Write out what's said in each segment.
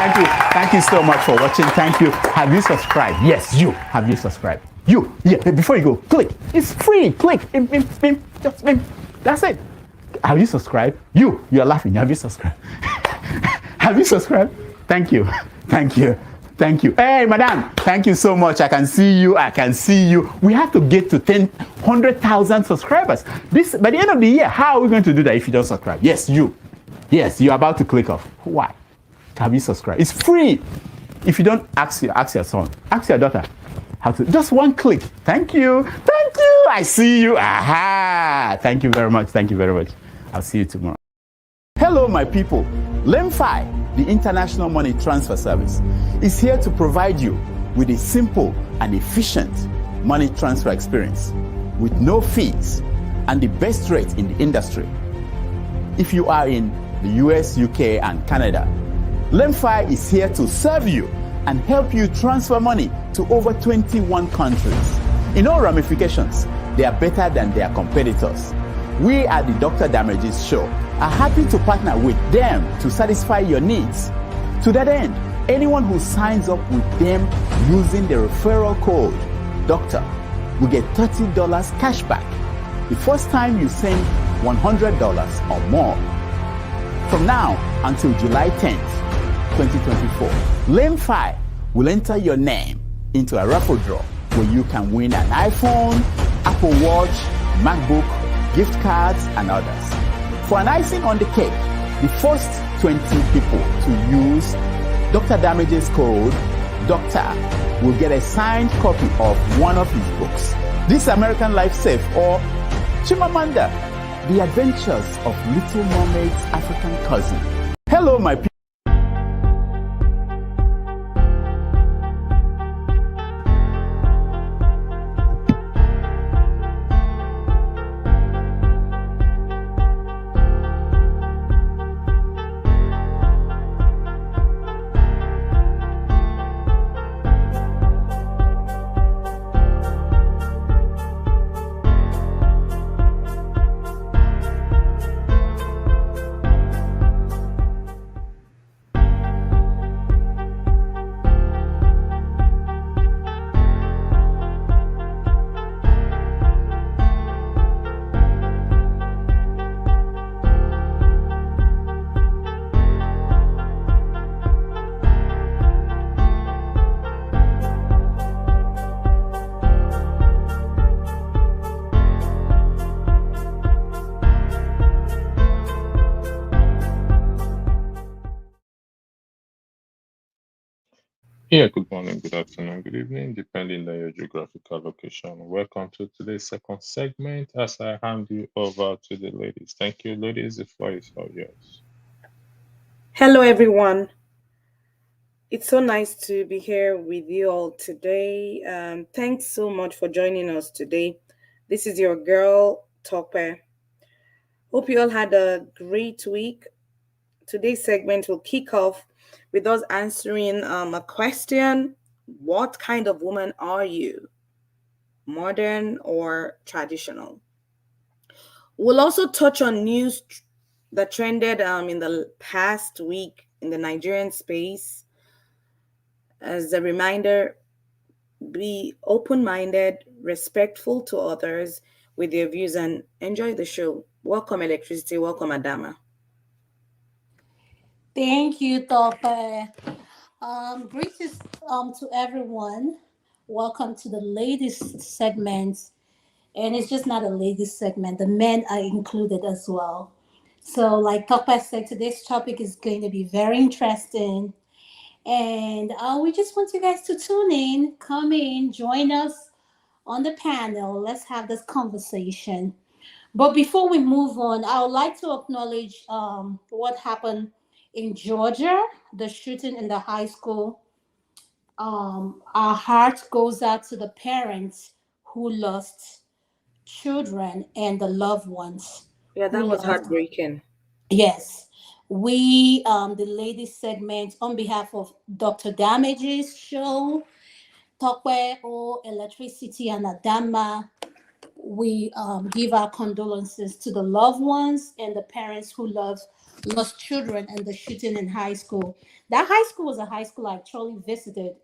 Thank you. Thank you so much for watching. Thank you. Have you subscribed? Yes, you. Have you subscribed? You. Yeah, before you go, click. It's free. Click. Just that's it. Have you subscribed? You're laughing. Have you subscribed? Have you subscribed? Thank you. Thank you. Thank you. Hey, madam, thank you so much. I can see you. I can see you. We have to get to 100,000 subscribers. This by the end of the year. How are we going to do that if you don't subscribe? Yes, you. Yes, you're about to click off. Why? Have you subscribed? It's free. If you don't, ask your son, ask your daughter how to. Just one click. Thank you. Thank you. I see you. Aha. Thank you very much. Thank you very much. I'll see you tomorrow. Hello, my people. LEMFI, the International Money Transfer Service, is here to provide you with a simple and efficient money transfer experience with no fees and the best rate in the industry. If you are in the US, UK, and Canada, LEMFI is here to serve you and help you transfer money to over 21 countries. In all ramifications, they are better than their competitors. We at the Dr. Damages Show are happy to partner with them to satisfy your needs. To that end, anyone who signs up with them using the referral code DOCTOR will get $30 cash back the first time you send $100 or more. From now until July 10th, 2024, LEMFI will enter your name into a raffle draw where you can win an iPhone, Apple Watch, MacBook, gift cards, and others. For an icing on the cake, the first 20 people to use Dr. Damages code DOCTOR will get a signed copy of one of his books, This American Life Safe or Chimamanda, The Adventures of Little Mermaid's African Cousin. Hello, my people. Yeah, good morning, good afternoon, good evening, depending on your geographical location. Welcome to today's second segment as I hand you over to the ladies. Thank you, ladies. The floor is all yours. Hello, everyone. It's so nice to be here with you all today. Thanks so much for joining us today. This is your girl, Tope. Hope you all had a great week. Today's segment will kick off with us answering a question. What kind of woman are you? Modern or traditional? We'll also touch on news that trended in the past week in the Nigerian space. As a reminder, be open minded, respectful to others with their views, and enjoy the show. Welcome, Electricity. Welcome, Adama. Thank you, Tope. Greetings to everyone. Welcome to the ladies segment. And it's just not a ladies segment, the men are included as well. So, like Tope said, today's topic is going to be very interesting. And we just want you guys to tune in, come in, join us on the panel. Let's have this conversation. But before we move on, I would like to acknowledge what happened in Georgia, the shooting in the high school. Our heart goes out to the parents who lost children and the loved ones. Yeah, that was heartbreaking. Yes. We, the ladies segment, on behalf of Dr. Damages Show, Tokwe O, Electricity, and Adama, we give our condolences to the loved ones and the parents who love lost children in the shooting in high school. That high school was a high school I actually visited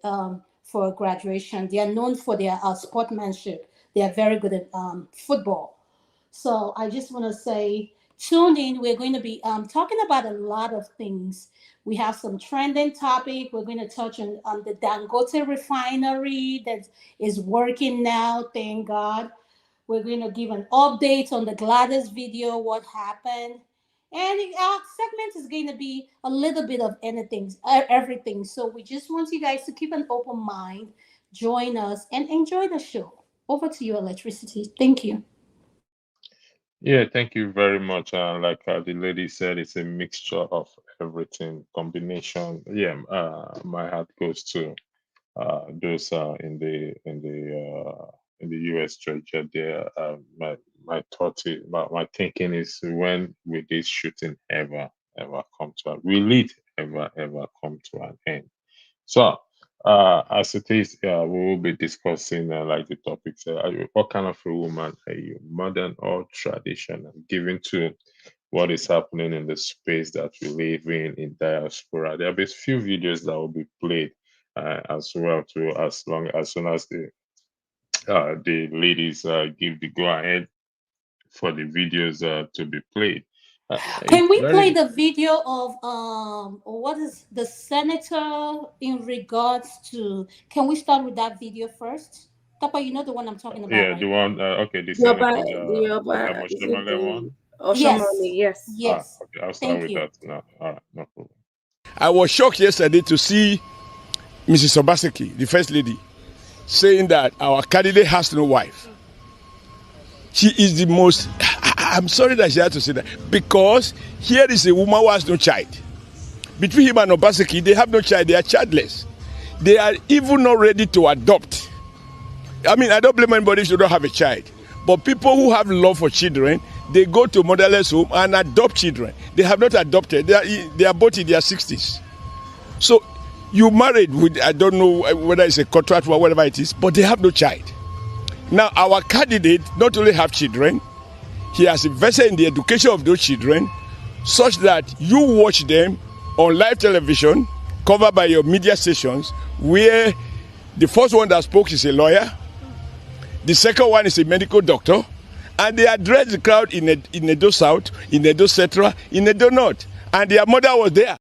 for graduation. They are known for their sportsmanship. They are very good at football. So I just want to say, tune in. We're going to be talking about a lot of things. We have some trending topic. We're going to touch on the Dangote refinery that is working now. Thank God. We're going to give an update on the Gladys video, what happened. And our segment is going to be a little bit of anything, everything. So we just want you guys to keep an open mind, join us, and enjoy the show. Over to you, Electricity. Thank you. Yeah, thank you very much. Like the lady said, it's a mixture of everything, combination. Yeah, my heart goes to those in the U.S. church there. My thought is, my thinking is, when will this shooting ever come to an will it ever come to an end? So, as it is, we will be discussing like the topics. What kind of a woman are you, modern or traditional? Given to what is happening in the space that we live in diaspora. There'll be a few videos that will be played as well too, as soon as the ladies give the go ahead for the videos to be played. Can It's we play very the video of what is the senator in regards to? Can we start with that video first? Tapa, you know the one I'm talking about, yeah, the right? one okay, the The Oba, senator, the the Oba, is it Amoshomale the one. Oshomole? Yes, Yes. yes. Okay, I'll start Thank with you. that now. All right, no problem. I was shocked yesterday to see Mrs. Obaseki, the first lady, saying that our candidate has no wife. She is the most. I'm sorry that she had to say that, because here is a woman who has no child. Between him and Obaseki, they have no child. They are childless. They are even not ready to adopt. I mean, I don't blame anybody if you don't have a child. But people who have love for children, they go to motherless home and adopt children. They have not adopted. They are both in their 60s. So you married with, I don't know whether it's a contract or whatever it is, but they have no child. Now our candidate not only have children, he has invested in the education of those children, such that you watch them on live television, covered by your media stations, where the first one that spoke is a lawyer, the second one is a medical doctor, and they address the crowd in Edo South, in Edo Central, in Edo North, and their mother was there.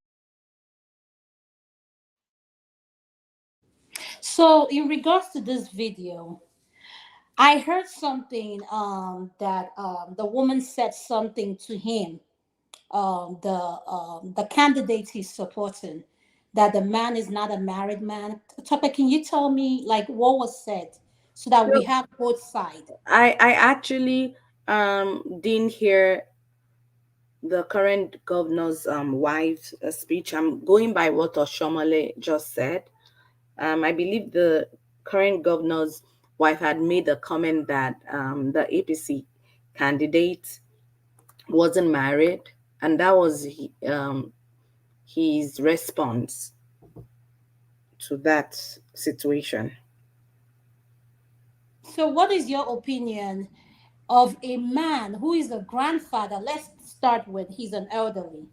So, in regards to this video, I heard something that the woman said something to him, the candidate he's supporting, that the man is not a married man. Topic, can you tell me like what was said so that we So have both sides? I actually didn't hear the current governor's wife's speech. I'm going by what Oshomole just said. I believe the current governor's wife had made a comment that the APC candidate wasn't married, and that was his response to that situation. So, what is your opinion of a man who is a grandfather? Let's start with he's an elderly.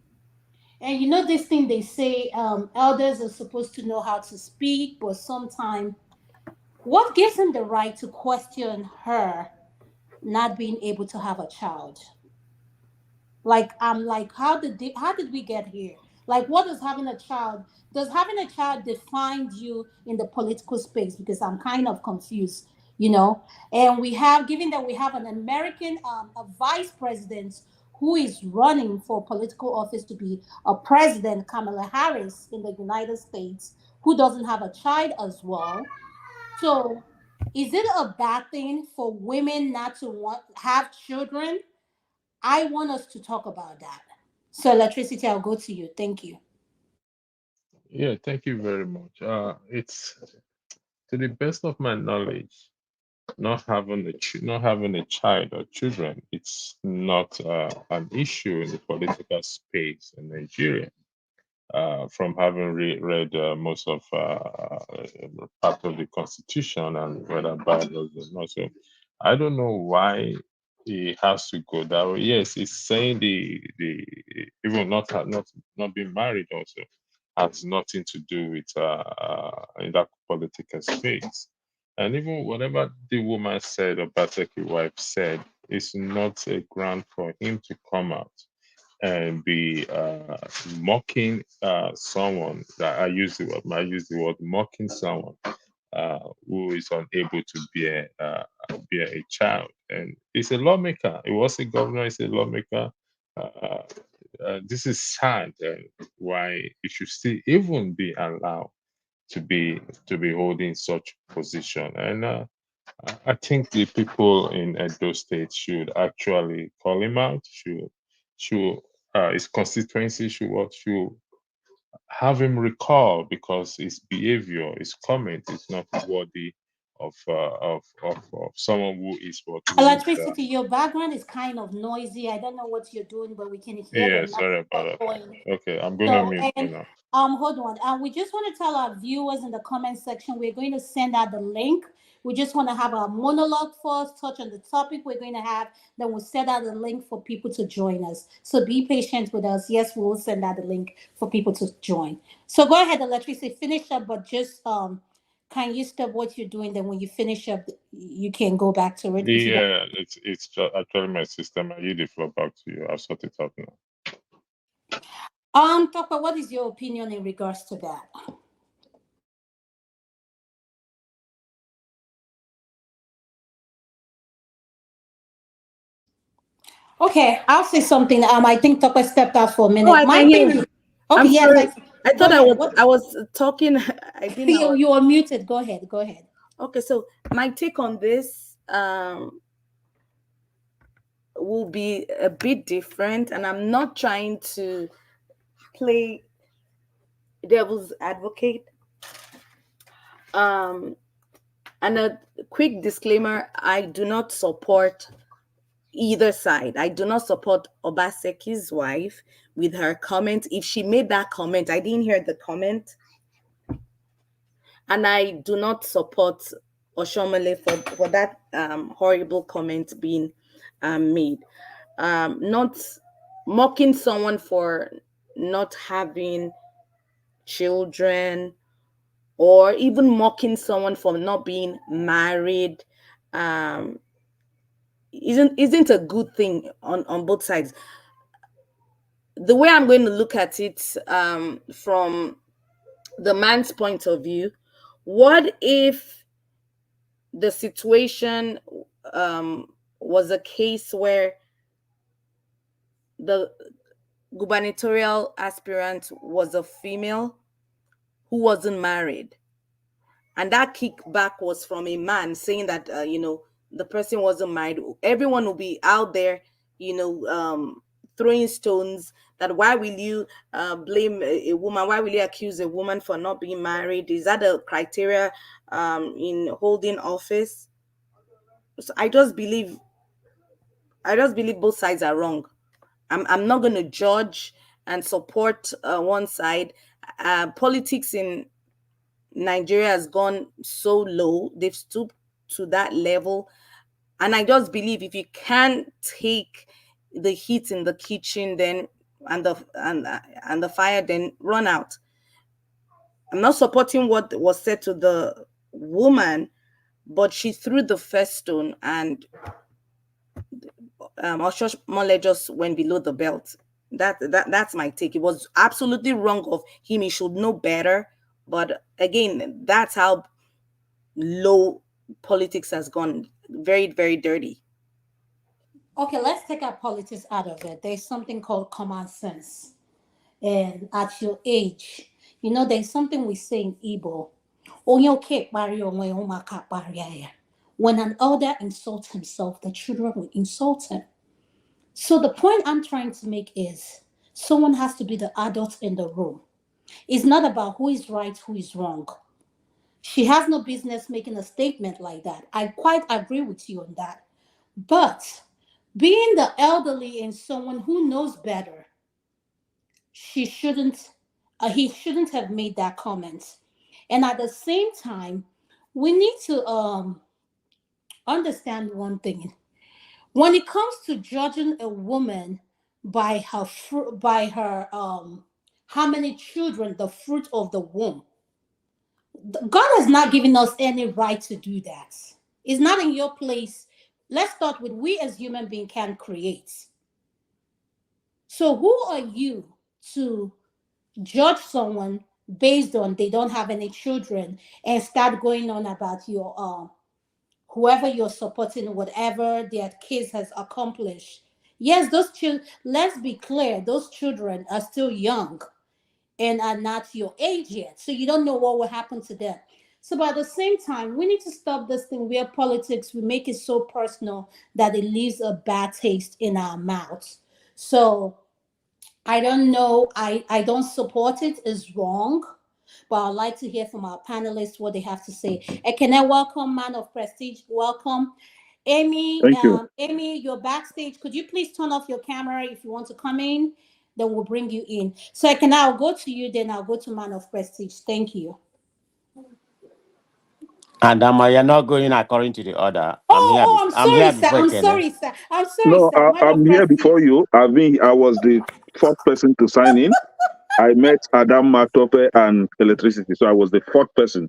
And you know this thing they say, elders are supposed to know how to speak, but sometimes what gives him the right to question her not being able to have a child? Like I'm like, how did we get here? Like, what does having a child? Does having a child define you in the political space? Because I'm kind of confused, you know. And we have, given that we have an American, a vice president who is running for political office to be a president, Kamala Harris in the United States, who doesn't have a child as well. So, is it a bad thing for women not to want have children? I want us to talk about that. So, Electricity, I'll go to you. Thank you. Yeah, thank you very much. It's to the best of my knowledge, not having a child or children, it's not an issue in the political space in Nigeria. From having read most of part of the constitution and whether bylaws or not, so I don't know why he has to go that way. Yes, it's saying the even not being married also has nothing to do with in that political space. And even whatever the woman said or Bateki wife said, it's not a ground for him to come out and be mocking someone. That I use the word mocking someone who is unable to bear a child. And he's a lawmaker. He was a governor. He's a lawmaker. Uh, this is sad. Why it should still even be allowed to be holding such position. And I think the people in Edo State should actually call him out. Should his constituency should have him recall because his behavior, his comment is not worthy of someone who is what who is Electricity, your background is kind of noisy. I don't know what you're doing, but we can hear the yeah, noise sorry about going. that. Okay, I'm gonna So, mute for and now. hold on. We just want to tell our viewers in the comment section, we're going to send out the link. We just want to have a monologue first, touch on the topic we're going to have. Then we'll send out the link for people to join us. So be patient with us. Yes, we'll send out the link for people to join. So go ahead, Electricity, finish up, but just can you stop what you're doing? Then when you finish up, you can go back to it if you don't. Yeah, it's just actually my system. I yield the floor back to you. I'll sort it out now. Papa, what is your opinion in regards to that? Okay, I'll say something. I think Tokwe stepped out for a Oh, minute. I My can hear thing. you. Okay, I'm yes, sorry. I go thought ahead. What I was talking. I didn't know. you are muted. Go ahead. Go ahead. Okay, so my take on this will be a bit different, and I'm not trying to play devil's advocate. Um, and a quick disclaimer: I do not support either side. I do not support Obaseki's wife with her comment. If she made that comment, I didn't hear the comment, and I do not support Oshomole for that horrible comment being made. Not mocking someone for not having children, or even mocking someone for not being married, um, isn't a good thing on both sides. The way I'm going to look at it, from the man's point of view, what if the situation was a case where the gubernatorial aspirant was a female who wasn't married, and that kickback was from a man saying that the person wasn't married? Everyone will be out there, throwing stones, that why will you blame a woman, why will you accuse a woman for not being married? Is that a criteria in holding office? So I just believe both sides are wrong. I'm not going to judge and support one side. Politics in Nigeria has gone so low; they've stooped to that level, and I just believe if you can't take the heat in the kitchen, then and the fire, then run out. I'm not supporting what was said to the woman, but she threw the first stone, and Oshomole just went below the belt. That's my take. It was absolutely wrong of him. He should know better. But again, that's how low politics has gone. Very, very dirty. Okay, let's take our politics out of it. There's something called common sense, and at your age, there's something we say in Igbo. "Onye oke kpari onwe ya, ụmụaka kparịa ya." When an elder insults himself, the children will insult him. So the point I'm trying to make is someone has to be the adult in the room. It's not about who is right, who is wrong. She has no business making a statement like that. I quite agree with you on that. But being the elderly and someone who knows better, she shouldn't, he shouldn't have made that comment. And at the same time, we need to understand one thing. When it comes to judging a woman by her how many children, the fruit of the womb, God has not given us any right to do that. It's not in your place. Let's start with we as human beings can create. So who are you to judge someone based on they don't have any children and start going on about your whoever you're supporting, whatever their kids has accomplished? Yes, those children, let's be clear, those children are still young and are not your age yet. So you don't know what will happen to them. So, but at the same time, we need to stop this thing where politics, we make it so personal that it leaves a bad taste in our mouths. So, I don't know. I don't support it. It's wrong. But I'd like to hear from our panelists what they have to say. And can I welcome Man of Prestige? Welcome. Amy, Thank you. Amy, you're backstage. Could you please turn off your camera if you want to come in? Then we'll bring you in. So can I'll go to you, then I'll go to Man of Prestige. Thank you. And you're not going according to the order. Oh, I'm I'm sorry, here sir. before I'm Ekene. sorry, sir. I'm sorry, No, sir. Man of I'm here Prestige. before you. I was the fourth person to sign in. I met Adam Matope and electricity, so I was the fourth person,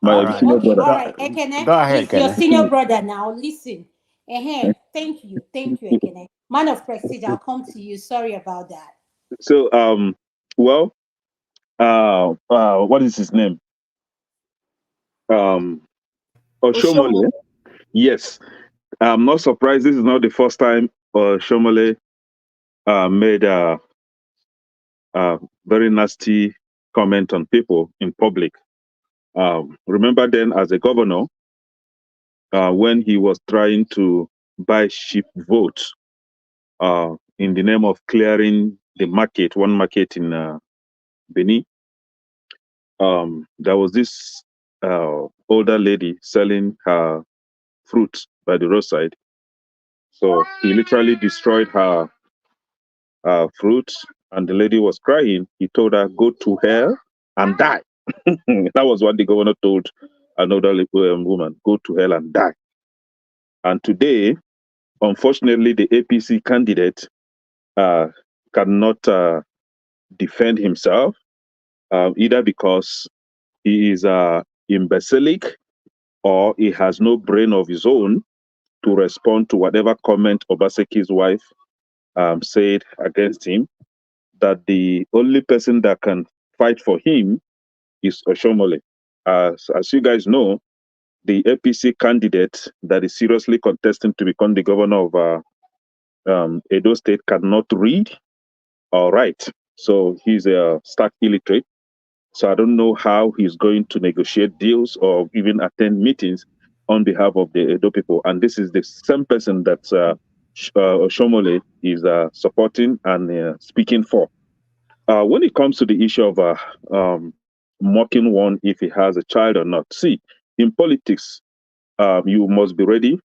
All my Okay, right. senior okay, brother. all Go, right. Ekene, go ahead, listen, your Kene. senior brother now. Listen. Thank you, Ekene. Man of Prestige, I'll come to you. Sorry about that. So, well, what is his name? Um, Oshomo. Oshomole. Yes, I'm not surprised. This is not the first time Oshomole made a very nasty comment on people in public. Remember then, as a governor, when he was trying to buy cheap votes in the name of clearing the market, one market in Benin. There was this older lady selling her fruit by the roadside. So he literally destroyed her fruit, and the lady was crying. He told her, "Go to hell and die." That was what the governor told another woman, "Go to hell and die." And today, unfortunately, the APC candidate uh, cannot defend himself, either because he is imbecilic or he has no brain of his own to respond to whatever comment Obaseki's wife said against him, that the only person that can fight for him is Oshomole. As you guys know, the APC candidate that is seriously contesting to become the governor of Edo State cannot read or write. So he's a stark illiterate. So I don't know how he's going to negotiate deals or even attend meetings on behalf of the Edo people. And this is the same person that Oshomole is supporting and speaking for. When it comes to the issue of mocking one if he has a child or not, see, in politics, you must be ready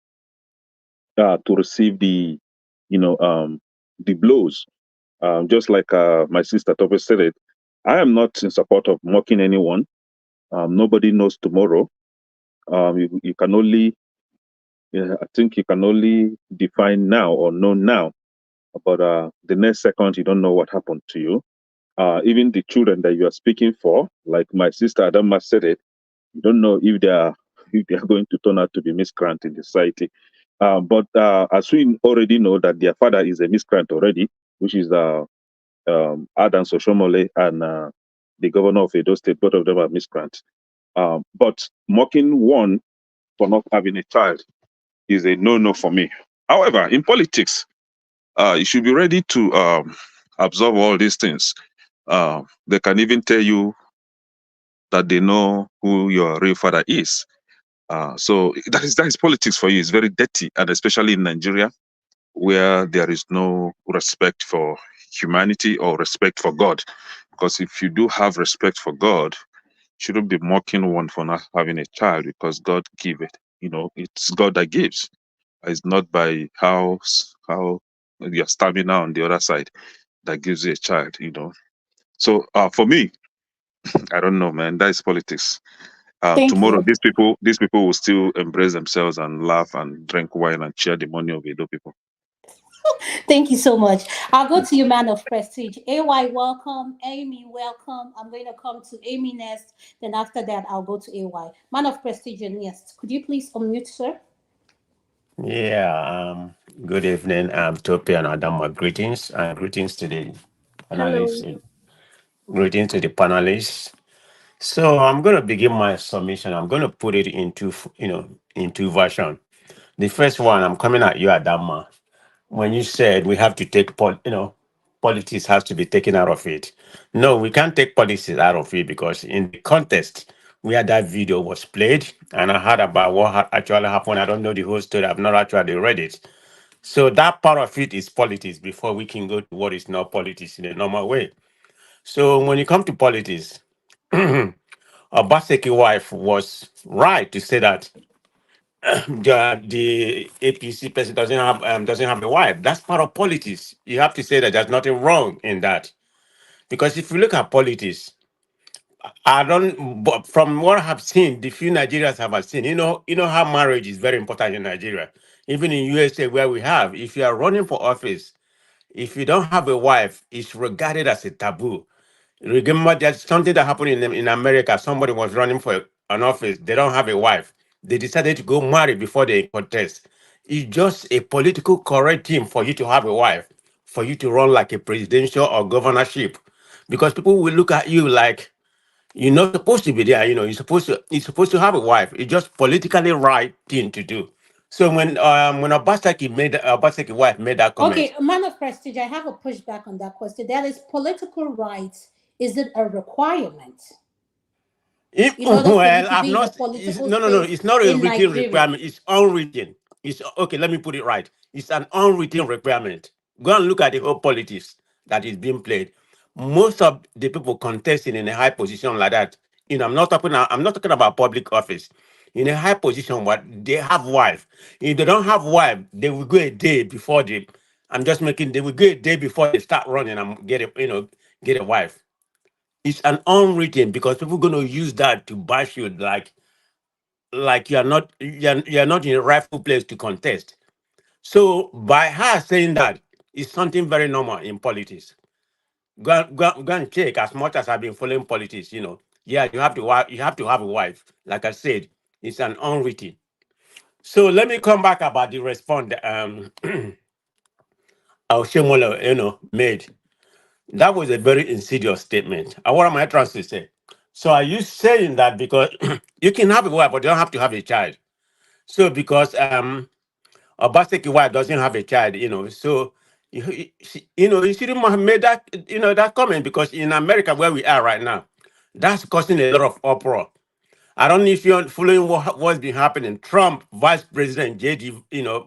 to receive the blows. Just like my sister Tope said it, I am not in support of mocking anyone. Nobody knows tomorrow. You can only, I think you can only define now or know now, but the next second you don't know what happened to you. Even the children that you are speaking for, like my sister Adama said it, you don't know if they are going to turn out to be miscreant in the society. But as we already know that their father is a miscreant already, which is Adan Soshomole and the governor of Edo State, both of them are miscreants. But mocking one for not having a child is a no-no for me. However, in politics, you should be ready to absorb all these things. They can even tell you that they know who your real father is. So that is politics for you. It's very dirty, and especially in Nigeria, where there is no respect for humanity or respect for God. Because if you do have respect for God, you shouldn't be mocking one for not having a child, because God give it. It's God that gives. It's not by how your stamina on the other side that gives you a child. So for me, I don't know, man. That is politics. Thank Tomorrow, you. these people will still embrace themselves and laugh and drink wine and share the money of Edo people. Thank you so much. I'll go to you, man of prestige. AY, welcome. Amy, welcome. I'm going to come to Amy next. Then after that, I'll go to AY. Man of prestige, and yes. Could you please unmute, sir? Yeah, good evening, Topi and Adama. Greetings and greetings to the Hello. panelists. Greetings to the panelists. So I'm going to begin my submission. I'm going to put it into, in two version. The first one, I'm coming at you, Adama. When you said we have to take, politics has to be taken out of it. No, we can't take politics out of it because in the context where that video was played, and I heard about what actually happened. I don't know the whole story. I've not actually read it. So that part of it is politics before we can go to what is not politics in a normal way. So when you come to politics, Obaseki wife was right to say that the APC person doesn't have a wife. That's part of politics. You have to say that there's nothing wrong in that. Because if you look at politics, I don't. But from what I have seen, the few Nigerians have seen, you know how marriage is very important in Nigeria. Even in USA, where we have, if you are running for office, if you don't have a wife, it's regarded as a taboo. Remember, there's something that happened in America. Somebody was running for an office. They don't have a wife. They decided to go marry before they contest. It's just a political correct thing for you to have a wife, for you to run like a presidential or governorship, because people will look at you like you're not supposed to be there. You're supposed to have a wife. It's just politically right thing to do. So when Obaseki wife made that comment, Okay, man of prestige, I have a pushback on that question. That is political rights. Is it a requirement in order for you well, to I've be in a not. political No, no, no. space It's not a in written Nigeria? requirement. It's unwritten. It's okay. Let me put it right. It's an unwritten requirement. Go and look at the whole politics that is being played. Most of the people contesting in a high position like that, I'm not talking about public office. In a high position, what they have wife. If they don't have wife, they will go a day before they. I'm just making. They will go a day before they start running and get a wife. It's an unwritten because people gonna use that to bash you like you're not in a rightful place to contest. So by her saying that, it's something very normal in politics. Go and check. As much as I've been following politics, yeah, you have to have a wife. Like I said, it's an unwritten. So let me come back about the response Oshiomhole, made. That was a very insidious statement. And what am I trying to say? So are you saying that because you can have a wife, but you don't have to have a child? So because Obaseki wife doesn't have a child, so you shouldn't have made that comment because in America where we are right now, that's causing a lot of uproar. I don't know if you're following what's been happening. Trump, Vice President JD,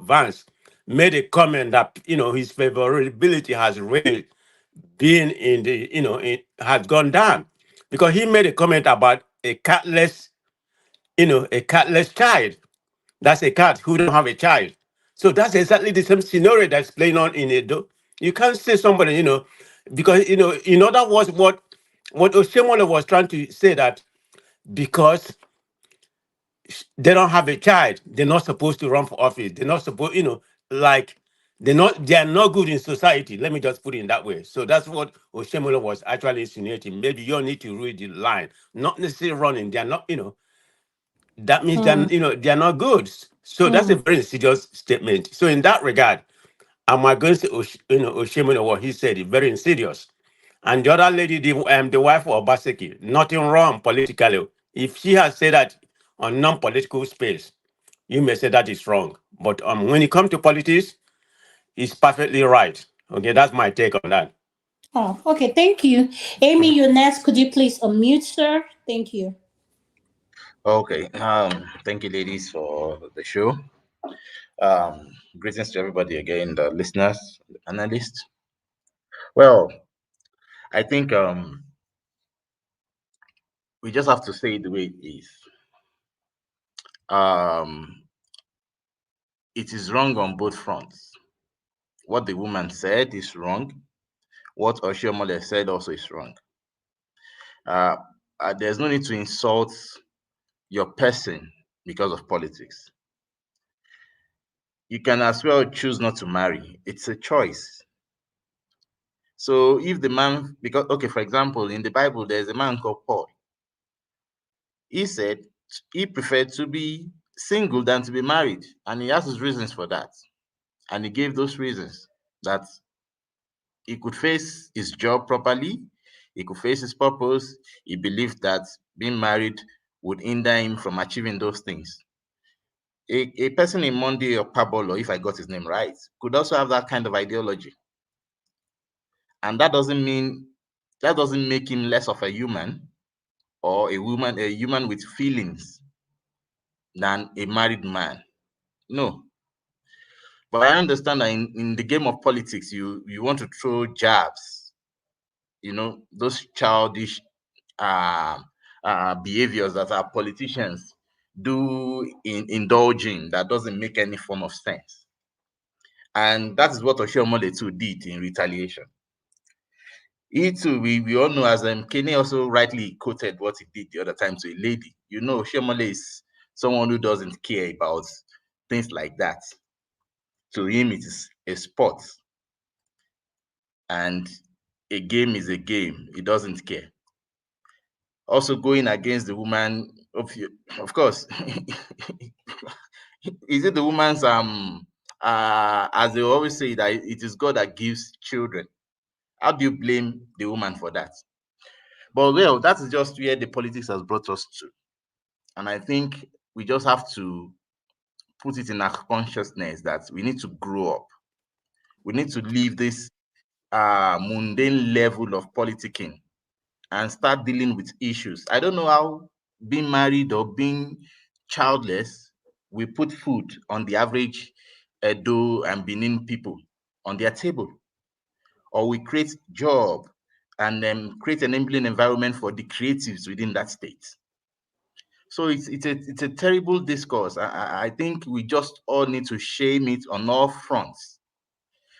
Vance, made a comment that his favorability has really been it has gone down because he made a comment about a catless child. That's a cat who don't have a child. So that's exactly the same scenario that's playing on in Edo. You can't say somebody, because in other words, what Oshemole was trying to say that because they don't have a child, they're not supposed to run for office. They're not supposed, like they are not good in society. Let me just put it in that way. So that's what Oshemole was actually insinuating. Maybe you need to read the line, not necessarily running. They are not, that means Hmm. they are not good. So that's a Hmm. very insidious statement. So in that regard, am I going to say Oshimene, what he said is very insidious? And the other lady, the wife of Obaseki, nothing wrong politically. If she has said that on non-political space, you may say that is wrong. But when it comes to politics, it's perfectly right. Okay, that's my take on that. Oh, okay. Thank you. Amy, you're next. Could you please unmute, sir? Thank you. Okay. Thank you, ladies, for the show. Greetings to everybody again, the listeners, the analysts. Well, I think we just have to say it the way it is. Um, it is wrong on both fronts. What the woman said is wrong. What Oshiomhole said also is wrong. Uh, there's no need to insult your person because of politics. You can as well choose not to marry. It's a choice. So if the man, because, okay, for example, in the Bible, there's a man called Paul. He said he preferred to be single than to be married. And he has his reasons for that. And he gave those reasons that he could face his job properly, he could face his purpose. He believed that being married would hinder him from achieving those things. A person in Monday or Pablo, if I got his name right, could also have that kind of ideology. And that doesn't make him less of a human or a human with feelings than a married man. No. But I understand that in the game of politics, you want to throw jabs, those childish behaviors that our politicians do indulge in that doesn't make any form of sense. And that is what Oshiomhole too did in retaliation. He too, we all know, as Kenny also rightly quoted what he did the other time to a lady. Oshiomhole is someone who doesn't care about things like that. To him, it is a sport. And a game is a game. He doesn't care. Also going against the woman, of course, is it the woman's as they always say, that it is God that gives children? How do you blame the woman for that? But well, that is just where the politics has brought us to. And I think we just have to put it in our consciousness that we need to grow up. We need to leave this mundane level of politicking and start dealing with issues. I don't know how being married or being childless will put food on the average Edo and Benin people on their table. Or we create job and then create an enabling environment for the creatives within that state. So it's a terrible discourse. I think we just all need to shame it on all fronts,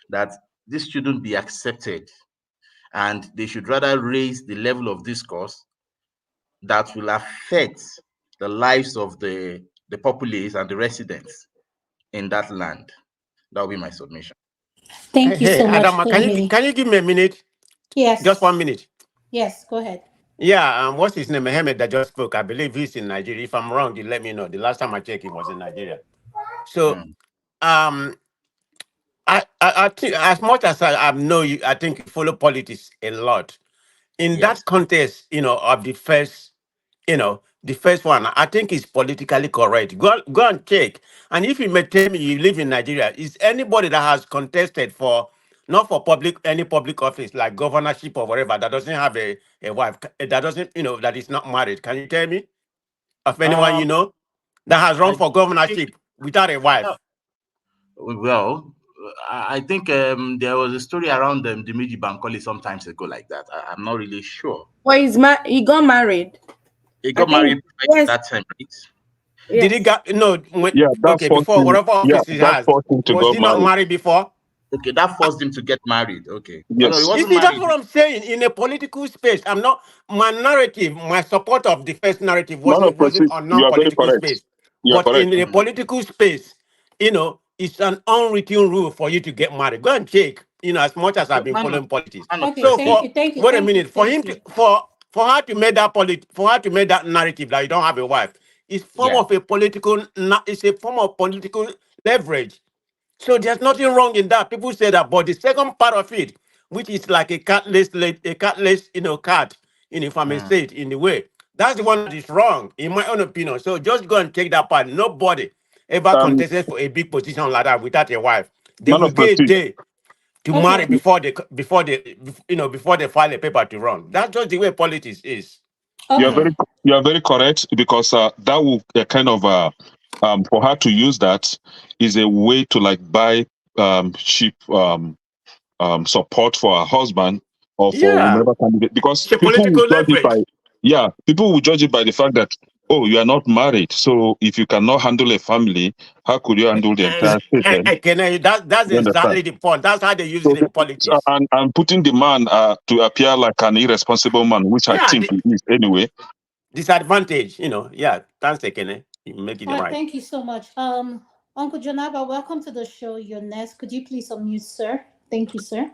that this shouldn't be accepted. And they should rather raise the level of discourse that will affect the lives of the populace and the residents in that land. That will be my submission. Thank you Hey, so much, Adama, Femi. can you give me a minute? Yes. Just 1 minute. Yes, go ahead. Yeah, what's his name? Mohammed that just spoke. I believe he's in Nigeria. If I'm wrong, you let me know. The last time I checked, he was in Nigeria. So, I think as much as I know you, I think you follow politics a lot. In Yes. that context, of the first one, I think is politically correct. Go and check. And if you may tell me you live in Nigeria, is anybody that has contested for not for any public office like governorship or whatever that doesn't have a wife, that doesn't, that is not married? Can you tell me of anyone you know that has run for governorship without a wife? Well, I think there was a story around Dimiji Bankole some times ago like that. I'm not really sure. Well, he got married. He got married that time, right? Yes. Did he got before him, whatever office he has? Was he not married before? Okay, that forced him to get married. Okay. Yes. No, he wasn't You see, married. that's what I'm saying. In a political space, I'm not my narrative, my support of the first narrative wasn't on non-political space. But in a political space, it's an unwritten rule for you to get married. Go and check. As much as I've been following politics. Okay, So thank you. wait a minute. For her to make that narrative that you don't have a wife, it's it's a form of political leverage. So there's nothing wrong in that. People say that, but the second part of it, which is like a catless, cat, if I may say it in a way, that's the one that is wrong, in my own opinion. So just go and take that part. Nobody ever contested for a big position like that without a wife. They will get a day to marry before they file a paper to run. That's just the way politics is. Okay. You are very correct, because that will kind of for her to use that is a way to buy cheap support for her husband or for whomever candidate, because people will judge it by the fact that, oh, you are not married, so if you cannot handle a family, how could you handle the entire state? That's exactly the point. That's how they use it in politics. And putting the man to appear like an irresponsible man, which I think he is anyway. disadvantage. Yeah. Thanks, Ekene. You make it All right, right. thank you so much. Uncle Janaba, welcome to the show. You're next. Could you please unmute, sir? Thank you, sir.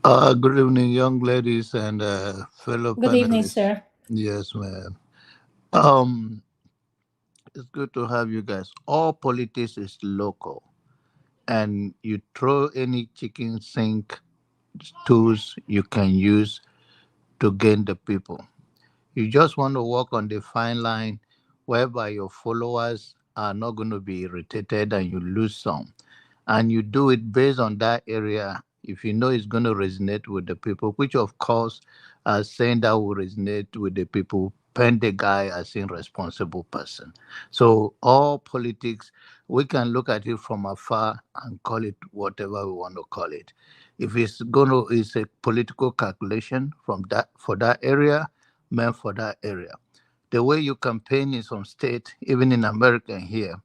Good evening, young ladies and fellow Good evening, panelists. sir. Yes, ma'am. Um, it's good to have you guys. All politics is local, and you throw any chicken sink tools you can use to gain the people. You just want to walk on the fine line whereby your followers are not going to be irritated and you lose some. And you do it based on that area if you know it's going to resonate with the people, which of course saying that will resonate with the people pen the guy as a responsible person. So all politics, we can look at it from afar and call it whatever we want to call it. If it's a political calculation from that for that area, meant for that area. The way you campaign in some state, even in America here,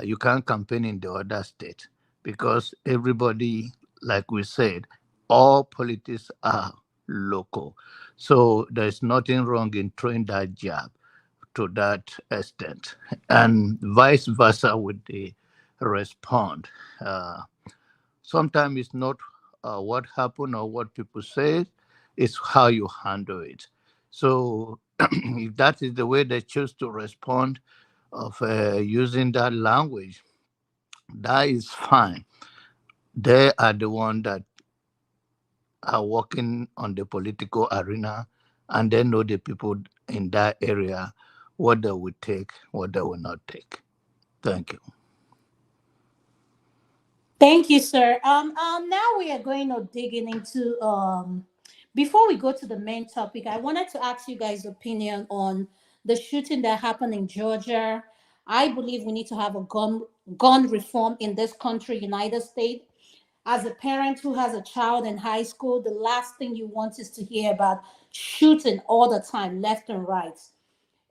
you can't campaign in the other state because everybody, like we said, all politics are local. So there's nothing wrong in throwing that jab to that extent, and vice versa with the respond. Uh, Sometimes it's not what happened or what people say, it's how you handle it. So if that is the way they choose to respond of using that language, that is fine. They are the one that are working on the political arena, and they know the people in that area, what they will take, what they will not take. Thank you. Thank you, sir. Now we are going to digging into before we go to the main topic, I wanted to ask you guys' opinion on the shooting that happened in Georgia. I believe we need to have a gun reform in this country, United States. As a parent who has a child in high school, the last thing you want is to hear about shooting all the time, left and right.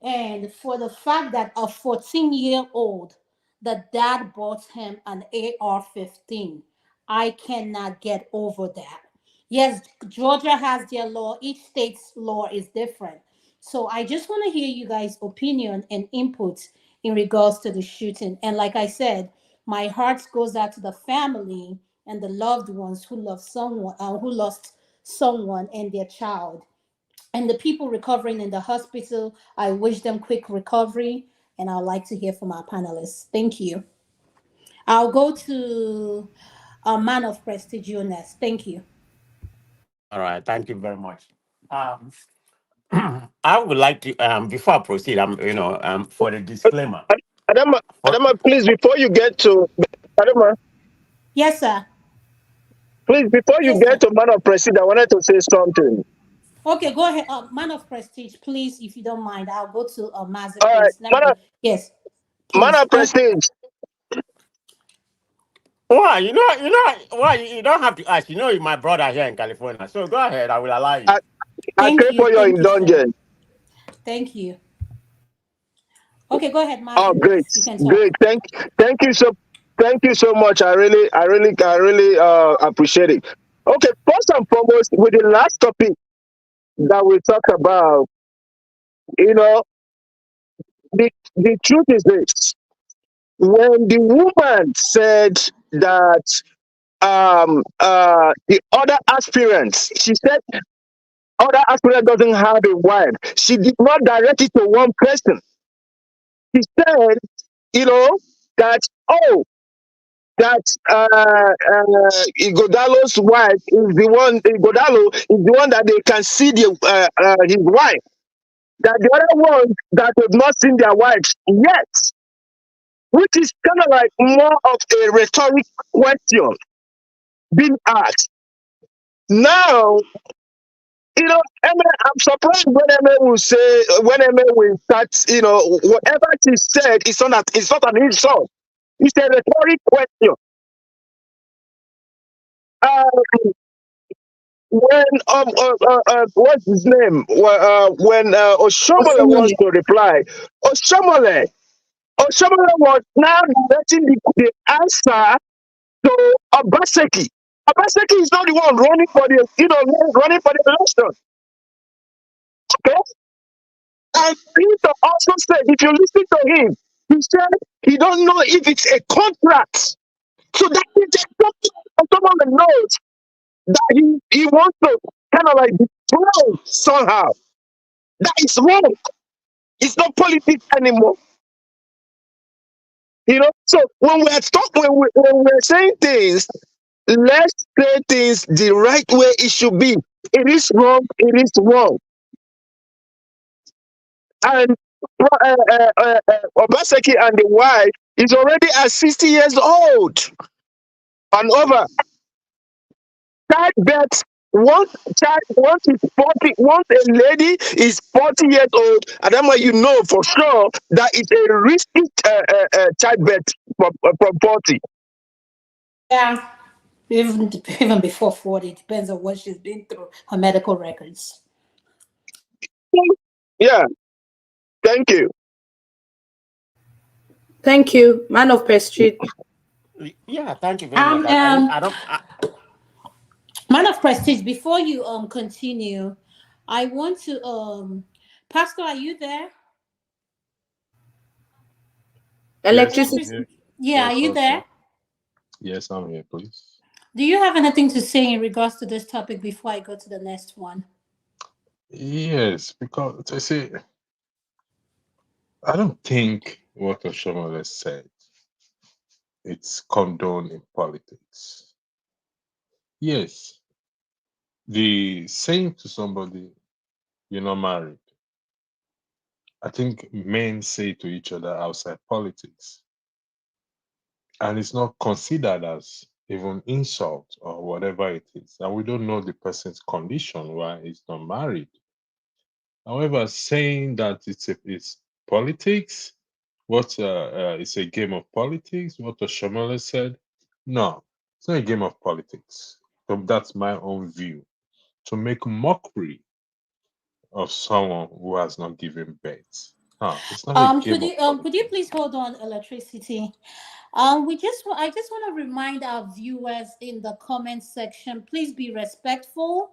And for the fact that a 14-year-old, the dad bought him an AR-15, I cannot get over that. Yes, Georgia has their law, each state's law is different. So I just want to hear you guys' opinion and input in regards to the shooting. And like I said, my heart goes out to the family and the loved ones who love someone who lost someone and their child. And the people recovering in the hospital, I wish them quick recovery. And I'd like to hear from our panelists. Thank you. I'll go to a man of prestige next. Thank you. All right. Thank you very much. Um, I would like to before I proceed, for the disclaimer. Adama, For, Adama, please, before you get to Adama, Yes, sir. please, before you Yes, get sir. to man of president, I wanted to say something. Okay, go ahead. Man of prestige, please, if you don't mind. I'll go to Mazi, All right, please. Let me. Yes, man please. of prestige. why? Why? You don't have to ask. You're my brother here in California. So go ahead. I will allow you. I, I Thank pray you. for your Thank you, sir. indulgence. Thank you. Okay, go ahead, Oh, Mazi, great, please. You can great. talk. Thank you so much. I really appreciate it. Okay, first and foremost, with the last topic that we talked about, you know, the truth is this: when the woman said that the other aspirants, she said other aspirant doesn't have a wife. She did not direct it to one person. She said, you know, that oh, that Igodalo's wife is the one. Igodalo is the one that they can see his wife. That the other ones that have not seen their wives yet, which is kind of like more of a rhetoric question being asked. Now, I'm surprised when Emma will say, when Emma will start, whatever she said, it's not an insult. It's a rhetoric question. Uh, when what's his name? When Oshomole wants Oshomole. to reply, Oshomole, Oshomole was now directing the answer to Obaseki. Obaseki is not the one running for the election. Okay? And Peter also said, if you listen to him, he said he don't know if it's a contract. So that is just someone that knows that he wants to kind of like dethrone somehow. That is wrong. It's not politics anymore. You know, so when we're saying things, let's say things the right way it should be. It is wrong. It is wrong. And Obaseki and the wife is already at 60 years old and over. Childbirth, once is 40, once a lady is 40 years old, and then you know for sure that it's a risky childbirth from 40. Yeah, even before 40, it depends on what she's been through, her medical records. Yeah, thank you. Thank you, man of Street. Yeah, thank you very much. I don't. Man of Prestige, before you continue, I want to Pastor, are you there? Yes, I'm Electricity. here. Yeah, are Yes, you there? also. Yes, I'm here, please. Do you have anything to say in regards to this topic before I go to the next one? Yes, because I say I don't think what Oshomole said it's condoned in politics. Yes, the saying to somebody you're not married, I think men say to each other outside politics, and it's not considered as even insult or whatever it is, and we don't know the person's condition why he's not married. However, saying that it's politics, what it's a game of politics, what Oshamala said, no, it's not a game of politics. So that's my own view. To make mockery of someone who has not given birth. No, it's not a game of Could you politics. please hold on, Electricity? I just want to remind our viewers in the comment section, please be respectful.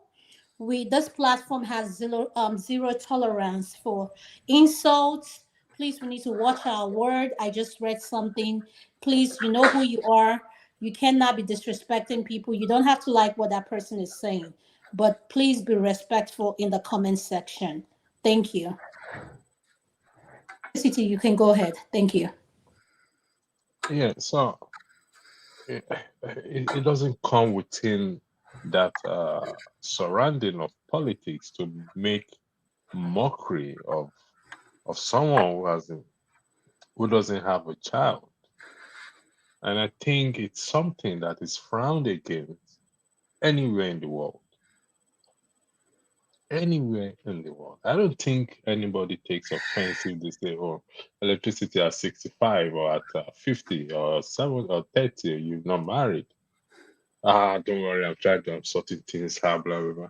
This platform has zero tolerance for insults. Please, we need to watch our word. I just read something. Please, you know who you are. You cannot be disrespecting people. You don't have to like what that person is saying, but please be respectful in the comment section. Thank you. City, you can go ahead. Thank you. Yeah, so it doesn't come within that surrounding of politics to make mockery of someone who doesn't have a child. And I think it's something that is frowned against anywhere in the world. Anywhere in the world. I don't think anybody takes offense if they say, oh, electricity at 65 or at 50 or 7 or 30, you're not married. Don't worry, I'm trying to, I'm sorting things out, blah, blah, blah.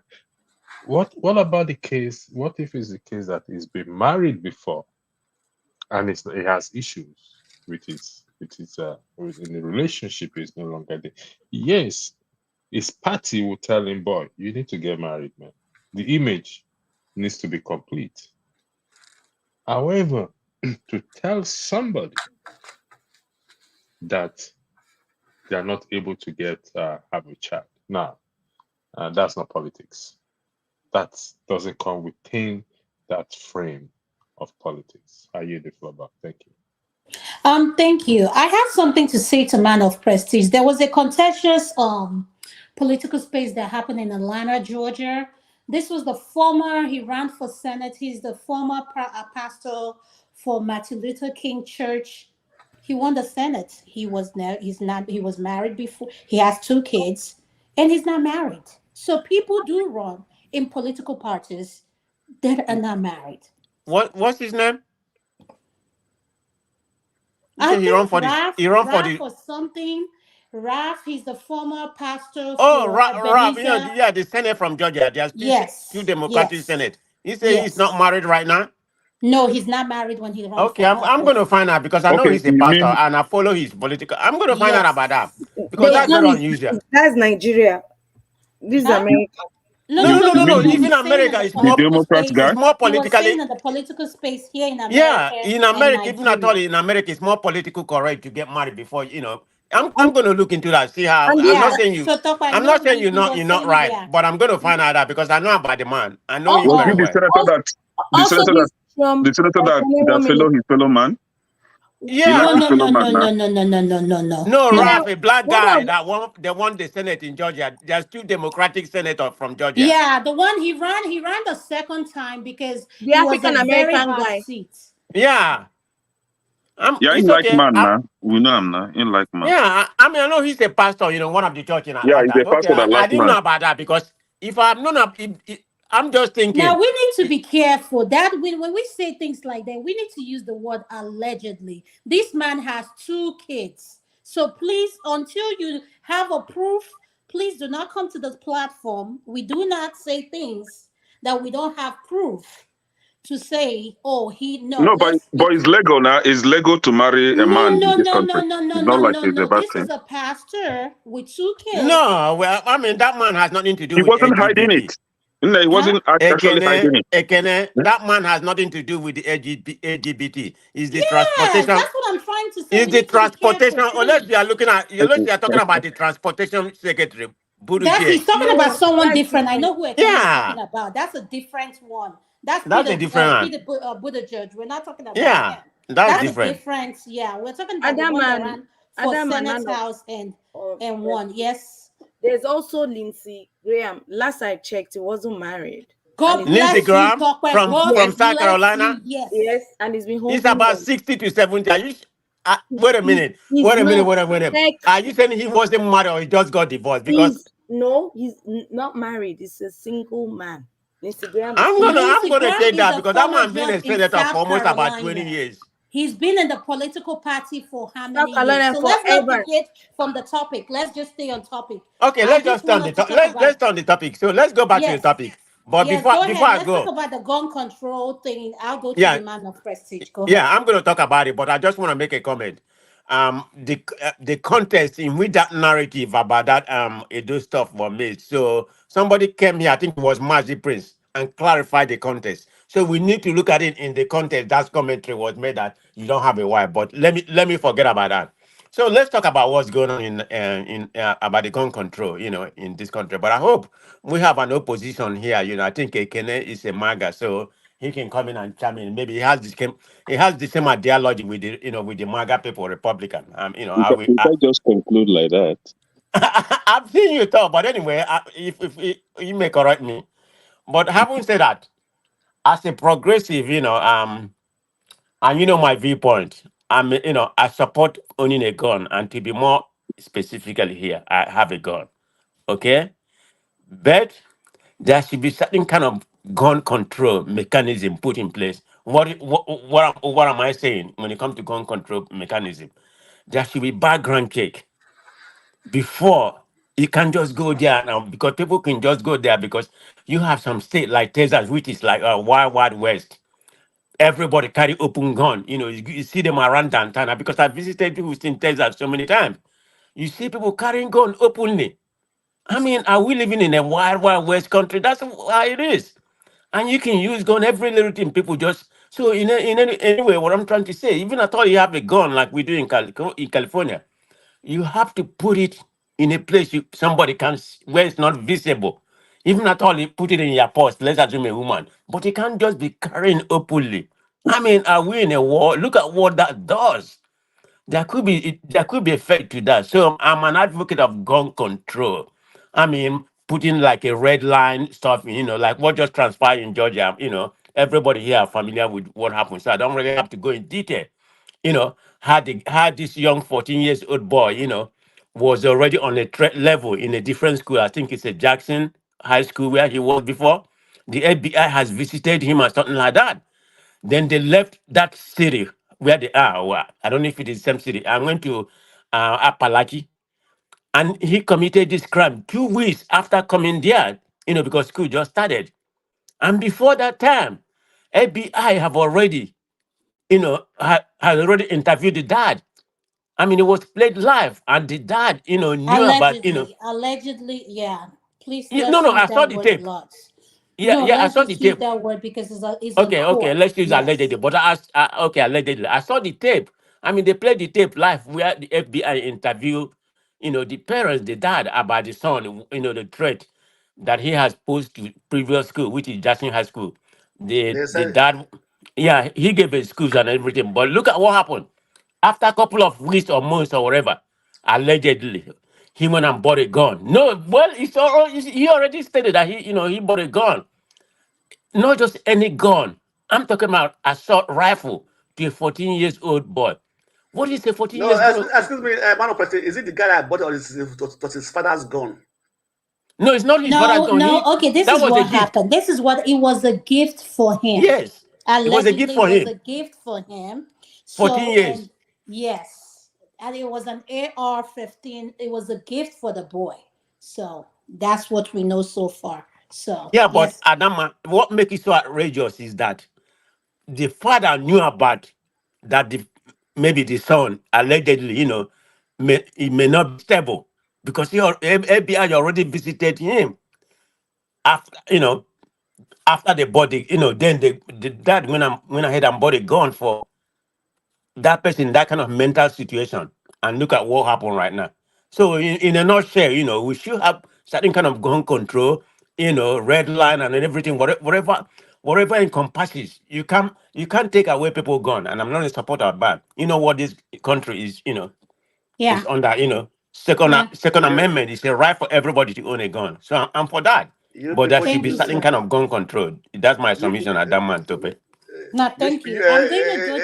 What about the case? What if it's the case that he's been married before and he has issues with in the relationship is no longer there? Yes, his party will tell him, boy, you need to get married, man. The image needs to be complete. However, to tell somebody that they are not able to have a child, now that's not politics. That doesn't come within that frame of politics. I yield the floor back. Thank you. Thank you. I have something to say to Man of Prestige. There was a contentious political space that happened in Atlanta, Georgia. This was he ran for Senate. He's the former pastor for Martin Luther King Church. He won the Senate. He was married before. He has 2 kids and he's not married. So people do run in political parties that are not married. What's his name? You I say think he run for Raf the. or something. Raf, he's the former pastor Oh, for Rob, Ebenezer. yeah, the Senate from Georgia. There's two Yes, Democratic yes, Senate. He say he's yes. not married right now. No, he's not married when he ran Okay, for I'm going to office. find out because I know Okay, he's a you pastor mean and I follow his political. I'm going to find out Yes, about that because But yes. that's it's not very his, unusual. that's Nigeria. This is Huh? America. No, You no, no, you no, no, mean no. Even He's saying in America the is the more political Democrat space. guy? it's more He was saying politically. in the political space here in Yeah, America in and America, even I told Nigeria. you in America, it's more political correct to get married before I'm going to look into that. See how And I'm this not Yeah. saying you. So Topa, I'm not no, saying he you're was not saying, right, yeah. but I'm going to find out that because I know about the man. I know him Was also he very the well. senator also, the senator this Trump the senator that Canadian fellow minister. his fellow man? He Yeah. likes No, his no, fellow no, man no, now. no, no, no, no, no, no, no. No, Yeah, Ralph, a black one guy of that won the Senate in Georgia. There's two Democratic senators from Georgia. Yeah, the one he ran the second time because the it was a African very American hard guy. seat. Yeah, Yeah, he it's like okay. man now. We know him now. He like man. Yeah, I mean, I know he's a pastor, one of the church in Yeah, he's Atlanta. a Okay, pastor that I like didn't man. know about that because if I'm not, I'm just Now thinking. we need to i- be careful that when we say things like that, we need to use the word allegedly. This man has two kids. So please, until you have a proof, please do not come to the platform. We do not say things that we don't have proof to say, oh, he no, No, but let's it's legal now. It's legal to marry a no, man in no, this no, no, country. no, no, It's not no, like no, it's a no. bad This is thing. a pastor with two kids. No, well, I mean that man has nothing to do He with wasn't hiding it. LGBT. No, he Huh? wasn't actually Ekene, hiding it. Ekene, Hmm? that man has nothing to do with the LGBT. It's the Yes, transportation. that's what I'm trying to say. It's We the need to be transportation. careful, Unless we are please. looking at, unless we are talking about the transportation secretary, That he's Buttigieg. talking about No, someone that's different. I different. know who Ekene is talking Yeah, about. That's a different one. That's that's a different one. Buddha Judge. We're not talking about Yeah, him. that's That's different. different. Yeah, we're talking about the Adam one that and ran for Adam and Senate Nana House of and won. Yes. there's also Lindsey Graham. Last I checked, he wasn't married. And God he's been Lindsey bless you, Graham Tokwe. yes, from God South bless Carolina. you. Yes. yes, and he's been He's holding about them. 60 to 70. Wait a He's minute. he's Wait a minute. not Wait a minute. tech. Are you saying he wasn't married or he just got divorced? Because He's no, not married. He's a single man. Lindsey Graham is I'm Lindsey gonna Graham take is that a because that former man been judge a in senator for South almost about 20 Carolina. years. He's been in the political party for how South many years? Carolina So let's not forever. deviate from the topic. Let's just stay on topic. Okay, I let's just just turn want the us to to- talk let's about, turn the topic. So let's go back to the yes, topic. But yes, before go before ahead. I Let's talk go, about the gun control thing. I'll go to the yeah, man of prestige. Go yeah, ahead. I'm going to talk about it, but I just want to make a comment. The context in which that narrative about that Edo stuff was made. So somebody came here, I think it was Mazi Prince, and clarified the context. So we need to look at it in the context that commentary was made that you don't have a wife. But let me forget about that. So let's talk about what's going on in about the gun control, in this country. But I hope we have an opposition here. I think Ekene is a MAGA, so he can come in and chime in. Maybe he has the same ideology with the MAGA people, Republican. You can't just conclude like that. I've seen you talk, but anyway, if you may correct me. But having said that, as a progressive, and my viewpoint, I support owning a gun, and to be more specifically here, I have a gun. Okay, but there should be certain kind of gun control mechanism put in place. What am I saying when it comes to gun control mechanism? There should be background check before you can just go there now, because people can just go there because you have some state like Texas, which is like a wild wild west. Everybody carry open gun. You see them around downtown. And because I visited people in Texas so many times. You see people carrying gun openly. I mean, are we living in a wild, wild west country? That's how it is. And you can use gun every little thing. People just so anyway. What I'm trying to say, even at all, you have a gun like we do in California. You have to put it in a place somebody can where it's not visible. Even at all, you put it in your purse. Let's assume a woman, but you can't just be carrying openly. I mean, are we in a war? Look at what that does. There could be effect to that. So I'm an advocate of gun control. I mean, putting like a red line stuff, like what just transpired in Georgia. Everybody here are familiar with what happened, so I don't really have to go in detail. Had this young 14 years old boy, was already on a threat level in a different school. I think it's a Jackson High School where he was before. The FBI has visited him or something like that. Then they left that city where they are. Well, I don't know if it is the same city. I went to Apalaki, and he committed this crime 2 weeks after coming there, because school just started. And before that time, FBI have already, had already interviewed the dad. I mean, it was played live, and the dad, knew about, Allegedly, yeah. Please, No, let's no, use I saw that the word a tape. lot. Yeah, No, yeah, I let's saw the just use tape. that word because it's in Okay, okay, court. let's use Yes. allegedly. But okay, allegedly. I saw the tape. I mean, they played the tape live where the FBI interviewed, the parents, the dad about the son, the threat that he has posed to previous school, which is Jackson High School. They The said dad, yeah, he gave excuse and everything. But look at what happened. After a couple of weeks or months or whatever, allegedly, he went and bought a gun. No, well, he already stated that he bought a gun. Not just any gun. I'm talking about assault rifle to a 14 years old boy. What is a 14 no. years old? Excuse me, man of president. Is it the guy that bought it or was his father's gun? No, it's not his father's No, gun. no. Okay, this That is was a what gift. happened. This is what it was a gift for him. Yes, it was a gift Allegedly, it for was a him. gift for him. 14 So, years. and yes, and it was an AR-15. It was a gift for the boy. So that's what we know so far. So Yeah, but yes, Adama, what makes it so outrageous is that the father knew about that maybe the son allegedly, he may not be stable because FBI already visited him after, after the body, then the dad went ahead and bought a gun for that person in that kind of mental situation. And look at what happened right now. So in a nutshell, we should have certain kind of gun control, red line and everything, whatever encompasses. You can't take away people's gun. And I'm not in support of that. You know what this country is yeah, under, second yeah. second You amendment. It's a right for everybody to own a gun. So I'm for that. you But there people should should Thank be do. you, certain sir. kind of gun control. That's my You submission at that man, Tope. No, you, thank you you. I'm going to go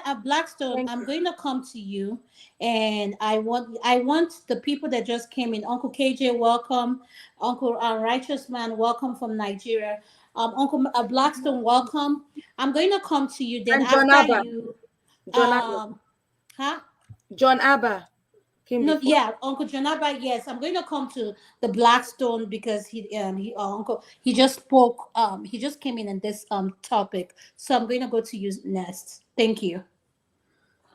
to Blackstone. Thank I'm you. going to come to you, and I want the people that just came in. Uncle KJ, welcome. Uncle Righteous Man, welcome from Nigeria. Uncle Blackstone, welcome. I'm going to come to you. Then And John after Abba. you, John Abba. huh? John Abba came No, before. yeah, Uncle Janaba. Yes, I'm going to come to the Blackstone because Uncle he just spoke. He just came in this topic, so I'm going to go to you next. Thank you.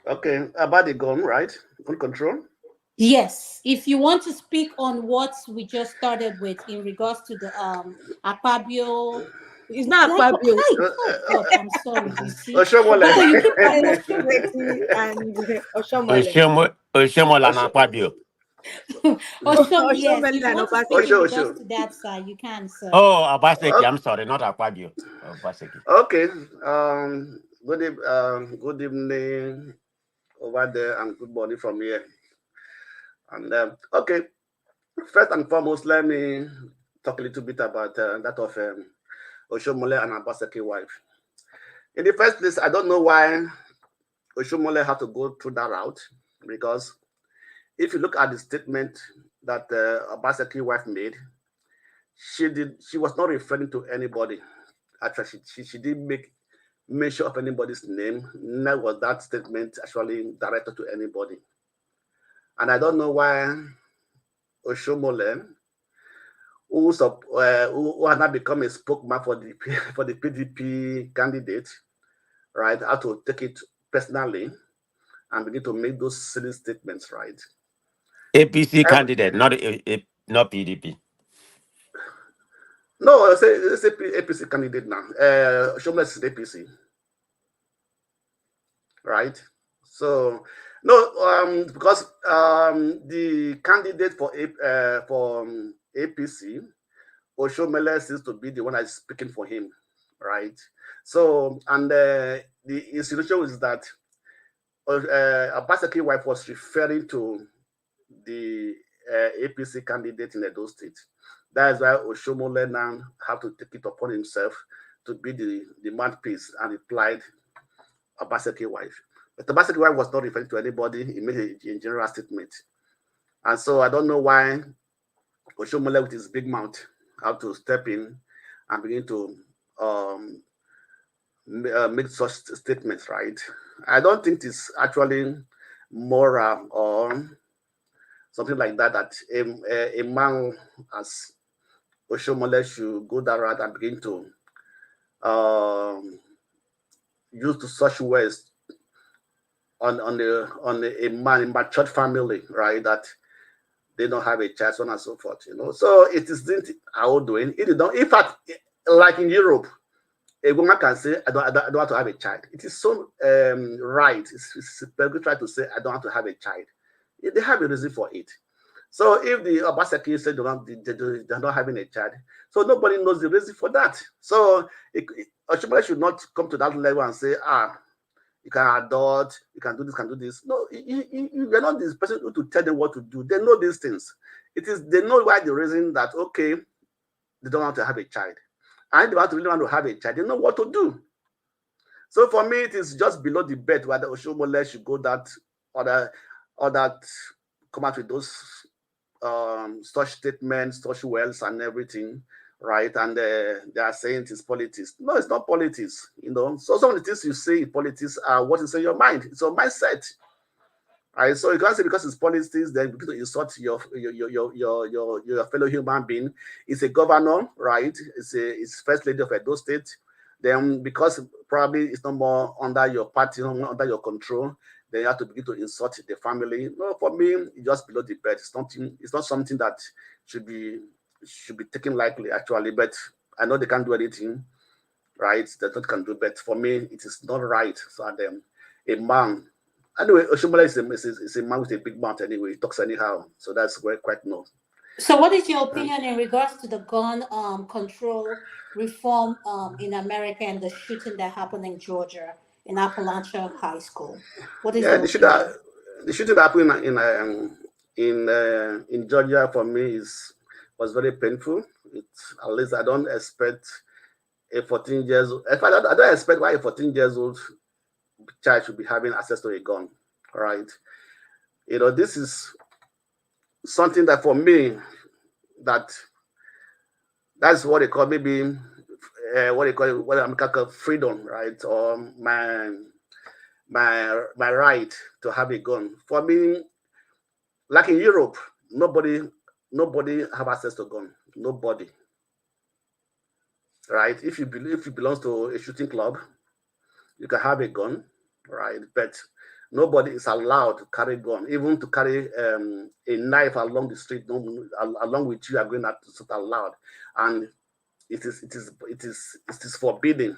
okay about the gun, right? Gun control. Yes, if you want to speak on what we just started with in regards to the Akpabio. It's not Did I call? Akpabio. Hi, oh God, I'm sorry. You see, Oshomole. Uncle, you keep Enweti and Oshomole. Oshomo Lana Osho, Fabio. Oshom. Yes, if Oshomole you and want to speak in Obaseki. regards Osho. to that, sir, you can, sir. Oh, Abaseki. Okay. I'm sorry, not Akpabio. Abaseki. Okay. Good evening over there and good morning from here. And okay, first and foremost, let me talk a little bit about that of Oshomole and Abaseki wife. In the first place, I don't know why Oshomole had to go through that route because if you look at the statement that Abaseki wife made, she was not referring to anybody. Actually, she didn't make mention of anybody's name. Neither was that statement actually directed to anybody. And I don't know why Oshomole, who has now become a spokesman for the for the PDP candidate, right, how to take it personally and begin to make those silly statements, right? APC Every, candidate, not PDP. no, it's a APC candidate now. Oshomole is APC, right? So no, because the candidate for APC, Oshomele seems to be the one that is speaking for him, right? So and the institution is that Abaseki wife was referring to the APC candidate in Edo State. That is why Oshomole now have to take it upon himself to be the mouthpiece and replied Abaseki wife. But Abaseki wife was not referring to anybody. He made a general statement. And so I don't know why Oshomole with his big mouth have to step in and begin to make such statements, right? I don't think it's actually moral or something like that, that a man as Oshomole should go that route and begin to use to such words on a man in matured family, right? That they don't have a child, so on and so forth. So it isn't our doing. It is not. In fact, like in Europe, a woman can say, I don't want to have a child. It is so right. It's people try to say, I don't want to have a child. They have a reason for it. So if the Obaseki said they're not having a child, so nobody knows the reason for that. So Oshimole should not come to that level and say, you can adopt, you can do this, can do this. No, you're not this person to tell them what to do. They know these things. They know why the reason that, okay, they don't want to have a child. And they really want to have a child, they know what to do. So for me, it is just below the bed whether Oshomole should go that or that come out with those such statements, such wells and everything, right? And they are saying it is politics. No, it's not politics, So some of the things you say in politics are what is in your mind. It's your mindset. Right, so you can't say because it's politics, then begin to insult your fellow human being. It's a governor, right? It's first lady of Edo State. Then because probably it's no more under your party, no more under your control, then you have to begin to insult the family. No, for me, it's just below the bed. It's not something that should be taken lightly, actually. But I know they can't do anything, right? They can do, but for me, it is not right. So a man. Anyway, Oshomole is a man with a big mouth anyway. He talks anyhow. So that's quite no. So what is your opinion in regards to the gun control reform in America and the shooting that happened in Georgia in Appalachia High School? What is your opinion? The shooting that happened in Georgia for me was very painful. At least I don't expect a 14 years old. In fact, I don't expect why a 14 years old child should be having access to a gun, right? This is something that for me, that's what they call maybe what America call freedom, right? Or my right to have a gun. For me, like in Europe, nobody have access to a gun. Nobody, right? If you belong to a shooting club, you can have a gun, right? But nobody is allowed to carry a gun, even to carry a knife along the street. Along with you are going to be allowed, and it is forbidden,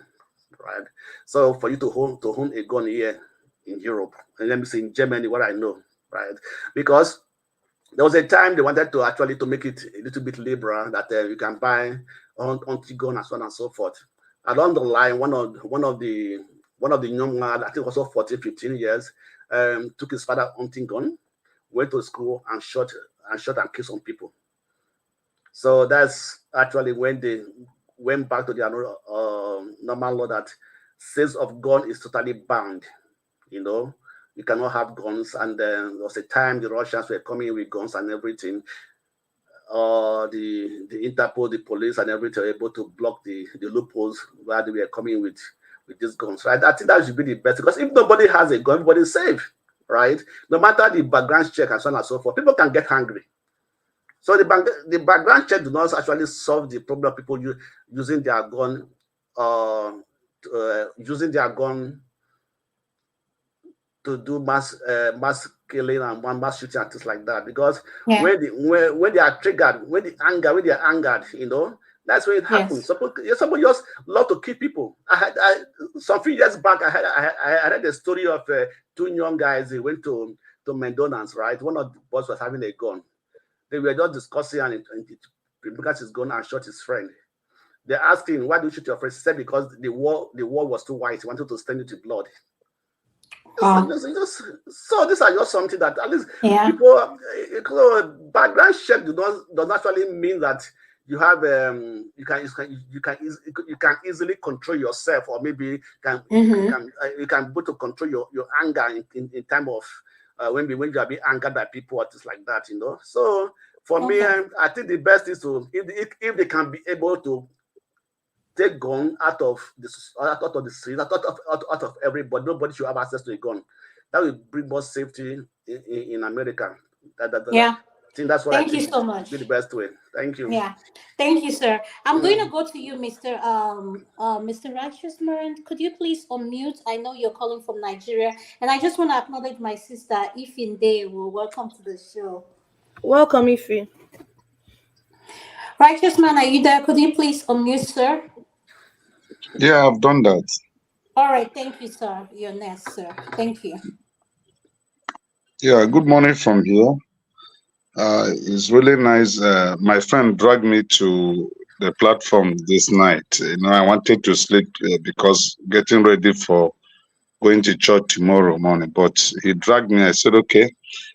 right? So for you to own a gun here in Europe, and let me say in Germany, what I know, right? Because there was a time they wanted to actually to make it a little bit liberal that you can buy anti-gun and so on and so forth. Along the line, one of the young man, I think also 14, 15 years, took his father hunting gun, went to school and shot and killed some people. So that's actually when they went back to their normal law that sales of gun is totally banned. You cannot have guns. And there was a time the Russians were coming with guns and everything. The Interpol, the police, and everything were able to block the loopholes where they were coming with these guns, right? I think that should be the best, because if nobody has a gun, everybody's safe, right? No matter the background check and so on and so forth, people can get hungry. So the background check does not actually solve the problem of people using their gun, to do mass killing and mass shooting and things like that. Because when they are triggered, when they are angered, that's when it happens. Yes. Somebody just love to kill people. Some few years back, I read the story of two young guys. They went to McDonald's, right? One of the boys was having a gun. They were just discussing, and he got his gun and shot his friend. They asked him, "Why do you shoot your friend?" He said, "Because the wall was too white. He wanted to stain it with blood." So these are just something that at least people, background check does not actually mean that you have you can easily control yourself, or maybe you can go to control your anger in time of when you are being angered by people or things like that. So for me, I think the best is to if they can be able to take gun out of the street, out of everybody. Nobody should have access to a gun. That will bring more safety in America. I think that's what Thank you so much. Be the best way. Thank you. Yeah, thank you, sir. I'm going to go to you, Mr. Righteous Marin. Could you please unmute? I know you're calling from Nigeria, and I just want to acknowledge my sister Ifinde. Welcome to the show. Welcome, Ife. Righteous man, are you there? Could you please unmute, sir? Yeah, I've done that. All right, thank you, sir. You're next, sir. Thank you. Yeah, good morning from here. It's really nice. My friend dragged me to the platform this night. I wanted to sleep because getting ready for going to church tomorrow morning. But he dragged me. I said, okay,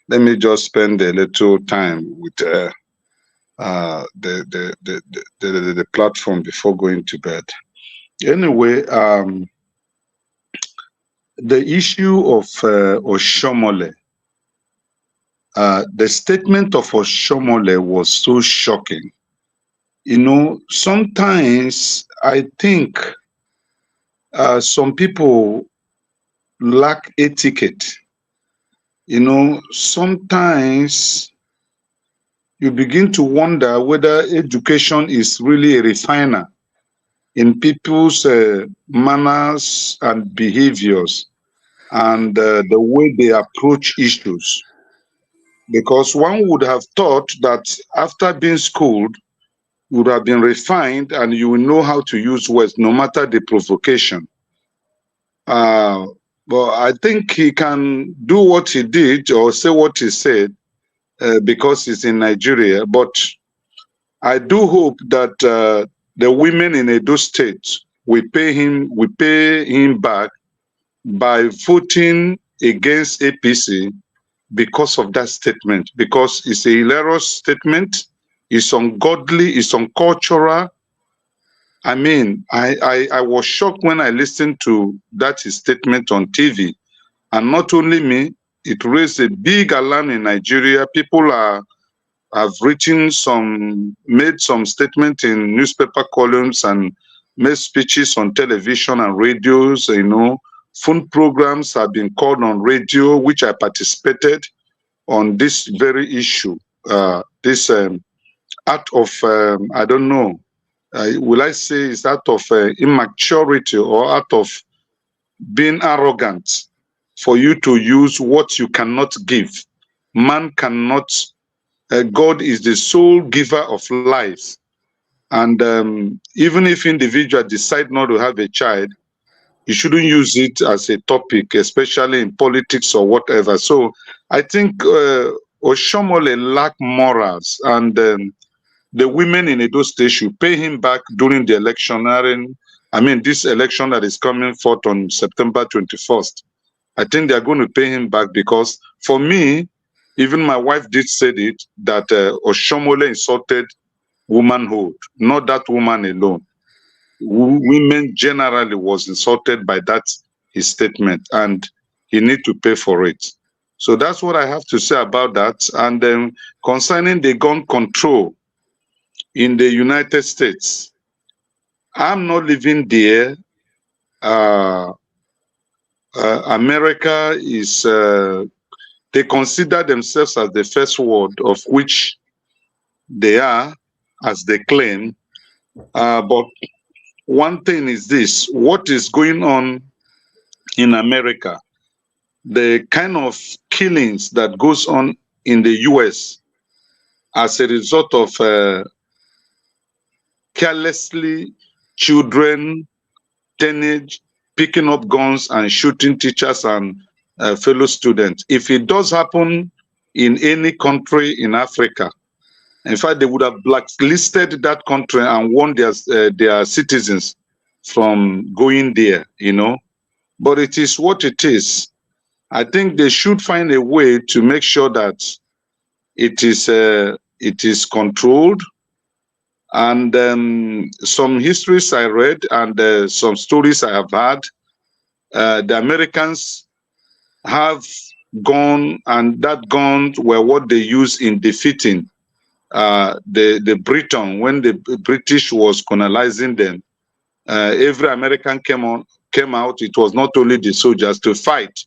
let me just spend a little time with the platform before going to bed. Anyway, the issue of Oshomole. The statement of Oshomole was so shocking. Sometimes I think some people lack etiquette. Sometimes you begin to wonder whether education is really a refiner in people's manners and behaviors and the way they approach issues. Because one would have thought that after being schooled, would have been refined and you will know how to use words no matter the provocation. But I think he can do what he did or say what he said because he's in Nigeria. But I do hope that the women in Edo State will pay him back by voting against APC because of that statement, because it's a hilarious statement, it's ungodly, it's uncultural. I mean, I was shocked when I listened to that statement on TV. And not only me, it raised a big alarm in Nigeria. People have made some statement in newspaper columns and made speeches on television and radios. Phone programs have been called on radio, which I participated on this very issue. This act of, I don't know, will I say it's out of immaturity or out of being arrogant for you to use what you cannot give. Man cannot, God is the sole giver of life. And even if individual decide not to have a child, you shouldn't use it as a topic, especially in politics or whatever. So I think Oshomole lack morals, and the women in Edo State should pay him back during the electioneering. I mean, this election that is coming forth on September 21st. I think they are going to pay him back because, for me, even my wife did say it, that Oshomole insulted womanhood, not that woman alone. Women generally was insulted by that his statement, and he need to pay for it. So that's what I have to say about that. And then concerning the gun control in the United States, I'm not living there. America is, they consider themselves as the first world, of which they are, as they claim. But one thing is this: what is going on in America, the kind of killings that goes on in the US as a result of carelessly children, teenage, picking up guns and shooting teachers and fellow students. If it does happen in any country in Africa, in fact, they would have blacklisted that country and warned their citizens from going there, But it is what it is. I think they should find a way to make sure that it is controlled. And some histories I read and some stories I have heard, the Americans have gone, and that guns were what they used in defeating the Britain when the British was colonizing them. Every American came out. It was not only the soldiers to fight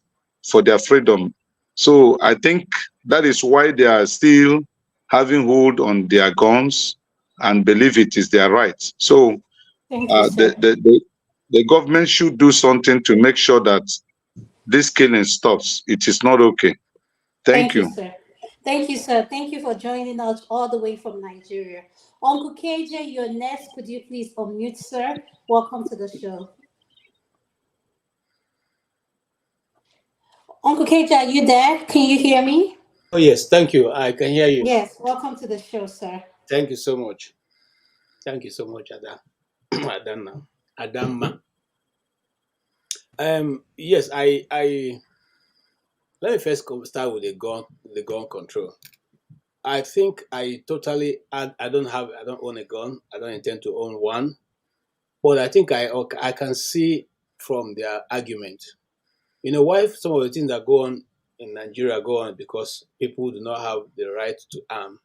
for their freedom. So I think that is why they are still having hold on their guns and believe it is their right. So Thank you, sir. the government should do something to make sure that this killing stops. It is not okay. Thank you. Sir. Thank you, sir. Thank you for joining us all the way from Nigeria. Uncle KJ, you're next. Could you please unmute, sir? Welcome to the show. Uncle KJ, are you there? Can you hear me? Oh, yes, thank you. I can hear you. Yes, welcome to the show, sir. Thank you so much. Thank you so much, Adana. Adama. Yes, I let me first start with the gun control. I think I don't own a gun. I don't intend to own one. But I think I can see from their argument. Why some of the things that go on in Nigeria go on because people do not have the right to arm.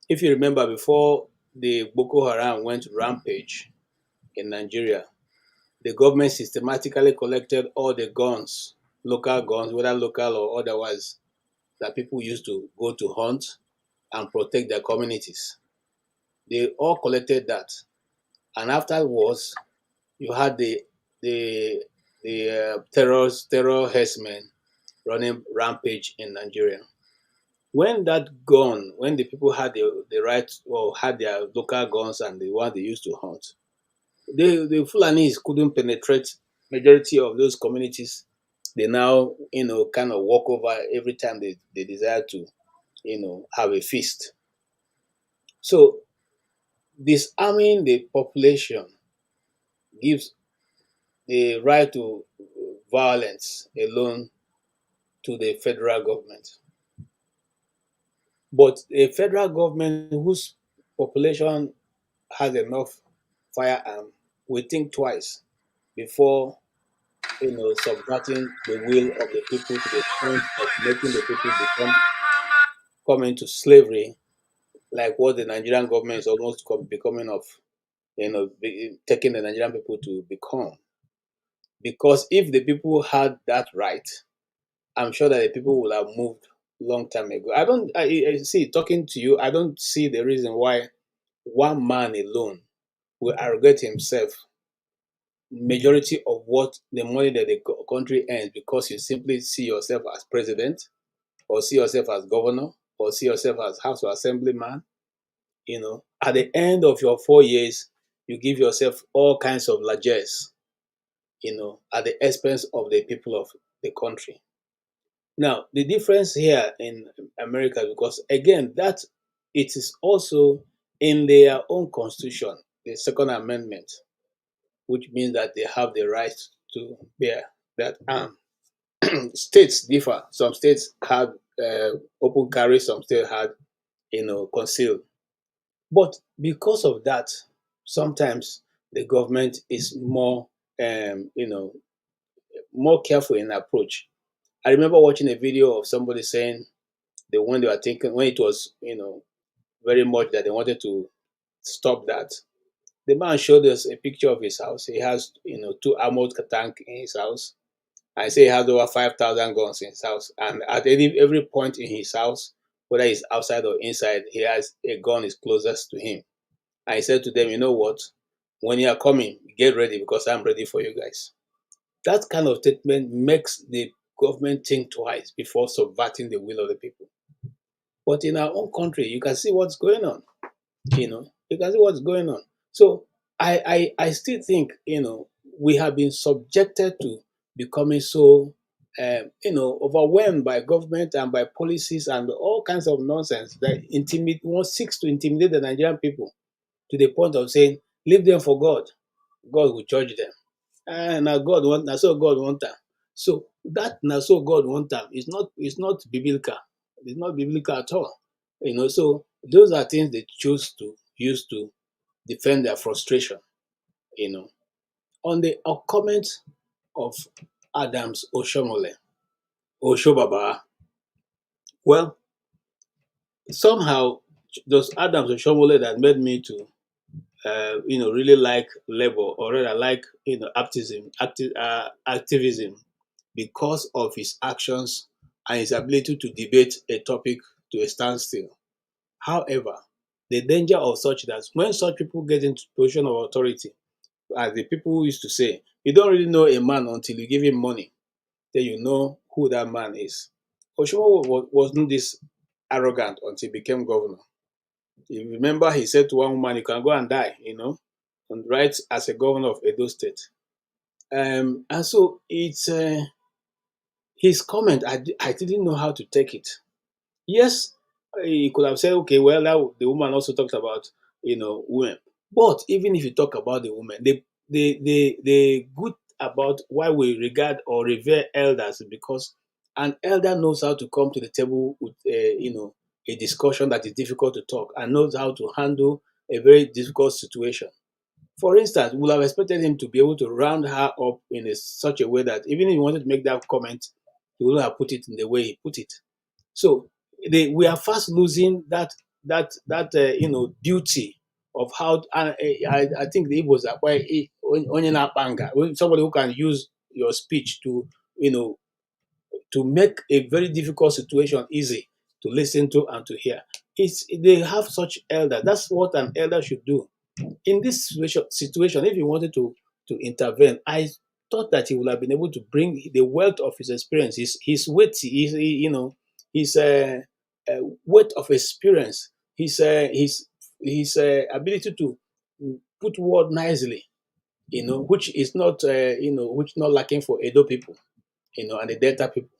If you remember, before the Boko Haram went rampage in Nigeria, the government systematically collected all the guns, local guns, whether local or otherwise, that people used to go to hunt and protect their communities. They all collected that. And afterwards, you had the terror herdsmen running rampage in Nigeria. When the people had the right or had their local guns and the one they used to hunt, the Fulanis couldn't penetrate majority of those communities. They now, kind of walk over every time they desire to, have a feast. So disarming the population gives the right to violence alone to the federal government. But a federal government whose population has enough firearm will think twice before subverting the will of the people to the point of making the people come into slavery, like what the Nigerian government is almost becoming of, taking the Nigerian people to become. Because if the people had that right, I'm sure that the people would have moved long time ago. I see, talking to you, I don't see the reason why one man alone will arrogate himself majority of what the money that the country earns because you simply see yourself as president or see yourself as governor or see yourself as house of assemblyman. At the end of your 4 years, you give yourself all kinds of largesse, at the expense of the people of the country. Now, the difference here in America, because again, that it is also in their own constitution, the Second Amendment, which means that they have the right to bear that arm. States differ. Some states had open carry, some states had, concealed. But because of that, sometimes the government is more careful in approach. I remember watching a video of somebody saying that when they were thinking, when it was, very much that they wanted to stop that, the man showed us a picture of his house. He has, two armored tank in his house. I say he has over 5,000 guns in his house. And at every point in his house, whether he's outside or inside, he has a gun is closest to him. I said to them, you know what? When you are coming, get ready because I'm ready for you guys. That kind of statement makes the government think twice before subverting the will of the people. But in our own country, you can see what's going on. You can see what's going on. So I still think, we have been subjected to becoming so, overwhelmed by government and by policies and all kinds of nonsense that one seeks to intimidate the Nigerian people to the point of saying, leave them for God. God will judge them. And now so God want them. So that now so God want them is not biblical. It's not biblical at all. So those are things they choose to use to defend their frustration. On the comment of Adams Oshobaba, well, somehow those Adams Oshomole that made me to really like labor, or rather like, activism, because of his actions and his ability to debate a topic to a standstill. However, the danger of such that when such people get into position of authority, as the people used to say, you don't really know a man until you give him money, then you know who that man is. Oshomo wasn't this arrogant until he became governor. You remember he said to one woman, "You can go and die," and right as a governor of Edo State. And so it's his comment. I didn't know how to take it. Yes, he could have said, okay, well, the woman also talked about, women. But even if you talk about the women, the good about why we regard or revere elders is because an elder knows how to come to the table with, a discussion that is difficult to talk and knows how to handle a very difficult situation. For instance, we would have expected him to be able to round her up in such a way that even if he wanted to make that comment, he would have put it in the way he put it. So we are fast losing that duty of how. And I think the Igbos are quite onye na-akpanga, somebody who can use your speech to to make a very difficult situation easy to listen to and to hear. They have such elder. That's what an elder should do. In this situation, if he wanted to intervene, I thought that he would have been able to bring the wealth of his experience, his weight, his weight of experience, his ability to put word nicely, which is not which not lacking for Edo people, and the Delta people.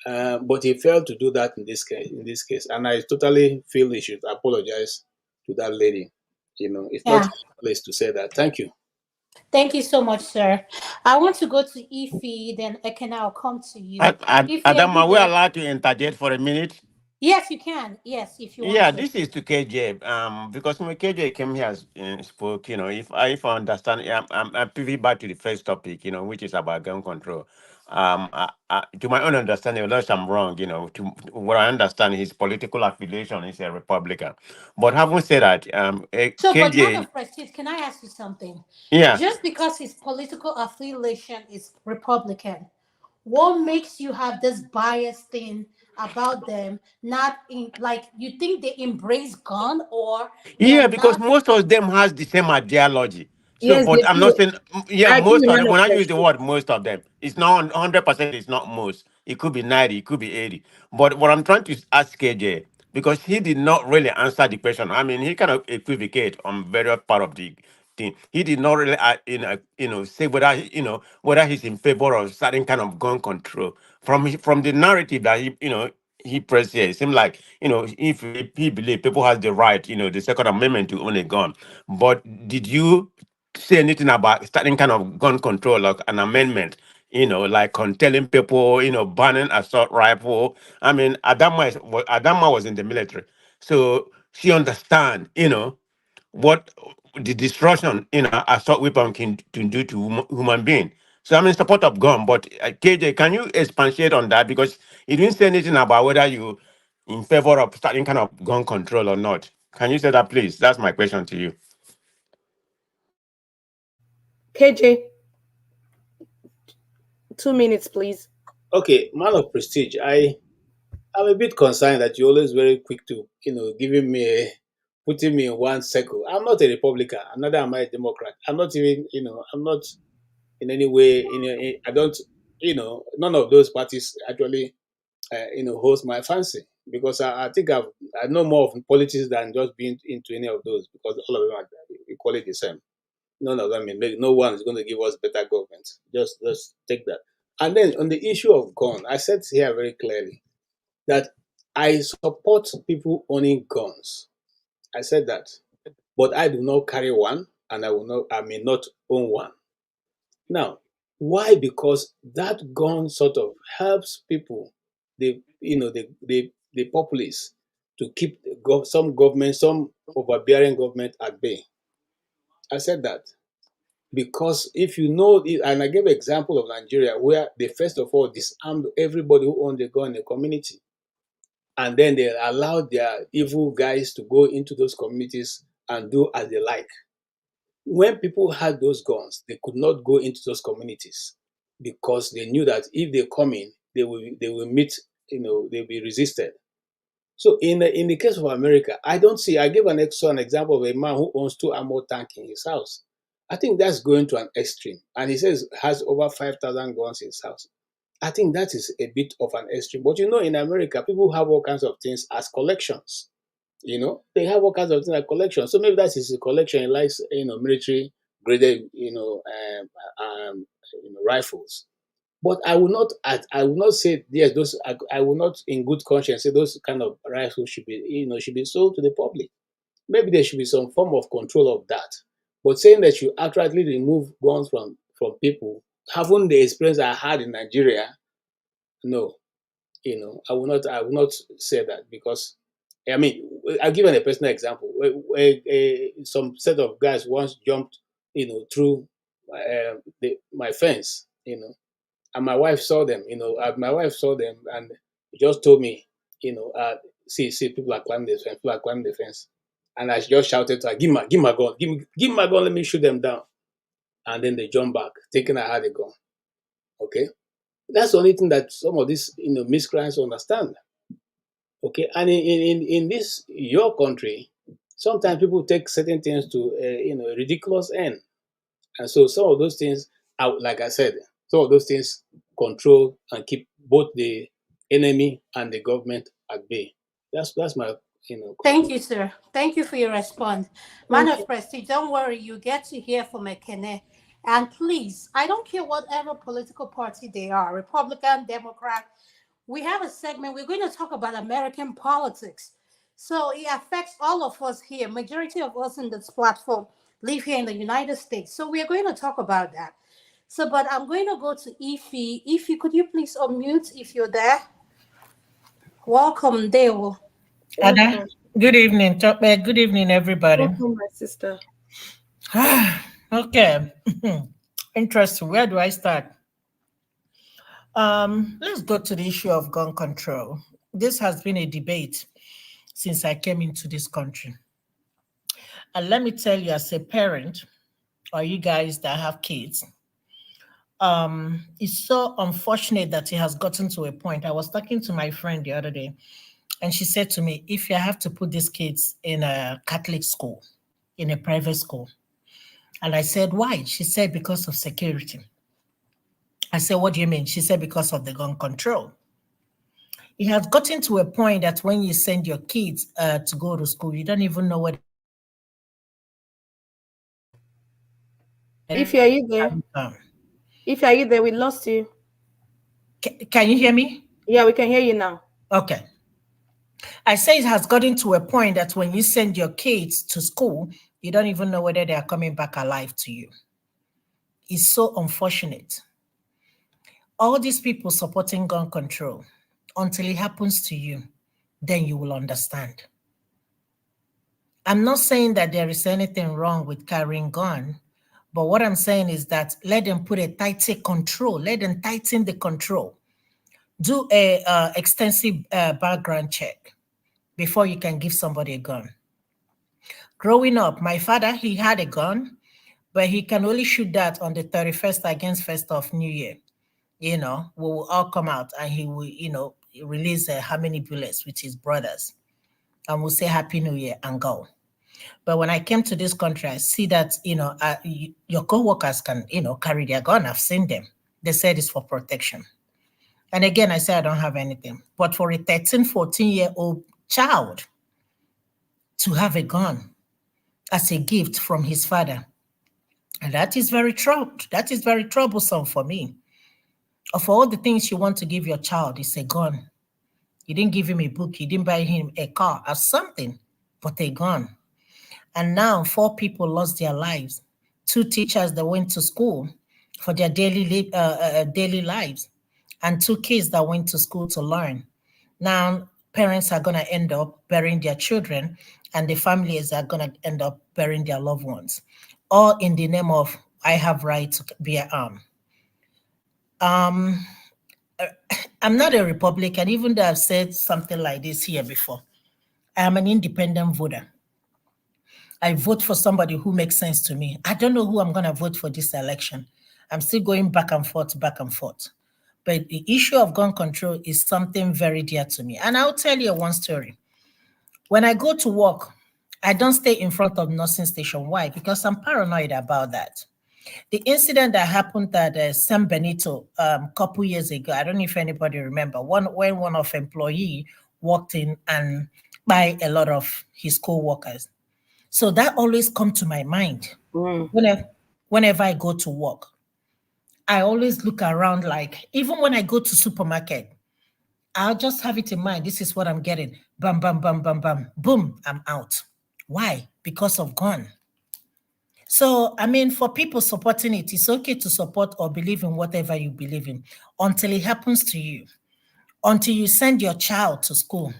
But he failed to do that in this case. And I totally feel he should apologize to that lady. It's not Yeah. his place to say that. Thank you. Thank you so much, sir. I want to go to Ify, then Ekena, I'll come to you. Ify, are you Adam, are we there? allowed to interject for a minute? Yes, you can. Yes, if you want Yeah, to. this is to KJ. Because when KJ came here and spoke, if I understand, I'm pivot back to the first topic, which is about gun control. To my own understanding, unless I'm wrong, to what I understand, his political affiliation is a Republican. But having said that, So, but man KJ, of prestige, can I ask you something? yeah, Just because his political affiliation is Republican, what makes you have this bias thing about them? Not in like you think they embrace gun or they are yeah, because not. most of them has the same ideology. So, Yes, they but I'm not do. saying, yeah, I agree most with of man them. of When I use the prestige. word most of them, it's not 100%. It's not most. It could be 90. It could be 80. But what I'm trying to ask KJ, because he did not really answer the question. I mean, he kind of equivocate on various part of the thing. He did not really, say whether whether he's in favor of certain kind of gun control from the narrative that he pressed here. It seemed like, if he believed people has the right, the Second Amendment to own a gun. But did you say anything about starting kind of gun control, like an amendment? Like on telling people, banning assault rifle. I mean, Adama was in the military, so she understand, what the destruction assault weapon can do to human being. So I'm in support of gun, but KJ, can you expatiate on that, because you didn't say anything about whether you in favor of starting kind of gun control or not. Can you say that, please? That's my question to you. KJ, 2 minutes, please. Okay, man of prestige. I'm a bit concerned that you're always very quick to, giving me putting me in one circle. I'm not a Republican. Neither am I a Democrat. I'm not even, I'm not in any way, I don't, none of those parties actually, holds my fancy because I think I know more of politics than just being into any of those because all of them are equally the same. None of them, no one is going to give us better government. Just take that. And then on the issue of gun, I said here very clearly that I support people owning guns. I said that, but I do not carry one, and I may not own one. Now, why? Because that gun sort of helps people, the populace, to keep some government, some overbearing government at bay. I said that because if you know, and I gave an example of Nigeria where they first of all disarmed everybody who owned a gun in the community, and then they allowed their evil guys to go into those communities and do as they like. When people had those guns, they could not go into those communities because they knew that if they come in, they will meet, they'll be resisted. So in the case of America, I don't see. I gave an example of a man who owns 2 armored tanks in his house. I think that's going to an extreme, and he says has over 5,000 guns in his house. I think that is a bit of an extreme. But in America, people have all kinds of things as collections. They have all kinds of things like collections. So maybe that is a collection. He likes, military graded, rifles. But I will not. I will not say yes. Those I will not, in good conscience, say those kind of rifles should be, should be sold to the public. Maybe there should be some form of control of that. But saying that you outrightly remove guns from people, having the experience I had in Nigeria, no, I will not say that, because I mean, I'll give you a personal example. Some set of guys once jumped, through my fence, and my wife saw them. My wife saw them and just told me, see, people are climbing the fence, people are climbing the fence, and I just shouted to her, give my gun, give my gun, let me shoot them down, and then they jumped back, thinking I had a gun. Okay, that's the only thing that some of these miscreants understand. Okay, and in this your country, sometimes people take certain things to a ridiculous end, and so some of those things, like I said, some of those things control and keep both the enemy and the government at bay. That's my Thank you, conclusion. sir. Thank you for your response. Man Thank of you. Prestige, don't worry, you get to hear from Ekene. And please, I don't care whatever political party they are, Republican, Democrat. We have a segment, we're going to talk about American politics. So it affects all of us here. Majority of us in this platform live here in the United States. So we are going to talk about that. So, but I'm going to go to Ify. Ify, could you please unmute if you're there? Welcome, Dale. Ada, Welcome. good evening. Good evening, everybody. Welcome, my sister. Okay. Interesting. Where do I start? Let's go to the issue of gun control. This has been a debate since I came into this country. And let me tell you, as a parent, or you guys that have kids, it's so unfortunate that it has gotten to a point. I was talking to my friend the other day, and she said to me, if you have to put these kids in a Catholic school, in a private school. And I said, why? She said, because of security. I said, what do you mean? She said, because of the gun control. It has gotten to a point that when you send your kids to go to school, you don't even know where. If are you there? If are you there? We lost you. Can you hear me? Yeah, we can hear you now. Okay. I say it has gotten to a point that when you send your kids to school, you don't even know whether they are coming back alive to you. It's so unfortunate. All these people supporting gun control, until it happens to you, then you will understand. I'm not saying that there is anything wrong with carrying gun, but what I'm saying is that let them put a tighter control. Let them tighten the control. Do a extensive background check before you can give somebody a gun. Growing up, my father, he had a gun, but he can only shoot that on the 31st against 1st of New Year. We will all come out and he will, release how many bullets with his brothers. And we'll say Happy New Year and go. But when I came to this country, I see that, your co-workers can, carry their gun. I've seen them. They said it's for protection. And again, I say I don't have anything. But for a 13, 14-year-old child to have a gun as a gift from his father, and that is very troublesome for me. Of all the things you want to give your child, it's a gun. You didn't give him a book, you didn't buy him a car or something, but a gun. And now 4 people lost their lives. 2 teachers that went to school for their daily lives, and 2 kids that went to school to learn. Now parents are going to end up burying their children, and the families are going to end up burying their loved ones, all in the name of I have right to bear arm. I'm not a Republican, even though I've said something like this here before. I am an independent voter. I vote for somebody who makes sense to me. I don't know who I'm going to vote for this election. I'm still going back and forth. But the issue of gun control is something very dear to me. And I'll tell you one story. When I go to work, I don't stay in front of nursing station. Why? Because I'm paranoid about that. The incident that happened at San Benito a couple years ago, I don't know if anybody remember, when one of employee walked in and by a lot of his co-workers. So that always come to my mind whenever I go to work. I always look around, like, even when I go to supermarket, I'll just have it in mind. This is what I'm getting. Bam, bam, bam, bam, bam. Boom, I'm out. Why? Because of gun. So, I mean, for people supporting it, it's okay to support or believe in whatever you believe in until it happens to you. Until you send your child to school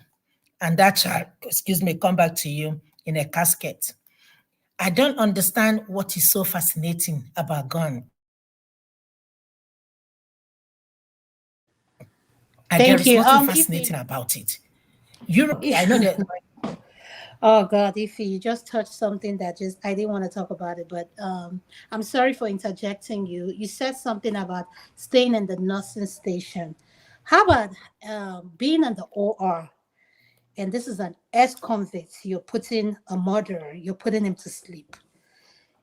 and that child, come back to you in a casket. I don't understand what is so fascinating about gun. There Thank is you. nothing Ify. fascinating about it. Europe, I know that. Oh God, Ify, you just touched something that just I didn't want to talk about it, but I'm sorry for interjecting you. You said something about staying in the nursing station. How about being in the OR? And this is an ex-convict. You're putting a murderer. You're putting him to sleep,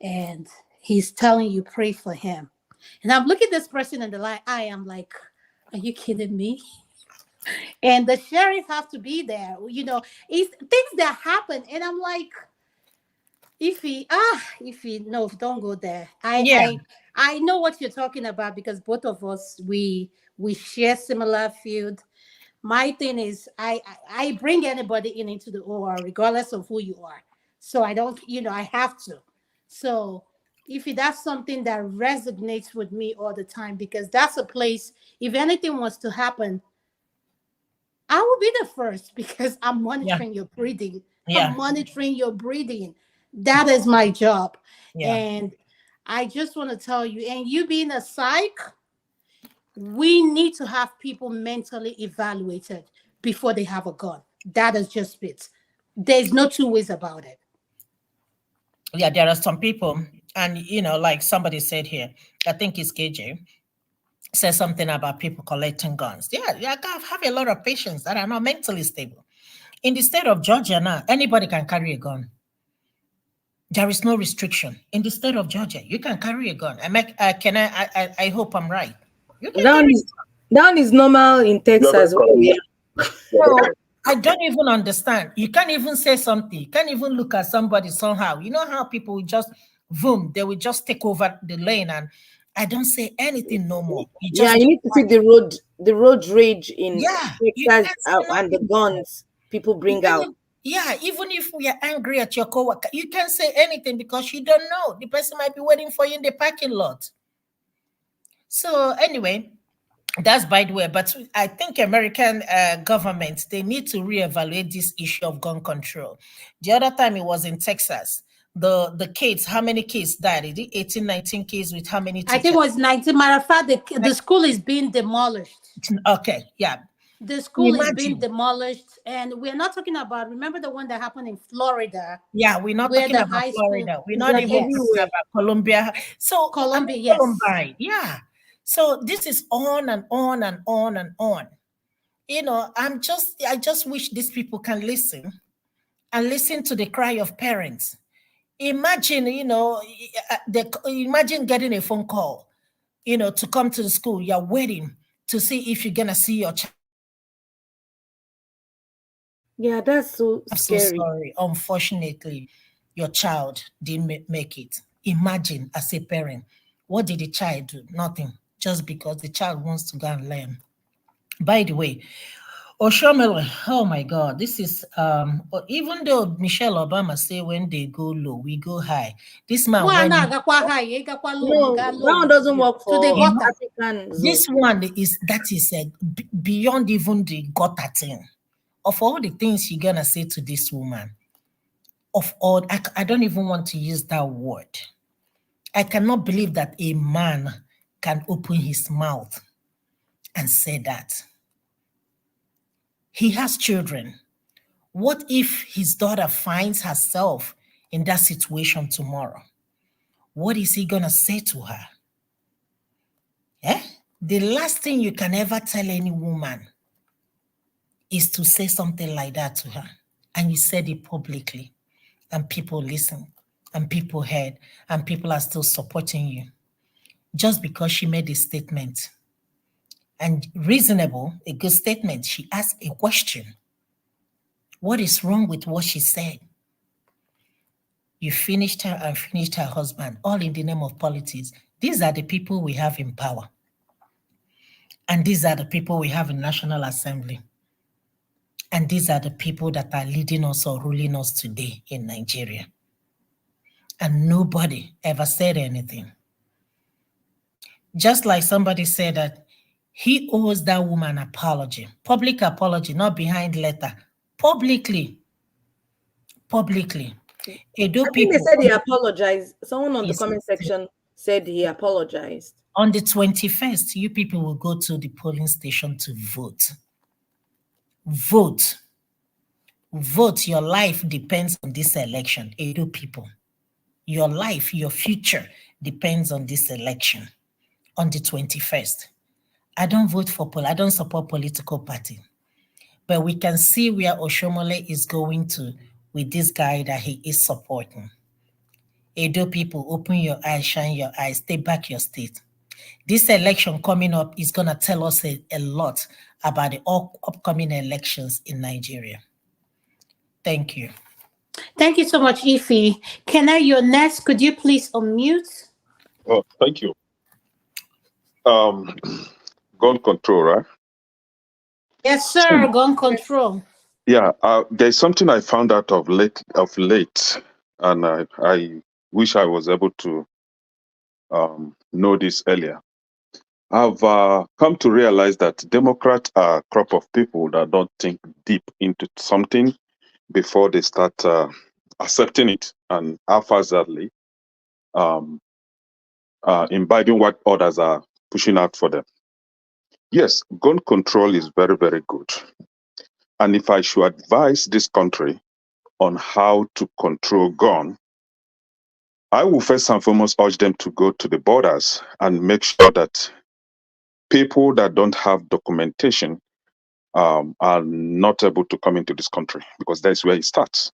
and he's telling you pray for him. And I'm looking at this person in the eye. I am like, are you kidding me? And the sheriff have to be there. You know, it's things that happen, and I'm like, Ify, no, don't go there. Yeah, I know what you're talking about because both of us we share similar field. My thing is I bring anybody into the OR regardless of who you are. So I don't, I have to. So if that's something that resonates with me all the time, because that's a place, if anything was to happen, I will be the first because I'm yeah, monitoring your breathing. I'm yeah, monitoring your breathing. That is my job. yeah. And I just want to tell you, and you being a psych, we need to have people mentally evaluated before they have a gun. That is just it. There's no two ways about it. Yeah, there are some people, and like somebody said here, I think it's KJ, said something about people collecting guns. Yeah, I have a lot of patients that are not mentally stable. In the state of Georgia now, anybody can carry a gun. There is no restriction. In the state of Georgia, you can carry a gun. I hope I'm right. You can Down carry. is normal in You're very Texas. correct. Yeah. So I don't even understand. You can't even say something. You can't even look at somebody somehow. You know how people will just boom, they will just take over the lane, and I don't say anything no more. You Yeah, just you be need to see the road rage in yeah. You Texas can't say and the nothing. guns people You bring can't out. even, yeah, even if we are angry at your coworker, you can't say anything because you don't know. The person might be waiting for you in the parking lot. So anyway, that's by the way, but I think American government, they need to reevaluate this issue of gun control. The other time it was in Texas. The kids, how many kids died? Is it 18, 19 kids with how many I think teachers? it was 19. Matter of fact, the school is being demolished. Okay, yeah. The school is being Imagine. demolished. And we're not talking about, remember the one that happened in Florida, Yeah, we're not where talking the about high school, Florida. We're It's not like even yes, talking everywhere. about Columbia. So, I mean, Columbia, yes. Columbine. Yeah. So this is on and on and on and on. I just wish these people can listen and listen to the cry of parents. Imagine, imagine getting a phone call, to come to the school. You're waiting to see if you're gonna see your child. Yeah, that's so I'm so scary. sorry. Unfortunately, your child didn't make it. Imagine as a parent, what did the child do? Nothing. Just because the child wants to go and learn. By the way, Oshomele, oh my God, this is even though Michelle Obama say when they go low, we go high. This man Well, went, now gakwa high, you gakwa low, you No, got that low one doesn't work to the you for know, gutter. African this zone. one is beyond even the gutter thing. Of all the things you're gonna say to this woman, of all, I don't even want to use that word. I cannot believe that a man can open his mouth and say that. He has children. What if his daughter finds herself in that situation tomorrow? What is he going to say to her? Eh? The last thing you can ever tell any woman is to say something like that to her. And you said it publicly, and people listen. and people heard, and people are still supporting you. Just because she made a statement, and reasonable, a good statement, she asked a question. What is wrong with what she said? You finished her and finished her husband, all in the name of politics. These are the people we have in power. And these are the people we have in National Assembly. And these are the people that are leading us or ruling us today in Nigeria. And nobody ever said anything. Just like somebody said that he owes that woman apology, public apology, not behind letter, publicly. Edo I think people, they said he apologized. Someone on the yes, comment section said he apologized. on the 21st, you people will go to the polling station to vote. Vote. Vote. Your life depends on this election, Edo people. Your life, your future depends on this election on the 21st. I don't vote for I don't support political party. But we can see where Oshomole is going to with this guy that he is supporting. Edo people, open your eyes, shine your eyes, take back your state. This election coming up is going to tell us a lot about the upcoming elections in Nigeria. Thank you. Thank you so much, Ify. Kenna, you're next. Could you please unmute? Oh, thank you. Gun control, right? Yes, sir. Gun control. Yeah, there's something I found out of late, and I wish I was able to know this earlier. I've come to realize that Democrats are a crop of people that don't think deep into something before they start accepting it and haphazardly imbibing what others are pushing out for them. Yes, gun control is very, very good. And if I should advise this country on how to control gun, I will first and foremost urge them to go to the borders and make sure that people that don't have documentation are not able to come into this country, because that's where it starts.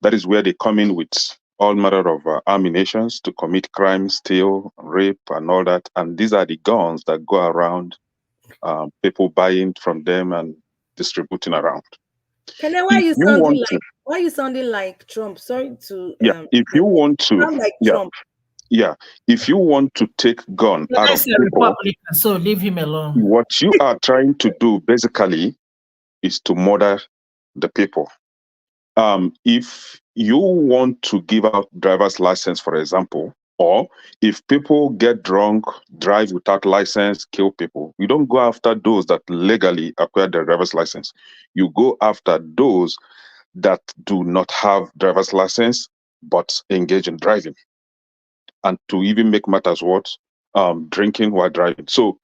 That is where they come in with all manner of ammunitions to commit crime, steal, rape, and all that. And these are the guns that go around, people buying from them and distributing around. Kenna, why are you sounding like Trump? Sorry to if you want to, sound like Trump. If you want to take gun out of people, Republican, so leave him alone. what you are trying to do basically is to murder the people. If you want to give out driver's license, for example, or if people get drunk, drive without license, kill people, you don't go after those that legally acquire their driver's license. You go after those that do not have driver's license but engage in driving, and to even make matters worse, drinking while driving. So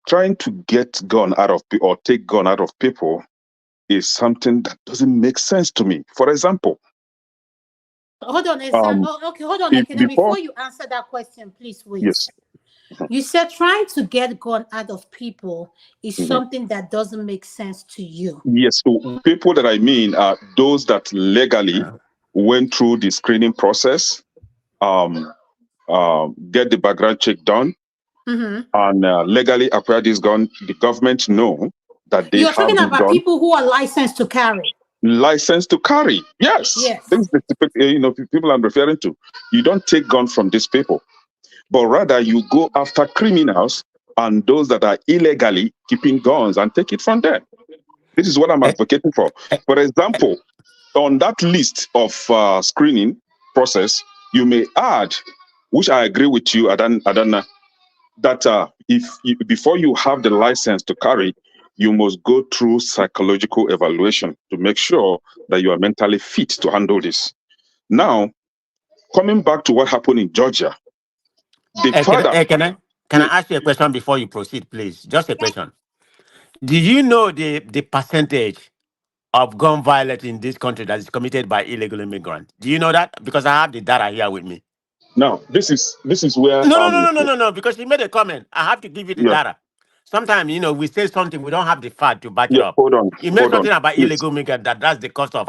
trying to get gun out of or take gun out of people is something that doesn't make sense to me. For example, hold on, hold on, Kenna, before you answer that question, please wait. Yes. You said trying to get gun out of people is something that doesn't make sense to you. Yes, so people that I mean are those that legally went through the screening process, get the background check done, and legally acquire this gun. The government know that they You're have talking this about gun. people who are licensed to carry. License to carry, yes. This is the people I'm referring to. You don't take gun from these people, but rather you go after criminals and those that are illegally keeping guns and take it from them. This is what I'm advocating for. For example, on that list of screening process, you may add, which I agree with you, Adana, that before you have the license to carry, you must go through psychological evaluation to make sure that you are mentally fit to handle this. Now, coming back to what happened in Georgia, Can I ask you a question before you proceed, please? Just a question. Do you know the percentage of gun violence in this country that is committed by illegal immigrants? Do you know that? Because I have the data here with me. Now, this is where No, because you made a comment. I have to give you the data. Sometimes, we say something, we don't have the fact to back it Yeah, up. hold on, You made hold on. something about Please. illegal migrant, that's the cost of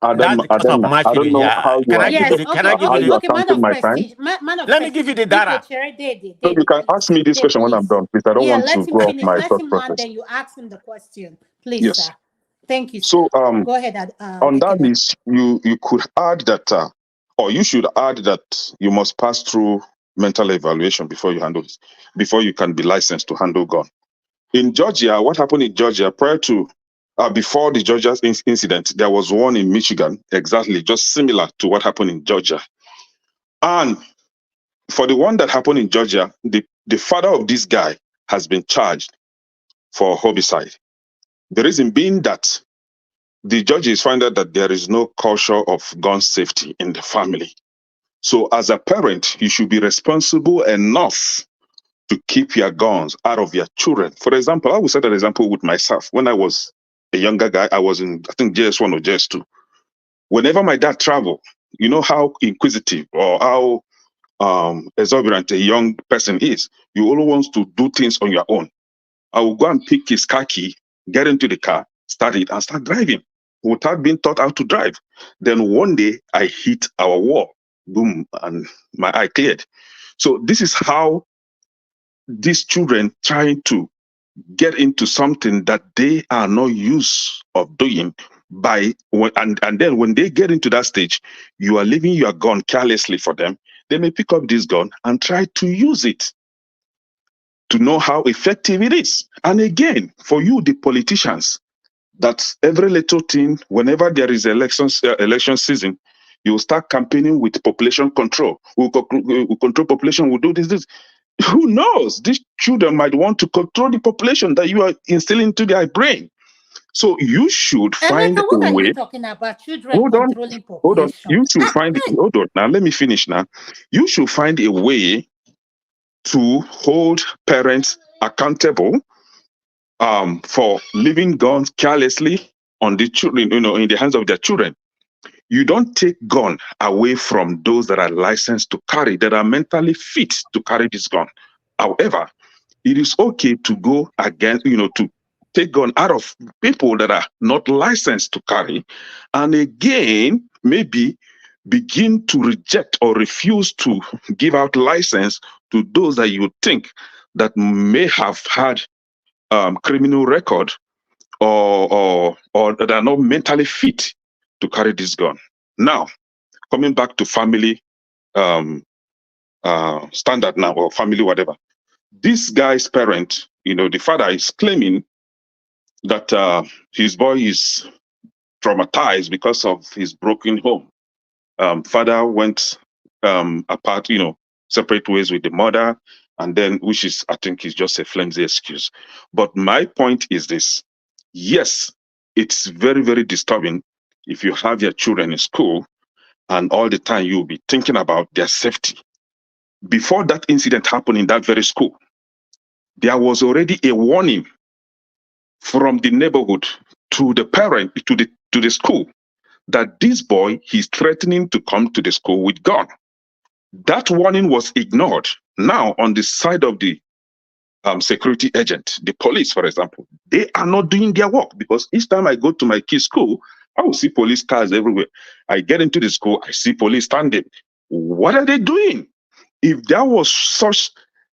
Adana, I don't Mercury. know Yeah. how you Can I are give you Yes, the can okay, I give you how okay, you the are okay, man counting of my time. prestige, man of let me give you prestige, the Biko data. Chere, So you can ask me this Day, question when I'm please. done, please. I don't Yeah, want let to him go off finish, my let thought him land, process. then you ask him the question. Please, Yes. sir. Thank you, So sir. Go ahead, on that Ekene. list, you could add that, or you should add that you must pass through mental evaluation before you can be licensed to handle gun. In Georgia, what happened in Georgia prior to, before the Georgia incident, there was one in Michigan, exactly, just similar to what happened in Georgia. And for the one that happened in Georgia, the father of this guy has been charged for homicide. The reason being that the judges find out that there is no culture of gun safety in the family. So as a parent, you should be responsible enough to keep your guns out of your children. For example, I will set an example with myself. When I was a younger guy, I was in, I think, JS1 or JS2. Whenever my dad traveled, you know how inquisitive or how exorbitant a young person is. You always want to do things on your own. I will go and pick his car key, get into the car, start it, and start driving without being taught how to drive. Then one day I hit our wall, boom, and my eye cleared. So this is how these children trying to get into something that they are not used of doing and then when they get into that stage, you are leaving your gun carelessly for them. They may pick up this gun and try to use it to know how effective it is. And again, for you, the politicians, that every little thing, whenever there is election season, you will start campaigning with population control. We'll control population, we'll do this. Who knows? These children might want to control the population that you are instilling into their brain. So you should find Emeka, a what are you way. talking about? Children Hold on, controlling hold on. population. You should find hold on. Now let me finish now. You should find a way to hold parents accountable for leaving guns carelessly on the children, in the hands of their children. You don't take gun away from those that are licensed to carry, that are mentally fit to carry this gun. However, it is okay to go against, to take gun out of people that are not licensed to carry, and again, maybe begin to reject or refuse to give out license to those that you think that may have had criminal record or that are not mentally fit to carry this gun. Now, coming back to family standard now, or family whatever. This guy's parent, the father is claiming that his boy is traumatized because of his broken home. Father went apart, separate ways with the mother, and then, which is, I think, is just a flimsy excuse. But my point is this: yes, it's very, very disturbing if you have your children in school and all the time you'll be thinking about their safety. Before that incident happened in that very school, there was already a warning from the neighborhood to the parent, to the school, that this boy, he's threatening to come to the school with gun. That warning was ignored. Now, on the side of the security agent, the police, for example, they are not doing their work, because each time I go to my kid's school, I will see police cars everywhere. I get into the school, I see police standing. What are they doing? If there was such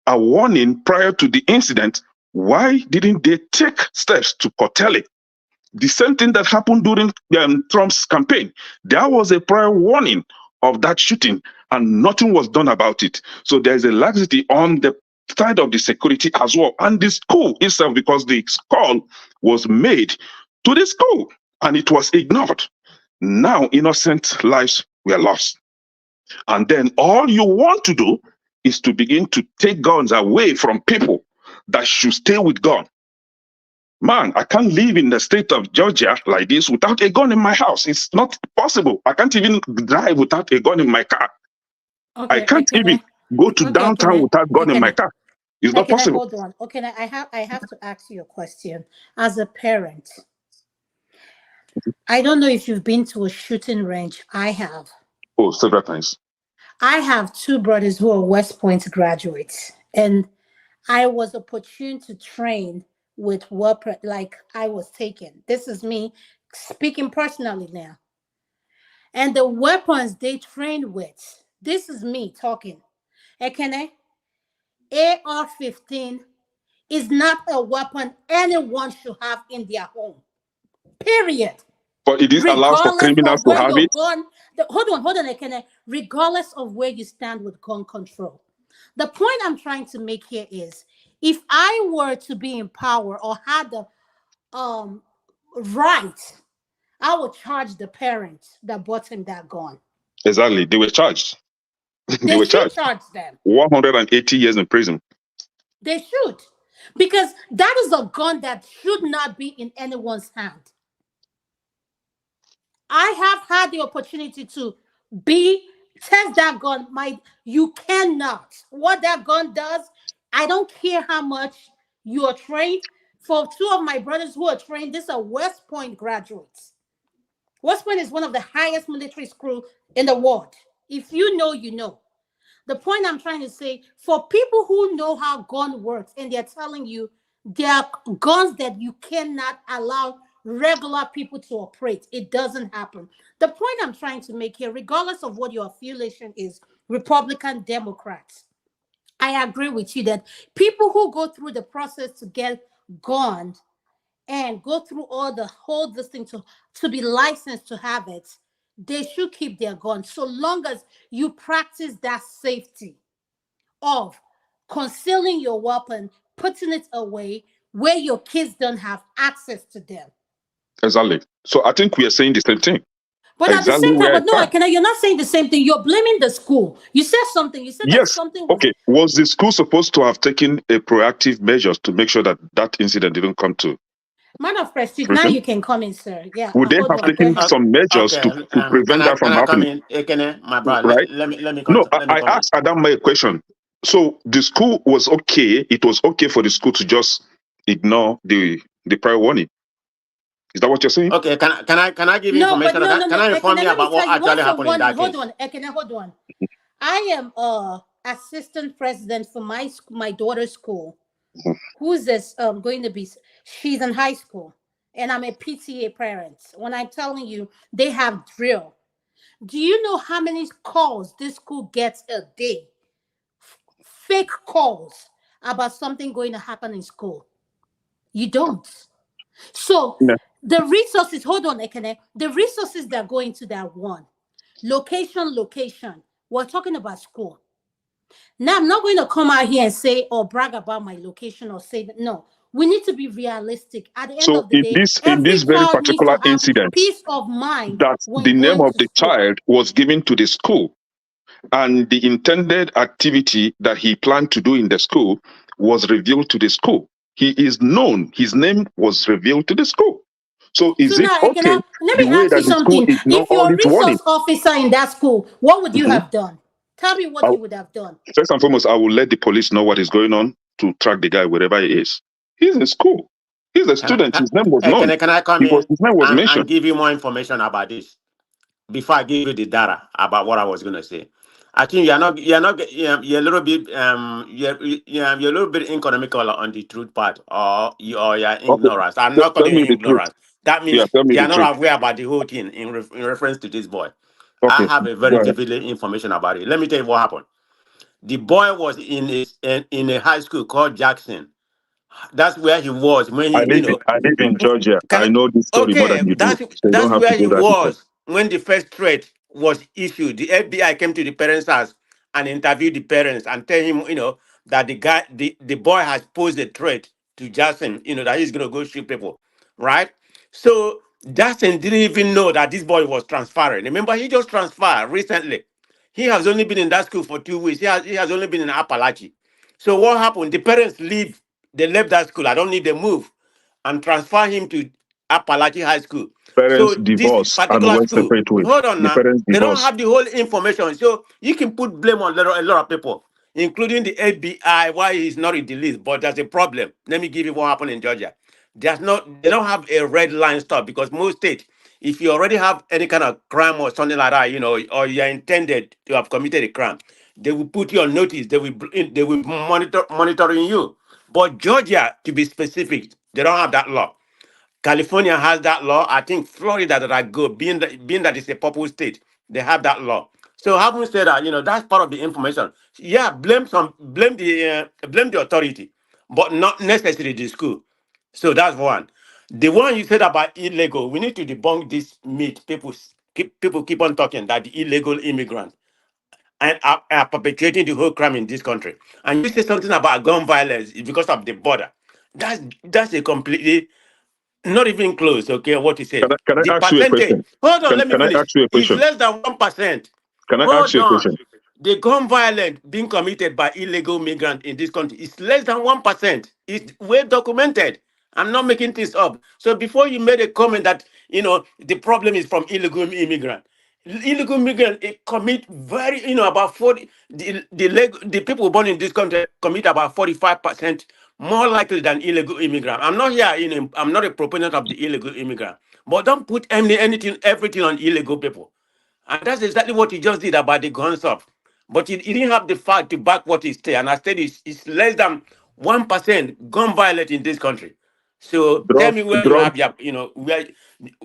a warning prior to the incident, why didn't they take steps to curtail it? The same thing that happened during Trump's campaign. There was a prior warning of that shooting and nothing was done about it. So there's a laxity on the side of the security as well. And the school itself, because the call was made to the school and it was ignored. Now innocent lives were lost. And then all you want to do is to begin to take guns away from people that should stay with God. Man, I can't live in the state of Georgia like this without a gun in my house. It's not possible. I can't even drive without a gun in my car. I Okay, can't even go to okay, downtown without a gun in my car. It's not possible. Hold on. Okay, I have to ask you a question. As a parent, I don't know if you've been to a shooting range. I have. Oh, several times. I have two brothers who are West Point graduates, and I was opportune to train with weapon, like I was taken. This is me speaking personally now. And the weapons they trained with, this is me talking. Ekene, AR-15 is not a weapon anyone should have in their home. Period. But it is allowed for Regardless criminals of to where have your it. gun, hold on, Ekene. Regardless of where you stand with gun control. The point I'm trying to make here is if I were to be in power or had the right, I would charge the parents that bought him that gun. Exactly. They were charged. They They were should charged. charge them. 180 years in prison. They should. Because that is a gun that should not be in anyone's hand. I have had the opportunity to be test that gun. You cannot. What that gun does, I don't care how much you are trained. For two of my brothers who are trained, these are West Point graduates. West Point is one of the highest military schools in the world. If you know, you know. The point I'm trying to say, for people who know how gun works and they're telling you there are guns that you cannot allow regular people to operate, it doesn't happen. The point I'm trying to make here, regardless of what your affiliation is, Republican, Democrats, I agree with you that people who go through the process to get guns and go through all the whole this thing to be licensed to have it, they should keep their guns so long as you practice that safety of concealing your weapon, putting it away where your kids don't have access to them. Exactly. So I think we are saying the same thing. But at the Exactly same time, where I but no, stand. you're not saying the same thing. You're blaming the school. You said something. You said that Yes. something was. Okay. Was the school supposed to have taken a proactive measures to make sure that that incident didn't come to Man of prestige, now fruition? you can come in, sir. Yeah, Would they hold have on. Go taken ahead. some measures Okay. to Can prevent that can from I come happening? in? Ekene, my brother. Right? Let me No, let me I come in. asked Adam a question. So the school was okay. It was okay for the school to just ignore the prior warning. Is that what you're saying? Okay. Can I give you No, but information? no, no, Can no. I inform Ekene, you let me about what tell you, actually what's the happened in warning? that Hold case? on, Ekene, hold on. I am assistant president for my daughter's school. Who's this going to be? She's in high school, and I'm a PTA parent. When I'm telling you, they have drill. Do you know how many calls this school gets a day? Fake calls about something going to happen in school. You don't. So Yeah. the resources, hold on, Ekene, the resources that go into that one, location. We're talking about school. Now, I'm not going to come out here and say or brag about my location or say that. No, we need to be realistic. At the end So of the day, in every this very child needs particular to have incident, peace of mind that the when name going of to the school. child was given to the school, and the intended activity that he planned to do in the school was revealed to the school. He is known. His name was revealed to the school. So So is it now, okay Ekene, let the me way ask you that the school something. ignored If all you're a this warning? resource officer in that school, what would you Mhm. have done? Tell me what I- you would have done. First and foremost, I will let the police know what is going on to track the guy wherever he is. He's in school. He's a Can I, student. can, His name was known. can I come in His name was and mentioned. give you more information about this before I give you the data about what I was going to say? I think you're a little bit you're a little bit economical on the truth part, or you're Okay. ignorance. I'm not Tell calling you me the truth. ignorance. That Yeah, means tell me you're the truth. not aware about the whole thing in reference to this boy. I Okay, have a go very ahead. vivid information about it. Let me tell you what happened. The boy was in a high school called Jackson. That's where he was when I live in Georgia. can I know this story more okay, than you do. So you don't that's have to where he go that detail. was when the first threat was issued. The FBI came to the parents' house and interviewed the parents and tell him, that the boy has posed a threat to Jackson, that he's gonna go shoot people, right? So Jackson didn't even know that this boy was transferring. Remember, he just transferred recently. He has only been in that school for 2 weeks. He has only been in Appalachia. So what happened? The parents leave. They left that school. I don't need to move and transfer him to Appalachian High School. Parents So this divorce and particular went school, separate ways. hold on The now, parents they don't divorce. have the whole information. So you can put blame on a lot of people, including the FBI, why he's not in the list. But there's a problem. Let me give you what happened in Georgia. They don't have a red line stop because most states, If you already have any kind of crime or something like that, or you are intended to have committed a crime, they will put you on notice. They will monitoring you. But Georgia, to be specific, they don't have that law. California has that law. I think Florida that I go, being that it's a purple state, they have that law. So having said that, that's part of the information. Yeah, blame the authority, but not necessarily the school. So that's one. The one you said about illegal, we need to debunk this myth. People keep on talking that the illegal immigrants and are perpetrating the whole crime in this country. And you say something about gun violence because of the border. That's a completely not even close, okay, what he said. Can The I ask you a percentage, question? hold on, let me Can I finish. ask you a It's question? less than 1%. Can I ask Hold you a on. question? The gun violence being committed by illegal migrants in this country is less than 1%. It's well documented. I'm not making this up. So before you made a comment that, the problem is from illegal immigrant. Illegal migrants commit about 40, the people born in this country commit about 45% more likely than illegal immigrant. I'm not here, I'm not a proponent of the illegal immigrant, but don't put everything on illegal people. And that's exactly what he just did about the gun stuff. But he didn't have the fact to back what he said. And I said it's less than 1% gun violence in this country. So tell Drug, me where you drug, have your, where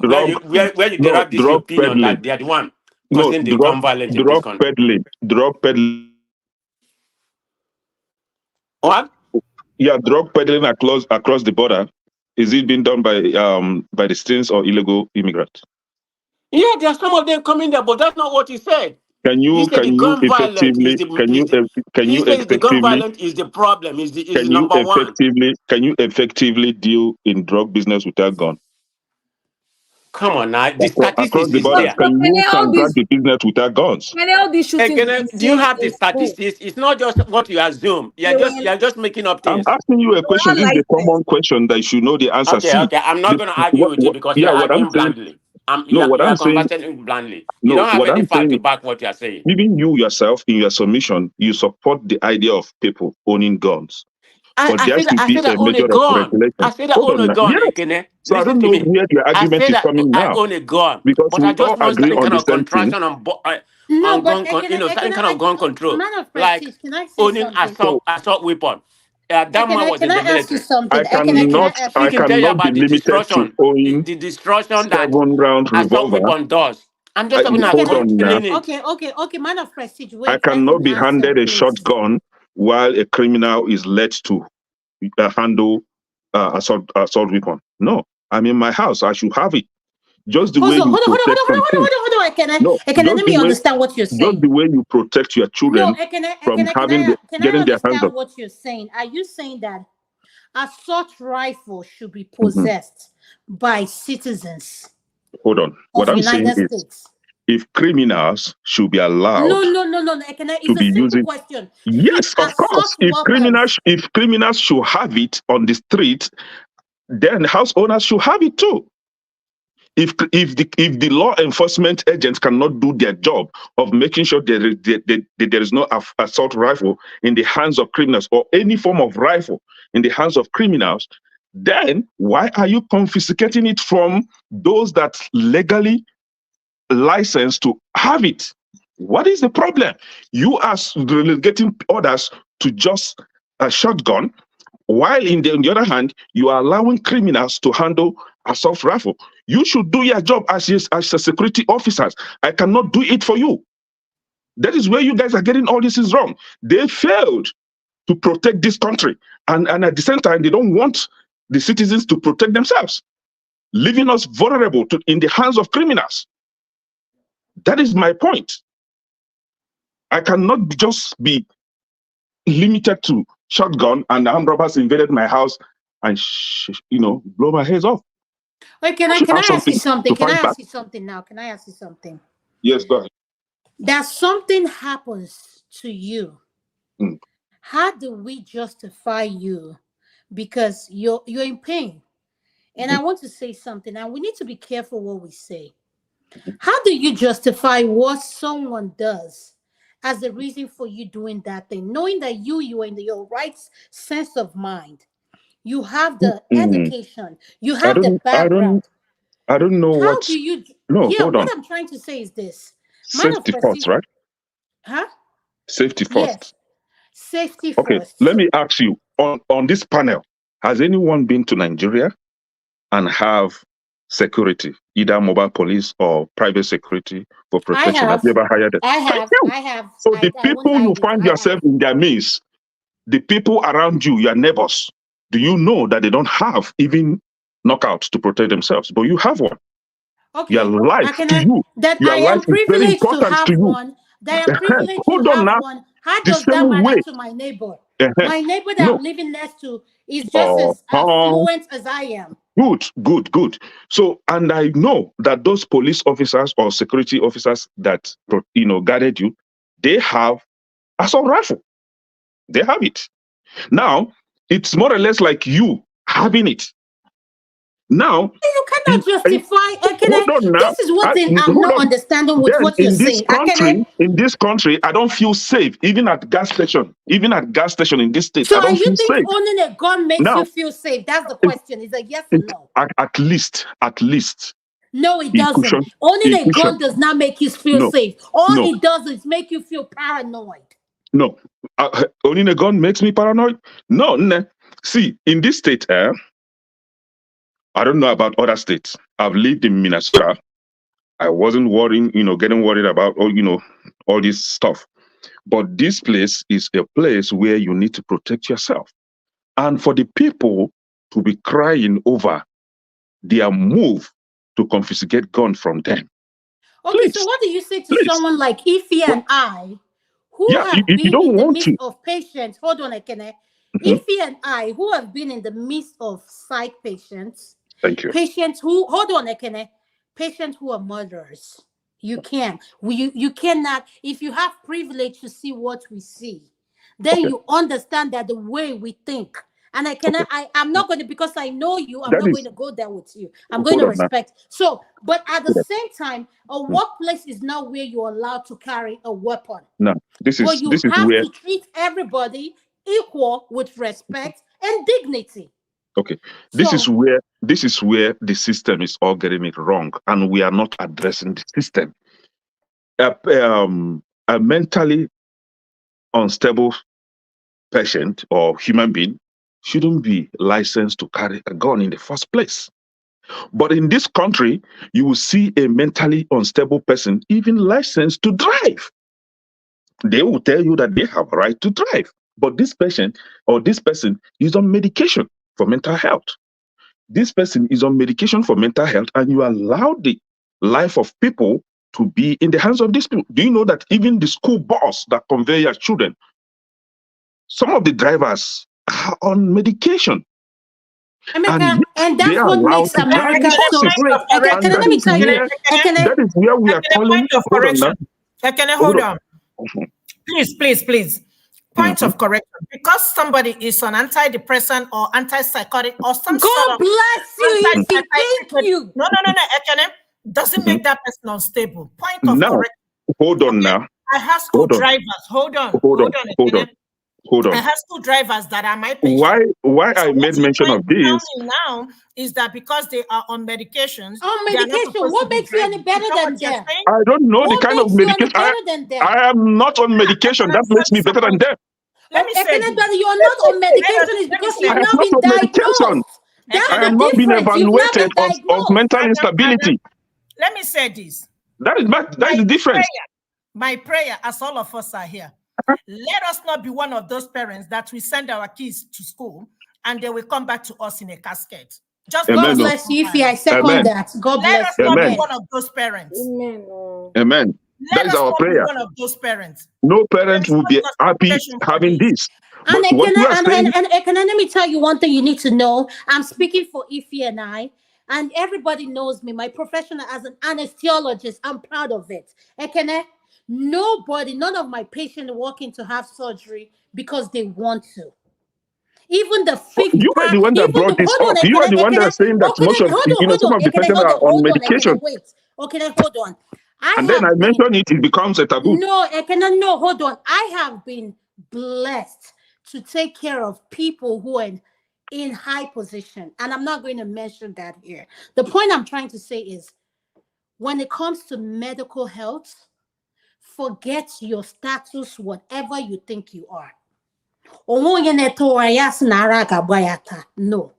drug, you where you no, derive this your drug opinion peddling. that they are the one No, causing the gun violence in this country. drug peddling. What? Yeah, drug peddling across the border. Is it being done by the students or illegal immigrants? Yeah, there are some of them coming there, but that's not what he said. Can He you said the can you gun violence is effectively the can is you the can he you says the gun effectively violence is the problem, is the can you number one. effectively deal in drug business without gun? Come on now, the Across statistics the is border, there. can But you transact the business without guns? all these Hey, shootings we've been do you seeing have the in school, statistics? It's not just what you assume. they were You're just making up I'm things. asking you a they were question. all This is a licensed. common question that you should know the answer. Okay, See, okay. I'm not the, gonna argue with you because you're what I'm arguing saying. blindly. No, what You I'm are saying. conversing blindly. You No, don't have what any I'm fact to saying. back what you're saying. Even you yourself, in your submission, you support the idea of people owning guns, but there should I be said I a own a measure of gun. I regulation. said I Hold own on a now. gun, Yes. Ekene. So I Listen don't to know me. where your I argument said is that coming I now, own a gun, because but we I all just want agree certain on kind the of same thing. contraction No, on but gun, certain kind of gun control, man of like prestige, can I say owning something? So assault weapon. That man was Can in I the ask you military. something? Can I ask you He I can tell you cannot be about the limited to destruction, owning the destruction that 7 round assault revolver. weapon does. I'm just talking Hold about on now. killing it. Okay, man of prestige, I wait, let cannot him be answer, handed a please. shotgun while a criminal is led to handle assault weapon. No, I'm in my house. I should have it. Just the way you protect some things. No, Let me understand what you're just saying. the way you protect your No, children from getting I their hands understand on. what you're saying? Are you saying that assault rifle should be Mhm. possessed by citizens Hold on. What of I'm saying United is, States? if criminals should be allowed No. to It's a be simple using, question. If yes, of assault course. weapons, If criminals should have it on the street, then house owners should have it too. If the law enforcement agents cannot do their job of making sure there is no assault rifle in the hands of criminals, or any form of rifle in the hands of criminals, then why are you confiscating it from those that legally licensed to have it? What is the problem? You are relegating others to just a shotgun, while on the other hand, you are allowing criminals to handle assault rifle. You should do your job as a security officers. I cannot do it for you. That is where you guys are getting all this is wrong. They failed to protect this country, and at the same time, they don't want the citizens to protect themselves, leaving us vulnerable in the hands of criminals. That is my point. I cannot just be limited to shotgun and armed robbers invaded my house and blow my heads off. wait, I should can have I ask you something something? to Can I fight back. ask you something now? Can I ask you something? Yes, go ahead. That something happens to you. Mm. How do we justify you? Because you're in pain. And I Mhm. want to say something, and we need to be careful what we say. How do you justify what someone does as a reason for you doing that thing, knowing that you are in your right sense of mind? You have the Mm. education, you I have the don't I don't background. I don't know How what. do you? No, Yeah, hold what on. I'm trying to say is this: man of Safety first, right? huh? Safety Yes, first. safety Okay, first. let me ask you on this panel, has anyone been to Nigeria and have security, either mobile police or private security for I protection? Have have, you ever hired them? I Thank have, you. I have. So the I won't people you hide it. find I have. yourself in their midst, the people around you, your neighbors, do you know that they don't have even knockouts to protect themselves? But you have one. Your Okay, life to you, that your I life am is very privileged to important to have you. one. That I am privileged to Hold on have now. one. How The does that same matter way. to my neighbor? Uh-huh. My neighbor that No. I'm living next to is just Oh, as affluent as I am. Good. So, and I know that those police officers or security officers that guarded you, they have assault rifle. They have it. Now, it's more or less like you having it. Now, You cannot justify. hold on now. This is what I'm Hold not on. understanding with Then what you're saying. in this country, I don't feel safe. Even at gas station, in this state, So, I and don't you feel think safe. owning a gun makes Now, you feel safe? That's the question. Is a yes or no? at least, No, it he doesn't. cushion, Owning he a cushion. gun does not make you feel No, safe. All no, it does is make you feel paranoid. no. Owning a gun makes me paranoid. No, nah. See, in this state, I don't know about other states. I've lived in Minnesota. I wasn't worrying, getting worried about all this stuff. But this place is a place where you need to protect yourself. And for the people to be crying over their move to confiscate gun from them. Okay, so Please, what do you say to please. someone like Ify and I, who Yeah, have if you been don't in the want to. midst of patients? Hold on, Ekene. Mhm. Ify and I, who have been in the midst of psych patients, Thank you. patients who, hold on, Ekene, patients who are murderers. You can't. You cannot. If you have privilege to see what we see, then Okay. you understand that the way we think. And I'm not going to, because I know you, I'm That not is, going to go there with you. I'm going hold to on now. respect. So, but at the Hold same time, a on. workplace is not where you're allowed to carry a weapon. No, But you this is have where, to treat everybody equal with respect and dignity. okay, So, this is where the system is all getting it wrong, and we are not addressing the system. A mentally unstable patient or human being shouldn't be licensed to carry a gun in the first place. But in this country, you will see a mentally unstable person even licensed to drive. They will tell you that they have a right to drive. But this patient or this person is on medication for mental health. This person is on medication for mental health, and you allow the life of people to be in the hands of these people. Do you know that even the school bus that convey your children, some of the drivers are on medication? America, And and they that's are what allowed makes to carry America so buses. great. And Let me tell you, that is where we are calling. Point of Hold on now. correction. Hold on. Please. Point of correction. Because somebody is on antidepressant or antipsychotic or some sort God of bless you, Ify. Thank antipsychotic. you. No, Ekene, doesn't make that person unstable. Point of Now, correction. hold on now. I have school Hold on. drivers. Hold on, Ekene. Hold I on. have school drivers that are my patients. Why So I made mention of this? tell me now is that because they are on medications, On they are not medication, supposed to what be makes you any driving. better Is that than what you're them? saying? I don't know the What kind of makes you any medication. better than them? I am not on medication. That makes me better than them. Let me say this. That you're not on medication is because I you've am not not been on medication. diagnosed. That's I the am not being difference. You've not evaluated been of diagnosed. mental instability. Let me say this. That is the difference. My prayer, as all of us are here, let us not be one of those parents that we send our kids to school and they will come back to us in a casket. Just God Amen. bless you, Ify. I second Amen. that. God let bless us you. not Amen. be one of those parents. Amen. Amen. Let That is us our not prayer. be one of those parents. No parent will be happy having this. And But what you are saying, let me tell you one thing you need to know. I'm speaking for Ify and I, and everybody knows me. My profession as an anesthesiologist, I'm proud of it. Ekene, none of my patients walk in to have surgery because they want to. Even the fifth you are part, the one that even the brought this hold up. on, You are the one that Ekene, is saying that most of some of the patients are on medication. wait. Okay, hold on. And then I mention it becomes a taboo. No, hold on. I have been blessed to take care of people who are in high position, and I'm not going to mention that here. The point I'm trying to say is when it comes to medical health, forget your status, whatever you think you are. No.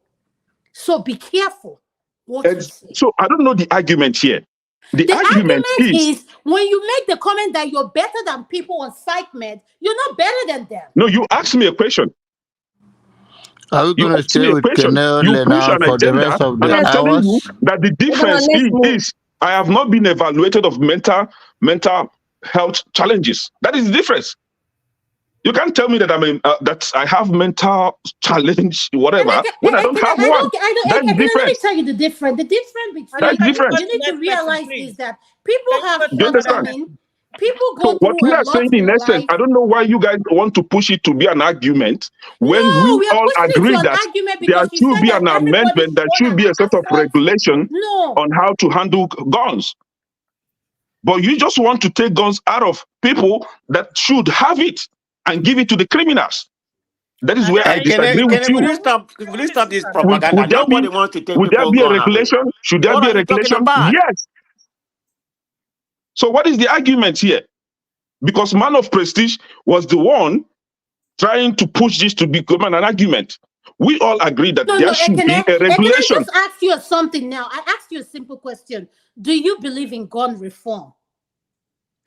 So be careful what you say. So I don't know the argument here. The The argument argument is when you make the comment that you're better than people on psych med, you're not better than them. no, you asked me a question. Are we You going to asked me stay a with question. Kenel You push Lena an for the agenda, rest of and the I'm telling you hours? that the difference is I have not been evaluated of mental health challenges. That is the difference. You can't tell me that that I have mental challenge, whatever, when I don't have one. That's Let me different. tell you the difference. The difference That's between different. you need to realize is that people have Do you understand? shortcomings. People So go what through we a are lot saying in in essence, life. I don't know why you guys want to push it to be an argument when No, we we are all pushing it agree to an that argument there because you should said be that an everybody amendment, there should should be a set of regulation No. on how to handle guns. But you just want to take guns out of people that should have it and give it to the criminals. That is where I disagree with you. Will you stop this propaganda? Would there Nobody wants to take would there people be a gun away. regulation? Should there What be are a you talking regulation? about? Yes. So what is the argument here? Because Man of Prestige was the one trying to push this to become an argument. We all agree that there should be a regulation. Can I just ask you something now? I asked you a simple question. Do you believe in gun reform?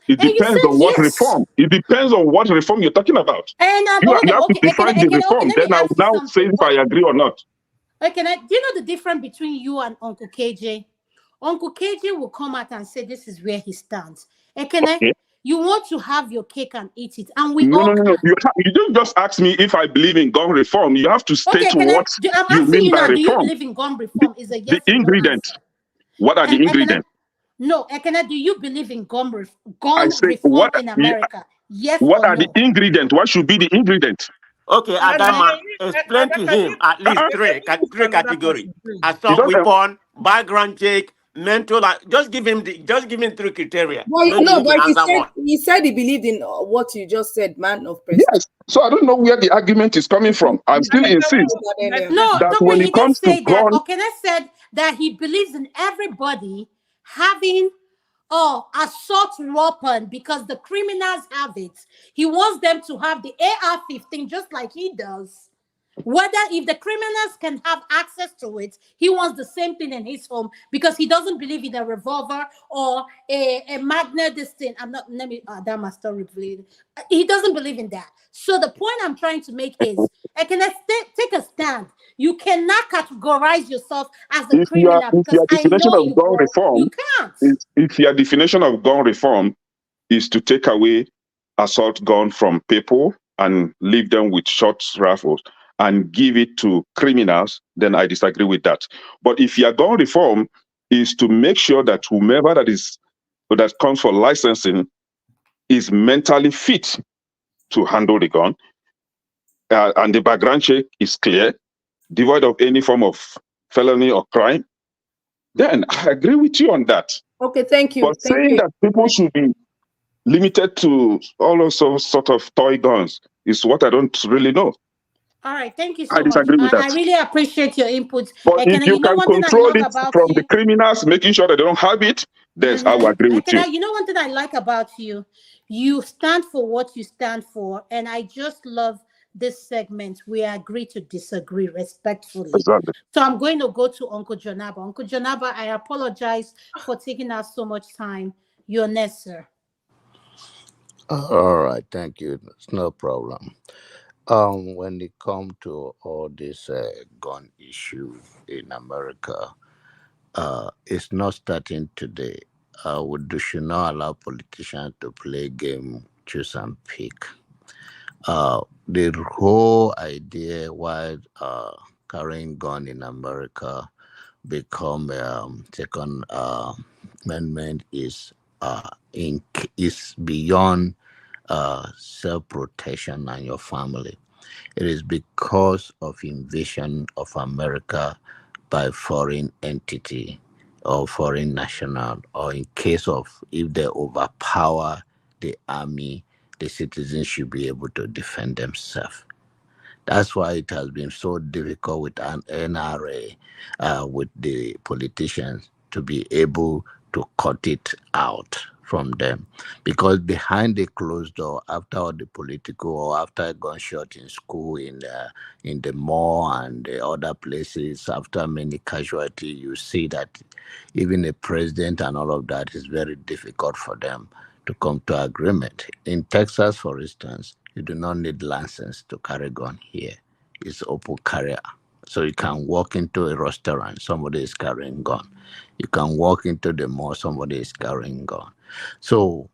It depends on what reform. It depends on what reform you're talking about. And You have to define the reform. Then I will now say if I agree or not. Okay, do you know the difference between you and Uncle KJ? Uncle KJ will come out and say this is where he stands. Okay. You want to have your cake and eat it, and we all No. You don't just ask me if I believe in gun reform. You have to state what I'm you asking mean you by now. Do you reform. believe in gun reform? Is a yes The or no ingredients. answer. What are the ingredients? No, Ekene, do you believe in gun I say, reform in America? Yes what or are no? the ingredients? What should be the ingredients? Okay, Adama, explain to him at least three categories: assault weapon, background check, mental. Just give him three criteria. Maybe he can answer one. He said he believed in what you just said, man of prestige. Yes. So I don't know where the argument is coming from. I'm still insist that when it comes to gun, Okene said that he believes in everybody having assault weapon because the criminals have it. He wants them to have the AR-15 just like he does. Whether if the criminals can have access to it, he wants the same thing in his home because he doesn't believe in a revolver or a magnet. This thing, I'm not. Let me. That my story. He doesn't believe in that. So the point I'm trying to make is, take a stand. You cannot categorize yourself as a criminal because I know you won't. You can't. If your definition of gun reform is to take away assault gun from people and leave them with short rifles and give it to criminals, then I disagree with that. But if your gun reform is to make sure that whomever that comes for licensing is mentally fit to handle the gun, and the background check is clear, devoid of any form of felony or crime, then I agree with you on that. Okay, thank you. But saying that people should be limited to all of sort of toy guns is what I don't really know. All right, thank you so I disagree much. with that. I really appreciate your input. But if you can one thing control I love it about from you, the criminals, making sure that they don't have it, then I will agree with you. You know one thing I like about you? You stand for what you stand for, and I just love this segment. We agree to disagree respectfully. Exactly. So I'm going to go to Uncle Jonaba. Uncle Jonaba, I apologize for taking us so much time. You're next, sir. All right, thank you. It's no problem. When it comes to all this gun issue in America, it's not starting today. We should not allow politicians to play game, choose and pick. The whole idea why carrying gun in America become second amendment is beyond self-protection and your family. It is because of invasion of America by foreign entity or foreign national, or in case of if they overpower the army, the citizens should be able to defend themselves. That's why it has been so difficult with an NRA, with the politicians to be able to cut it out from them. Because behind the closed door, after all the political or after a gunshot in school, in the mall and the other places, after many casualty, you see that even the president and all of that is very difficult for them to come to agreement. In Texas, for instance, you do not need license to carry gun here. It's open carrier. So you can walk into a restaurant, somebody is carrying gun. You can walk into the mall, somebody is carrying gun. So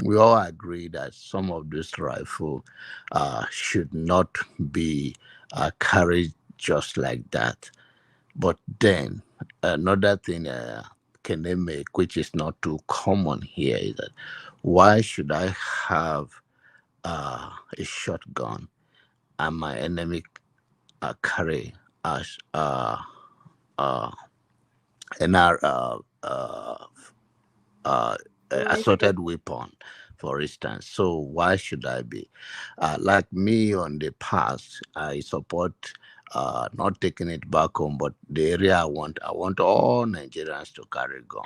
we all agree that some of this rifle should not be carried just like that. But then another thing can they make, which is not too common here, is that why should I have a shotgun and my enemy carry a uh, an uh, Rifle. assorted weapon, for instance. So why should I be like me on the past? I support not taking it back home, but the area I want all Nigerians to carry gun.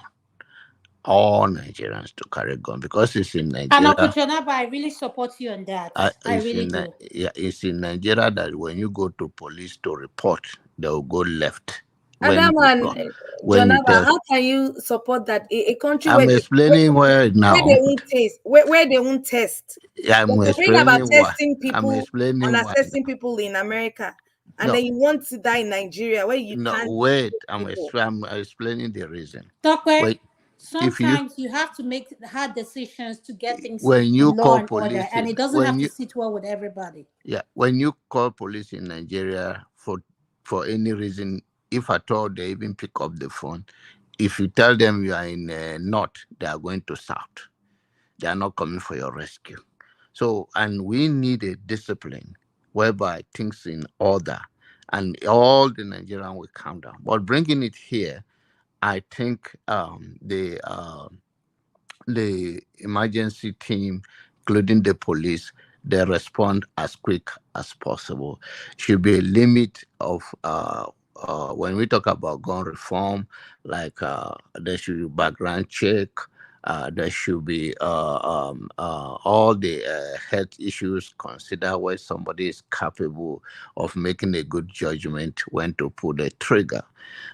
All Nigerians to carry gun because it's in And Uncle Nigeria. Jonaba, I really support you on that. I really do. Yeah, it's in Nigeria that when you go to police to report, they'll go left. When Adam you and go, when you Jonaba, tell, how can you support that? A country I'm explaining where where they now. won't taste, where they won't test. I'm You're complaining about explaining why. testing I'm people and explaining why. assessing people in America, and No, then you want to die in Nigeria where you no, can't wait. test people. I'm explaining the reason. Tokwe, Wait, if you sometimes you have to make hard decisions to get things when you in law call and order, police, and it doesn't when have to you sit well with everybody. yeah, when you call police in Nigeria for any reason, if at all they even pick up the phone, if you tell them you are in north, they are going to south. They are not coming for your rescue. So, and we need a discipline whereby things in order, and all the Nigerian will calm down. But bringing it here, I think the emergency team, including the police, they respond as quick as possible. Should be a limit of when we talk about gun reform, like there should be background check. There should be all the health issues consider where somebody is capable of making a good judgment when to pull the trigger.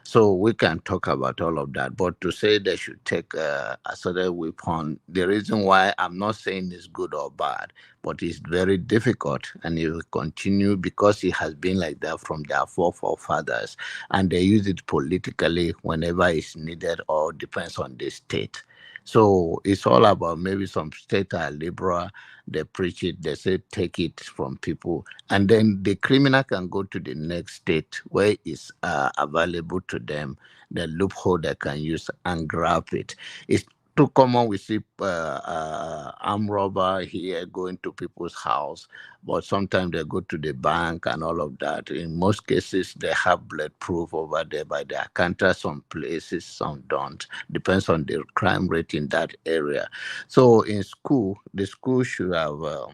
So we can talk about all of that. But to say they should take a certain weapon, the reason why I'm not saying it's good or bad, but it's very difficult and it will continue because it has been like that from their forefathers and they use it politically whenever it's needed or depends on the state. So it's all about maybe some states are liberal, they preach it, they say take it from people, and then the criminal can go to the next state where it's available to them, the loophole they can use and grab it. It's too common we see armed robber here going to people's house, but sometimes they go to the bank and all of that. In most cases, they have bulletproof over there by their counter. Some places, some don't. Depends on the crime rate in that area. So in school, the school should have a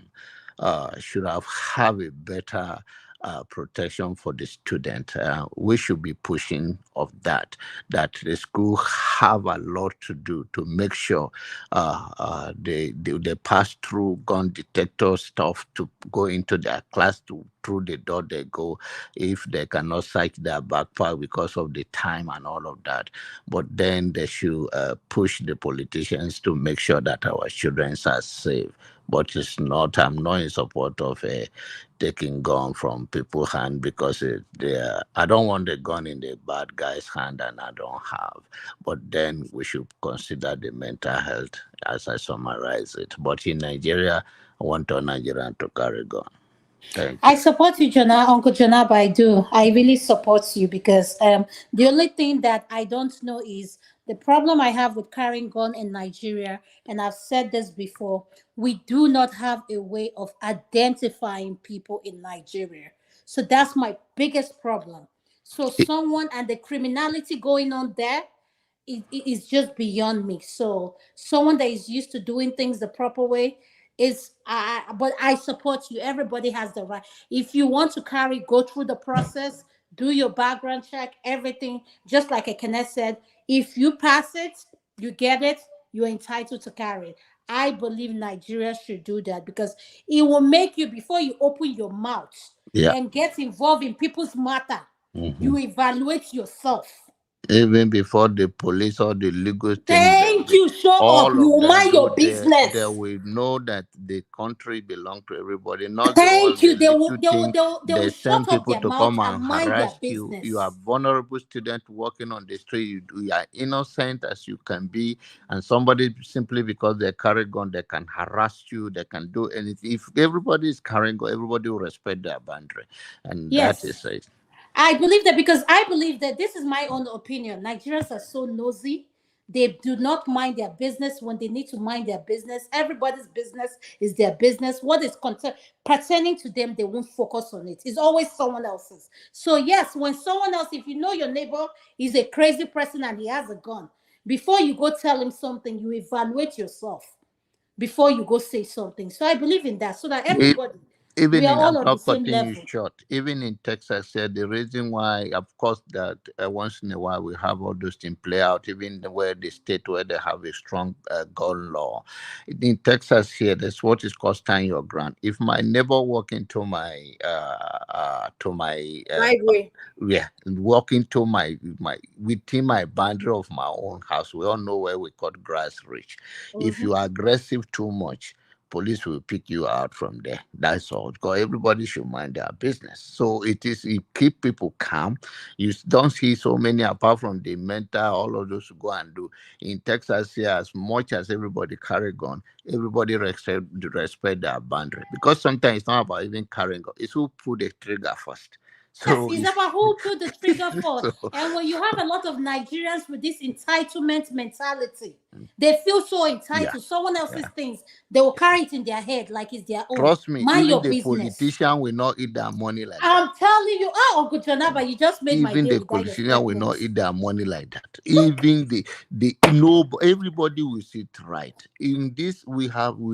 better protection for the student. We should be pushing of that. That the school have a lot to do to make sure they pass through gun detector stuff to go into their class to through the door they go if they cannot search their backpack because of the time and all of that. But then they should push the politicians to make sure that our children are safe. But it's not. I'm not in support of taking gun from people's hand because I don't want the gun in the bad guy's hand and I don't have. But then we should consider the mental health as I summarize it. But in Nigeria, I want all Nigerian to carry gun. Thank I you. support you, Uncle Jonab. I do. I really support you because the only thing that I don't know is the problem I have with carrying gun in Nigeria, and I've said this before. We do not have a way of identifying people in Nigeria, so that's my biggest problem. So someone and the criminality going on there, it is just beyond me. So someone that is used to doing things the proper way, Is but I support you. Everybody has the right. If you want to carry, go through the process, do your background check, everything. Just like Kenneth said, if you pass it, you get it, you're entitled to carry it. I believe Nigeria should do that because it will make you, before you open your mouth Yeah. and get involved in people's matter, you evaluate yourself. Even before the police or the legal thing, Thank you. Show up. all You of will them mind do, your they business. will know that the country belongs to everybody, not the ones, Thank the you. They will, little they will, thing. they will, they will They shut send up people their to mouth come and and mind their harass you. You are business. vulnerable student walking on the street. You are innocent as you can be, and somebody simply because they carry gun, they can harass you. They can do anything. If everybody is carrying gun, everybody will respect their boundary, and that Yes. is it. I believe that because I believe that this is my own opinion. Nigerians are so nosy. They do not mind their business when they need to mind their business. Everybody's business is their business. What is pertaining to them, they won't focus on it. It's always someone else's. So, yes, when someone else, if you know your neighbor is a crazy person and he has a gun, before you go tell him something, you evaluate yourself before you go say something. So, I believe in that so that everybody, we Even are in, all I'm on the not same cutting you level. short, even in Texas here, the reason why, of course, that once in a while we have all those things play out, even where the state where they have a strong gun law. In Texas here, there's what is called stand your ground. If my neighbor walk into my Driveway. yeah, walk into my within my boundary of my own house, we all know where we cut grass reach. If Mm-hmm. you are aggressive too much, police will pick you out from there. That's all. Because everybody should mind their business. So it keep people calm. You don't see so many apart from the mental, all of those who go and do. In Texas here, as much as everybody carry gun, everybody respect their boundary. Because sometimes it's not about even carrying gun, it's who pull the trigger first. Yes, So it's if about who pulled the trigger first. so And when you have a lot of Nigerians with this entitlement mentality, they feel so yeah. entitled. Someone else's Yeah. things, they will carry it in their head like it's their own. Trust me, Mind even your the business. politician will not eat their money like that. I'm telling you, oh, Uncle Janaba, you just made my Even day the with that your politician will statement. not eat their money like that. Even the no, everybody will sit right. In this, we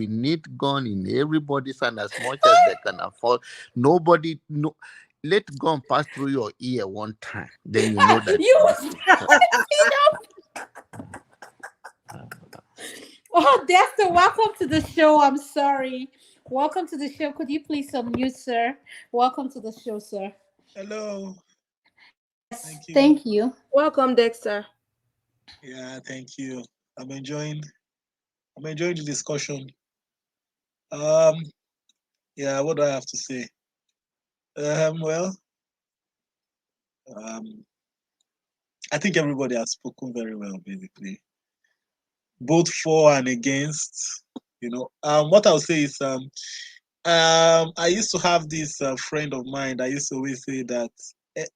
need gun in everybody's hand as much as they can afford. Nobody no let gun pass through your ear one time, then you know that You this was is oh, Dexter, welcome to the show. I'm sorry. Welcome to the show. Could you please unmute, sir? Welcome to the show, sir. Hello, Yes, thank you. thank you. Welcome, Dexter. Yeah, thank you. I'm enjoying I'm enjoying the discussion. Um, yeah, what do I have to say? Well, um, I think everybody has spoken very well, basically, both for and against. What I'll say is, I used to have this friend of mine that used to always say that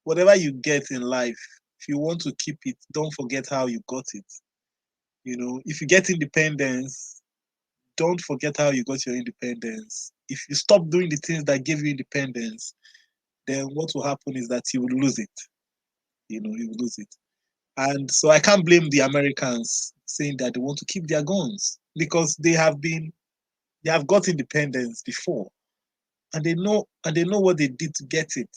whatever you get in life, if you want to keep it, don't forget how you got it. If you get independence, don't forget how you got your independence. If you stop doing the things that gave you independence, then what will happen is that you will lose it. You will lose it. And so I can't blame the Americans saying that they want to keep their guns because they have got independence before, and they know what they did to get it.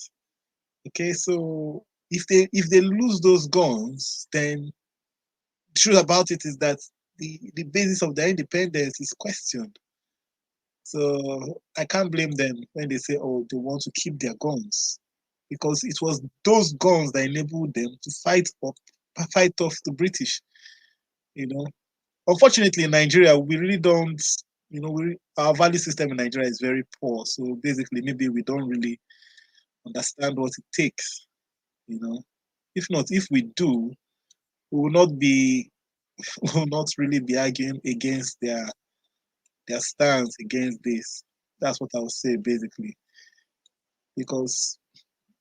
Okay, so if they lose those guns, then the truth about it is that the basis of their independence is questioned. So I can't blame them when they say, oh, they want to keep their guns, because it was those guns that enabled them to fight off the British. You know, unfortunately, in Nigeria, we really don't. Our value system in Nigeria is very poor. So basically, maybe we don't really understand what it takes. If not, if we do, we will not be, we will not really be arguing against their stance against this. That's what I would say basically, because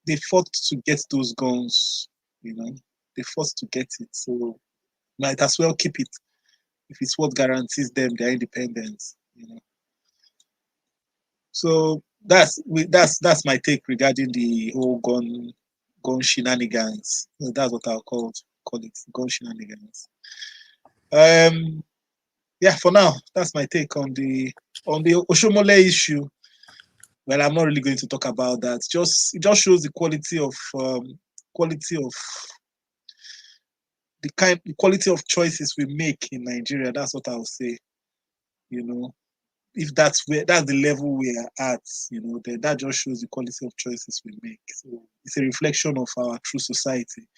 they fought to get those guns, you know, they fought to get it. So might as well keep it if it's what guarantees them their independence. So that's my take regarding the whole gun shenanigans. That's what I'll call it, gun shenanigans. yeah, for now, that's my take on the Oshomole issue. Well, I'm not really going to talk about that. It just shows the quality of the quality of choices we make in Nigeria. That's what I'll say. You know, if that's the level we are at, you know, then that just shows the quality of choices we make. So it's a reflection of our true society.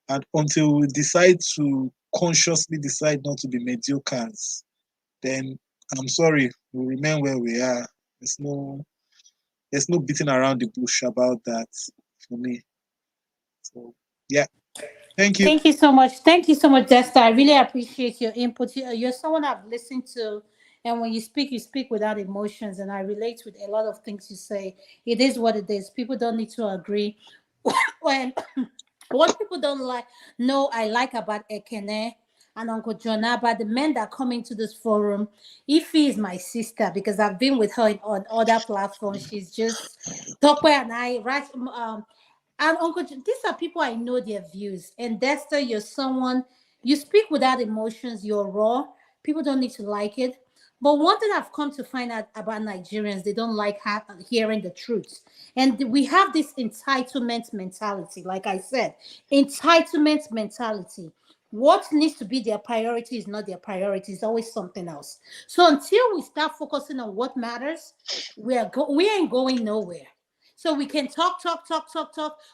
And until we decide to consciously decide not to be mediocres, then I'm sorry, we'll remain where we are. There's no beating around the bush about that for me. So yeah. Thank you. Thank you so much. Thank you so much, Desta. I really appreciate your input. You're someone I've listened to, and when you speak without emotions, and I relate with a lot of things you say. It is what it is. People don't need to agree. When what people don't like, know I like about Ekene and Uncle Jonah, about the men that come into this forum. Ify is my sister because I've been with her on other platforms. She's just Tokwe and I, right? And Uncle, these are people I know their views. And Dexter, you're someone, you speak without emotions, you're raw. People don't need to like it. But one thing I've come to find out about Nigerians, they don't like hearing the truth. And we have this entitlement mentality, like I said, entitlement mentality. What needs to be their priority is not their priority, it's always something else. So until we start focusing on what matters, we ain't going nowhere. So we can talk.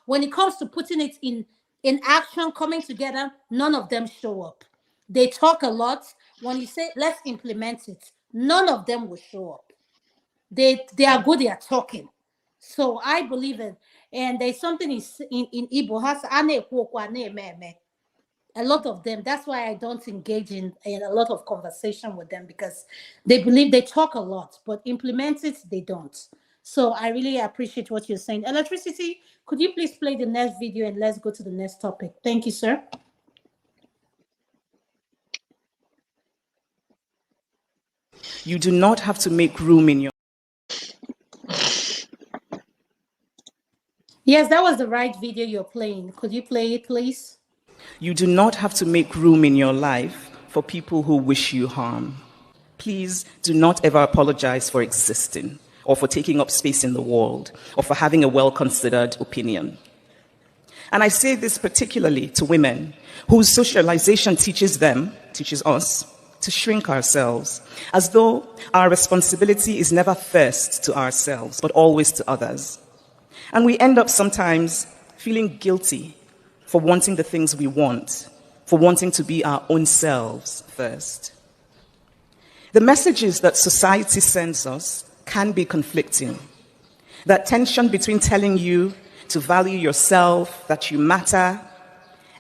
When it comes to putting it in action, coming together, none of them show up. They talk a lot. When you say let's implement it, none of them will show up. They are good at talking. So I believe it. And there's something in Igbo has a lot of them. That's why I don't engage in a lot of conversation with them because they believe they talk a lot, but implement it, they don't. So I really appreciate what you're saying. Electricity, could you please play the next video and let's go to the next topic? Thank you, sir. You do not have to make room in your... Yes, that was the right video you're playing. Could you play it, please? You do not have to make room in your life for people who wish you harm. Please do not ever apologize for existing or for taking up space in the world or for having a well-considered opinion. And I say this particularly to women whose socialization teaches us, to shrink ourselves, as though our responsibility is never first to ourselves, but always to others. And we end up sometimes feeling guilty for wanting the things we want, for wanting to be our own selves first. The messages that society sends us can be conflicting. That tension between telling you to value yourself, that you matter,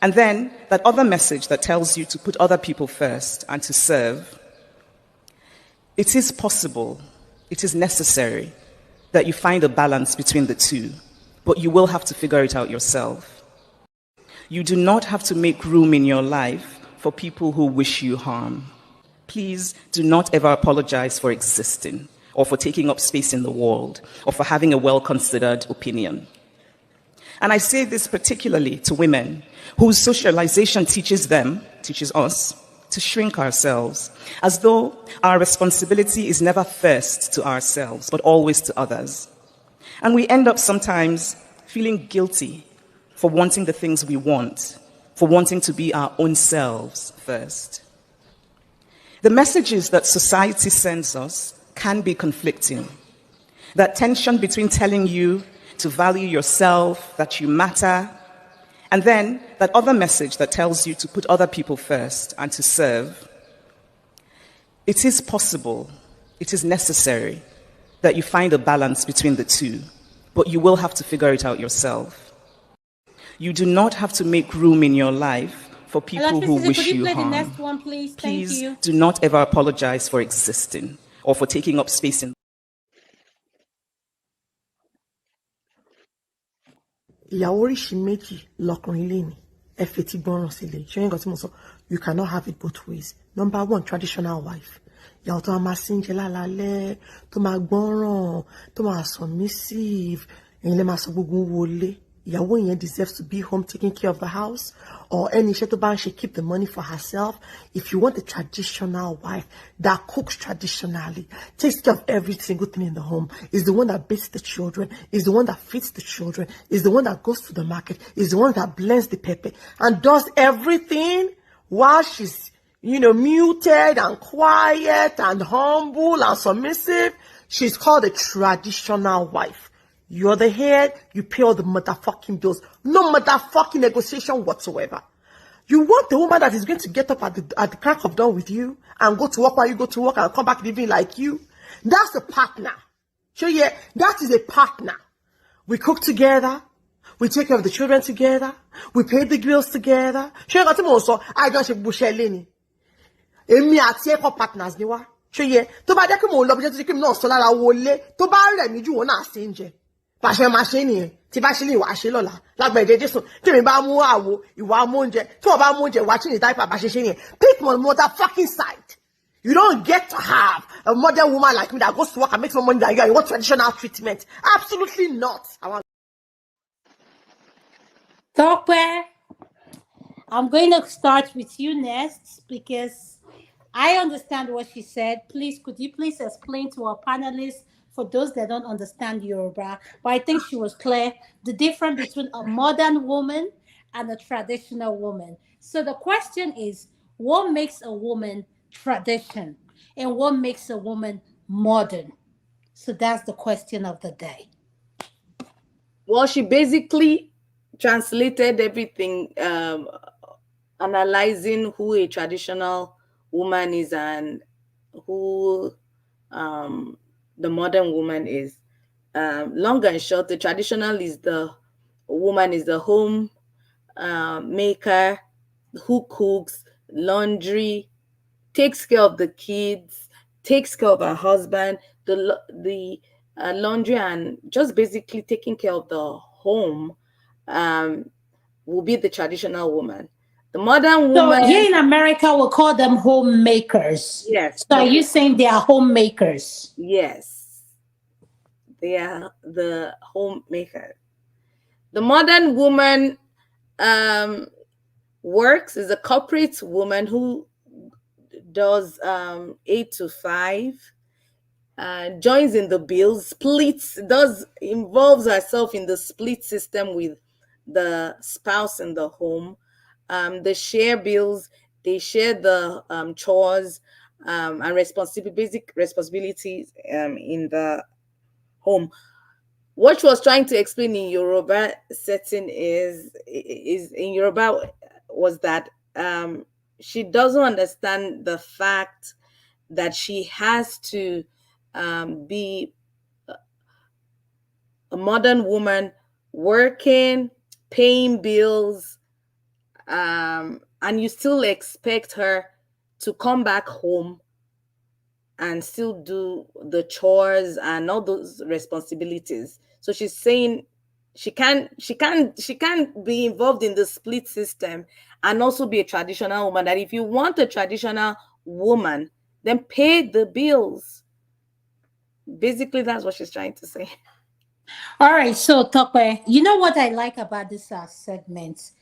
and then that other message that tells you to put other people first and to serve. It is possible, it is necessary that you find a balance between the two, but you will have to figure it out yourself. You do not have to make room in your life for people who wish you harm. Please do not ever apologize for existing or for taking up space in the world or for having a well-considered opinion. And I say this particularly to women whose socialization teaches us, to shrink ourselves, as though our responsibility is never first to ourselves, but always to others. And we end up sometimes feeling guilty for wanting the things we want, for wanting to be our own selves first. The messages that society sends us can be conflicting. That tension between telling you to value yourself, that you matter, and then that other message that tells you to put other people first and to serve. It is possible, it is necessary that you find a balance between the two, but you will have to figure it out yourself. You do not have to make room in your life for people who wish you harm. The next one, please? Thank you. Do not ever apologize for existing or for taking up space in... ìyàwó oríṣi méjì lọkùnrin lè ní ẹ fetí gbọ́ràn sílẹ̀ ṣé nǹkan tí mo sọ you cannot have it both ways. Number one, traditional wife, ìyàwó tó máa síńjẹ lálálẹ́ tó máa gbọ́ràn tó máa submissive ẹ̀yin lè máa sọ gbogbo wọlé ìyàwó yẹn deserves to be home taking care of the house, or any iṣẹ́ tó bá ń ṣe keep the money for herself. If you want a traditional wife that cooks traditionally, takes care of every single thing in the home, is the one that bathes the children, is the one that feeds the children, is the one that goes to the market, is the one that blends the pepper, and does everything while she's, muted and quiet and humble and submissive, she's called a traditional wife. You're the head, you pay all the motherfucking bills. No motherfucking negotiation whatsoever. You want the woman that is going to get up at the crack of dawn with you and go to work while you go to work and come back living like you. That's a partner. So yeah, that is a partner. We cook together. We take care of the children together. We pay the bills together. I don't say bushel. Èmi àti ẹ̀kọ́ partners ni wá. Ṣé yẹ tó bá jẹ́ kí mò ń lọ bí jẹ́ tó ṣe kí mi náà sọ lára wọlé tó bá rẹ̀ mí jù wọ́n náà ṣe ń jẹ. Pàṣẹ máa ṣe nìyẹn tí bá ṣe ní ìwà ṣe lọ́la lágbẹ̀dẹ Jésù tí mi bá mú àwo ìwà mú oúnjẹ tí wọ́n bá mú oúnjẹ wá tí ní táìpà bá ṣe ṣe nìyẹn. Pick my motherfucking side. You don't get to have a modern woman like me that goes to work and makes more money than you and you want traditional treatment. Absolutely not. Tope, I'm going to start with you next because I understand what she said. Please, could you please explain to our panelists, for those that don't understand Yoruba, but I think she was clear, the difference between a modern woman and a traditional woman. So the question is, what makes a woman tradition and what makes a woman modern? So that's the question of the day. Well, she basically translated everything, analyzing who a traditional woman is and who the modern woman is. Long and short, the traditional is the woman is the home maker who cooks, laundry, takes care of the kids, takes care of her husband, the laundry, and just basically taking care of the home will be the traditional woman. The modern woman. So here in America, we'll call them homemakers. Yes. So are you saying they are homemakers? Yes. They are the homemaker. The modern woman works, is a corporate woman who does 8 to 5, joins in the bills, splits, involves herself in the split system with the spouse in the home. They share bills, they share the chores and basic responsibilities in the home. What she was trying to explain in Yoruba setting is in Yoruba was that she doesn't understand the fact that she has to be a modern woman working, paying bills, and you still expect her to come back home and still do the chores and all those responsibilities. So she's saying she can't be involved in the split system and also be a traditional woman. That if you want a traditional woman, then pay the bills. Basically, that's what she's trying to say. All right, so Tope, you know what I like about this segment?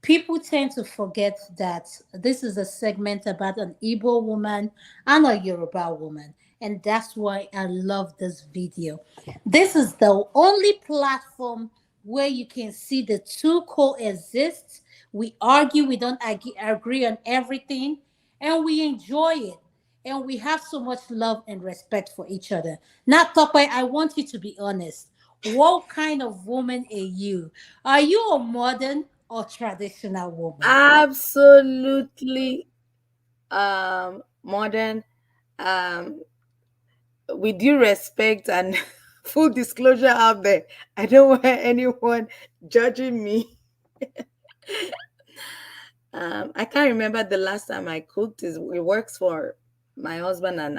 People tend to forget that this is a segment about an Igbo woman and a Yoruba woman. And that's why I love this video. This is the only platform where you can see the two coexist. We argue, we don't agree on everything, and we enjoy it. And we have so much love and respect for each other. Now, Tope, I want you to be honest. What kind of woman are you? Are you a modern or traditional woman? Absolutely modern. With due respect and full disclosure out there, I don't want anyone judging me. I can't remember the last time I cooked. It works for my husband and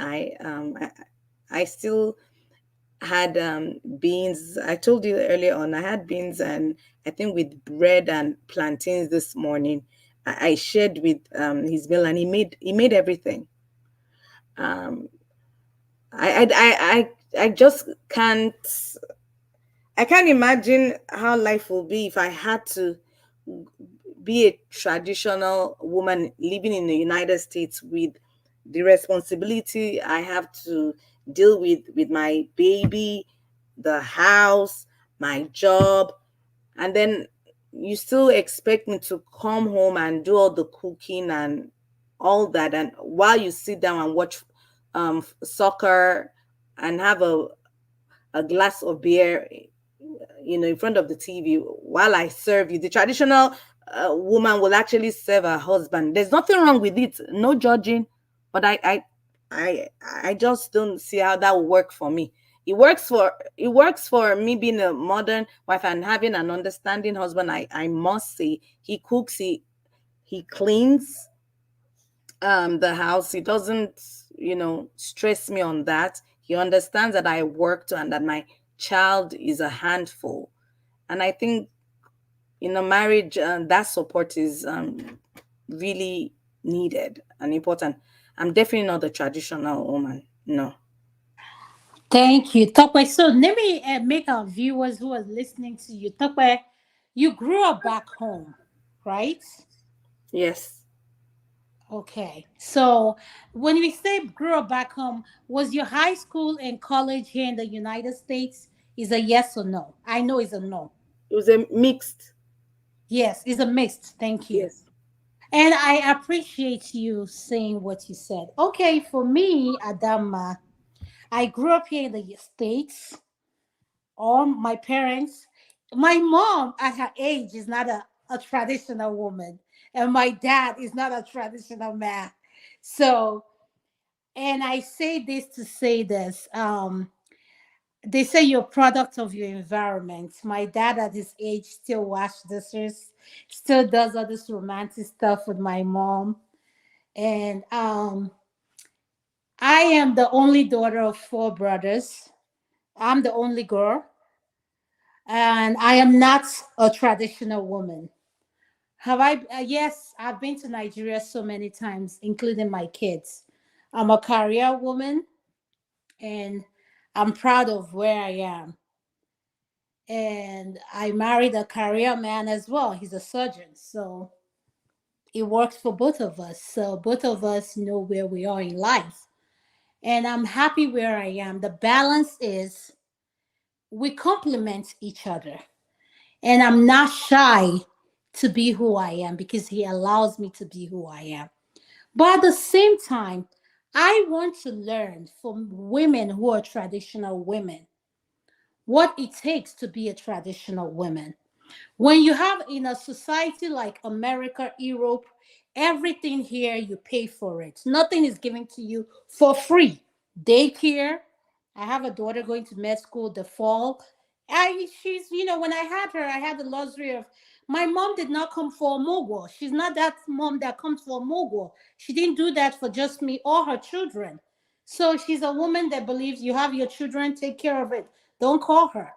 I still had beans. I told you earlier on, I had beans and I think with bread and plantains this morning. I shared with his meal and he made everything. I just can't I can't imagine how life will be if I had to be a traditional woman living in the United States with the responsibility I have to deal with my baby, the house, my job, and then you still expect me to come home and do all the cooking and all that, and while you sit down and watch soccer and have a glass of beer, in front of the TV while I serve you. The traditional woman will actually serve her husband. There's nothing wrong with it, no judging, but I just don't see how that will work for me. It works for me being a modern wife and having an understanding husband. I must say he cooks, he cleans the house. He doesn't stress me on that. He understands that I work too and that my child is a handful. And I think in a marriage, that support is really needed and important. I'm definitely not the traditional woman. No. Thank you, Tokwe. So let me make our viewers who are listening to you. Tokwe, you grew up back home, right? Yes. Okay. So when we say grew up back home, was your high school and college here in the United States? Is a yes or no? I know it's a no. It was a mixed. Yes, it's a mixed. Thank you. Yes. And I appreciate you saying what you said. Okay, for me, Adama, I grew up here in the States. All my parents, my mom at her age is not a traditional woman, and my dad is not a traditional man. So, and I say this to say this. They say you're a product of your environment. My dad at his age still washes dishes, still does all this romantic stuff with my mom. And I am the only daughter of four brothers. I'm the only girl, and I am not a traditional woman. Have I? Yes, I've been to Nigeria so many times, including my kids. I'm a career woman, and I'm proud of where I am. And I married a career man as well. He's a surgeon, so it works for both of us. So both of us know where we are in life, and I'm happy where I am. The balance is we complement each other. And I'm not shy to be who I am because he allows me to be who I am. But at the same time, I want to learn from women who are traditional women what it takes to be a traditional woman. When you have in a society like America, Europe, everything here you pay for it. Nothing is given to you for free. Daycare. I have a daughter going to med school the fall. She's when I had her, I had the luxury of my mom did not come for a mogul. She's not that mom that comes for a mogul. She didn't do that for just me or her children. So she's a woman that believes you have your children, take care of it. Don't call her,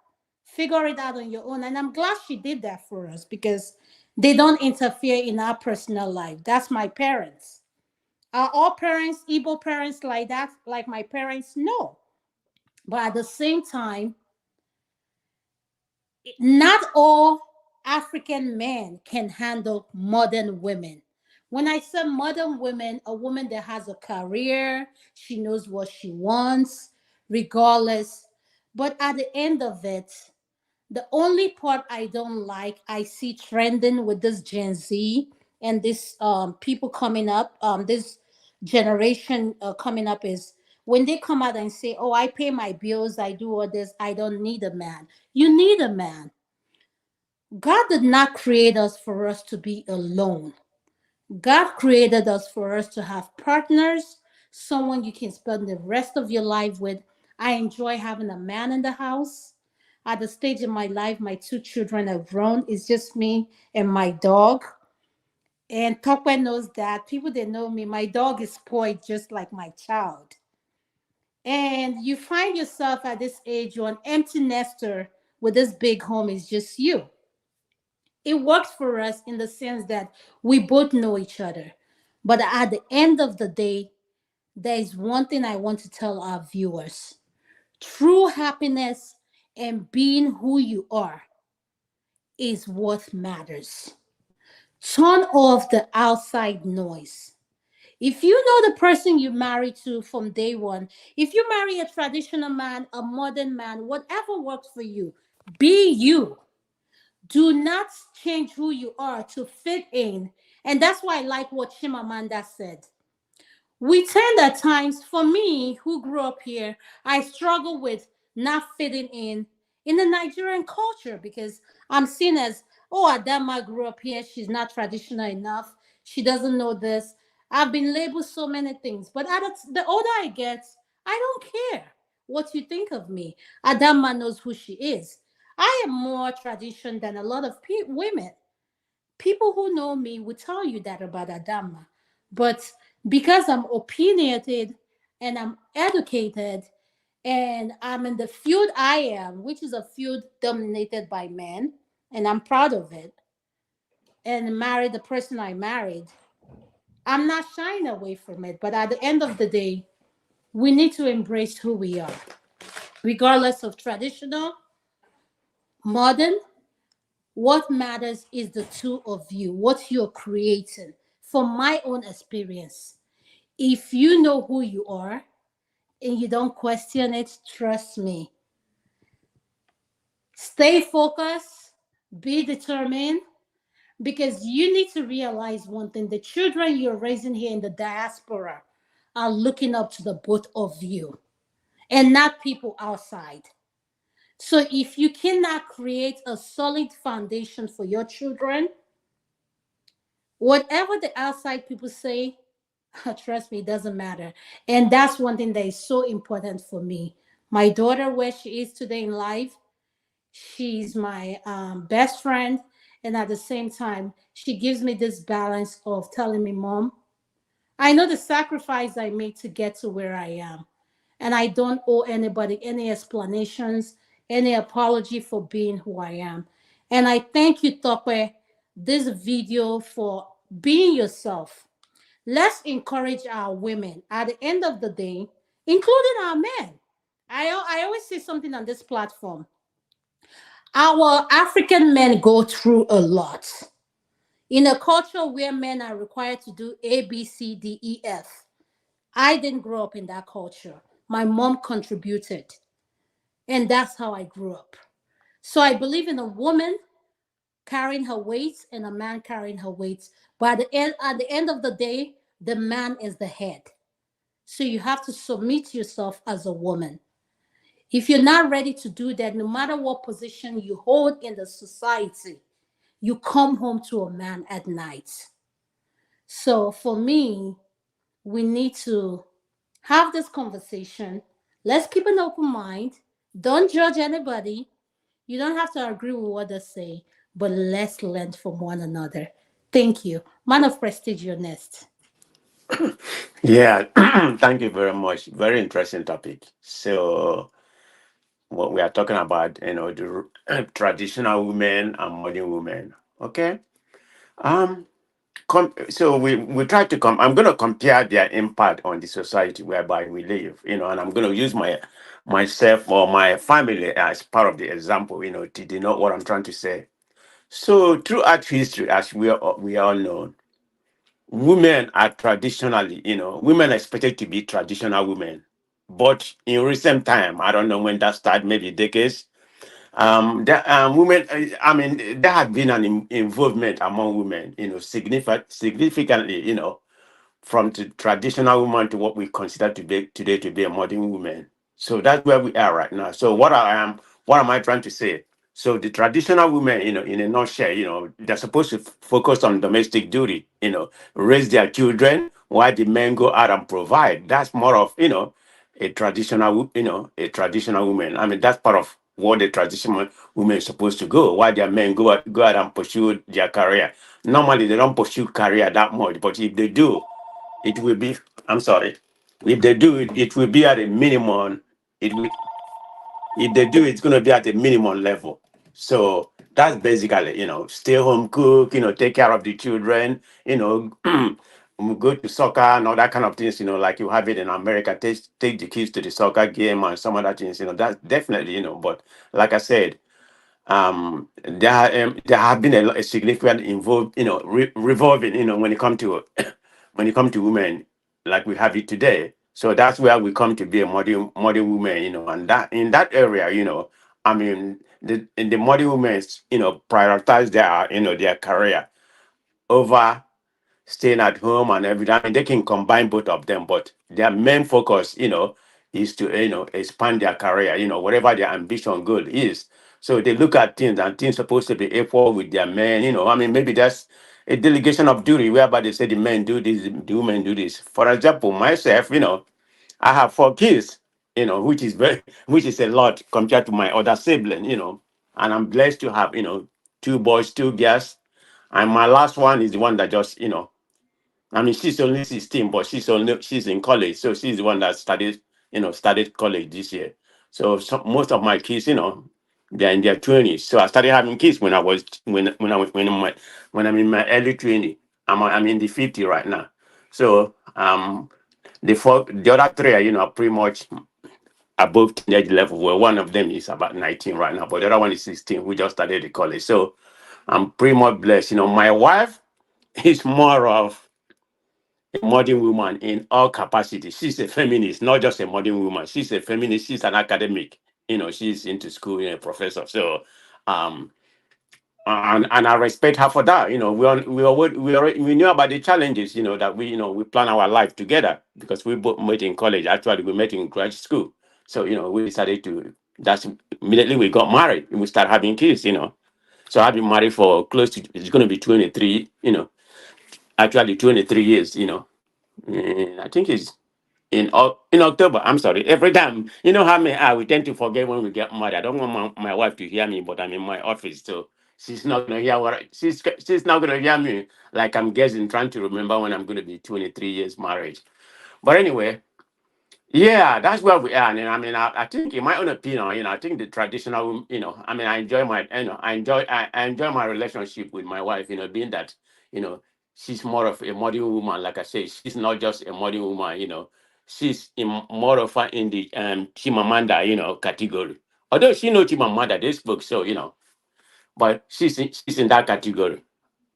figure it out on your own. And I'm glad she did that for us because they don't interfere in our personal life. That's my parents. Are all parents Igbo parents like that, like my parents? No. But at the same time, not all African men can handle modern women. When I say modern women, a woman that has a career, she knows what she wants, regardless. But at the end of it, the only part I don't like, I see trending with this Gen Z and this people coming up, this generation coming up is when they come out and say, "Oh, I pay my bills, I do all this, I don't need a man." You need a man. God did not create us for us to be alone. God created us for us to have partners, someone you can spend the rest of your life with. I enjoy having a man in the house. At the stage in my life, my two children are grown. It's just me and my dog. And Tokwe knows that. People that know me, my dog is spoiled just like my child. And you find yourself at this age, you're an empty nester with this big home, is just you. It works for us in the sense that we both know each other. But at the end of the day, there is one thing I want to tell our viewers: true happiness and being who you are is what matters. Turn off the outside noise. If you know the person you marry to from day one, if you marry a traditional man, a modern man, whatever works for you, be you. Do not change who you are to fit in. And that's why I like what Chimamanda said. We tend at times, for me, who grew up here, I struggle with not fitting in the Nigerian culture because I'm seen as, oh, Adama grew up here, she's not traditional enough, she doesn't know this. I've been labeled so many things, but the older I get, I don't care what you think of me. Adama knows who she is. I am more tradition than a lot of women. People who know me will tell you that about Adama. But because I'm opinionated and I'm educated and I'm in the field I am, which is a field dominated by men, and I'm proud of it, and married the person I married, I'm not shying away from it. But at the end of the day, we need to embrace who we are, regardless of traditional, modern. What matters is the two of you, what you're creating. From my own experience, if you know who you are and you don't question it, trust me. Stay focused, be determined, because you need to realize one thing: the children you're raising here in the diaspora are looking up to the both of you and not people outside. So if you cannot create a solid foundation for your children, whatever the outside people say, trust me, it doesn't matter. And that's one thing that is so important for me. My daughter, where she is today in life, she's my best friend. And at the same time, she gives me this balance of telling me, Mom, I know the sacrifice I made to get to where I am. And I don't owe anybody any explanations, any apology for being who I am. And I thank you, Tope, this video for being yourself. Let's encourage our women at the end of the day, including our men. I always say something on this platform. Our African men go through a lot. In a culture where men are required to do A, B, C, D, E, F, I didn't grow up in that culture. My mom contributed, and that's how I grew up. So I believe in a woman carrying her weight and a man carrying her weight. But at the end of the day, the man is the head. So you have to submit yourself as a woman. If you're not ready to do that, no matter what position you hold in the society, you come home to a man at night. So for me, we need to have this conversation. Let's keep an open mind. Don't judge anybody. You don't have to agree with what they say, but let's learn from one another. Thank you. Man of Prestige, you're next. Yeah, thank you very much. Very interesting topic. So, what we are talking about, the traditional women and modern women. Okay. Um. So we try to come. I'm going to compare their impact on the society whereby we live. And I'm going to use myself or my family as part of the example. To denote what I'm trying to say. So throughout history, as we all know, women are traditionally, women are expected to be traditional women. But in recent time, I don't know when that started, maybe decades, women, I mean, there has been an involvement among women, significantly, from the traditional woman to what we consider to be today to be a modern woman. So that's where we are right now. So what am I trying to say? So the traditional women, in a nutshell, they're supposed to focus on domestic duty, raise their children while the men go out and provide. That's more of, a traditional woman. I mean, that's part of what the traditional women is supposed to go, while their men go out and pursue their career. Normally, they don't pursue career that much, but if they do, it will be, I'm sorry, if they do it, it will be at a minimum. It will, if they do, it's going to be at a minimum level. So that's basically, stay home, cook, take care of the children, we go to soccer and all that kind of things, like you have it in America, take the kids to the soccer game and some other things, that's definitely, but like I said, there have been a significant involved, revolving, when it come to when it come to women, like we have it today. So that's where we come to be a modern woman, and that in that area, I mean, the modern women, prioritize their, their career over staying at home and everything. I mean, they can combine both of them, but their main focus, is to, expand their career, whatever their ambition goal is. So they look at things and things supposed to be equal with their men, I mean, maybe that's a delegation of duty whereby they say the men do this, the women do this. For example, myself, I have 4 kids, which is a lot compared to my other sibling, and I'm blessed to have, 2 boys, 2 girls. And my last one is the one that just, I mean, she's only 16, but she's in college. So she's the one that started college this year. So, most of my kids, they're in their 20s. So I started having kids when I was when I'm in my early 20s. I'm in the 50 right now. So the other three are, pretty much above teenage level. Well, one of them is about 19 right now, but the other one is 16. We just started the college. So I'm pretty much blessed. My wife is more of a modern woman in all capacity. She's a feminist, not just a modern woman. She's a feminist. She's an academic. She's into school, a professor. So, um, and I respect her for that. We knew about the challenges. That we plan our life together because we both met in college. Actually, we met in graduate school. So we decided to. That's immediately we got married and we started having kids. So I've been married for close to. It's going to be 23. Actually 23 years. I think it's in October. I'm sorry. Every time, how me we tend to forget when we get married. I don't want my wife to hear me, but I'm in my office, so she's not gonna hear she's not gonna hear me like I'm guessing, trying to remember when I'm gonna be 23 years married. But anyway, yeah, that's where we are. And I mean, I think, in my own opinion, I think the traditional, I mean, I enjoy my relationship with my wife, being that, she's more of a modern woman. Like I say, she's not just a modern woman, she's more of her in the Chimamanda, category. Although she knows Chimamanda, this book, so, but she's in that category,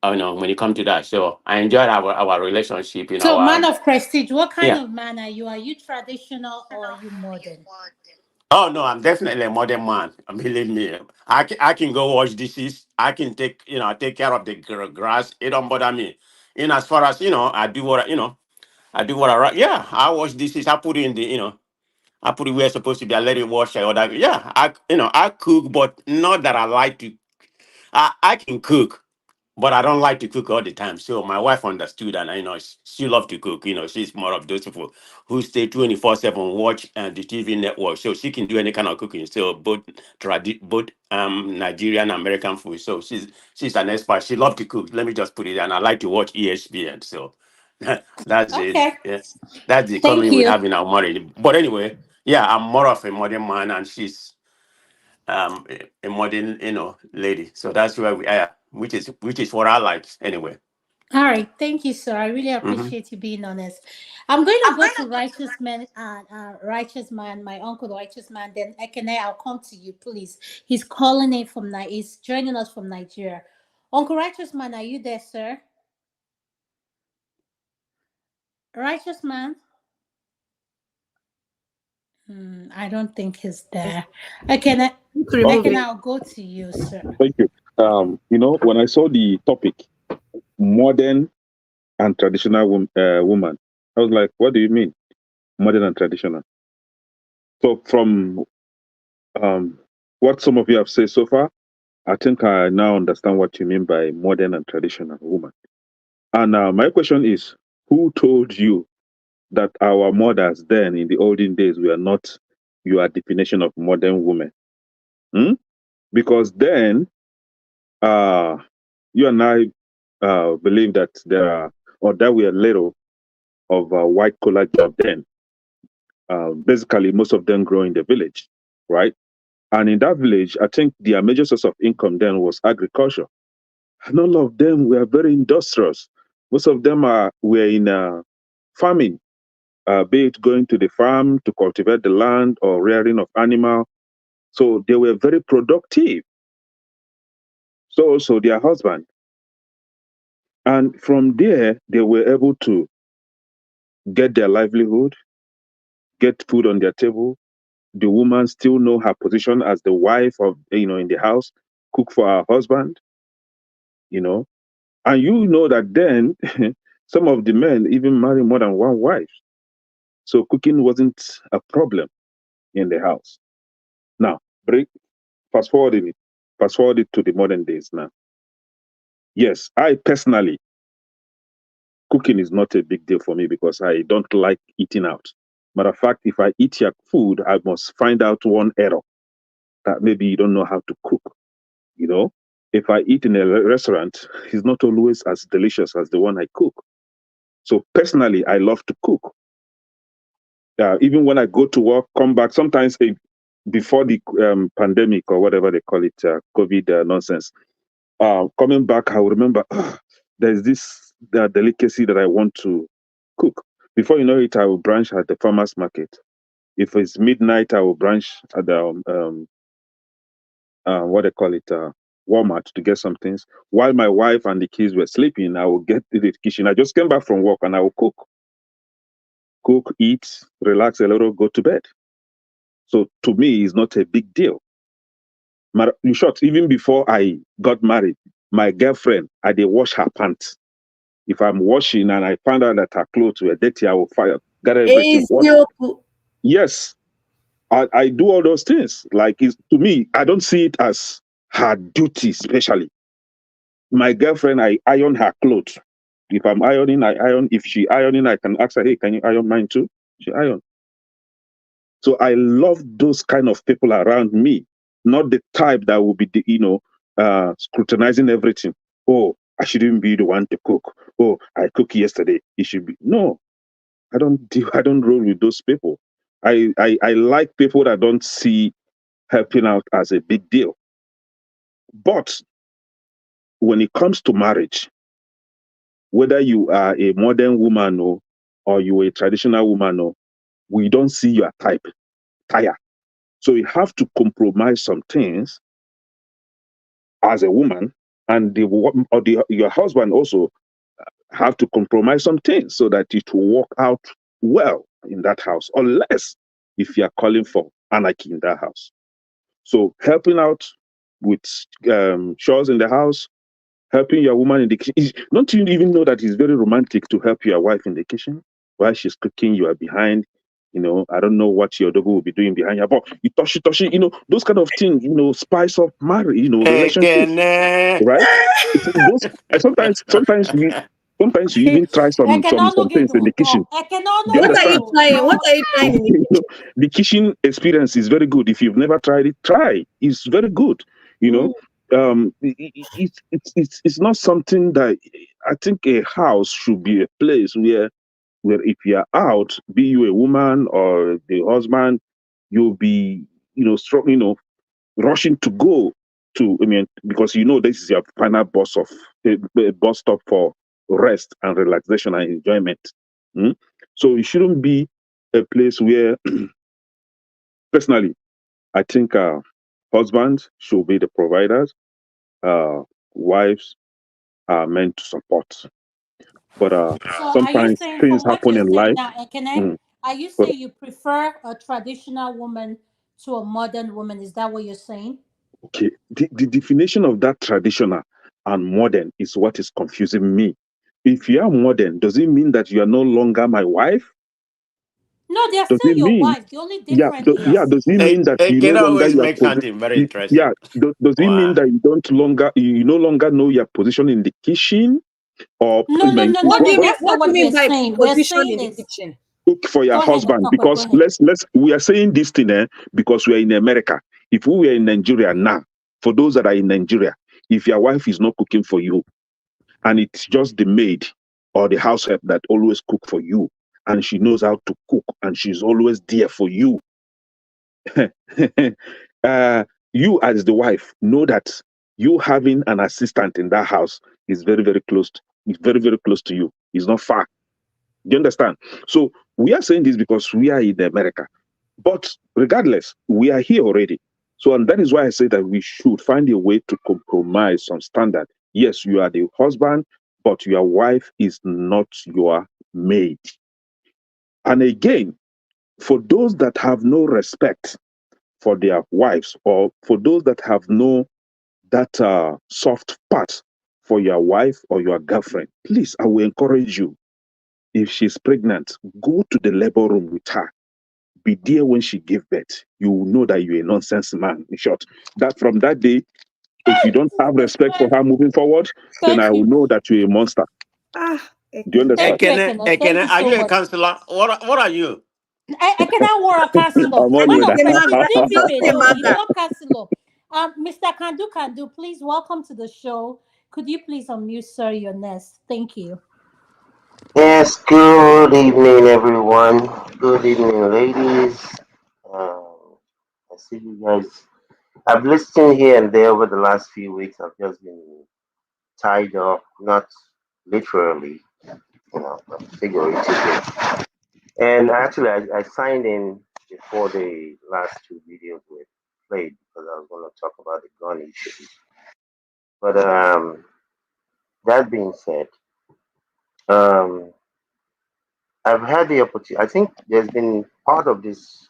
when it comes to that. So I enjoyed our relationship, So, our man of prestige, what kind yeah. of man are you? Are you traditional or are you modern? Oh no, I'm definitely a modern man. Believe me, I can go wash dishes. I can take care of the grass. It don't bother me. As far as I do what I do what yeah. I wash dishes. I put it in the I put it where it's supposed to be. I let it wash or that. Yeah, I cook, but not that I like to. I can cook, but I don't like to cook all the time. So my wife understood, and she loves to cook. She's more of those people who stay 24/7 watch the TV network, so she can do any kind of cooking. So both Nigerian and American food. So she's an expert. She loves to cook. Let me just put it. And I like to watch ESPN. So that's it. Okay. Yes, that's the Thank comment we you. have in our marriage. But anyway, yeah, I'm more of a modern man, and she's a modern lady. So that's where we are, which is what I like anyway. All right. Thank you, sir. I really Hmm. appreciate you being honest. I'm going to go to Righteous Man, Righteous Man, my uncle, the Righteous Man. Then Ekene, I'll come to you, please. He's calling in from He's joining us from Nigeria. Uncle Righteous Man, are you there, sir? Righteous Man? I don't think he's there. Ekene, Okay, I'll go to you, sir. thank you. When I saw the topic, modern and traditional woman, I was like, what do you mean, modern and traditional? So from what some of you have said so far, I think I now understand what you mean by modern and traditional woman. And my question is, who told you that our mothers then in the olden days were not your definition of modern woman? Hmm? Because then you and I believe that there are, or that we are little of a white collar job then. Basically, most of them grow in the village, right? And in that village, I think their major source of income then was agriculture. And all of them were very industrious. Most of them were in farming, be it going to the farm to cultivate the land or rearing of animal. So they were very productive. So also their husband. And from there, they were able to get their livelihood, get food on their table. The woman still know her position as the wife of, in the house, cook for her husband, And you know that then some of the men even marry more than one wife. So cooking wasn't a problem in the house. Now, fast forward it to the modern days now. Yes, I personally, cooking is not a big deal for me because I don't like eating out. Matter of fact, if I eat your food, I must find out one error that maybe you don't know how to cook. If I eat in a restaurant, it's not always as delicious as the one I cook. So personally, I love to cook. Even when I go to work, come back, sometimes before the pandemic or whatever they call it, COVID nonsense, coming back, I will remember, there's this delicacy that I want to cook. Before you know it, I will branch at the farmer's market. If it's midnight, I will branch at the, what they call it, Walmart to get some things. While my wife and the kids were sleeping, I will get to the kitchen. I just came back from work and I will cook, eat, relax a little, go to bed. So to me, it's not a big deal. In short, even before I got married, my girlfriend, I did wash her pants. If I'm washing and I find out that her clothes were dirty, I will get everything washed. Yes, I do all those things. Like, to me, I don't see it as her duty, especially. My girlfriend, I iron her clothes. If I'm ironing, I iron. If she ironing, I can ask her, hey, can you iron mine too? She iron. So I love those kind of people around me, not the type that will be, scrutinizing everything. Oh, I shouldn't be the one to cook. Oh, I cooked yesterday. It should be. No, I don't roll with those people. I like people that don't see helping out as a big deal. But when it comes to marriage, whether you are a modern woman or you are a traditional woman, we don't see your type. Tire. So you have to compromise some things as a woman, and your husband also have to compromise some things so that it will work out well in that house, unless if you are calling for anarchy in that house. So helping out with chores in the house, helping your woman in the kitchen. Don't you even know that it's very romantic to help your wife in the kitchen while she's cooking? You are behind. I don't know what your dog will be doing behind your back. You touchy, those kind of things, spice up marriage, relationship, right? Those, sometimes you even try some things in the kitchen. Do you What are you understand? trying? What are you trying in the kitchen? The kitchen experience is very good. If you've never tried it, try. It's very good. It's not something that I think a house should be a place where if you're out, be you a woman or the husband, you'll be strong, rushing to go to. Because this is your final bus stop for rest and relaxation and enjoyment. So it shouldn't be a place where, personally, I think husbands should be the providers. Wives are meant to support. But So are you sometimes saying, things from what happen you're in saying life. now, Mm, are you but saying you prefer a traditional woman to a modern woman? Is that what you're saying? okay, the definition of that traditional and modern is what is confusing me. If you are modern, does it mean that you are no longer my wife? No, they're Does still it your mean, wife. The only difference is does it mean that It you no can longer always your make position? something very Yeah, interesting. does it mean Wow. that you no longer know your position in the kitchen, or no, no, no, no, What do no. you mean? That's not What do you what mean we're by saying. We're position saying in the is, kitchen? cook for your go ahead, husband? Dr. go Because ahead. we are saying this thing because we are in America. If we were in Nigeria now, for those that are in Nigeria, if your wife is not cooking for you and it's just the maid or the house help that always cook for you, and she knows how to cook and she's always there for you, you as the wife know that you having an assistant in that house is very, very close It's very, very close to you. It's not far. Do you understand? So we are saying this because we are in America. But regardless, we are here already. So, and that is why I say that we should find a way to compromise some standard. Yes, you are the husband, but your wife is not your maid. And again, for those that have no respect for their wives, or for those that have no that soft part for your wife or your girlfriend, please, I will encourage you. If she's pregnant, go to the labor room with her. Be there when she gave birth. You will know that you're a nonsense man. In short, that from that day, if you don't have respect for her moving forward, then Thank I will you. know that you're a monster. Do you understand? Thank you, Ekene, Ekene. Thank Ekene, you are so you a much. counselor? What are you? I cannot wear a counselor. I'm all Man in of God, that. leave him alone. He's not counselor. Mr. Kandu, please welcome to the show. Could you please unmute, sir, your nest? Thank you. Yes, good evening, everyone. Good evening, ladies. I see you guys. I've listened here and there over the last few weeks. I've just been tied up, not literally, but figuratively. And actually, I signed in before the last two videos were played because I was going to talk about the gun issue. But that being said, um, I've had the opportunity. I think there's been part of this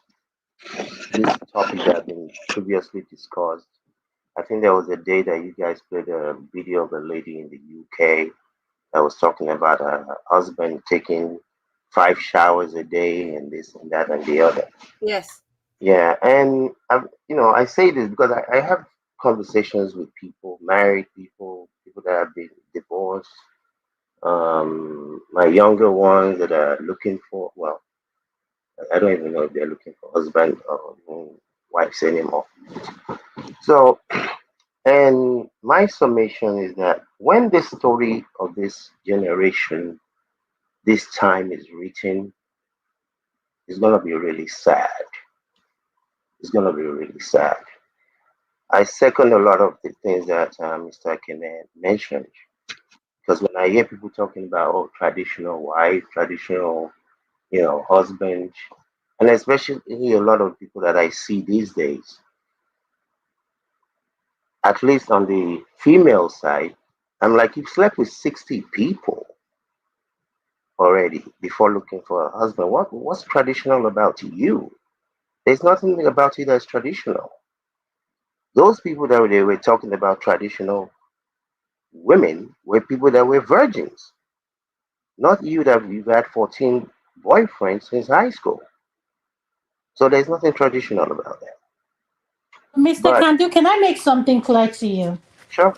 topic that has been previously discussed. I think there was a day that you guys played a video of a lady in the UK that was talking about her husband taking 5 showers a day and this and that and the other. Yes. Yeah, and I say this because I have conversations with people, married people, people that have been divorced, my younger ones that are looking for, well, I don't even know if they're looking for husband or wives anymore. So, and my summation is that when the story of this generation, this time is written, it's going to be really sad. It's going to be really sad. I second a lot of the things that Mr. Kene mentioned. Because when I hear people talking about, oh, traditional wife, traditional, husband, and especially a lot of people that I see these days, at least on the female side, I'm like, you've slept with 60 people already before looking for a husband. What's traditional about you? There's nothing about you that's traditional. Those people that they were talking about traditional women were people that were virgins, not you that you've had 14 boyfriends since high school. So there's nothing traditional about that. Mr. But Kandu, can I make something clear to you? sure.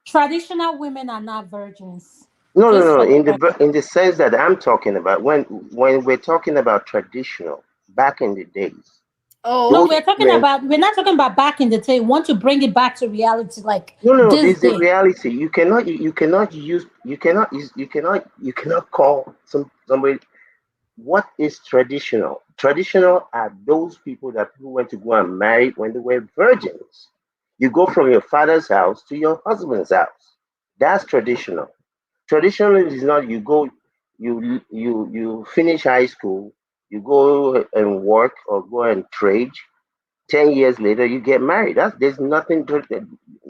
Traditional women are not virgins. No, no, Just no. for the In record. the sense that I'm talking about, when we're talking about traditional, back in the days, No, those women. we're not talking about back in the day. We want to bring it back to reality, like No, no, no. this This is the day. reality. You cannot call somebody. What is traditional? Traditional are those people that people went to go and marry when they were virgins. You go from your father's house to your husband's house. That's traditional. Traditional is not you go, you finish high school, you go and work or go and trade. 10 years later, you get married. There's nothing to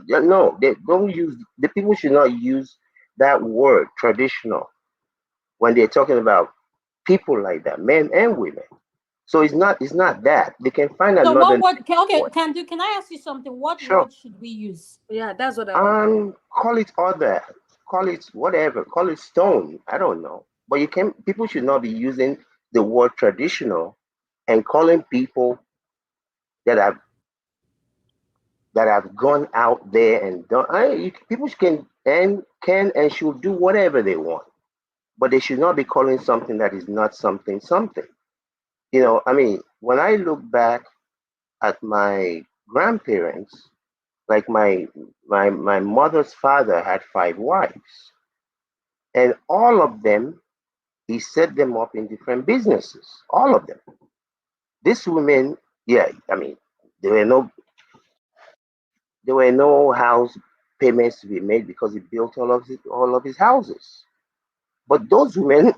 no. They don't use the people should not use that word traditional when they're talking about people like that, men and women. So it's not that. They can find So another what name word for it. can I ask you something? What Sure. word should we use? Yeah, that's what I want. Call it other, call it whatever, call it stone. I don't know. But people should not be using the word traditional and calling people that have gone out there and done. People can and should do whatever they want, but they should not be calling something that is not something something. I mean, when I look back at my grandparents, like my mother's father had 5 wives, and all of them he set them up in different businesses. All of them. These women, yeah, I mean, there were no house payments to be made because he built all of his houses. But those women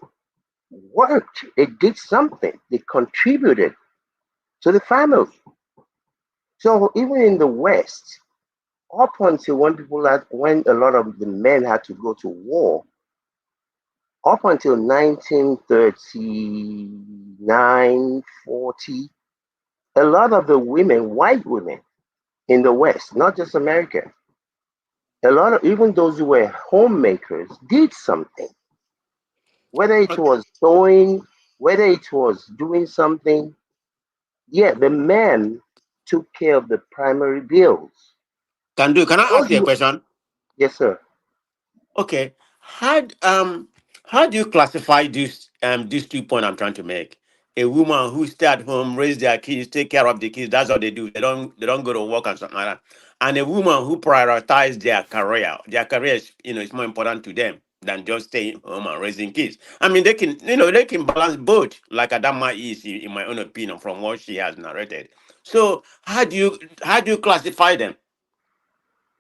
worked. They did something. They contributed to the family. So even in the West, up until when a lot of the men had to go to war, up until 1939, 40, a lot of the women, white women in the West, not just America, a lot of even those who were homemakers did something. Whether it Okay. was sewing, whether it was doing something, yeah, the men took care of the primary bills. Can I ask Those you a who- question? yes, sir. Okay. How do you classify these 2 points I'm trying to make? A woman who stay at home, raise their kids, take care of the kids, that's all they do. They don't go to work and something like that. And a woman who prioritize their career. Their career is more important to them than just staying home and raising kids. I mean, they can balance both, like Adama is, in my own opinion, from what she has narrated. So how do you classify them?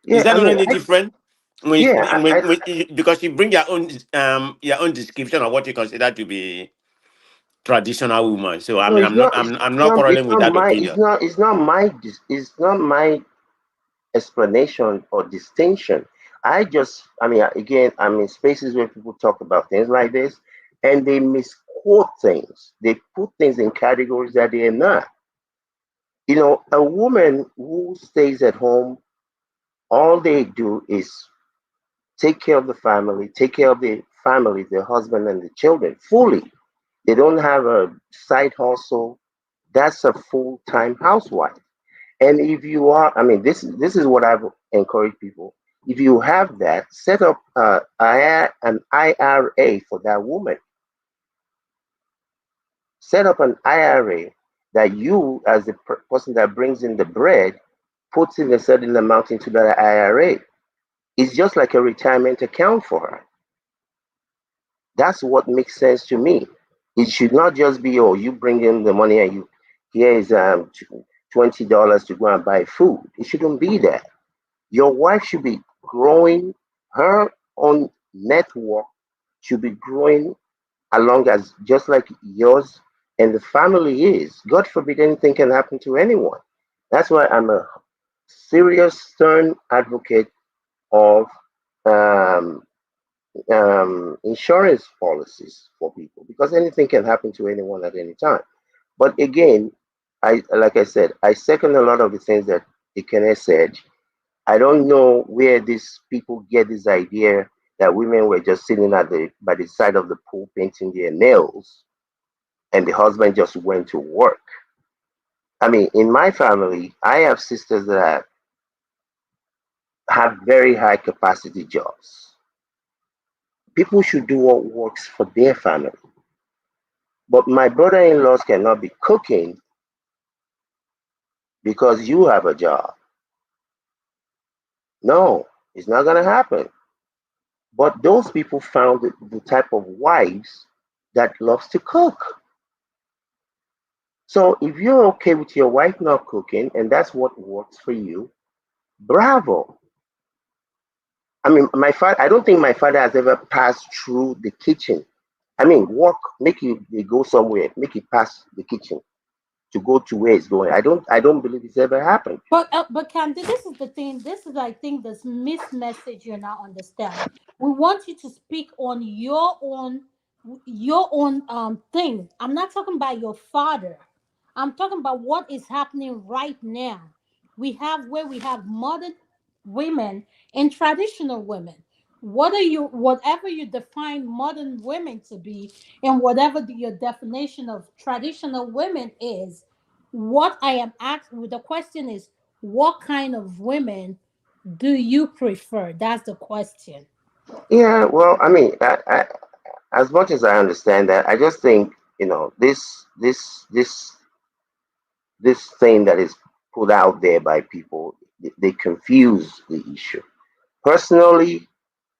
Is Yeah, that I not mean, any different? yeah, Because you bring your own description of what you consider to be traditional woman. So I no, mean, it's I'm not not. I'm not It's quarreling with not that my. opinion. It's not my explanation or distinction. Again, I'm in spaces where people talk about things like this, and they misquote things. They put things in categories that they are not. A woman who stays at home, all they do is take care of the family, take care of the family, the husband and the children fully. They don't have a side hustle. That's a full-time housewife. And if you are, this is what I've encouraged people. If you have that, set up an IRA for that woman. Set up an IRA that you, as the person that brings in the bread, puts in a certain amount into that IRA. It's just like a retirement account for her. That's what makes sense to me. It should not just be, oh, you bring in the money and here is $20 to go and buy food. It shouldn't be that. Your wife should be growing, her own network should be growing along as just like yours and the family is. God forbid anything can happen to anyone. That's why I'm a serious, stern advocate of um, insurance policies for people because anything can happen to anyone at any time. But again, like I said, I second a lot of the things that Ikene said. I don't know where these people get this idea that women were just sitting by the side of the pool painting their nails and the husband just went to work. In my family, I have sisters that have very high capacity jobs. People should do what works for their family. But my brother-in-laws cannot be cooking because you have a job. No, it's not going to happen. But those people found the type of wives that loves to cook. So if you're okay with your wife not cooking and that's what works for you, bravo. My father, I don't think my father has ever passed through the kitchen. Walk, make you they go somewhere, make it pass the kitchen to go to where it's going. I don't believe it's ever happened. But Candy, this is the thing. This is, I think, this missed message you're not understanding. We want you to speak on your own thing. I'm not talking about your father. I'm talking about what is happening right now. We have modern women and traditional women. Whatever you define modern women to be, and whatever your definition of traditional women is, what I am asking, the question is, what kind of women do you prefer? That's the question. Yeah, well, as much as I understand that, I just think this thing that is put out there by people, they confuse the issue. Personally,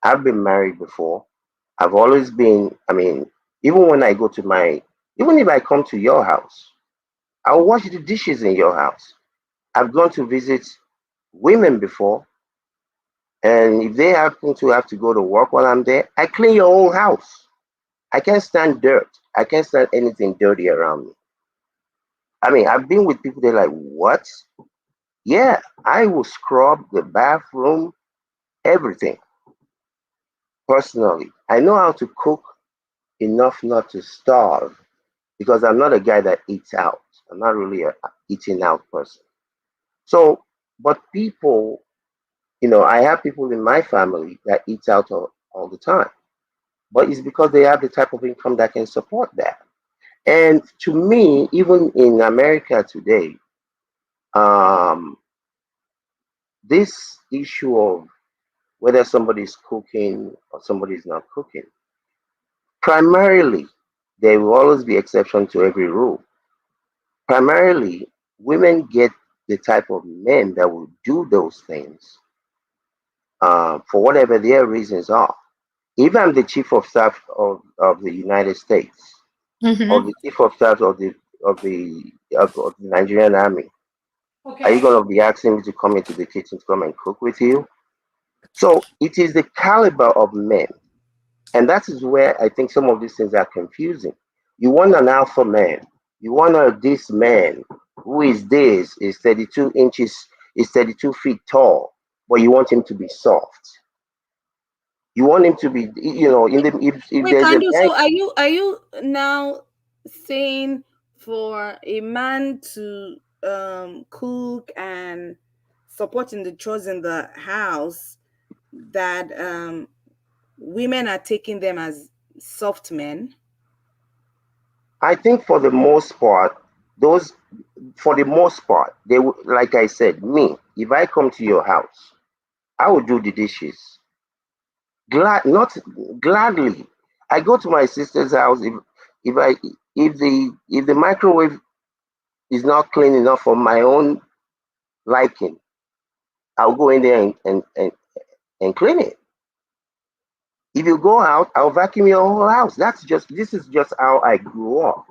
I've been married before. I've always been, even when I go to even if I come to your house, I'll wash the dishes in your house. I've gone to visit women before. And if they happen to have to go to work while I'm there, I clean your whole house. I can't stand dirt. I can't stand anything dirty around me. I mean, I've been with people, they're like, what? Yeah, I will scrub the bathroom, everything. Personally, I know how to cook enough not to starve because I'm not a guy that eats out. I'm not really a eating out person. So, but people, I have people in my family that eats out all the time, but it's because they have the type of income that can support that. And to me, even in America today, um, this issue of whether somebody's cooking or somebody's not cooking, primarily, there will always be exception to every rule. Primarily, women get the type of men that will do those things for whatever their reasons are. If I'm the chief of staff of the United States, or Mm-hmm. the chief of staff of the Nigerian army, are you Okay. going to be asking me to come into the kitchen to come and cook with you? So it is the caliber of men. And that is where I think some of these things are confusing. You want an alpha man. You want this man who is this, is 32 inches, is 32 feet tall, but you want him to be soft. You want him to be, if Wait, there's a Kandu, bank. so are you now saying for a man to cook and supporting the chores in the house that women are taking them as soft men? I think for the most part, those, for the most part, like I said, me, if I come to your house, I will do the dishes. Not gladly. I go to my sister's house if I if the microwave is not clean enough for my own liking, I'll go in there and clean it. If you go out, I'll vacuum your whole house. This is just how I grew up.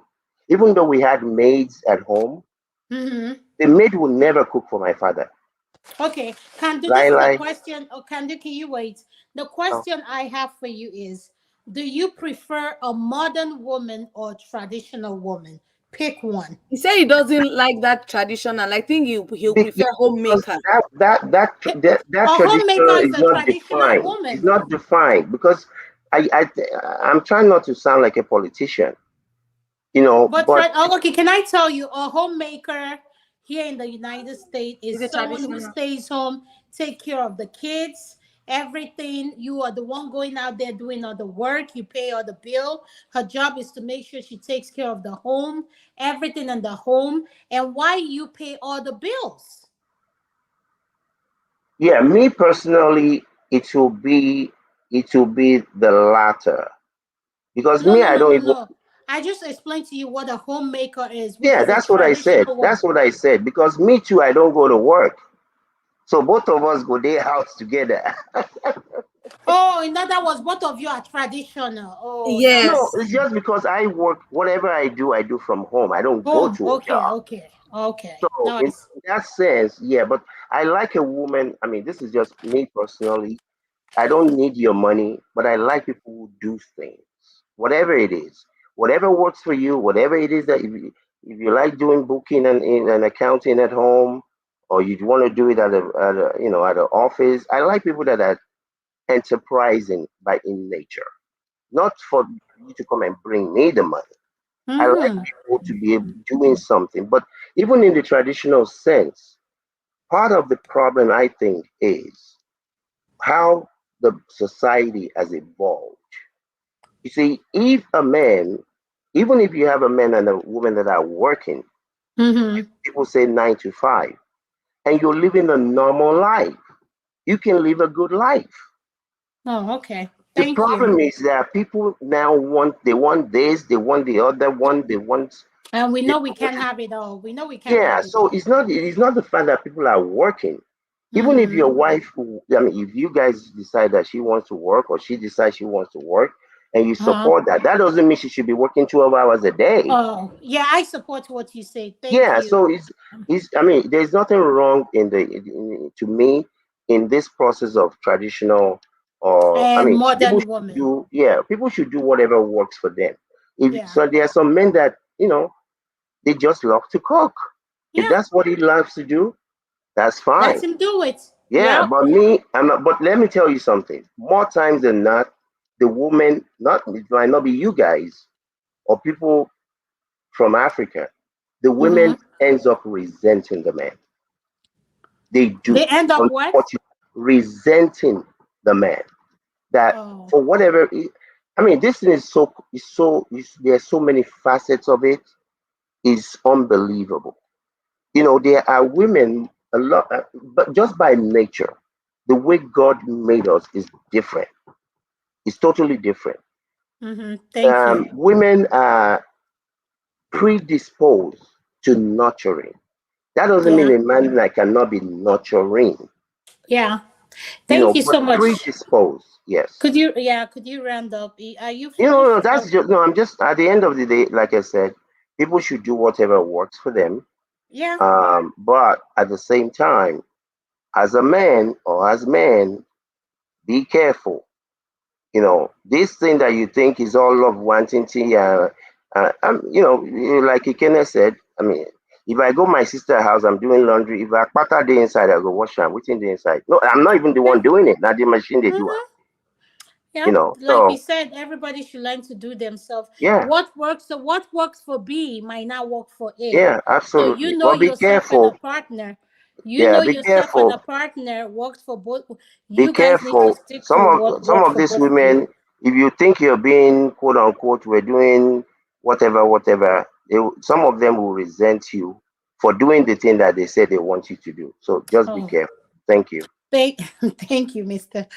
Even though we had maids at home, Mm-hmm. the maid would never cook for my father. Okay, Kandu, this Lie, is the lie. question. Oh, Kandu, can you wait? The Oh. question I have for you is, do you prefer a modern woman or traditional woman? Pick one. He said he doesn't like that traditional. I think he'll prefer Because homemaker. that A homemaker traditional is is a not traditional defined. It's woman, not though. defined because I I'm trying not to sound like a politician, But but okay, can I tell you, a homemaker here in the United States He's is a someone who traditional. stays home, take care of the kids, everything. You are the one going out there doing all the work. You pay all the bill. Her job is to make sure she takes care of the home, everything in the home, and why you pay all the bills. yeah, me personally, it will be the latter because No, me, no, I no, don't no, even. no. I just explained to you what a homemaker is, which Yeah, is a that's what I said. traditional one. That's what I said because me too, I don't go to work, so both of us go day house together. Oh, in other words, both of you are traditional. Oh, now I No, Yes. it's see. just because I work. Whatever I do from home. I don't go Home. to a Okay, job. okay, okay. So Now I in see. that sense, yeah, but I like a woman. I mean, this is just me personally. I don't need your money, but I like people who do things, whatever it is, whatever works for you, whatever it is that if you like doing booking and accounting at home, or you want to do it at an office. I like people that are enterprising by in nature, not for you to come and bring me the money. I like Mm-hmm. people to be doing something, but even in the traditional sense, part of the problem I think is how the society has evolved. You see, if a man, even if you have a man and a woman that are working, Mm-hmm. people say 9 to 5, and you're living a normal life, you can live a good life. Oh, okay. The Thank you. problem is that people now they want this, they want the other one, And we they know we want. can't have it all. We know we can't Yeah, have it so all. it's not the fact that people are working. Even if Mm-hmm. your wife, I mean, if you guys decide that she wants to work or she decides she wants to work, and you Uh-huh. support that, that doesn't mean she should be working 12 hours a day. Oh, yeah, I support what you say. Thank Yeah, you. so it's I mean, there's nothing wrong to me in this process of traditional, or I And mean, people modern should woman. do, yeah, people should do whatever works for them. If Yeah. so, there are some men that they just love to cook. If Yeah. that's what he loves to do, that's Let fine. him do it. Yeah, Yep. but me, I'm not, but let me tell you something. More times than not, the woman, not it might not be you guys or people from Africa, the Mm-hmm. women ends up resenting the man. They do. They end up what? Unfortunately, resenting the man. That Oh. for whatever, I mean, this thing there's so many facets of it. Is unbelievable. There are women a lot, but just by nature, the way God made us is different. It's totally different. Mm-hmm. Thank you. Women are predisposed to nurturing. That doesn't mean Yeah. a man like cannot be nurturing, Yeah. Thank you but so much. predisposed, yes. Could you round up? Are you No, finished? that's just no. I'm just at the end of the day, like I said, people should do whatever works for them. Yeah. But at the same time, as a man or as men, be careful. This thing that you think is all love wanting thing, like Ikene said, I mean, if I go my sister's house, I'm doing laundry. If I pattern the inside, I go wash am. Within the inside. No, I'm not even the Yeah. one doing it. Now the machine they do it. Mm-hmm. Yeah. Like we So said, everybody should learn to do themselves. yeah, What works for B might not work for A. yeah, So absolutely. But be careful. Yeah, be yourself and a careful. partner works for both. Be You guys need to careful. stick to Some what of some works of for these both of you. women, if you think you're being quote unquote, we're doing whatever, some of them will resent you for doing the thing that they said they want you to do. So just be Oh. careful. Thank you. Thank, thank you, Mister.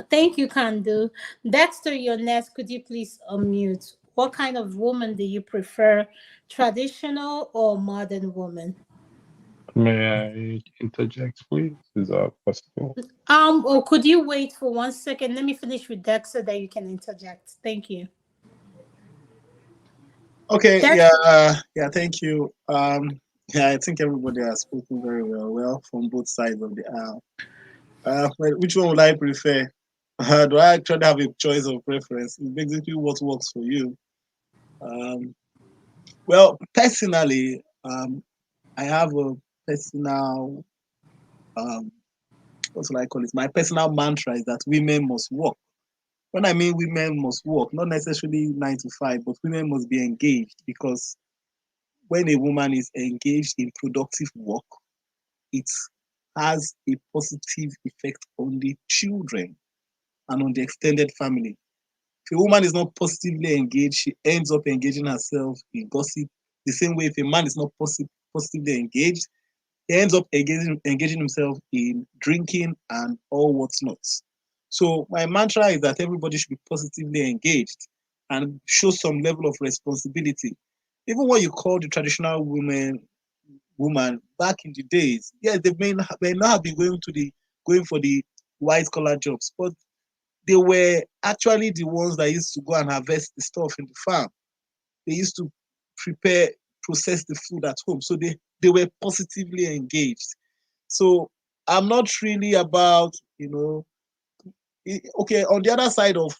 Thank you, Kandu. Dexter, you're next. Could you please unmute? What kind of woman do you prefer, traditional or modern woman? May I interject, please? Is that possible? Or could you wait for 1 second? Let me finish with Dexter, that you can interject. Thank you. Okay, Dex, yeah, thank you. Yeah, I think everybody has spoken very well from both sides of the aisle. Well, which one would I prefer? Do I actually have a choice of preference? It's basically what works for you. Well, personally, I have a personal, what do I call it? My personal mantra is that women must work. When I mean women must work, not necessarily 9 to 5, but women must be engaged, because when a woman is engaged in productive work, it has a positive effect on the children and on the extended family. If a woman is not positively engaged, she ends up engaging herself in gossip. The same way, if a man is not positively engaged, he ends up engaging himself in drinking and all what's not. So my mantra is that everybody should be positively engaged and show some level of responsibility. Even what you call the traditional woman back in the days, yes, they may not have been going for the white collar jobs, but they were actually the ones that used to go and harvest the stuff in the farm. They used to prepare, process the food at home. So they were positively engaged. So I'm not really about, okay, on the other side of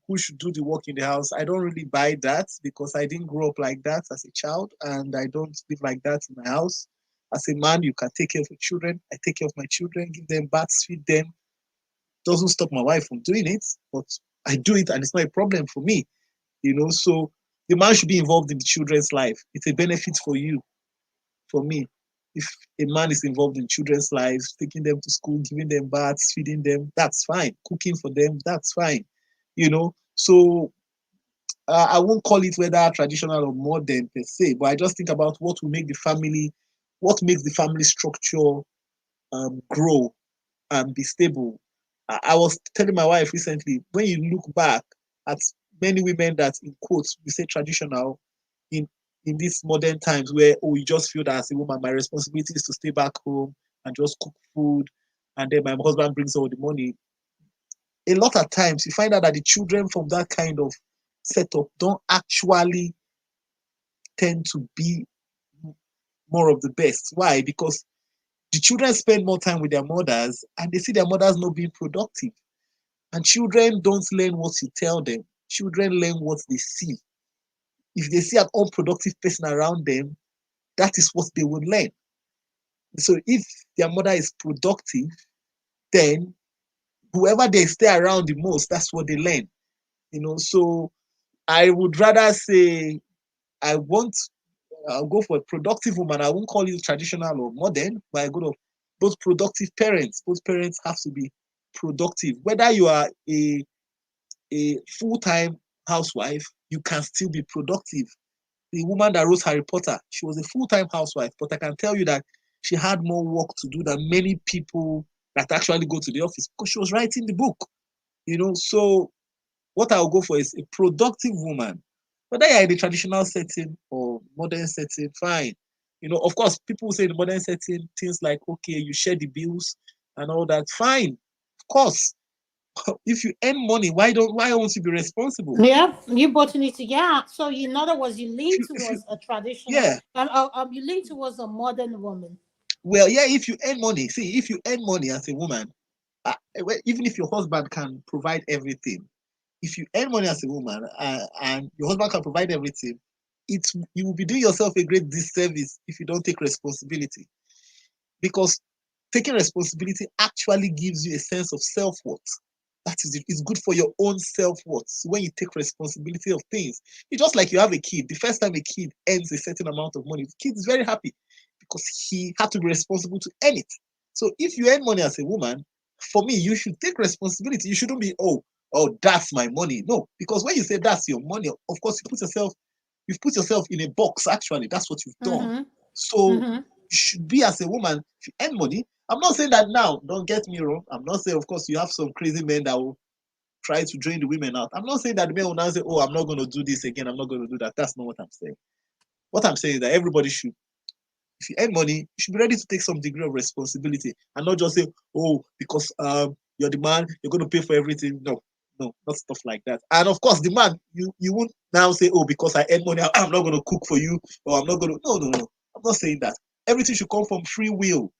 who should do the work in the house, I don't really buy that, because I didn't grow up like that as a child, and I don't live like that in my house. As a man, you can take care of your children. I take care of my children, give them baths, feed them. Doesn't stop my wife from doing it, but I do it and it's not a problem for me, So the man should be involved in the children's life. It's a benefit for you, for me. If a man is involved in children's lives, taking them to school, giving them baths, feeding them, that's fine. Cooking for them, that's fine. So I won't call it whether traditional or modern per se, but I just think about what makes the family structure grow and be stable. I was telling my wife recently, when you look back at many women that, in quotes, we say traditional, in these modern times, where you just feel that as a woman, my responsibility is to stay back home and just cook food, and then my husband brings all the money. A lot of times you find out that the children from that kind of setup don't actually tend to be more of the best. Why? Because the children spend more time with their mothers and they see their mothers not being productive. And children don't learn what you tell them. Children learn what they see. If they see an unproductive person around them, that is what they will learn. So if their mother is productive, then whoever they stay around the most, that's what they learn. So I would rather say I'll go for a productive woman. I won't call you traditional or modern, but I go to both productive parents. Both parents have to be productive. Whether you are a full-time housewife, you can still be productive. The woman that wrote Harry Potter, she was a full-time housewife, but I can tell you that she had more work to do than many people that actually go to the office because she was writing the book. So what I'll go for is a productive woman. Whether you're in the traditional setting or modern setting, fine. Of course, people say in the modern setting, things like, okay, you share the bills and all that, fine. Of course. If you earn money, why won't you be responsible? Yeah, you both need to. Yeah. So in other words, you lean towards a traditional. Yeah. You lean towards a modern woman. Well, yeah. If you earn money, if you earn money as a woman, even if your husband can provide everything, if you earn money as a woman and your husband can provide everything, you will be doing yourself a great disservice if you don't take responsibility. Because taking responsibility actually gives you a sense of self-worth. That is, it's good for your own self-worth. So when you take responsibility of things, it's just like you have a kid. The first time a kid earns a certain amount of money, the kid is very happy because he had to be responsible to earn it. So if you earn money as a woman, for me, you should take responsibility. You shouldn't be, oh, that's my money. No, because when you say that's your money, of course, you've put yourself in a box, actually. That's what you've done. So you should be, as a woman, if you earn money. I'm not saying that now, don't get me wrong. I'm not saying, of course, you have some crazy men that will try to drain the women out. I'm not saying that the men will now say, oh, I'm not going to do this again. I'm not going to do that. That's not what I'm saying. What I'm saying is that everybody should, if you earn money, you should be ready to take some degree of responsibility and not just say, oh, because you're the man, you're going to pay for everything. No, not stuff like that. And of course, the man, you won't now say, oh, because I earn money, I'm not going to cook for you, or I'm not going to. No. I'm not saying that. Everything should come from free will.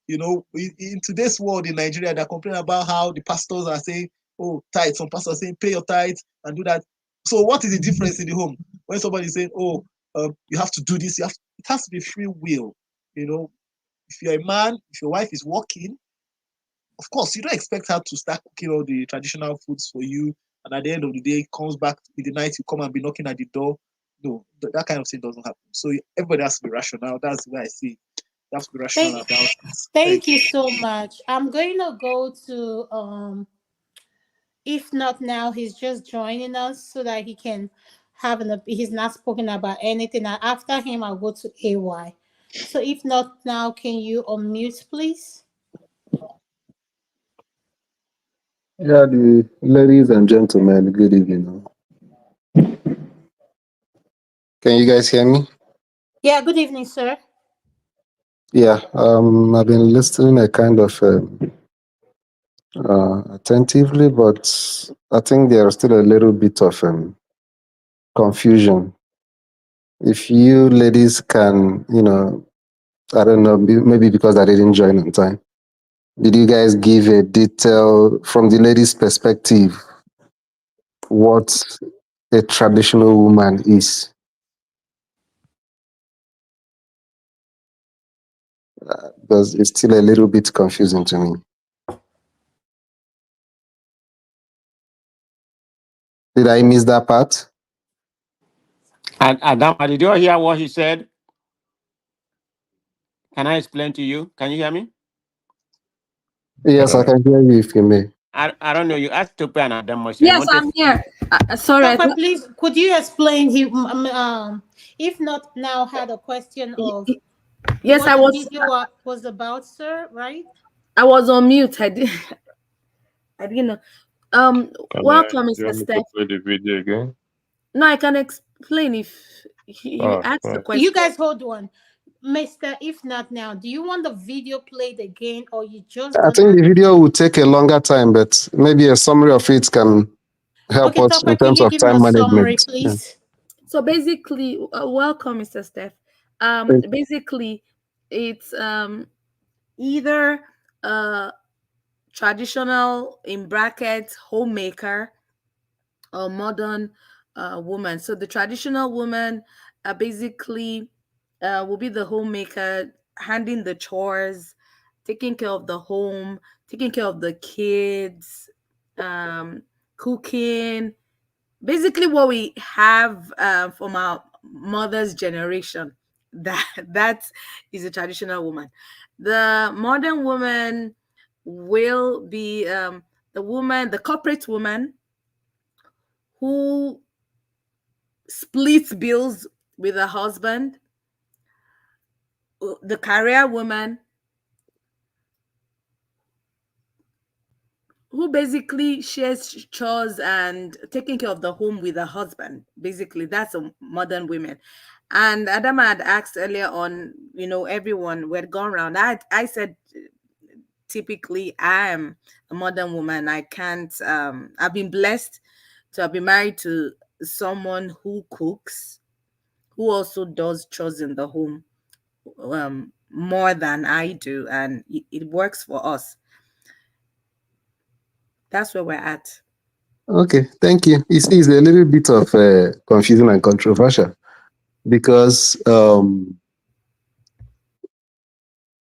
In today's world in Nigeria, they're complaining about how the pastors are saying, oh, tithes. Some pastors are saying, pay your tithes and do that. So what is the difference in the home? When somebody is saying, oh, you have to do this, it has to be free will. If you're a man, if your wife is working, of course, you don't expect her to start cooking all the traditional foods for you. And at the end of the day, comes back in the night, you come and be knocking at the door. No, that kind of thing doesn't happen. So everybody has to be rational. That's where I see it. You have to be rational about it. Thank you so much. I'm going to go to if not now, he's just joining us so that he can he's not spoken about anything. And after him, I'll go to AY. So if not now, can you unmute, please? Yeah, the ladies and gentlemen, good evening. Can you guys hear me? Yeah, good evening, sir. Yeah, I've been listening a kind of attentively, but I think there's still a little bit of confusion. If you ladies can, I don't know, maybe because I didn't join on time. Did you guys give a detail from the ladies' perspective what a traditional woman is? Because it's still a little bit confusing to me. Did I miss that part? And Adama, did you hear what he said? Can I explain to you? Can you hear me? Yes, I can hear you if you may. I don't know. You asked Tope and Adama. Yes, I'm here. Sorry. Tope, please, could you explain? If not now, had a question of yes, what I the was. video was about, sir. Right? I was on mute. I didn't know. Welcome, You Mr. want me to Steph. play the video again? No, I can explain if you ask the question. You guys hold on. Mr. If not now, do you want the video played again or you just I think the video will take a longer time, but maybe a summary of it can help us in Tope, can terms you of give me time a summary, management. Yeah. please? So basically, welcome, Mr. Steph. Basically, it's either a traditional, in brackets, homemaker, or modern woman. So the traditional woman basically will be the homemaker, handling the chores, taking care of the home, taking care of the kids, um, cooking, basically what we have from our mother's generation. That is a traditional woman. The modern woman will be the corporate woman who splits bills with her husband, the career woman who basically shares chores and taking care of the home with her husband. Basically, that's a modern women. And Adama had asked earlier on, everyone, we had gone around. I said typically I am a modern woman. I can't I've been blessed to have been married to someone who cooks, who also does chores in the home more than I do, and it works for us. That's where we're at. Okay, thank you. You see, it's a little bit of confusing and controversial because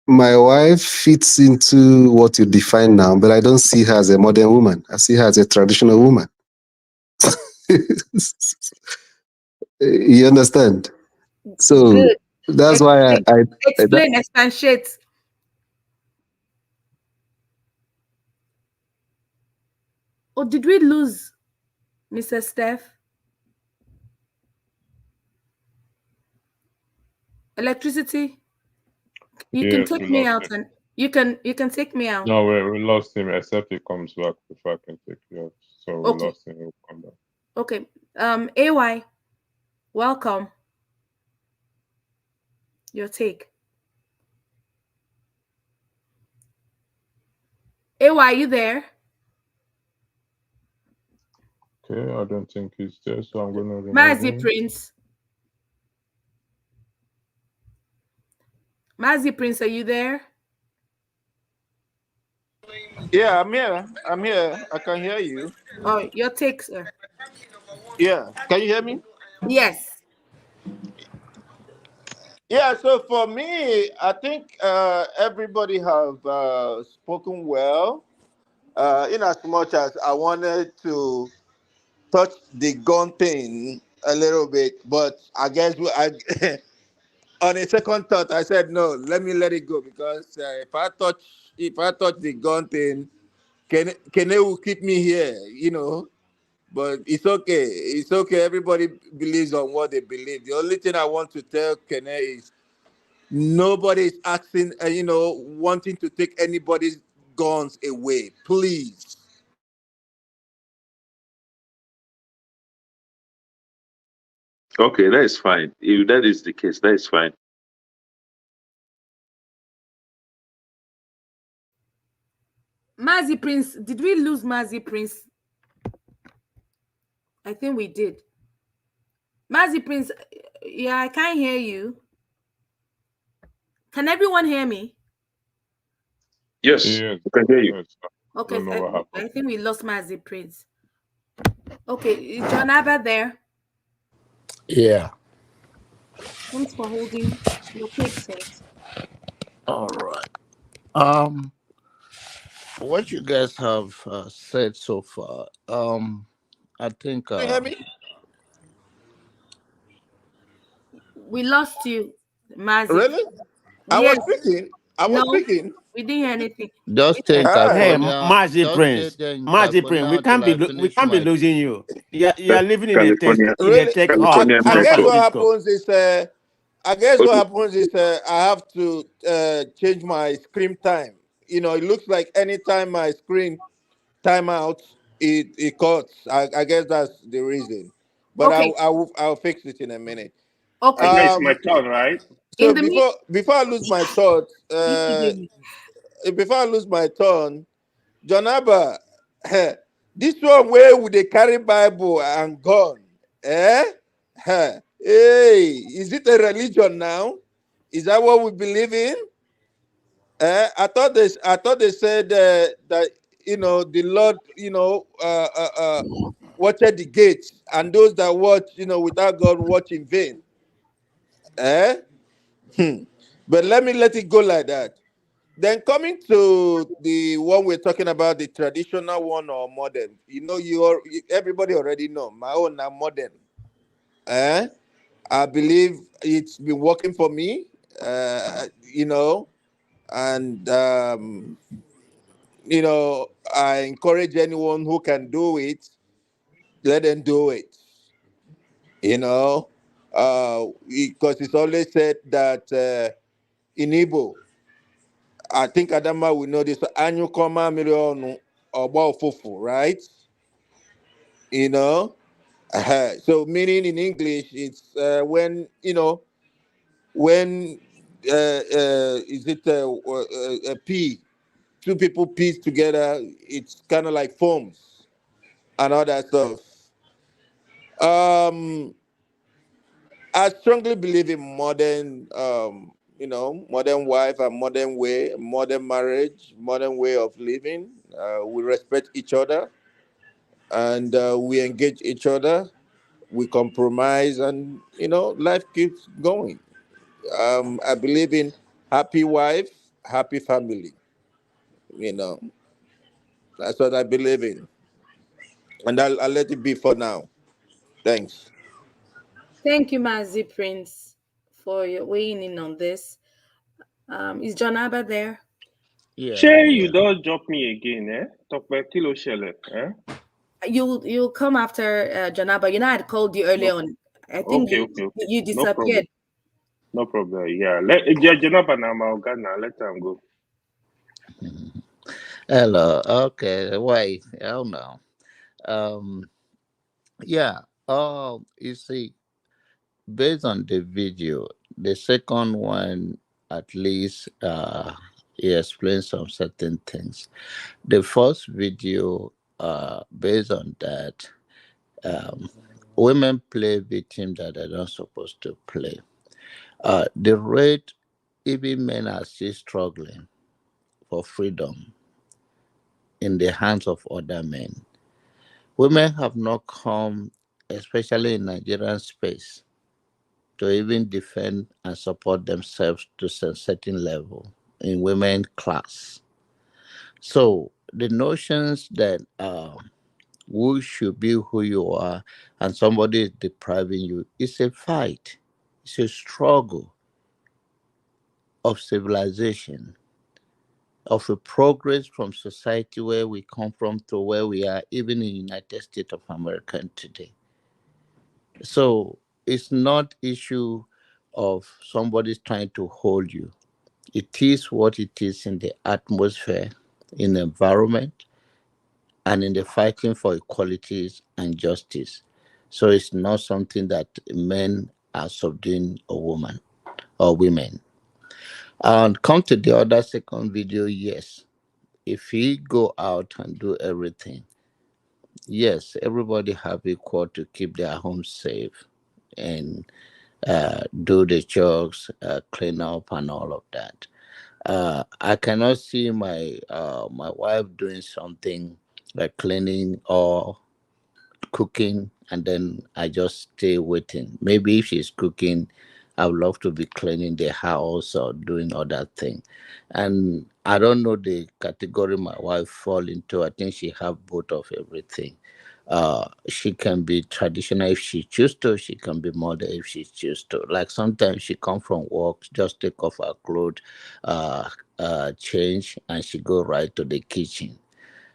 my wife fits into what you define now, but I don't see her as a modern woman. I see her as a traditional woman. You understand? So Good. that's why Explain, expatiate. Oh, did we lose Mr. Steph? Electricity? You can Yes, take we me lost out, him. and you can take me out. No, we lost him, except he comes back before I can take you out. So we Okay. lost him. He'll come back. Okay. AY, welcome. Your take. AY, you there? Okay, I don't think he's there, so I'm going to remove Mazi him. Prince. Mazi Prince, are you there? Yeah, I'm here. I'm here. I can hear you. Oh, your take, sir. Yeah. Can you hear me? Yes. Yeah, so for me, I think everybody have spoken well. In as much as I wanted to touch the gun thing a little bit, but I guess on a second thought, I said no. Let it go because if I touch the gun thing, Kene will keep me here, But it's okay. It's okay. Everybody believes on what they believe. The only thing I want to tell Kene is nobody is asking, wanting to take anybody's guns away. Please. Okay, that is fine. If that is the case, that is fine. Mazi Prince, did we lose Mazi Prince? I think we did. Mazi Prince, yeah, I can't hear you. Can everyone hear me? Yes, Yes, I can hear you. yes. I Okay, don't know what happened. I think we lost Mazi Prince. Okay, is John Abba there? Yeah. Thanks for holding your take, sir. All right. Um, what you guys have said so far, I think. Can you hear me? We lost you, Mazi. Really? I was Yes. speaking. I was No, speaking. we didn't hear anything. Just stay in Hey, California. Mazi Just stay Prince, there in Mazi Prince, California till I we finish can't be my. losing you. You are living in a tech California, Really? hub California I San guess what network. Francisco. happens is I guess what Okay, happens is I have to change my screen time. It looks like anytime my screen time out, it cuts. I guess that's the reason. But Okay, I'll fix it in a minute. okay. And now it's my Um. turn, right? So In the mean, before I lose my thought, ECW. before I lose my turn, John Abba, this one where would they carry Bible and gun? Eh? Hey, is it a religion now? Is that what we believe in? I thought they said that the Lord watched the gates, and those that watch without God watch in vain. Eh? But let it go like that. Then coming to the one we're talking about, the traditional one or modern, everybody already know my own are modern. Eh? I believe it's been working for me. And I encourage anyone who can do it, let them do it. You know, because it's always said that in Igbo, I think Adama will know this. Anyu koma million or fufu, right? You know, so meaning in English, it's when is it a P? Two people piece together, it's kind of like forms and all that stuff. Um, I strongly believe in modern, modern wife and modern way, modern marriage, modern way of living. We respect each other and we engage each other. We compromise, and life keeps going. I believe in happy wife, happy family. You know, that's what I believe in, and I'll let it be for now. Thanks. Thank you, Mazi Prince, for your weighing in on this. Is John Abba there? Yeah, I'm Shay, you here. don't drop me again, eh? Talk about Kilo Shele, eh? You'll come after Janaba. I'd called you No. earlier on. I think Okay, you okay, okay. you No problem. disappeared. No problem. Yeah. Let Jonathan now, my Ghana. Let them go. Hello. Okay. Wait. Oh no. Um. Yeah. You see, based on the video, the second one at least he explains some certain things. The first video, based on that, um, women play victims that they're not supposed to play. The rate, even men are still struggling for freedom in the hands of other men. Women have not come, especially in Nigerian space, to even defend and support themselves to a certain level in women class. So the notions that who should be who you are and somebody is depriving you is a fight. It's a struggle of civilization, of a progress from society where we come from to where we are, even in United States of America today. So it's not issue of somebody trying to hold you. It is what it is in the atmosphere, in the environment, and in the fighting for equalities and justice. So it's not something that men are subduing a woman or women. And come to the other second video, yes. If he go out and do everything, yes, everybody have equal to keep their home safe and do the chores, clean up and all of that. I cannot see my wife doing something like cleaning or cooking and then I just stay waiting. Maybe if she's cooking, I would love to be cleaning the house or doing other thing. And I don't know the category my wife fall into. I think she have both of everything. She can be traditional if she choose to. She can be modern if she choose to. Like sometimes she come from work, just take off her clothes, uh, change, and she go right to the kitchen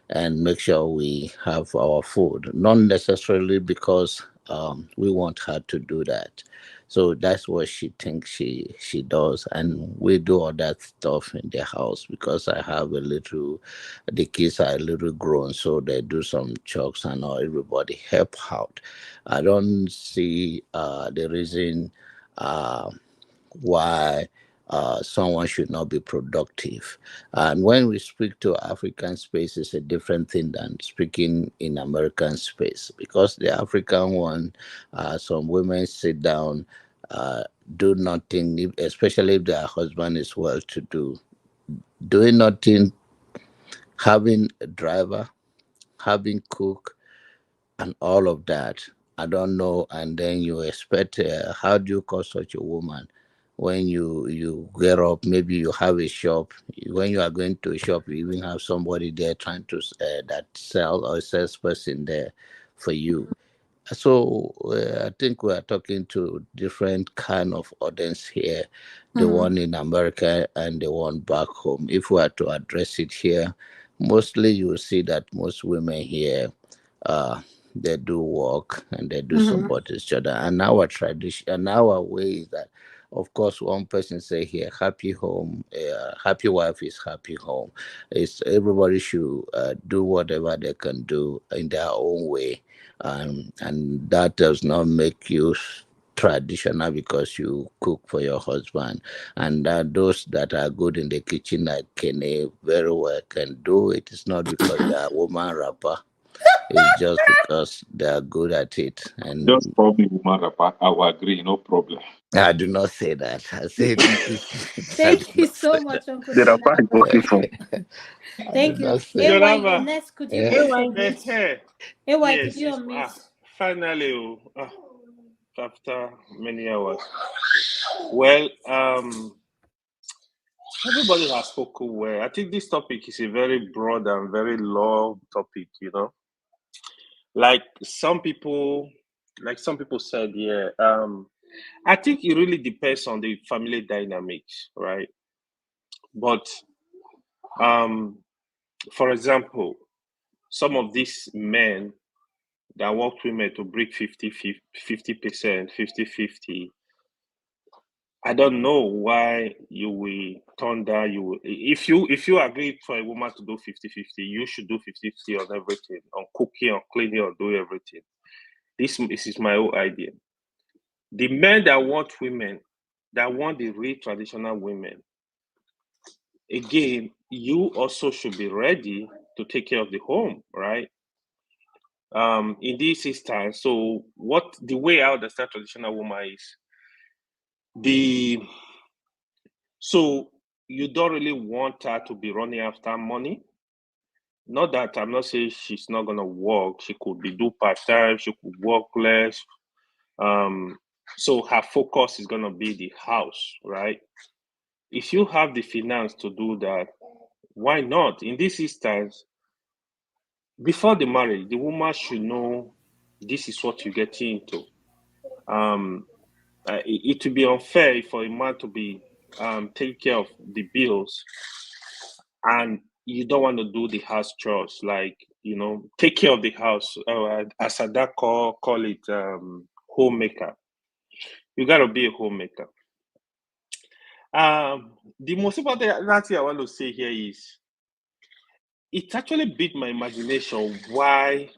and make sure we have our food. Not necessarily because we want her to do that. So that's what she thinks she does, and we do all that stuff in the house because I have a little. The kids are a little grown, so they do some chores and all. Everybody help out. I don't see the reason. Uh, why someone should not be productive. And when we speak to African space, it's a different thing than speaking in American space because the African one, some women sit down, do nothing, especially if their husband is well to do. doing nothing, having a driver, having cook, and all of that. I don't know. And then you expect, how do you call such a woman? When you get up, maybe you have a shop. When you are going to a shop, you even have somebody there trying to that sell or salesperson there for you. So I think we are talking to different kind of audience here, the Mm-hmm. one in America and the one back home. If we are to address it here, mostly you will see that most women here, uh, they do work and they do Mm-hmm. support each other. And our tradition and our way is that, of course, one person say here, happy home, happy wife is happy home. It's everybody should do whatever they can do in their own way, and that does not make you traditional because you cook for your husband. And those that are good in the kitchen, like Kenny, very well can do it. It's not because they are woman rapper. It's just because they are good at it. Just And call me woman rapper. I will agree, no problem. I do not say that. I said I do Thank you not say so much, Uncle The rapper is Chinaba. working for. I do Thank you. not say Your that. AY, you're number. next. Could you Eh? please unmute? Eh, AY, could yes, you it's unmute? finally after many hours. Well, everybody has spoken well. I think this topic is a very broad and very long topic, Like some people said, yeah. I think it really depends on the family dynamics, right? But um, for example, some of these men that want women to break 50%, 50-50. I don't know why you will turn down. If you agree for a woman to do 50-50, you should do 50-50 on everything, on cooking, on cleaning, on doing everything. This is my whole idea. The men that want women, that want the real traditional women, again, you also should be ready to take care of the home, right? In this instance, so what the way I understand traditional woman is the so you don't really want her to be running after money. Not that I'm not saying she's not gonna work. She could be do part time. She could work less. Um, so her focus is gonna be the house, right? If you have the finance to do that, why not? In this instance, before the marriage, the woman should know this is what you get into. Um, it would be unfair for a man to be taking care of the bills and you don't want to do the house chores, like take care of the house. As a dad call it homemaker. You got to be a homemaker. The most important thing I want to say here is it actually beat my imagination why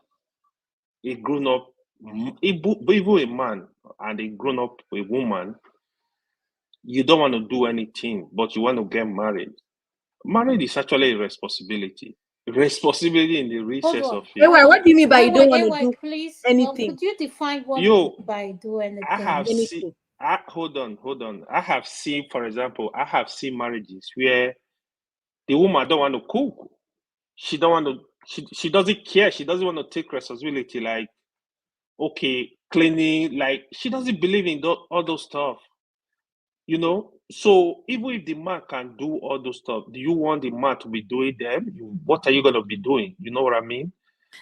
a grown up, even a man and a grown up a woman, you don't want to do anything, but you want to get married. Marriage is actually a responsibility. Responsibility in the real Hold sense on. of Hey, it. what do you mean by you don't want to AY, do please. anything? Could you define what you mean Yo, by do I have anything? seen. Anything. Hold on. I have seen, for example, I have seen marriages where the woman don't want to cook. She don't want to. She doesn't care. She doesn't want to take responsibility. Like, okay, cleaning. Like, she doesn't believe in all those stuff. So even if the man can do all those stuff, do you want the man to be doing them? What are you gonna be doing? You know what I mean?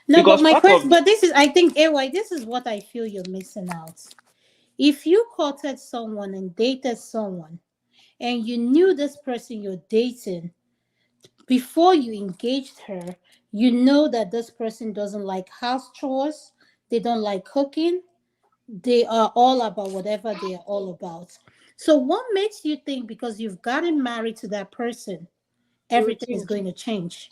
No, but Because my part question, of but this is, I think, AY, this is what I feel you're missing out. If you courted someone and dated someone, and you knew this person you're dating before you engaged her, you know that this person doesn't like house chores, they don't like cooking, they are all about whatever they are all about. So, what makes you think because you've gotten married to that person, You will everything is change. going to change?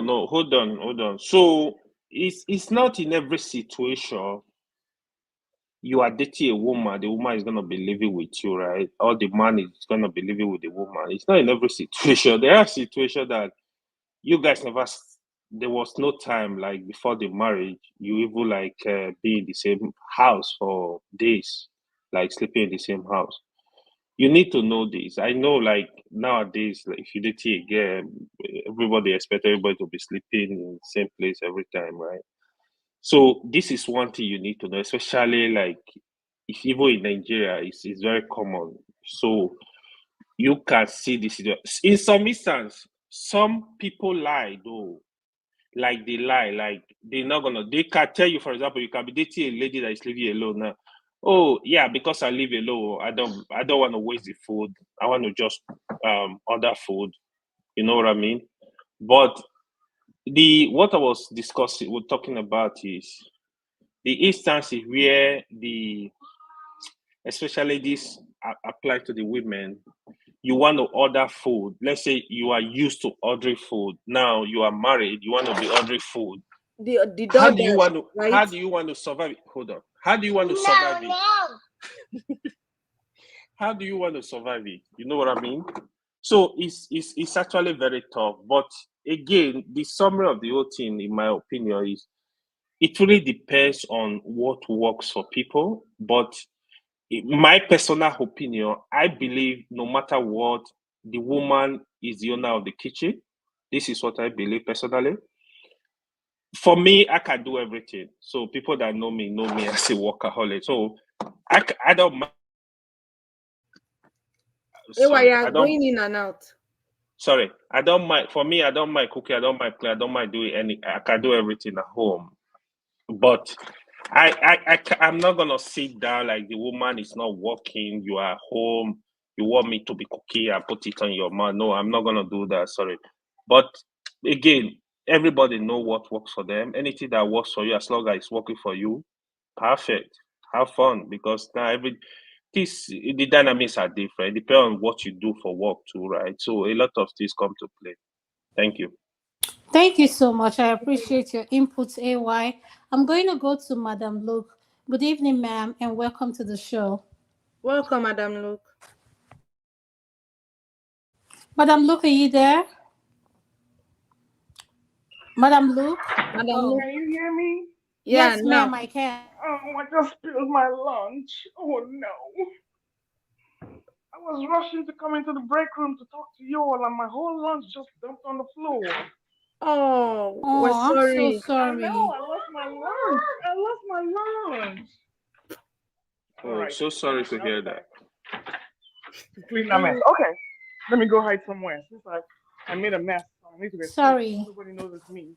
no, hold on. So it's not in every situation you are dating a woman, the woman is gonna be living with you, right? Or the man is gonna be living with the woman. It's not in every situation. There are situations that you guys never. There was no time like before the marriage. You even like be in the same house for days, like sleeping in the same house. You need to know this. I know, like nowadays, like if you did tea again, everybody expect everybody to be sleeping in the same place every time, right? So this is one thing you need to know, especially like if even in Nigeria, it's very common. So you can see this in some instance. Some people lie though, like they lie, like they're not gonna. They can tell you, for example, you can be dating a lady that is living alone now. Oh yeah, because I live alone, I don't want to waste the food. I want to just order food. You know what I mean? But the what I was discussing, we're talking about is the instances where especially this apply to the women. You want to order food. Let's say you are used to ordering food. Now you are married. You want to be ordering food. The DoorDash, right? How do you want to survive it? Hold on. How do you want to survive it? How do you want to survive it? You know what I mean? So it's actually very tough. But again, the summary of the whole thing, in my opinion, is it really depends on what works for people. But in my personal opinion, I believe no matter what, the woman is the owner of the kitchen. This is what I believe personally. For me, I can do everything. So people that know me as a workaholic. So I don't mind. Why Sorry, you are I don't. going in and out? Sorry, I don't mind. For me, I don't mind cooking. I don't mind cleaning. I don't mind doing any. I can do everything at home. But I'm not gonna sit down like the woman is not working. You are home. You want me to be cooking and put it on your mouth. No, I'm not gonna do that. Sorry. But again, everybody know what works for them. Anything that works for you, as long as it's working for you, perfect. Have fun because now the dynamics are different. Depend on what you do for work too, right? So a lot of things come to play. Thank you. Thank you so much. I appreciate your inputs, AY. I'm going to go to Madam Luke. Good evening, ma'am, and welcome to the show. Welcome, Madam Luke. Madam Luke, are you there? Madam Luke? Madam Oh, Luke. Can you hear me? Yeah, yes, now. ma'am, I can. Oh, I just spilled my lunch. Oh no. I was rushing to come into the break room to talk to you all, and my whole lunch just dumped on the floor. Oh, we're Oh, I'm so sorry. I know, sorry. I lost my lunch. I lost my lunch. All Oh, right, so sorry to I'll be hear back that. to clean that mess. Okay, let me go hide somewhere since I made a mess. So I need to escape. Sorry. Nobody knows it's me.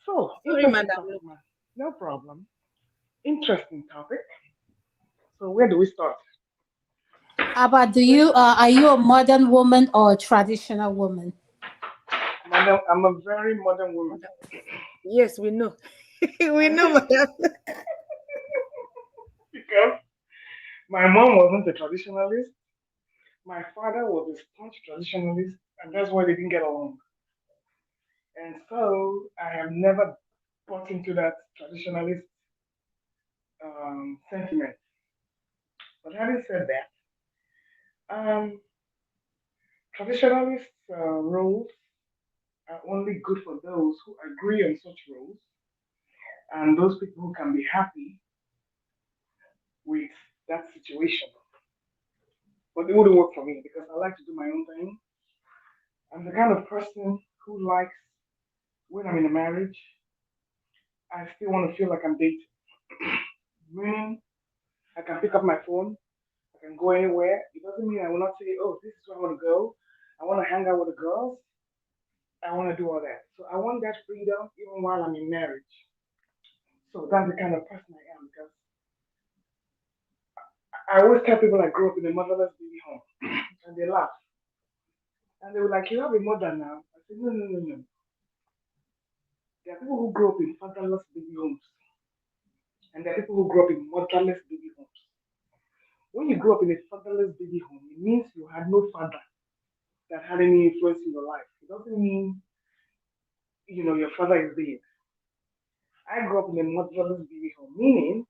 So, Sorry, interesting Madam topic, Luke. man. No problem. Interesting topic. So, where do we start? Abba, Let's are you a modern woman or a traditional woman? Madam, I'm a very modern woman. Yes, we know. We know, Madam. Because my mom wasn't a traditionalist. My father was a staunch traditionalist, and that's why they didn't get along. And so I have never bought into that traditionalist sentiment. But having said that, traditionalist roles are only good for those who agree on such roles and those people who can be happy with that situation. But it wouldn't work for me because I like to do my own thing. I'm the kind of person who likes when I'm in a marriage, I still want to feel like I'm dating. Meaning, I can pick up my phone, I can go anywhere. It doesn't mean I will not say, oh, this is where I want to go. I want to hang out with the girls. I want to do all that. So I want that freedom even while I'm in marriage. So that's the kind of person I am because I always tell people I grew up in a motherless baby home and they laugh. And they were like, you have a mother now. I said, no, no, no, no. There are people who grew up in fatherless baby homes and there are people who grew up in motherless baby homes. When you grew up in a fatherless baby home, it means you had no father that had any influence in your life. It doesn't mean your father is dead. I grew up in a motherless baby home, meaning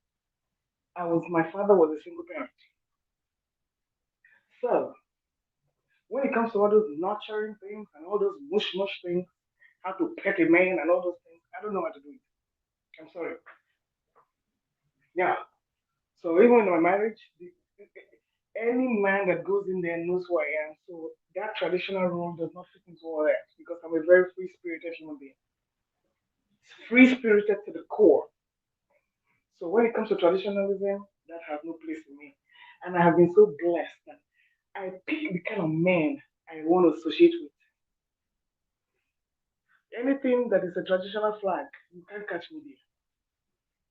my father was a single parent. So when it comes to all those nurturing things and all those mush mush things, how to pet a man and all those things, I don't know how to do it. I'm sorry. Yeah. So even in my marriage, Any man that goes in there knows who I am. So that traditional role does not fit into all that because I'm a very free spirited human being. Free spirited to the core. So when it comes to traditionalism, that has no place in me. And I have been so blessed that I pick the kind of men I want to associate with. Anything that is a traditional flag, you can't catch me there.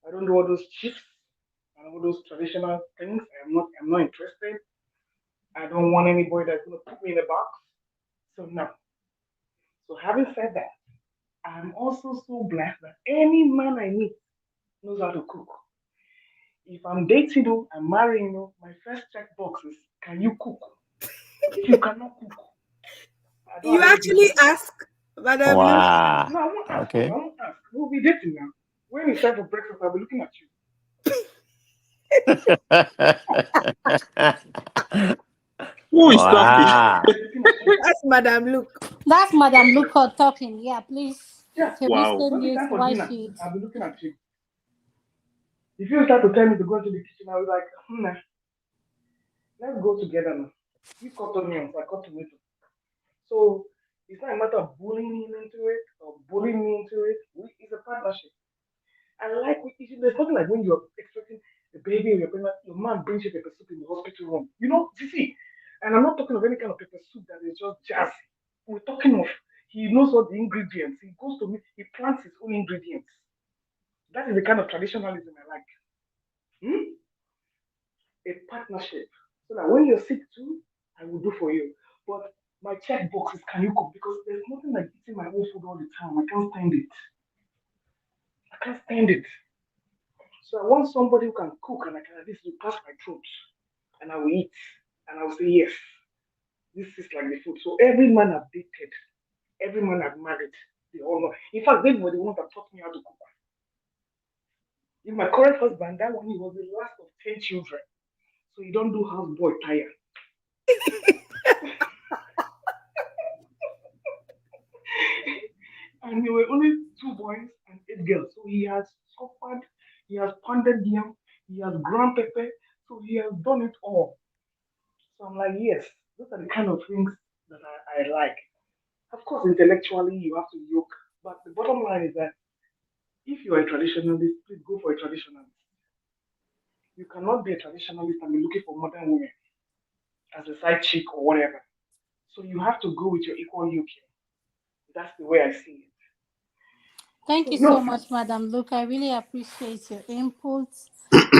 I don't do all those chiefs and all those traditional things. I'm not interested. I don't want anybody that's gonna put me in a box. So no. So having said that, I'm also so blessed that any man I meet knows how to cook. If I'm dating you, I'm marrying you, my first checkbox is can you cook? If you cannot cook, I don't You have anything to actually do with you. ask Madam Luke. Wow. No, I won't ask you. I Okay. won't ask. We'll be dating now. When it's time for breakfast, I'll be looking at you. Who is talking? Wow. I'll be looking at you. That's Madam Luke. That's Madam Luca talking. Yeah, please. Yeah. Can we Wow. stay When it's mute time for while dinner, she? I'll be looking at you. If you start to tell me to go into the kitchen, I'll be like, nah, let's go together now. You cut onions, I cut tomato. So it's not a matter of bullying him into it or bullying me into it. It's a partnership. I like there's nothing like when you're expecting a baby or you're pregnant, your man brings you pepper soup in the hospital room. You see, and I'm not talking of any kind of pepper soup that is just jazzy. We're talking of he knows what the ingredients. He goes to me, he plants his own ingredients. That is the kind of traditionalism I like. Hmm? A partnership. So that when you're sick too, I will do for you. But my checkbox is can you cook? Because there's nothing like eating my own food all the time. I can't stand it. I can't stand it. So I want somebody who can cook and I can at least pass my throat and I will eat and I will say yes. This is like the food. So every man I've dated, every man I've married, they all know. In fact, they were the ones that taught me how to cook. In my current husband, that one he was the last of 10 children. So you don't do houseboy tire. And there were only 2 boys and 8 girls. So he has suffered, he has pounded yam, he has ground pepper, so he has done it all. So I'm like, yes, those are the kind of things that I like. Of course, intellectually you have to look, but the bottom line is that if you're a traditionalist, please go for a traditionalist. You cannot be a traditionalist and be looking for modern women as a side chick or whatever. So you have to go with your equal yoke here. That's the way I see it. Thank So you so no, much, Madam Luke. I really appreciate your inputs.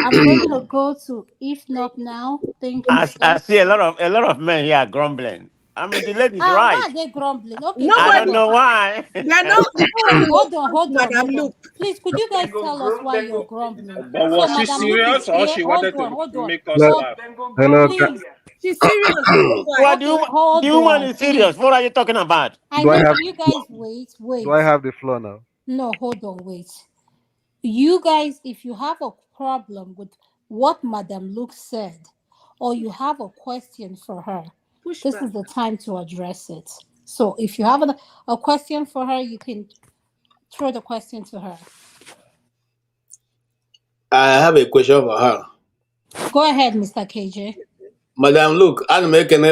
I'm going to go to if not now. Thank you, I sir. see a lot of men here grumbling. I mean, the lady's Why right. are they grumbling? Okay, I hold don't Nobody, on. know why. they're not, they don't want Oh, to respond to hold on, Madam hold on. Luke. Please, could you guys then go tell us grow, why then you're go. grumbling? But So, was she Madam Luke is serious or here. she wanted to Hold on. make us Hello, laugh? Then go grow hello, Please. earlier. She's serious. That's why. Well, Okay, the hold woman on, is serious. please. What are you talking about? I do I know. have Can you guys wait? do I Wait. have the floor now? No, hold on, wait. You guys, if you have a problem with what Madam Luke said, or you have a question for her, Push this is back. the time to address it. So if you have a question for her, you can throw the question to her. I have a question for her. Go ahead, Mr. KJ. Madam, look, I'm making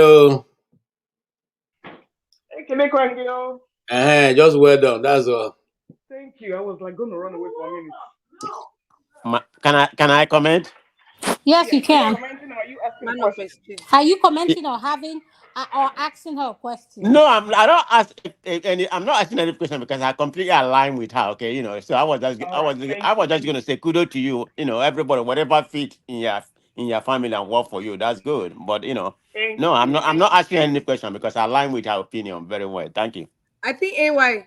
Hey, can I crank you? just well done. That's all. Thank you. I was like going to run away for a minute. Can I comment? Yes, Yes. you Are you can. commenting or are you asking a Man of question? exchange. Are you Y- commenting or having or asking her a question? No, I don't ask any. I'm not asking any question because I completely align with her. Okay, so All right. I Thank was you. just gonna say kudos to you. Everybody, whatever fit in your family and work for you, that's good. But Thank no, I'm you. not. I'm not asking any question because I align with her opinion very well. Thank you. I think AY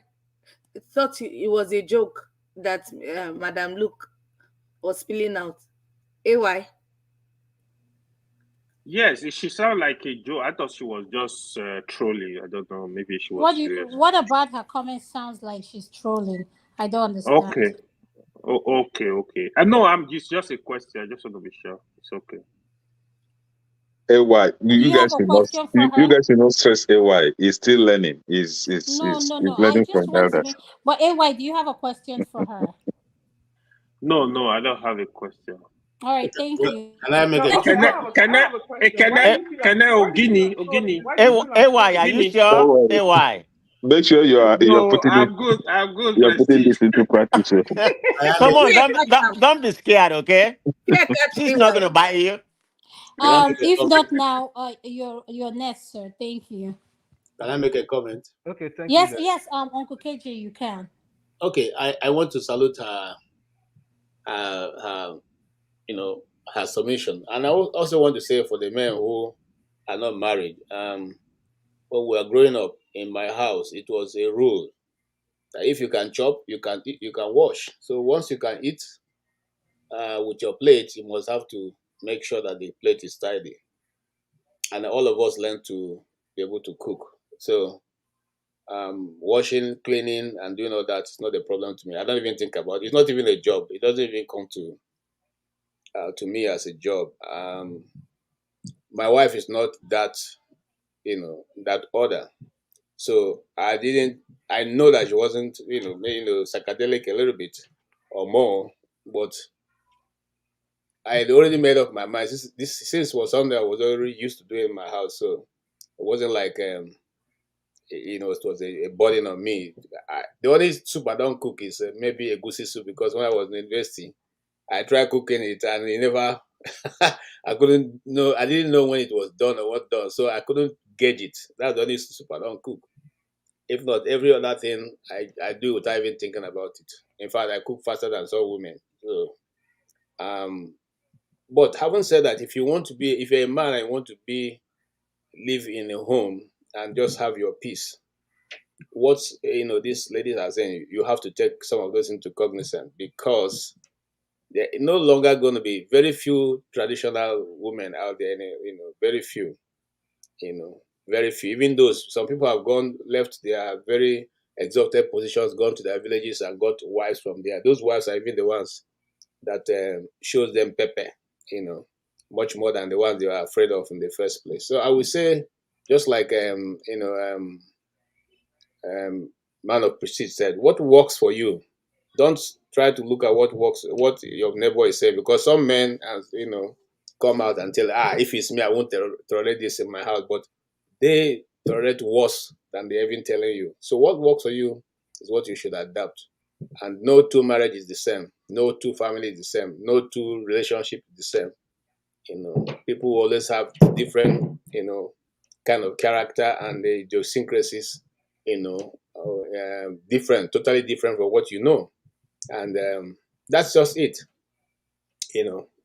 thought it was a joke that Madam Luke was spilling out. AY. Yes, she sounded like a joke. I thought she was just trolling. I don't know. Maybe she was What serious. about her comment sounds like she's trolling? I don't understand. Okay. Okay. I know. It's just a question. I just want to be sure. It's okay. AY, Do you you have guys a should not question for you her? guys should not stress AY. He's still learning. He's No. I learning just from want to elders. make. But AY, do you have a question for her? No, I don't have a question. All right, thank Well, you. can I make Now, a okay, comment? I have a question. Why do you feel like Ogini, why do you feel I'm AY, are trolling? you Don't sure? worry. AY. Make sure you're No, putting it I'm good, you're putting Prestige. this into practice. Can I Come make on, a, Fear don't, catch don't am. don't be scared, okay? Fear catch She's not AY. gonna bite you. can I make a If comment? not now, you're next, sir. Thank you. Can I make a comment? Okay, thank you, Yes, guys. yes. Uncle KJ, you can. Okay, I want to salute her you know, her submission, and I also want to say for the men who are not married, when we were growing up in my house, it was a rule that if you can chop, you can eat, you can wash. So once you can eat with your plate, you must have to make sure that the plate is tidy. And all of us learn to be able to cook. So washing, cleaning, and doing all that is not a problem to me. I don't even think about it. It's not even a job. It doesn't even come to me as a job. My wife is not that, that order. So I didn't. I know that she wasn't, psychedelic a little bit or more, but I had already made up my mind. This since was something I was already used to doing in my house, so it wasn't like it was a burden on me. The only soup I don't cook is maybe a goosey soup because when I was in university, I tried cooking it and it never. I couldn't know. I didn't know when it was done or what done, so I couldn't gauge it. That's the only soup I don't cook. If not, every other thing I do without even thinking about it. In fact, I cook faster than some women. So, but having said that, if you're a man and you want to live in a home and just have your peace, what these ladies are saying, you have to take some of those into cognizance because there are no longer going to be very few traditional women out there. Very few. Very few. Even those, some people have left their very exalted positions, gone to their villages and got wives from there. Those wives are even the ones that shows them pepper, much more than the ones they were afraid of in the first place. So I would say, just like man of prestige said, what works for you. Don't try to look at what your neighbor is saying, because some men, come out and tell, if it's me, I won't tolerate this in my house. But they tolerate worse than they're even telling you. So what works for you is what you should adapt. And no two marriage is the same. No two family is the same. No two relationship is the same. People always have different, kind of character and the idiosyncrasies, different, totally different from what you know. And that's just it.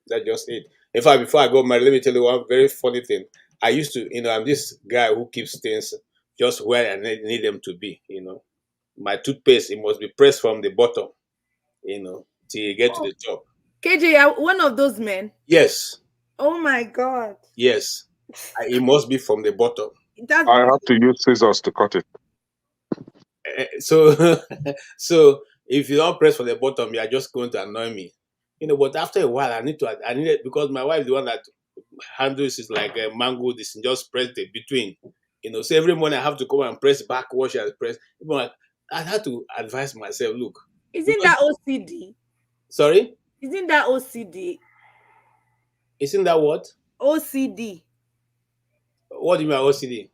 That's just it. In fact, before I got married, let me tell you one very funny thing. I used to, I'm this guy who keeps things just where I need them to be. My toothpaste, it must be pressed from the bottom, till you get to Oh, Oh, the top. KJ, are one of those men. Yes, Oh my God. yes. It must be from the bottom. That's I have to use scissors to cut it. So, so if you don't press from the bottom, you are just going to annoy me. But after a while, I need it because my wife is the one that handles is like a mango. This and just press the between. So every morning I have to come and press back, wash and press. But I had to advise myself, look, isn't because that OCD? sorry, Isn't that OCD? isn't that what? OCD. What do you mean by OCD?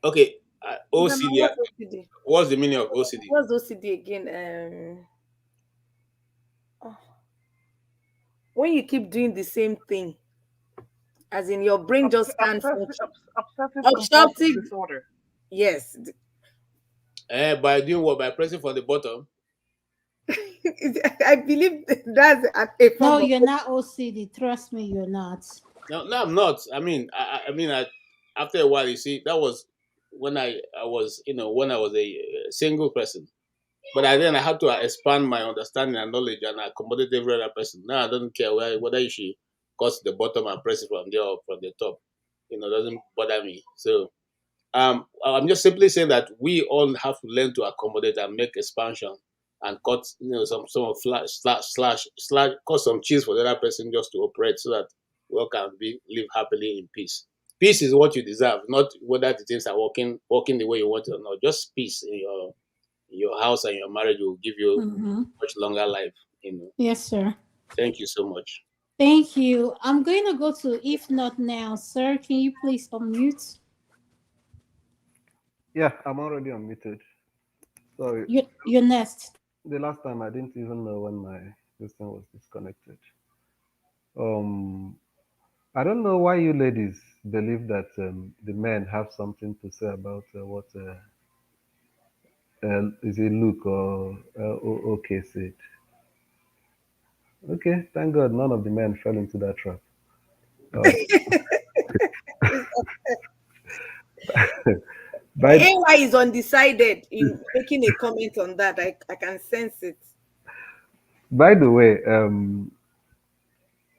Okay, Grandma, OCD. what's OCD? What's the meaning of OCD? What's OCD again? Oh, when you keep doing the same thing, as in your brain just can't function. Obsessive compulsive Obstructive. disorder. Yes. By doing what? By pressing from the bottom. I believe that's a No, form of. you're not OCD. Trust me, you're not. No, no, I'm not. After a while, you see, that was when I was, when I was a single person. But then I had to expand my understanding and knowledge and accommodate every other person. Now I don't care whether you should cut the bottom and press it from there or from the top. It doesn't bother me. So I'm just simply saying that we all have to learn to accommodate and make expansion and cut, some of slash, cut some cheese for the other person just to operate so that we all can live happily in peace. Peace is what you deserve, not whether the things are working the way you want it or not. Just peace in your your house and your marriage will give you Mm-hmm. much longer life. Yes, sir. Thank you so much. Thank you. I'm going to go to if not now, sir. Can you please unmute? Yeah, I'm already unmuted. Sorry, You're next. the last time I didn't even know when my system was disconnected. Um, I don't know why you ladies believe that the men have something to say about what is it Luke or OK said. Okay, thank God none of the men fell into that trap. Uh, by AY is undecided in making a comment on that. I can sense it. by the way,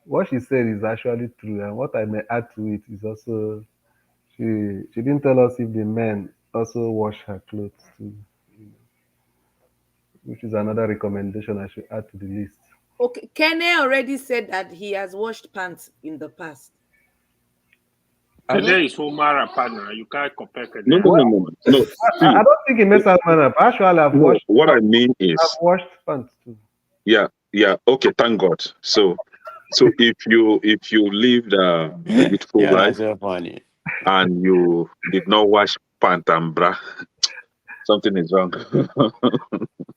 what she said is actually true, and what I may add to it is also she didn't tell us if the men also wash her clothes too, which is another recommendation I should add to the list. Okay, Kene already said that he has washed pants in the past. Kene is Omara partner. You can't compare No, Kene no, and no, him. no, no. No, I see, don't think it makes her man up. Actually, no, what I mean I've is, washed pants too. yeah, yeah, okay, thank God. So if you lived a beautiful Yeah, life that's so funny. and you did not wash pant and bra, something is wrong.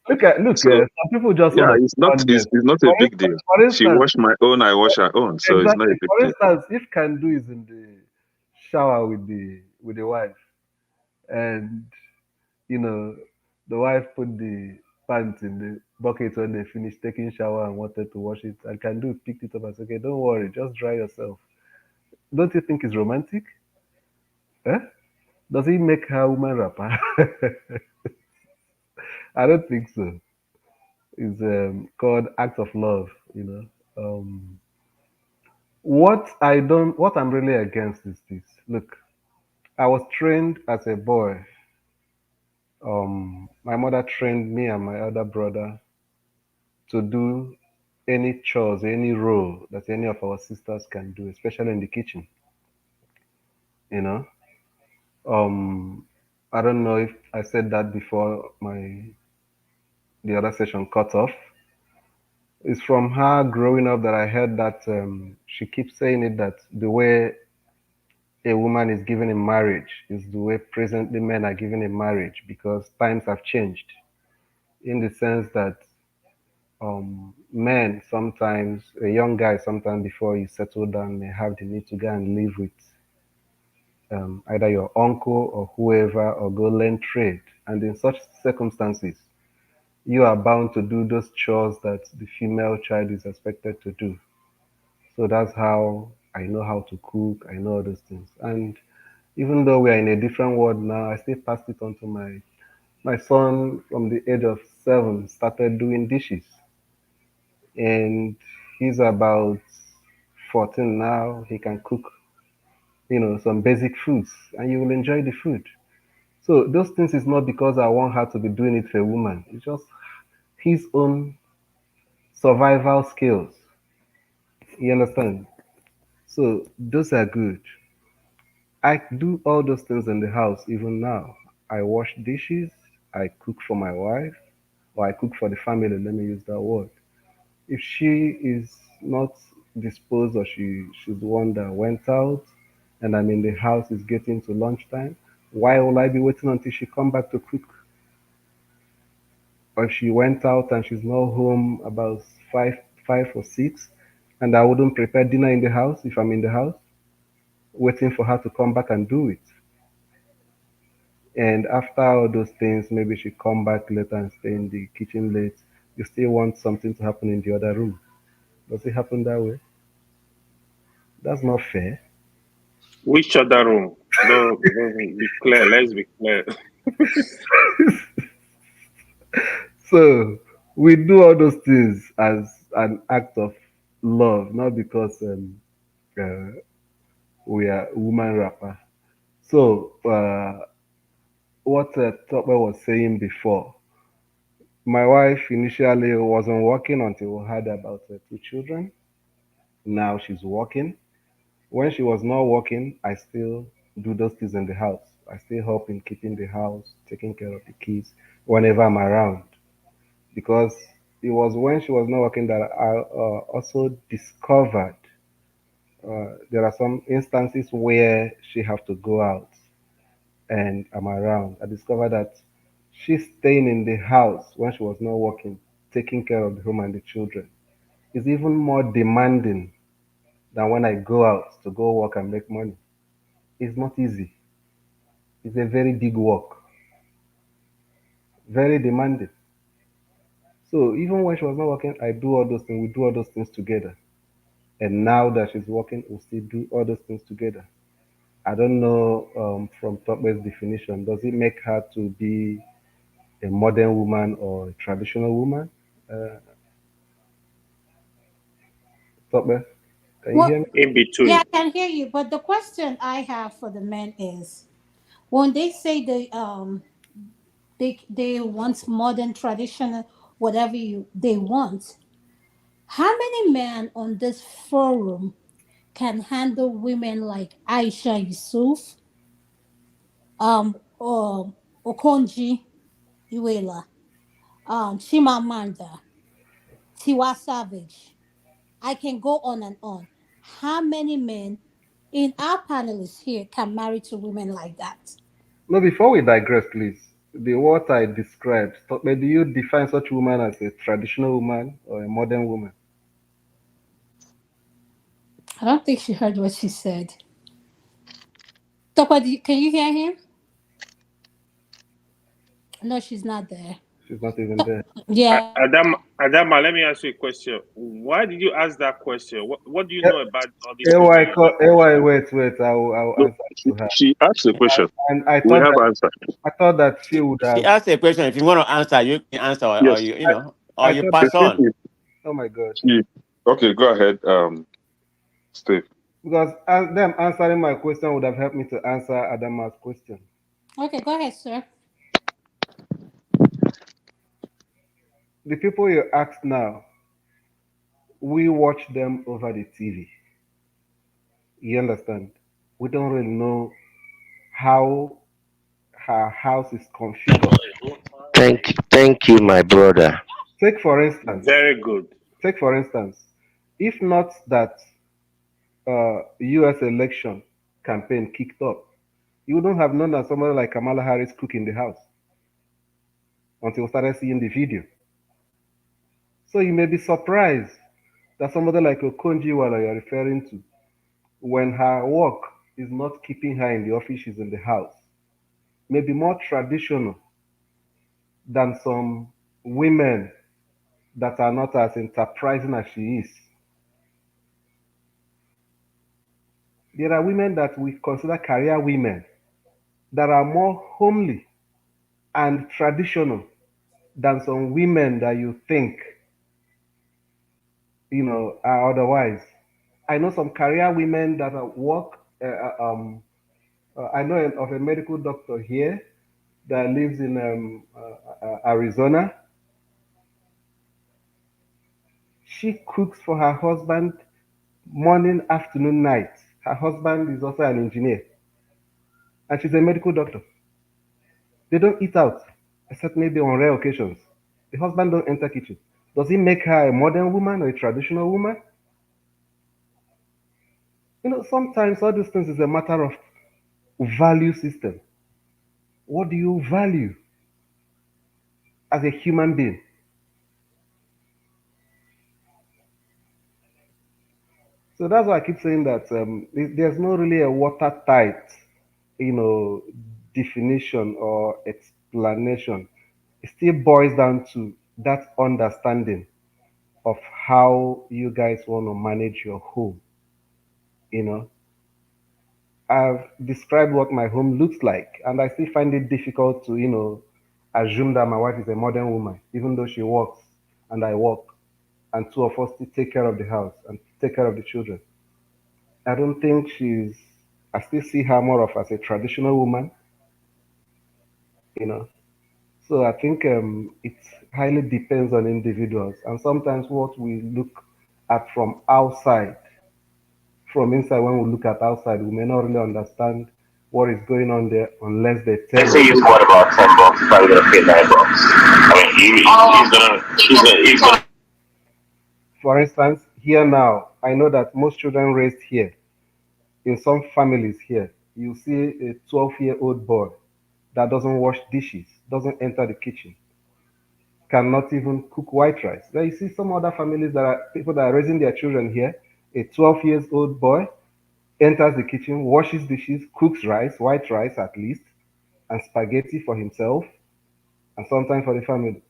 Look. So Some people just yeah, want to it's not oneness. it's not a big deal. For She instance, washed my own, I wash her own, so it's not exactly. a big For deal. instance, if can do is in the shower with the wife, and you know the wife put the pants in the bucket when they finished taking shower and wanted to wash it, and can do picked it up and said, "Okay, don't worry, just dry yourself." Don't you think it's romantic? Eh? Does he make her woman rapper? I don't think so. It's called act of love. What I'm really against is this. Look, I was trained as a boy. My mother trained me and my other brother to do any chores, any role that any of our sisters can do, especially in the kitchen. You know, I don't know if I said that before the other session cut off. It's from her growing up that I heard that she keeps saying it that the way a woman is given in marriage is the way presently men are given in marriage because times have changed in the sense that men sometimes, a young guy sometimes before you settle down may have the need to go and live with either your uncle or whoever or go learn trade. And in such circumstances, you are bound to do those chores that the female child is expected to do. So that's how I know how to cook. I know all those things. And even though we are in a different world now, I still passed it on to my son from the age of 7, started doing dishes. And he's about 14 now. He can cook, some basic foods, and you will enjoy the food. So those things is not because I want her to be doing it for a woman. It's just his own survival skills. You understand? So those are good. I do all those things in the house even now. I wash dishes, I cook for my wife, or I cook for the family, let me use that word. If she is not disposed or she's the one that went out and I'm in the house, it's getting to lunchtime, why will I be waiting until she come back to cook? Or if she went out and she's not home about five or six, and I wouldn't prepare dinner in the house if I'm in the house, waiting for her to come back and do it. And after all those things, maybe she come back later and stay in the kitchen late. You still want something to happen in the other room. Does it happen that way? That's not fair. Which other room? Don't be clear. Let's be clear. So we do all those things as an act of love, not because uh, we are woman rapper. So what Tokwe was saying before, my wife initially wasn't working until we had about 2 children. Now she's working. When she was not working, I still do those things in the house. I still help in keeping the house, taking care of the kids whenever I'm around. Because it was when she was not working that I also discovered there are some instances where she have to go out and I'm around. I discovered that she's staying in the house when she was not working, taking care of the home and the children. Is even more demanding than when I go out to go work and make money. It's not easy. It's a very big work, very demanding. So even when she was not working, I do all those things. We do all those things together. And now that she's working, we still do all those things together. I don't know from Tokbe's definition, does it make her to be a modern woman or a traditional woman? Uh, Tokbe, can you Well, hear me? In yeah, between. I can hear you, but the question I have for the men is, when they say they want modern, traditional, whatever they want, how many men on this forum can handle women like Aisha Yusuf, or Okonji Iweala, Chimamanda, Tiwa Savage? I can go on and on. How many men in our panelists here can marry to women like that? No, before we digress, please. The what I described, Tokbe, do you define such woman as a traditional woman or a modern woman? I don't think she heard what she said. Tokwa, can you hear him? No, she's not there. She's not even there. Yeah. Adama, let me ask you a question. Why did you ask that question? What do you Yeah, know about all these women in the AY, question? wait, I will No, answer to her. she asked a question. And We have answer. I thought that she would She have. asked a question. If you want to answer, you can answer, or Yes. you I, know, or I you thought The that. pass thing on. is, Oh my God! she, okay, go ahead, Steve. Because them answering my question would have helped me to answer Adama's question. Okay, go ahead, sir. The people you asked now, we watch them over the TV. You understand? We don't really know how her house is configured. Thank you, my brother. Take for instance, Very good. take for instance, if not that U.S. election campaign kicked off, you wouldn't have known that somebody like Kamala Harris cook in the house until we started seeing the video. So you may be surprised that somebody like Okonji-Iweala you're referring to, when her work is not keeping her in the office, she's in the house, may be more traditional than some women that are not as enterprising as she is. There are women that we consider career women that are more homely and traditional than some women that you think, are otherwise. I know some career women that work. I know of a medical doctor here that lives in Arizona. She cooks for her husband morning, afternoon, night. Her husband is also an engineer, and she's a medical doctor. They don't eat out, except maybe on rare occasions. The husband don't enter kitchen. Does it make her a modern woman or a traditional woman? Sometimes all these things is a matter of value system. What do you value as a human being? So that's why I keep saying that there's not really a watertight, you know, definition or explanation. It still boils down to that understanding of how you guys want to manage your home. You know, I've described what my home looks like, and I still find it difficult to, assume that my wife is a modern woman, even though she works and I work, and two of us still take care of the house and take care of the children. I don't think I still see her more of as a traditional woman, you know. So I think it highly depends on individuals, and sometimes what we look at from outside, from inside, when we look at outside, we may not really understand what is going on there unless they tell Let's say you. you bought about $10, probably gonna pay $9. I mean, he's gonna. For instance, here now, I know that most children raised here, in some families here, you see a 12-year-old boy that doesn't wash dishes, doesn't enter the kitchen, cannot even cook white rice. Then you see some other families that are people that are raising their children here, a 12 years old boy enters the kitchen, washes dishes, cooks rice, white rice at least, and spaghetti for himself, and sometimes for the family.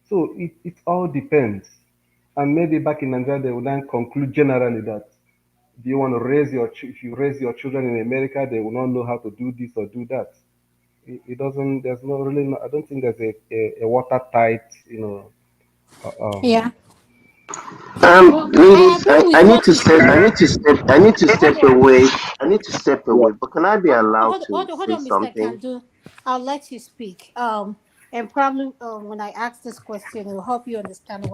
So it all depends. And maybe back in Nigeria, they would then conclude generally that if you want to raise if you raise your children in America, they will not know how to do this or do that. It doesn't. There's no really. No, I don't think there's a watertight, Yeah. Well, I Ladies, agree with I need what to you step. said. I need to Hold step on. away. I need to step Yeah. away. But can I be allowed to Hold say on, Mr. something? Kandu. I'll let you speak. And probably when I ask this question, it'll help you understand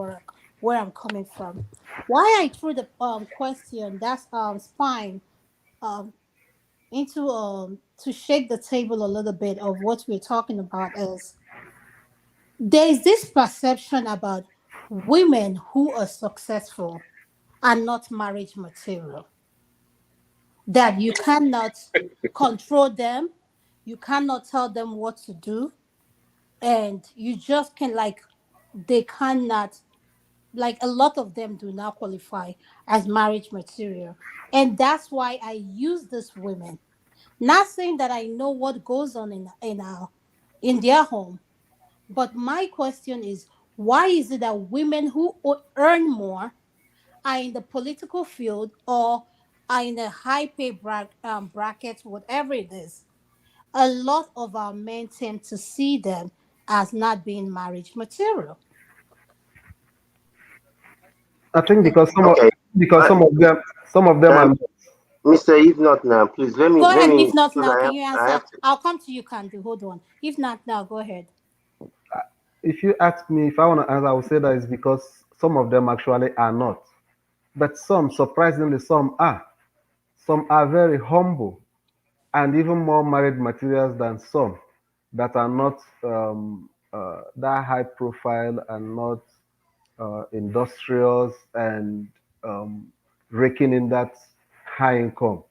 where I'm coming from. Why I threw the question, that's fine, um into to shake the table a little bit of what we're talking about is there is this perception about women who are successful are not marriage material, that you cannot control them, you cannot tell them what to do, and you just can like they cannot, like a lot of them do not qualify as marriage material. And that's why I use these women. Not saying that I know what goes on in their home, but my question is, why is it that women who earn more are in the political field or are in a high pay bracket, whatever it is, a lot of our men tend to see them as not being marriage material. I think Okay. Uh, some of them are. um, Mr. If not now, please Go let ahead. me If not because now, can you I answer? have to. I'll come to you, Candy. Hold on. If not now, go ahead. If you ask me if I want to answer, I would say that it's because some of them actually are not. But some, surprisingly, some are. Some are very humble and even more married materials than some that are not that high profile and not industrious and raking in that high income.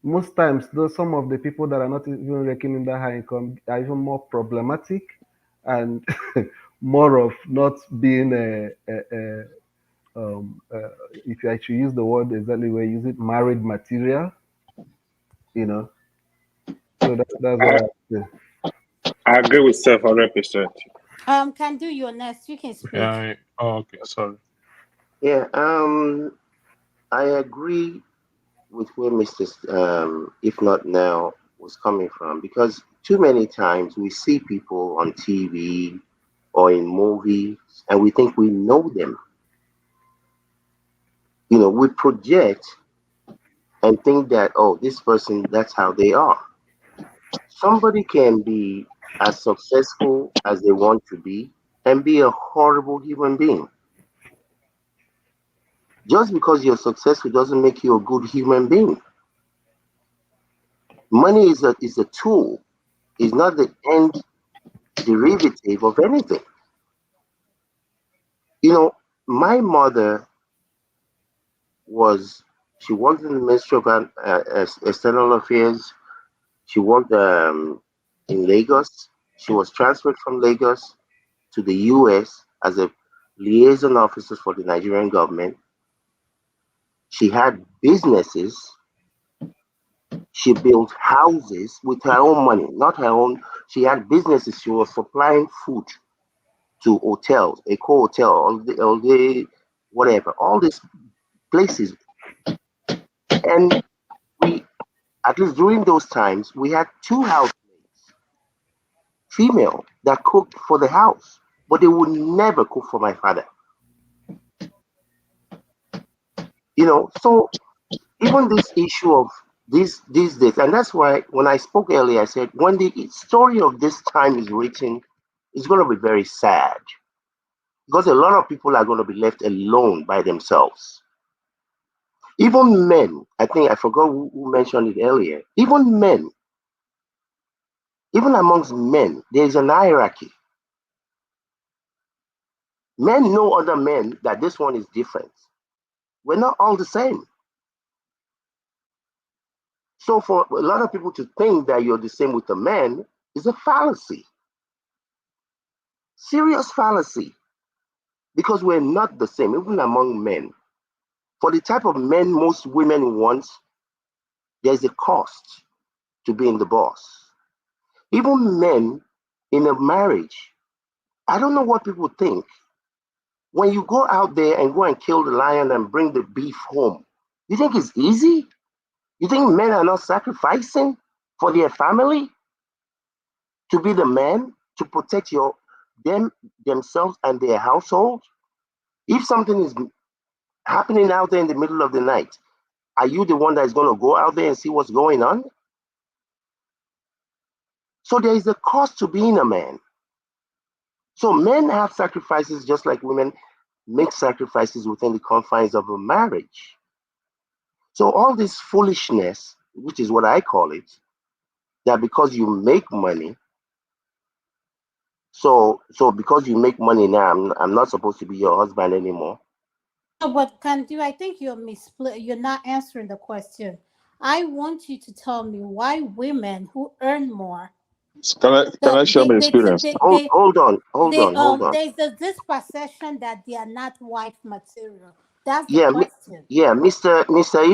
Most times, though, some of the people that are not even raking in that high income are even more problematic and more of not being if you actually use the word exactly where you use it, married material, you know. So that's what I, I say. I agree with Steph 100%. Can do your next. You can speak. Oh, okay, sorry. Yeah. I agree with where Mr. If not now was coming from because too many times we see people on TV or in movies and we think we know them. We project and think that, oh, this person, that's how they are. Somebody can be as successful as they want to be and be a horrible human being. Just because you're successful doesn't make you a good human being. Money is a tool, is not the end derivative of anything. You know, my mother was, she worked in the Ministry of External Affairs. She worked in Lagos. She was transferred from Lagos to the US as a liaison officer for the Nigerian government. She had businesses. She built houses with her own money, not her own. She had businesses. She was supplying food to hotels, Eco Hotel, all the whatever, all these places. And we, at least during those times, we had two housemaids, female, that cooked for the house, but they would never cook for my father. So even this issue of these days, and that's why when I spoke earlier, I said when the story of this time is written, it's going to be very sad because a lot of people are going to be left alone by themselves. Even men, I think I forgot who mentioned it earlier. Even men Even amongst men, there is an hierarchy. Men know other men that this one is different. We're not all the same. So for a lot of people to think that you're the same with a man is a fallacy. Serious fallacy. Because we're not the same, even among men. For the type of men most women want, there's a cost to being the boss. Even men in a marriage, I don't know what people think. When you go out there and go and kill the lion and bring the beef home, you think it's easy? You think men are not sacrificing for their family to be the man to protect them themselves and their household? If something is happening out there in the middle of the night, are you the one that is going to go out there and see what's going on? So there is a cost to being a man. So men have sacrifices just like women make sacrifices within the confines of a marriage. So all this foolishness, which is what I call it, that because you make money, so because you make money now, I'm not supposed to be your husband anymore. No, but can do I think you're missplit. You're not answering the question. I want you to tell me why women who earn more, Can I share my experience? Hold on. there's this perception that they are not wife material. That's the Yeah, question. Mr.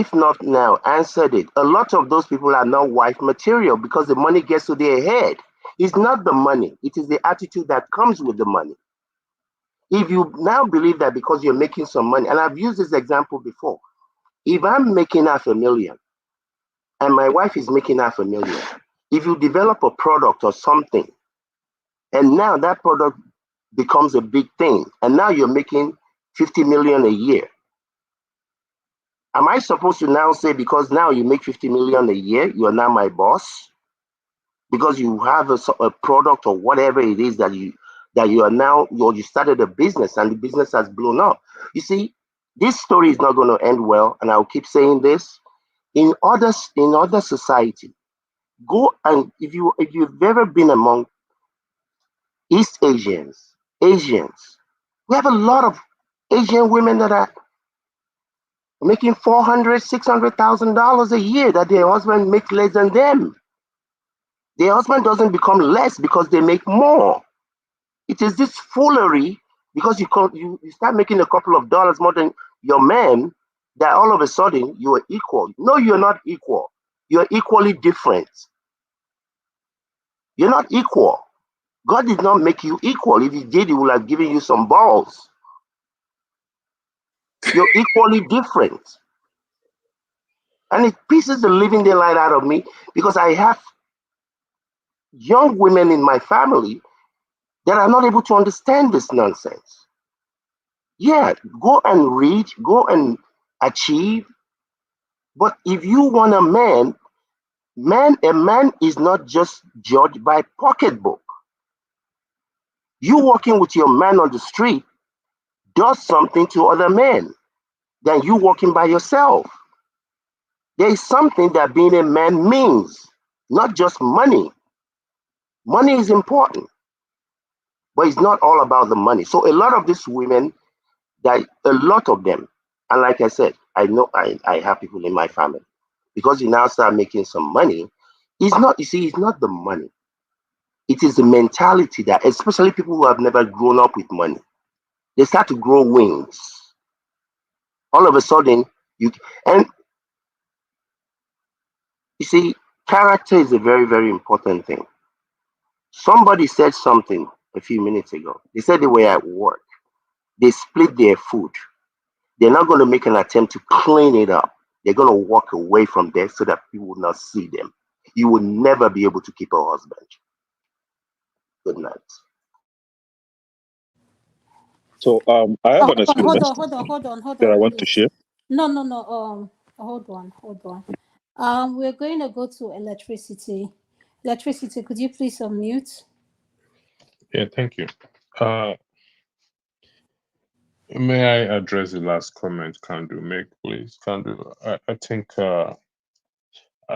If not now, answered it. A lot of those people are not wife material because the money gets to their head. It's not the money, it is the attitude that comes with the money. If you now believe that because you're making some money, and I've used this example before, if I'm making $500,000 and my wife is making $500,000, if you develop a product or something, and now that product becomes a big thing, and now you're making 50 million a year, am I supposed to now say because now you make 50 million a year, you're now my boss? Because you have a product or whatever it is that you are now, or you started a business and the business has blown up. You see, this story is not going to end well, and I'll keep saying this. In other society, go and if you've ever been among East Asians, we have a lot of Asian women that are making 400, $600,000 a year that their husband makes less than them. Their husband doesn't become less because they make more. It is this foolery because you start making a couple of dollars more than your man that all of a sudden you are equal. No, you're not equal. You're equally different. You're not equal. God did not make you equal. If He did, He would have given you some balls. You're equally different. And it pisses the living daylight out of me because I have young women in my family that are not able to understand this nonsense. Yeah, go and read, go and achieve. But if you want a man is not just judged by pocketbook. You walking with your man on the street does something to other men than you walking by yourself. There is something that being a man means, not just money. Money is important, but it's not all about the money. So a lot of these women, that a lot of them, and like I said, I know I have people in my family, because you now start making some money. It's not the money. It is the mentality that, especially people who have never grown up with money, they start to grow wings. All of a sudden, and you see, character is a very, very important thing. Somebody said something a few minutes ago. They said they were at work. They split their food. They're not going to make an attempt to clean it up. They're going to walk away from there so that people will not see them. You will never be able to keep a husband. Good night. So I have Oh, an experience hold that I on, want to please. share. No. Hold on. We're going to go to electricity. Electricity, could you please unmute? Yeah, thank you. Uh, may I address the last comment Kandu make, please? Kandu, I think I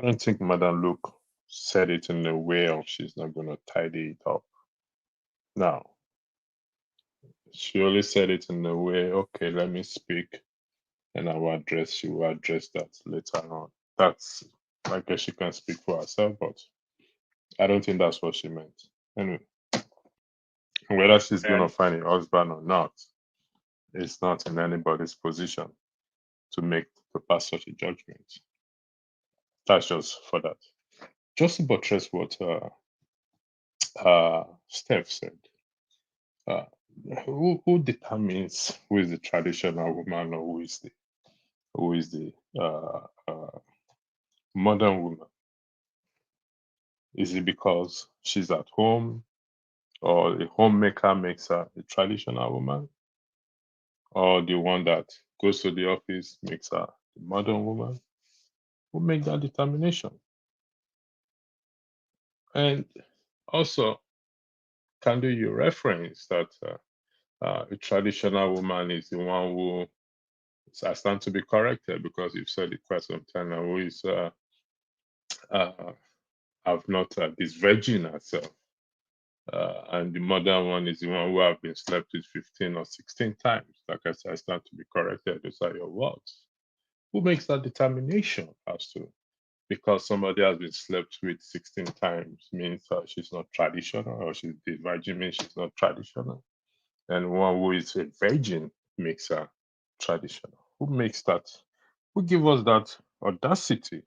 don't think Madam Luke said it in a way of she's not going to tidy it up. Now, she only said it in a way, okay, let me speak and she will address that later on. That's, I guess she can speak for herself, but I don't think that's what she meant. Anyway, whether she's going to find a husband or not, it's not in anybody's position to pass such a judgment. That's just for that. Just to buttress what Steph said, who determines who is the traditional woman or who is the modern woman? Is it because she's at home, or the homemaker makes her a traditional woman, or the one that goes to the office makes her a modern woman? Who make that determination? And also, can you reference that a traditional woman is the one who, I stand to be corrected because you've said it quite some time now, who is have not this virgin herself. And the modern one is the one who have been slept with 15 or 16 times. Like I said, I stand to be corrected. Those are your words. Who makes that determination as to, because somebody has been slept with 16 times means she's not traditional, or she's the virgin means she's not traditional? And one who is a virgin makes her traditional. Who makes that? Who give us that audacity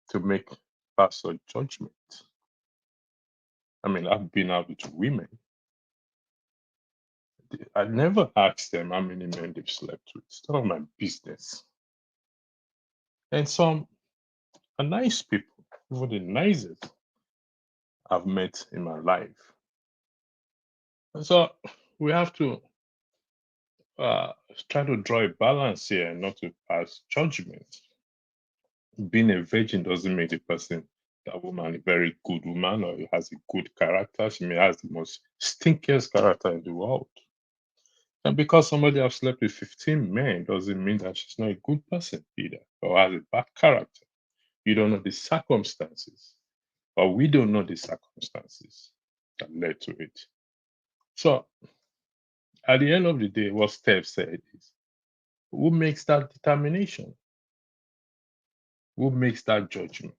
to make pastor judgment? I mean, I've been out with women. I never asked them how many men they've slept with. It's none of my business. And some are nice people, even the nicest I've met in my life. And so we have to try to draw a balance here and not to pass judgment. Being a virgin doesn't make the person, that woman, a very good woman, or has a good character. She may have the most stinkiest character in the world. And because somebody has slept with 15 men doesn't mean that she's not a good person either, or has a bad character. You don't know the circumstances, or we don't know the circumstances that led to it. So at the end of the day, what Steph said is, who makes that determination? Who makes that judgment?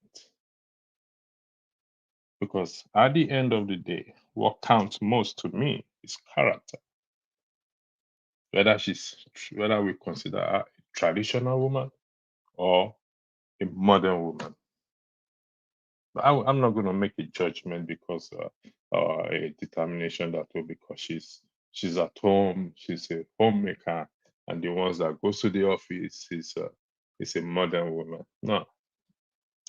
Because at the end of the day, what counts most to me is character. Whether we consider her a traditional woman or a modern woman. I'm not going to make a judgment because a determination that because she's at home, she's a homemaker, and the ones that goes to the office is a modern woman. No,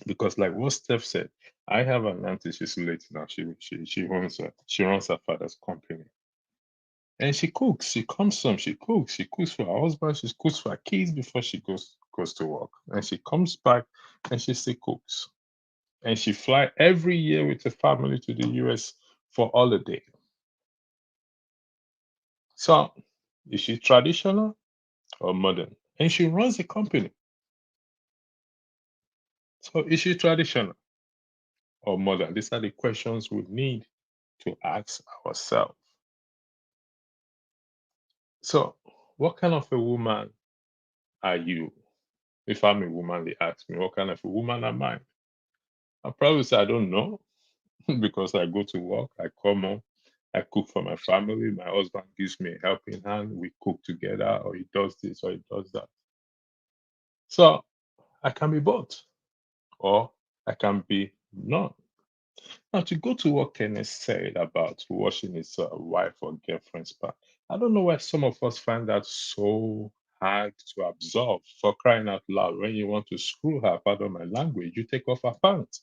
because like what Steph said, I have an auntie. She's late now. She runs her father's company, and she cooks. She comes home. She cooks. She cooks for her husband. She cooks for her kids before she goes to work, and she comes back and she still cooks. And she fly every year with the family to the US for holiday. So is she traditional or modern? And she runs a company. So is she traditional or modern? These are the questions we need to ask ourselves. So what kind of a woman are you? If I'm a woman, they ask me, what kind of a woman am I? I'll probably say, I don't know, because I go to work, I come home, I cook for my family. My husband gives me a helping hand. We cook together, or he does this, or he does that. So I can be both, or I can be none. Now, to go to what Kenneth said about washing his wife or girlfriend's part, I don't know why some of us find that so hard to absorb. For crying out loud, when you want to screw her, pardon my language, you take off her pants.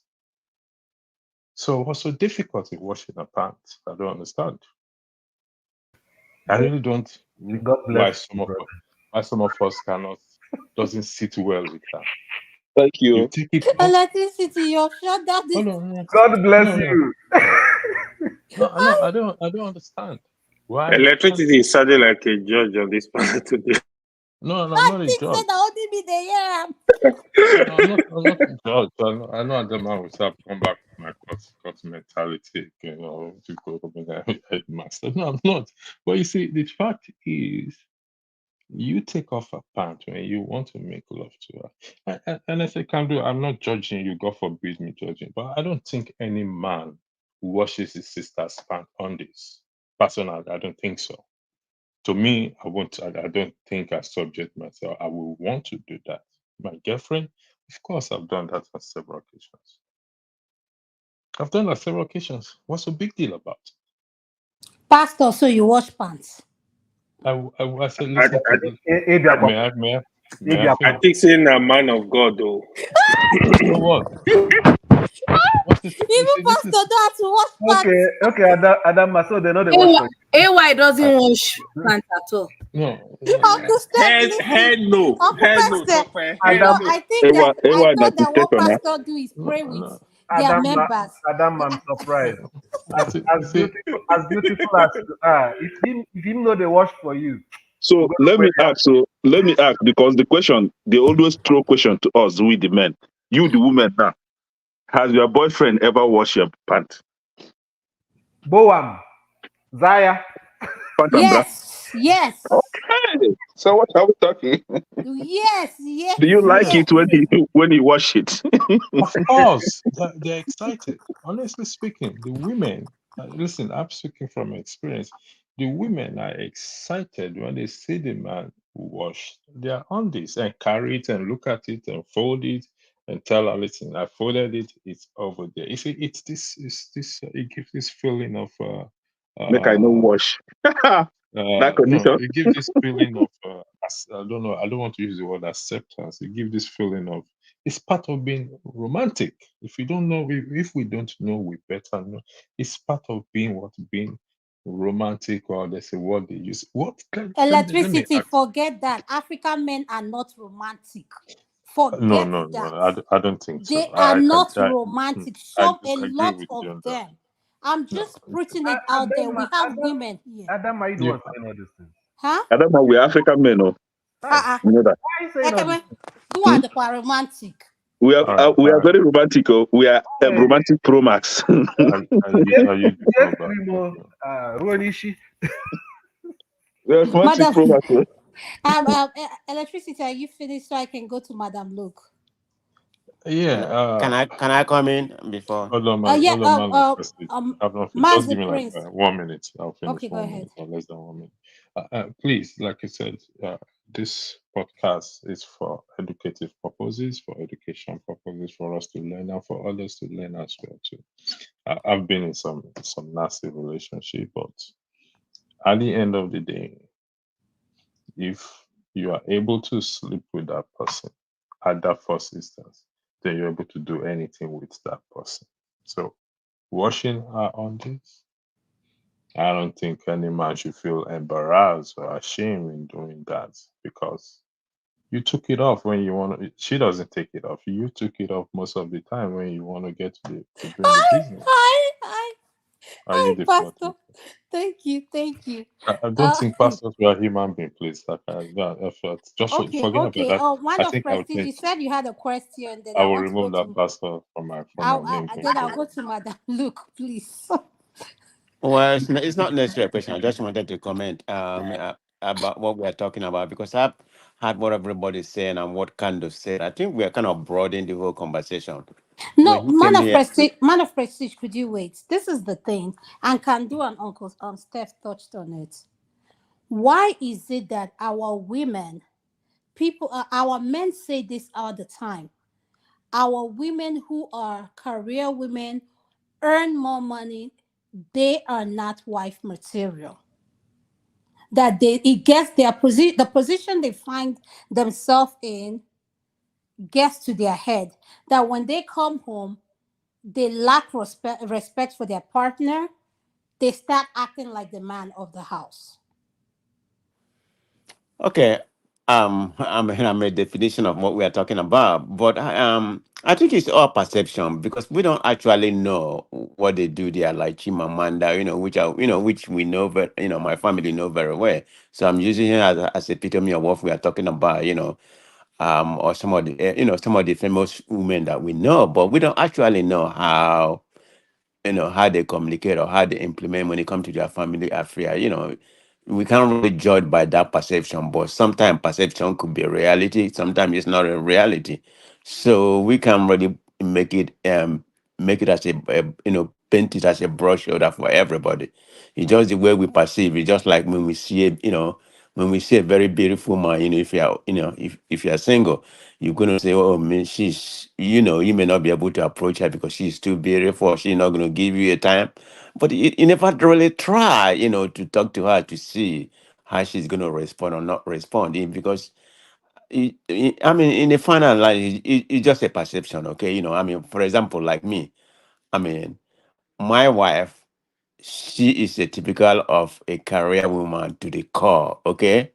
So what's so difficult in washing her pants? I don't understand. I really don't. God Why bless you, brother. some of us cannot, doesn't sit well with her. Thank You you. take it off. Electricity, you shut down Oh this. no, God bless no, no, you. no, I don't understand why. Electricity is sounding like a judge on this part today. No, no, I'm I not a think judge. said only me the yeah. No, I'm not a judge. I know the man will have come back with my court mentality, to go to the headmaster. No, I'm not. But you see, the fact is, you take off a pant when you want to make love to her. And if I can do, I'm not judging you, God forbid me judging, but I don't think any man washes his sister's pant on this. Personally, I don't think so. To me, I don't think I subject myself. I will want to do that. My girlfriend, of course, I've done that on several occasions. I've done that several occasions. What's the big deal about it? Pastor, so you wash pants. I said, I, listen I, to, Ebiakwa, may I I finish? think saying a man of God, though. So what? What's this? You Even see, this pastor is don't have to wash Okay, pants. okay, Adam, so they know they watch AY, for AY doesn't I, wash pants at all. no. Uncle Steph, listen. Head no. Uncle Head no. Pastor, Talk for you head know, Adam, no. I think that I Ewa na thought that what dictator now. pastor do is No, pray with no. their Adam, members. Adam, I'm surprised. As, You see, as beautiful as you are, if him know they watch for you, we So go know let where me ask. So let me ask because the question they always throw question to us, we the men. You the woman now. Has your boyfriend ever washed your pants? Boam, Zaya. Pant and bra? Yes, yes, Okay. So what are we talking? yes, Do yes, you like yes, it yes. when he wash it? of course, they're excited. Honestly speaking, the women, listen, I'm speaking from experience. The women are excited when they see the man wash their undies and carry it and look at it and fold it and tell her, listen, I folded it, it's over there. You see, it gives this feeling of, Make I no uh, wash. That no, condition. it gives this feeling of, I don't know, I don't want to use the word acceptance. It gives this feeling of, it's part of being romantic. If you don't know, if we don't know, we better know. It's part of being being romantic, or there's a word they use. What? Let me Electricity, ask. forget that. African men are not romantic. No, Forget no, no. that. I don't think so. They are not Hmm, romantic. I A agree lot with you of on that. them. I'm No, just putting it out there. We have women here. Adam, are you the you. one saying all these things? Huh? I don't know. We're African men, oh. Hi, You know that. why are you saying all this? Ekebe, who Hmm? are the romantic? All right, We all are right. very romantic. Oh. We are a Hey, romantic pro max. Are you the yes, program? Primo, Okay. Ruonishi. We are romantic Madam, pro max. Oh. electricity, are you finished so I can go to Madam Luke? Yeah. Can I come in before? Yeah, Hold on, man. Like Prestige. I've not just Master give me like Prince. 1 minute. I'll finish Okay, go ahead. 1 minute or less than 1 minute. Please, like I said, this podcast is for educative purposes, for education purposes, for us to learn and for others to learn as well too. I've been in some nasty relationship, but at the end of the day, if you are able to sleep with that person at that first instance, then you're able to do anything with that person. So washing her on this, I don't think any man should feel embarrassed or ashamed in doing that because you took it off when you want to. She doesn't take it off. You took it off most of the time when you want to get to doing the business. Hi, Are you the floor Pastor. to? Thank you, thank you. I don't Uh, think pastors were human being, please. Like just okay, forget about okay. that. Oh, man I of think I would prestige, you change. said you had a question, then I I will want to go remove that to. pastor from my name going Then I'll go forward. to Madam Luke, please. Well, it's not necessarily a question. I just wanted to comment about what we are talking about because I've heard what everybody's saying and what kind of said. I think we are kind of broadening the whole conversation. No, When he came here, man of prestige, could you wait? This is the thing, and can do an uncle Steph touched on it. Why is it that our women, our men say this all the time? Our women who are career women earn more money, they are not wife material. That it gets the position they find themselves in gets to their head. That when they come home, they lack respect for their partner. They start acting like the man of the house. okay, I'm a definition of what we are talking about, but I think it's all perception because we don't actually know what they do there, like Chimamanda, which we know, but my family know very well. So I'm using it as a epitome of what we are talking about, or some of the famous women that we know, but we don't actually know how they communicate or how they implement when it comes to their family affair. We can't really judge by that perception, but sometimes perception could be a reality, sometimes it's not a reality. So we can really make it as paint it as a brush shoulder for everybody. It's just the way we perceive it, just like when we see it, when we see a very beautiful man, if you're single, you're gonna say, "Oh man, you may not be able to approach her because she's too beautiful. She's not gonna give you a time." But you never really try, to talk to her to see how she's gonna respond or not respond. Because I mean, in the final line, it's just a perception, okay? I mean, for example, like me, I mean, my wife, she is a typical of a career woman to the core, okay?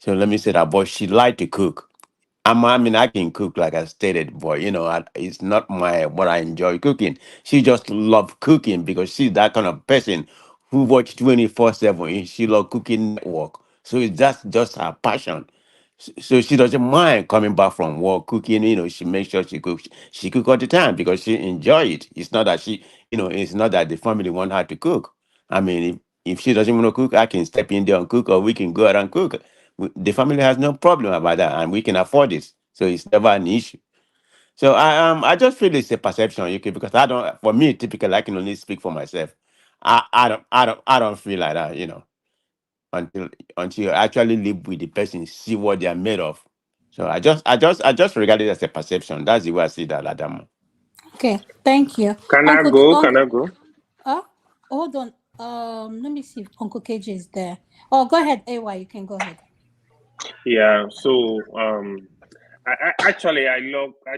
So let me say that, but she like to cook. I mean, I can cook like I stated, but it's not what I enjoy cooking. She just love cooking because she's that kind of person who watch 24/7. She love cooking network, so that's just her passion. So she doesn't mind coming back from work cooking. She makes sure she cooks. She cook all the time because she enjoy it. It's not that the family want her to cook. I mean, if she doesn't want to cook, I can step in there and cook, or we can go out and cook. The family has no problem about that, and we can afford it, so it's never an issue. So I just feel it's a perception, okay, because I don't. For me, typically, I can only speak for myself. I don't feel like that, until you actually live with the person, see what they are made of. So I just regard it as a perception. That's the way I see that, Adam. Okay, thank you, Can I Uncle. go? Can I go? Uh, hold on. Let me see if Uncle KJ is there. Oh, go ahead, AY. You can go ahead. Yeah. So actually, I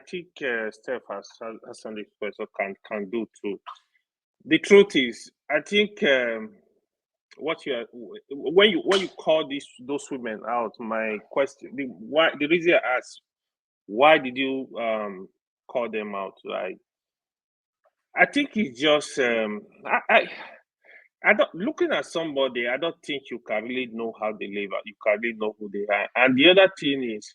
think Steph has something special can do too. The truth is, I think what you are when you call those women out, my question, the reason I asked, why did you call them out? Like, I think it's just I don't looking at somebody. I don't think you can really know how they live. You can really know who they are. And the other thing is,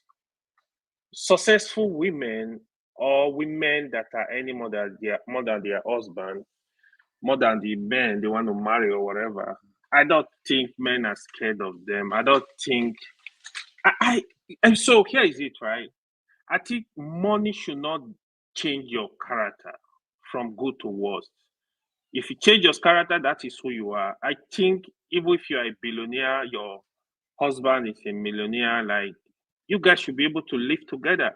successful women or women that are any more than their husband, more than the men they want to marry or whatever. I don't think men are scared of them. I don't think I and so here is it, right? I think money should not change your character from good to worse. If you change your character, that is who you are. I think even if you are a billionaire, your husband is a millionaire, like, you guys should be able to live together.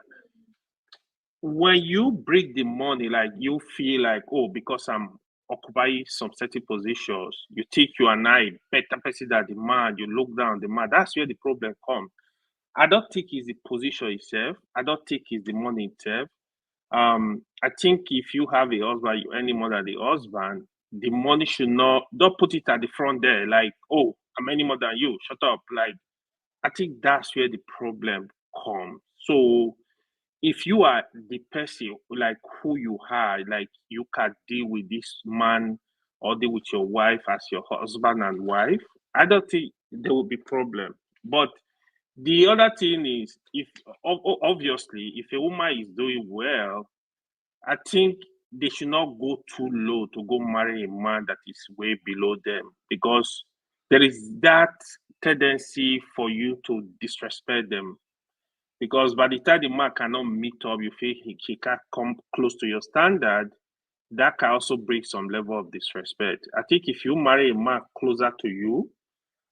When you bring the money, like, you feel like, oh, because I'm occupying some certain positions, you think you and I better person than the man, you look down the man. That's where the problem comes. I don't think it's the position itself. I don't think it's the money itself. I think if you have a husband, you earn more than the husband, the money should not, don't put it at the front there, like, oh, I'm earning more than you. Shut up. Like, I think that's where the problem comes. So if you are the person, like, who you are, like, you can deal with this man or deal with your wife as your husband and wife, I don't think there will be problem. But the other thing is, if obviously, if a woman is doing well, I think they should not go too low to go marry a man that is way below them, because there is that tendency for you to disrespect them. Because by the time the man cannot meet up, you feel he can't come close to your standard, that can also bring some level of disrespect. I think if you marry a man closer to you,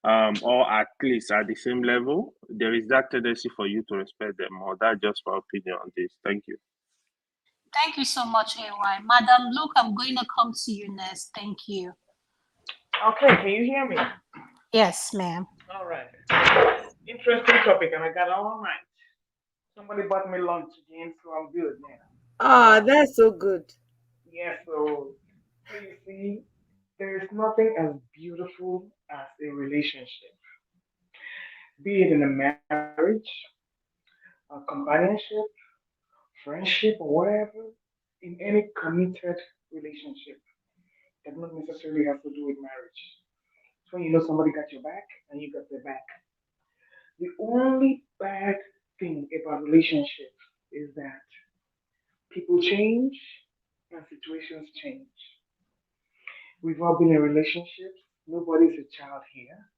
or at least at the same level, there is that tendency for you to respect them more. That's just my opinion on this. Thank you. Thank you so much, AY. Madam Luke, I'm going to come to you next. Thank you. Okay, can you hear me? Yes, ma'am. All right. Interesting topic, and I got all night. Somebody bought me lunch again, so I'm good now. Ah, that's so good. Yeah, so you see, there is nothing as beautiful as a relationship. be it in a marriage, a companionship, friendship, or whatever, in any committed relationship that not necessarily has to do with marriage. So when you know somebody got your back and you got their back. The only bad thing about relationships is that people change and situations change. We've all been in relationships. Nobody's a child here.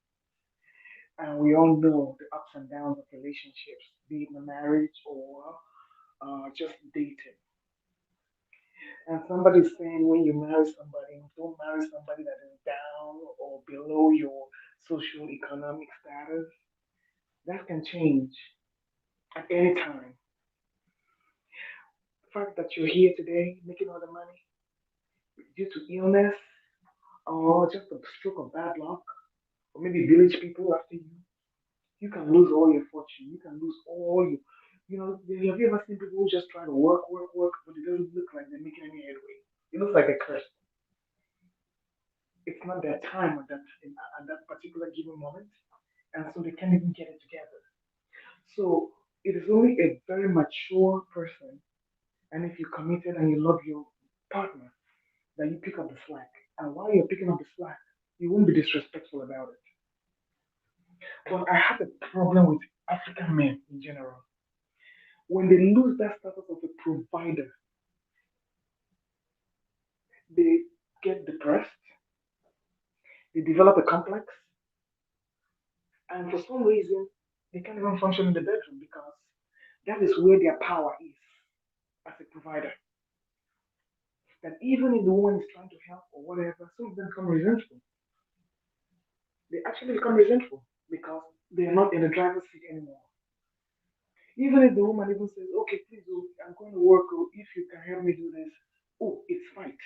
And we all know the ups and downs of relationships, be it in a marriage or just dating. And somebody's saying when you marry somebody, don't marry somebody that is down or below your social economic status. That can change at any time. The fact that you're here today making all the money due to illness or just a stroke of bad luck, or maybe village people after you, you can lose all your fortune. You can lose all your, have you ever seen people who just try to work, work, work, but it doesn't look like they're making any headway? It looks like a curse. It's not their time at that particular given moment, and so they can't even get it together. So it is only a very mature person, and if you're committed and you love your partner, that you pick up the slack. And while you're picking up the slack, you won't be disrespectful about it. But I have a problem with African men in general. When they lose that status of a provider, they get depressed, they develop a complex, and for some reason, they can't even function in the bedroom because that is where their power is as a provider. That even if the woman is trying to help or whatever, some of them become resentful. They actually become resentful because they are not in the driver's seat anymore. Even if the woman even says, okay, please, oh, I'm going to work, oh, if you can help me do this, oh, it's fight.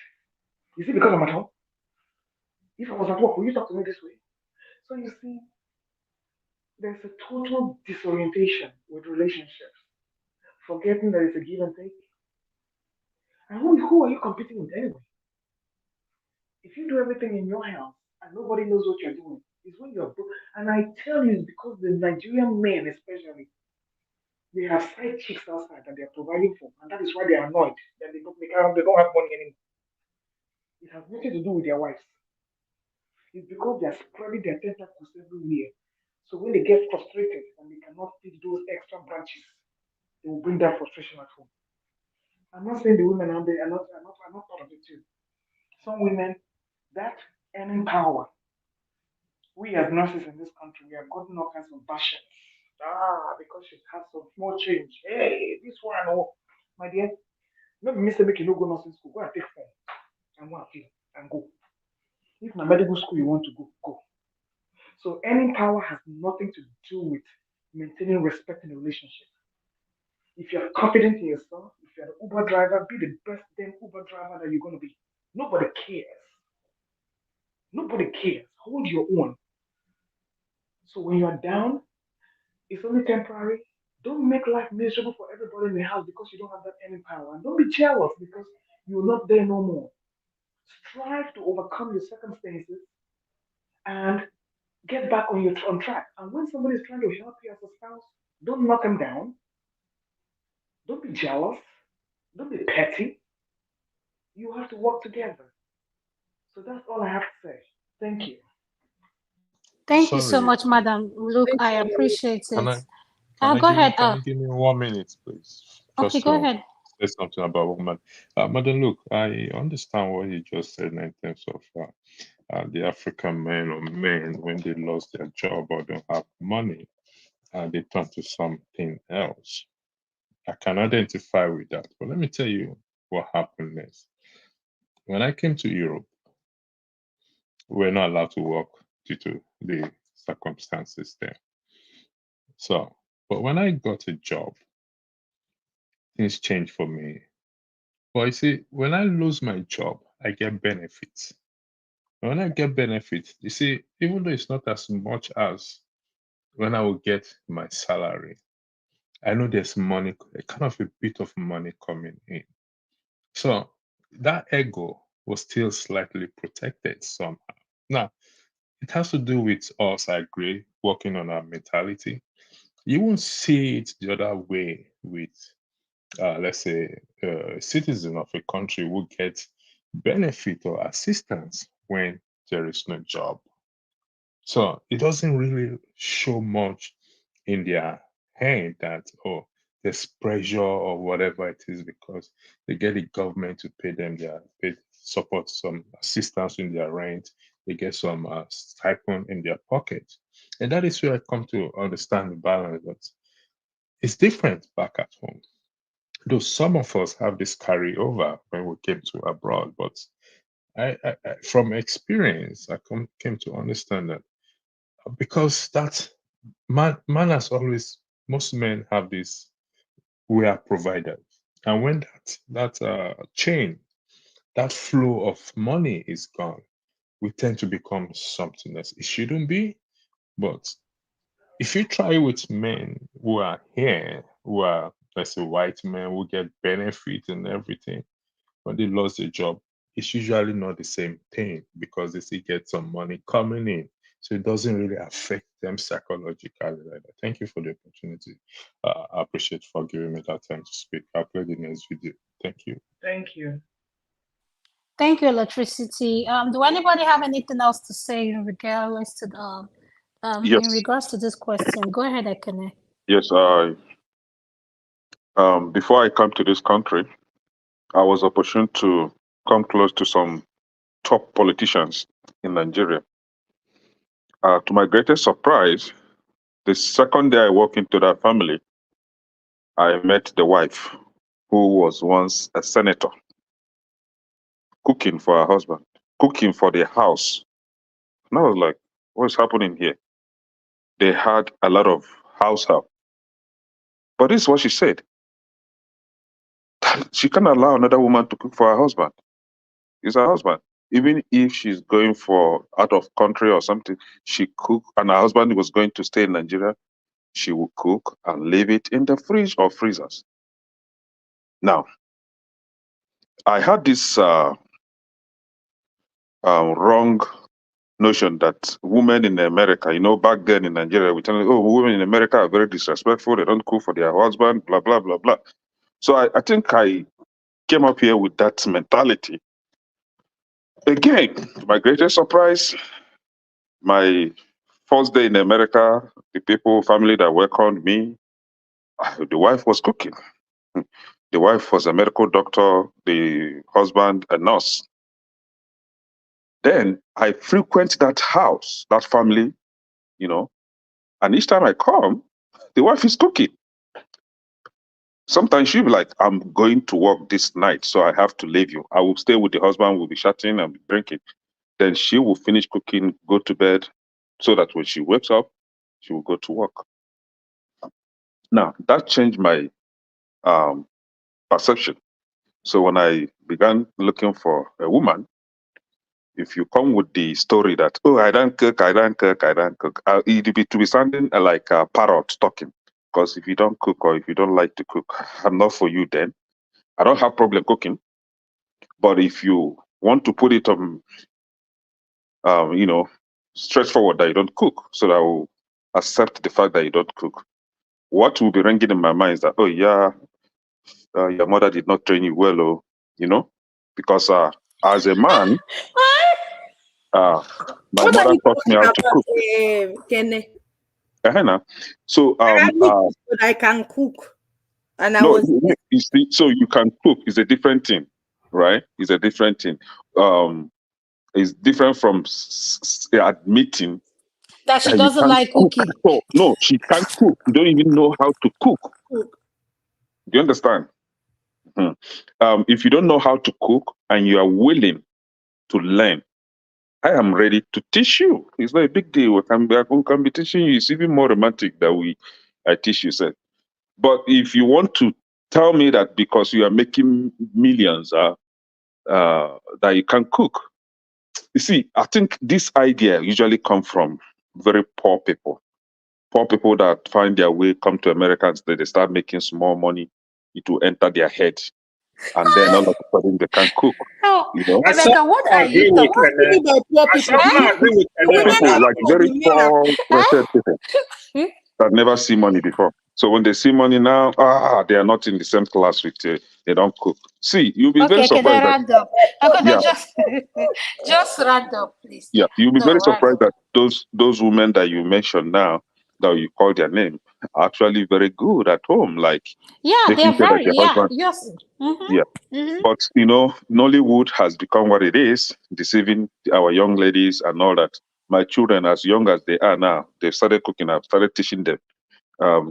You see, because I'm at home. If I was at work, would you talk to me this way? So you see, there's a total disorientation with relationships, forgetting that it's a give and take. And who are you competing with anyway? If you do everything in your house and nobody knows what you're doing, it's when you're broke. And I tell you, it's because the Nigerian men, especially, they have side chicks outside that they're providing for, and that is why they are annoyed that they don't have money anymore. It has nothing to do with their wives. It's because they are spreading their tentacles everywhere. So when they get frustrated and they cannot feed those extra branches, they will bring that frustration at home. I'm not saying the women out there are not part of it too. Some women, that earning power, we as nurses in this country, we have gotten all kinds of bashing. Because she has some small change. Hey, this one, oh, my dear, not me say make you no go nursing school. Go and take form and go and fill and go. If na medical school you want to go, go. So earning power has nothing to do with maintaining respect in a relationship. If you're confident in yourself, if you're an Uber driver, be the best damn Uber driver that you're gonna be. Nobody cares. Nobody cares. Hold your own. So when you're down, it's only temporary. Don't make life miserable for everybody in the house because you don't have that earning power. And don't be jealous because you're not there no more. Strive to overcome your circumstances and get back on track. And when somebody is trying to help you as a spouse, don't knock them down. Don't be jealous. Don't be petty. You have to work together. So that's all I have to say. Thank you. Thank you so Sorry, much, Madam. Look, I appreciate can it. I can I Go give you ahead. can you give me 1 minute, please? Okay, Just go to ahead. say something about women. Madam, look, I understand what you just said in terms of the African men or men when they lost their job or don't have money and they turn to something else. I can identify with that. But let me tell you what happened next. When I came to Europe, we were not allowed to work due to the circumstances there. So, but when I got a job, things changed for me. But you see, when I lose my job, I get benefits. When I get benefits, you see, even though it's not as much as when I will get my salary, I know there's money, a kind of a bit of money coming in. So that ego was still slightly protected somehow. Now, it has to do with us, I agree, working on our mentality. You won't see it the other way with, let's say, a citizen of a country who gets benefit or assistance when there is no job. So it doesn't really show much in their hand that, oh, there's pressure or whatever it is because they get the government to pay them pay, support some assistance in their rent. They get some stipend in their pocket. And that is where I come to understand the balance. But it's different back at home. Though some of us have this carryover when we came to abroad, but from experience, came to understand that because that man has always, most men have this, we are providers, and when that chain, that flow of money is gone, we tend to become something else. It shouldn't be, but if you try with men who are here, who are, let's say, white men who get benefit and everything, when they lost their job, it's usually not the same thing because they still get some money coming in. So it doesn't really affect them psychologically like that. Thank you for the opportunity. I appreciate for giving me that time to speak. I'll play the next video. Thank you. Thank you. Thank you, Electricity. Do anybody have anything else to say in regards to the in Yes, regards to this question? Go ahead, Ekene. yes. Before I come to this country, I was opportune to come close to some top politicians in Nigeria. To my greatest surprise, the second day I walked into that family, I met the wife, who was once a senator, cooking for her husband, cooking for the house. And I was like, what's happening here? They had a lot of house help. But this is what she said. She can't allow another woman to cook for her husband. It's her husband. Even if she's going for out of country or something, she cook, and her husband was going to stay in Nigeria, she will cook and leave it in the fridge or freezers. Now, I had this wrong notion that women in America, back then in Nigeria, we tell them, oh, women in America are very disrespectful. They don't cook for their husband, blah, blah, blah, blah. So I think I came up here with that mentality. Again, to my greatest surprise, my first day in America, the family that welcomed me, the wife was cooking. The wife was a medical doctor, the husband a nurse. Then I frequent that house, that family, and each time I come, the wife is cooking. Sometimes she'll be like, I'm going to work this night, so I have to leave you. I will stay with the husband, we'll be chatting and drinking. Then she will finish cooking, go to bed, so that when she wakes up, she will go to work. Now, that changed my perception. So when I began looking for a woman, if you come with the story that, oh, I don't cook, I don't cook, I don't cook, it'd be to be sounding like a parrot talking. Because if you don't cook or if you don't like to cook, I'm not for you then. I don't have problem cooking. But if you want to put it on, straightforward that you don't cook, so that I will accept the fact that you don't cook. What will be ringing in my mind is that, oh, yeah, your mother did not train you well, because as a man, my What are mother you taught me talking how to about, cook. Kenne? So, I hardly cook, but I can cook. And I no, was you see, so you can cook is a different thing, right? It's a different thing. It's different from admitting That she that you doesn't can't like cook cooking. at all. No, she can't cook. You don't even know how to cook. cook. Do you understand? Mhm. If you don't know how to cook and you are willing to learn, I am ready to teach you. It's not a big deal. We can be teaching you. It's even more romantic that I teach you. Sir. But if you want to tell me that because you are making millions, that you can cook, you see, I think this idea usually come from very poor people. Poor people that find their way, come to America, and they start making small money, it will enter their head. and then all of a sudden they can cook. No, You know, I Emeka, what somehow are you agree with talking? What do you Kene. mean by poor I people? somehow agree with Kene Women on people are that. like poor, very the men are poor, wretched people that never see money before. So when they see money now, they are not in the same class with. They don't cook. See, you'll be very Okay, can I surprised that round up? I'm gonna yeah, just round up, please. yeah, you'll be No, very round surprised up. that those women that you mentioned now, that you call their name, are actually very good at home, like Yeah, making they're sure that very, their yeah, husband. yes. Yeah, Mm-hmm. Mm-hmm. but Nollywood has become what it is, deceiving our young ladies and all that. My children, as young as they are now, they've started cooking. I've started teaching them.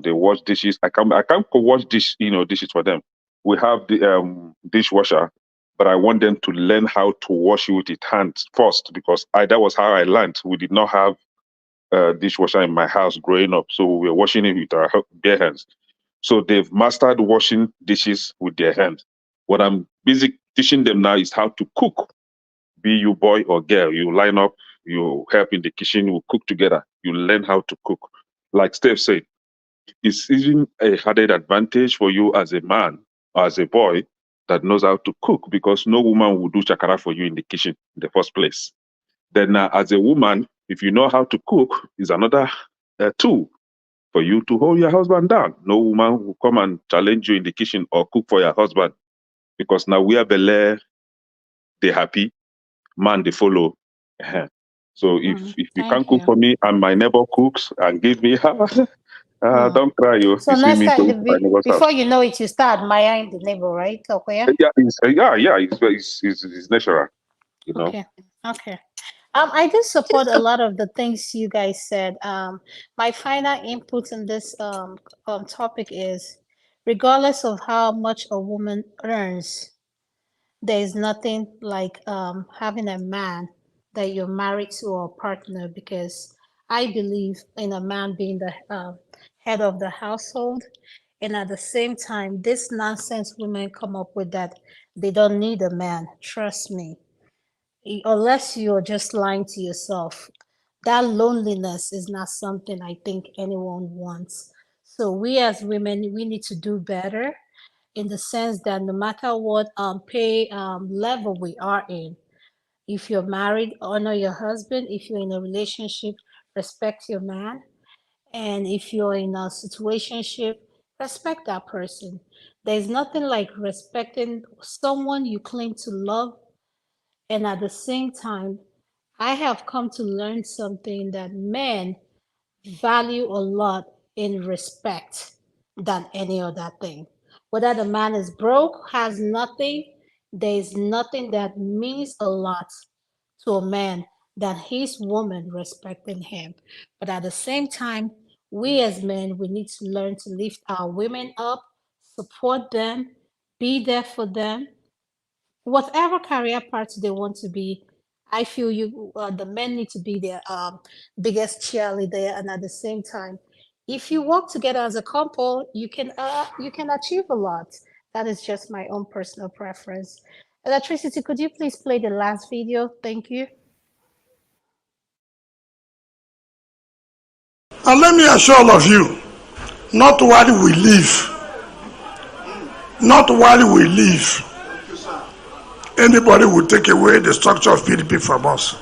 They wash dishes. I can't wash dishes for them. We have the dishwasher, but I want them to learn how to wash it with hands first because that was how I learned. We did not have a dishwasher in my house growing up, so we were washing it with our bare hands. So they've mastered washing dishes with their hands. What I'm busy teaching them now is how to cook. Be you boy or girl, you line up, you help in the kitchen, you cook together, you learn how to cook. Like Steph said, it's even a added advantage for you as a man or as a boy that knows how to cook because no woman will do chakara for you in the kitchen in the first place. Then, as a woman, if you know how to cook, is another tool for you to hold your husband down. No woman will come and challenge you in the kitchen or cook for your husband because now we are belle, they happy, man they follow. Ehen. So if you can't Thank cook you. for me and my neighbor cooks and give me, don't cry, you. So You see next me time, going to my neighbor's house. before you know it, you start admiring the neighbor, right? Okay. Yeah, it's natural, you know. Okay. Okay. I do support a lot of the things you guys said. My final input in this topic is, regardless of how much a woman earns, there is nothing like having a man that you're married to or partner, because I believe in a man being the head of the household. And at the same time, this nonsense women come up with that they don't need a man. Trust me, unless you're just lying to yourself, that loneliness is not something I think anyone wants. So we as women, we need to do better, in the sense that no matter what pay level we are in, if you're married, honor your husband. If you're in a relationship, respect your man. And if you're in a situationship, respect that person. There's nothing like respecting someone you claim to love, and at the same time, I have come to learn something that men value a lot in respect than any other thing. Whether the man is broke, has nothing, there is nothing that means a lot to a man than his woman respecting him. But at the same time, we as men, we need to learn to lift our women up, support them, be there for them, whatever career path they want to be. I feel the men need to be their biggest cheerleader, and at the same time, if you work together as a couple, you can achieve a lot. That is just my own personal preference. Electricity, could you please play the last video? Thank you. And let me assure all of you, not while we live, not while we live, anybody will take away the structure of PDP from us.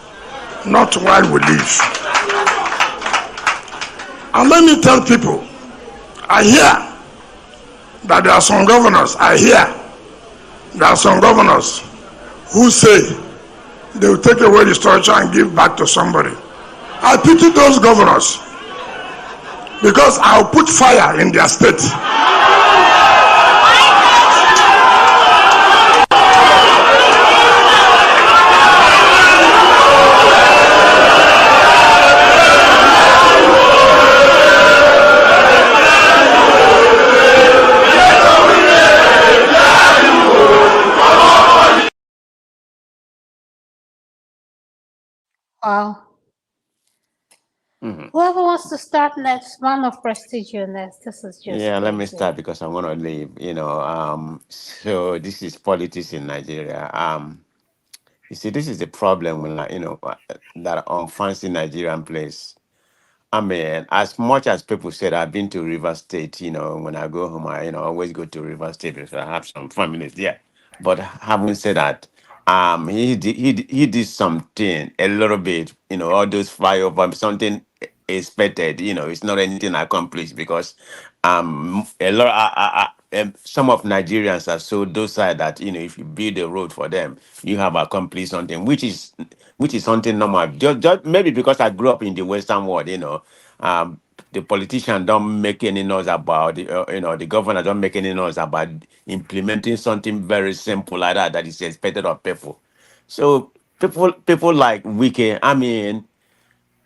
Not while we live. And let me tell people, I hear that there are some governors, there are some governors who say they will take away the structure and give back to somebody. I pity those governors because I'll put fire in their state. Wow. Mhm. Whoever wants to start next, man of prestige, you next. This is just Yeah, let me crazy. start because I'm gonna leave. So this is politics in Nigeria. You see, this is the problem when that fancy Nigerian place. I mean, as much as people said I've been to River State, when I go home, I always go to River State because I have some families there. But having said that, he did something a little bit, all those flyover, something expected, it's not anything accomplished because a lot, some of Nigerians are so docile that, if you build a road for them, you have accomplished something, which is something normal. Just maybe because I grew up in the Western world, the politician don't make any noise about the governor don't make any noise about implementing something very simple like that is expected of people. So people like Wike, I mean,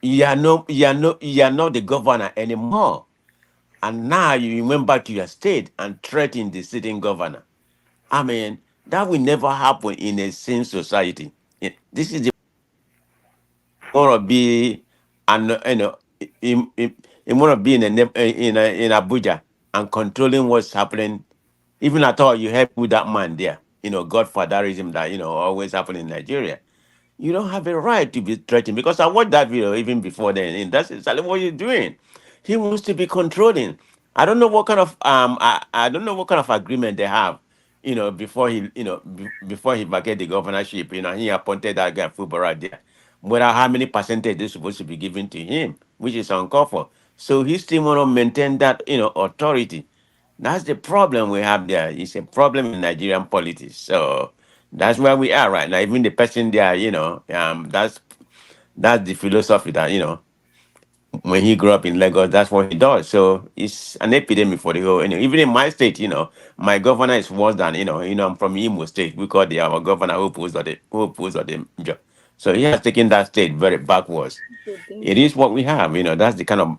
you are not the governor anymore, and now you went back to your state and threaten the sitting governor. I mean, that will never happen in a sane society. This is the want to be and in want to be in in Abuja and controlling what's happening. Even at all, you help with that man there. Godfatherism that always happen in Nigeria. You don't have a right to be threatened because I watched that video even before then, and that's exactly what you're doing. He wants to be controlling. I don't know what kind of I don't know what kind of agreement they have. Before before he vacate the governorship, he appointed that guy Fubara there. Whether how many percentage is supposed to be given to him, which is uncalled for. So he still want to maintain that authority. That's the problem we have there. It's a problem in Nigerian politics. So that's where we are right now. Even the person there, that's the philosophy that when he grew up in Lagos, that's what he does. So it's an epidemic for the whole. Even in my state, my governor is worse than I'm from Imo State. We call our governor who pulls on the job. So he has taken that state very backwards. It is what we have. That's the kind of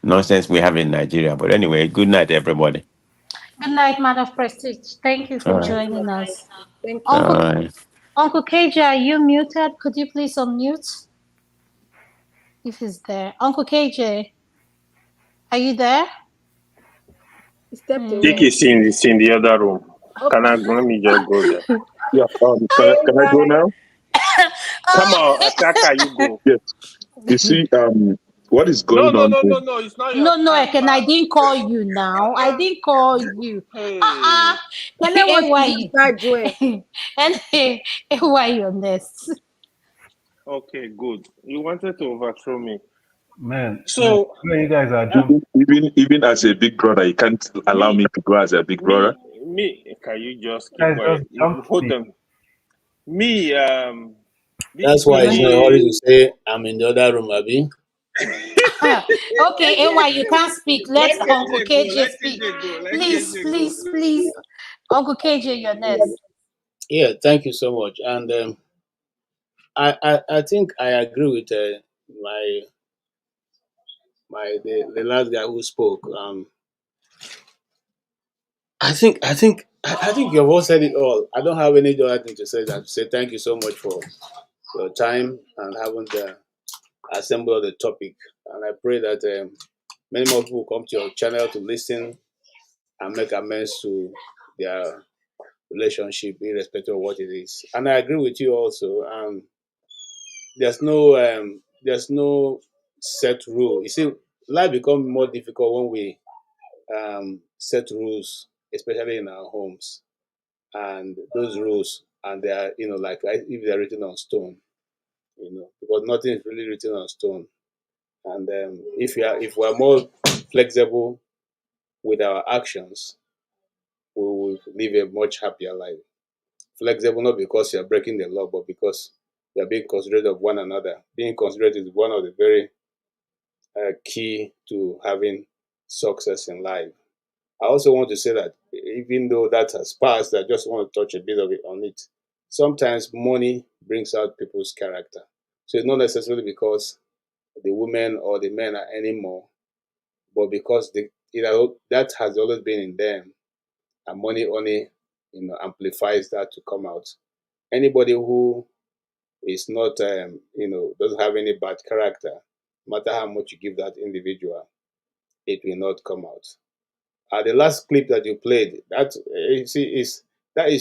nonsense we have in Nigeria. But anyway, good night, everybody. Good night, man of prestige. Thank you for All right. joining us. Thank All you. Uncle right. Uncle KJ, are you muted? Could you please unmute if he's there? Uncle KJ, are you there? He stepped Think away. Hmm. it's in the other room. Oh, Can I let me just go there? Yeah. Can I go now? Come on, Ataka, you go. Yes. You see, what is No, going no, on no, is no, no. It's not your No, no, time, Eken, I now. didn't call you now. I didn't call you. Hey. Can I want to use AY. that joy? And AY, you're next. Okay, good. You wanted to overthrow me. Man, So, where you guys are jumping. even as a big brother, you can't allow me, me to go as a big brother. can you just You keep guys quiet? just jumped Hold me. on. Me, That's this why thing it's not we hurry to say I'm in the other room, Abi. Okay, AY, you can't speak. Let let Uncle KJ go. KJ Let speak. KJ go. Let Please, KJ go. please, please. Uncle KJ, you're next. Yeah, thank you so much. And I think I agree with my the last guy who spoke. I think you've all said it all. I don't have any other thing to say than to say thank you so much for your time and having assembled the topic. And I pray that many more people come to your channel to listen and make amends to their relationship, irrespective of what it is. And I agree with you also. There's no set rule. You see, life becomes more difficult when we set rules, especially in our homes. And those rules, and they are, like if they're written on stone, because nothing is really written on stone. And if we're more flexible with our actions, we will live a much happier life. Flexible not because you're breaking the law, but because you're being considerate of one another. Being considerate is one of the very key to having success in life. I also want to say that even though that has passed, I just want to touch a bit of it on it. Sometimes money brings out people's character. So it's not necessarily because the women or the men are anymore, but because that has always been in them, and money only amplifies that to come out. Anybody who is not doesn't have any bad character, no matter how much you give that individual, it will not come out. The last clip that you played, that you see is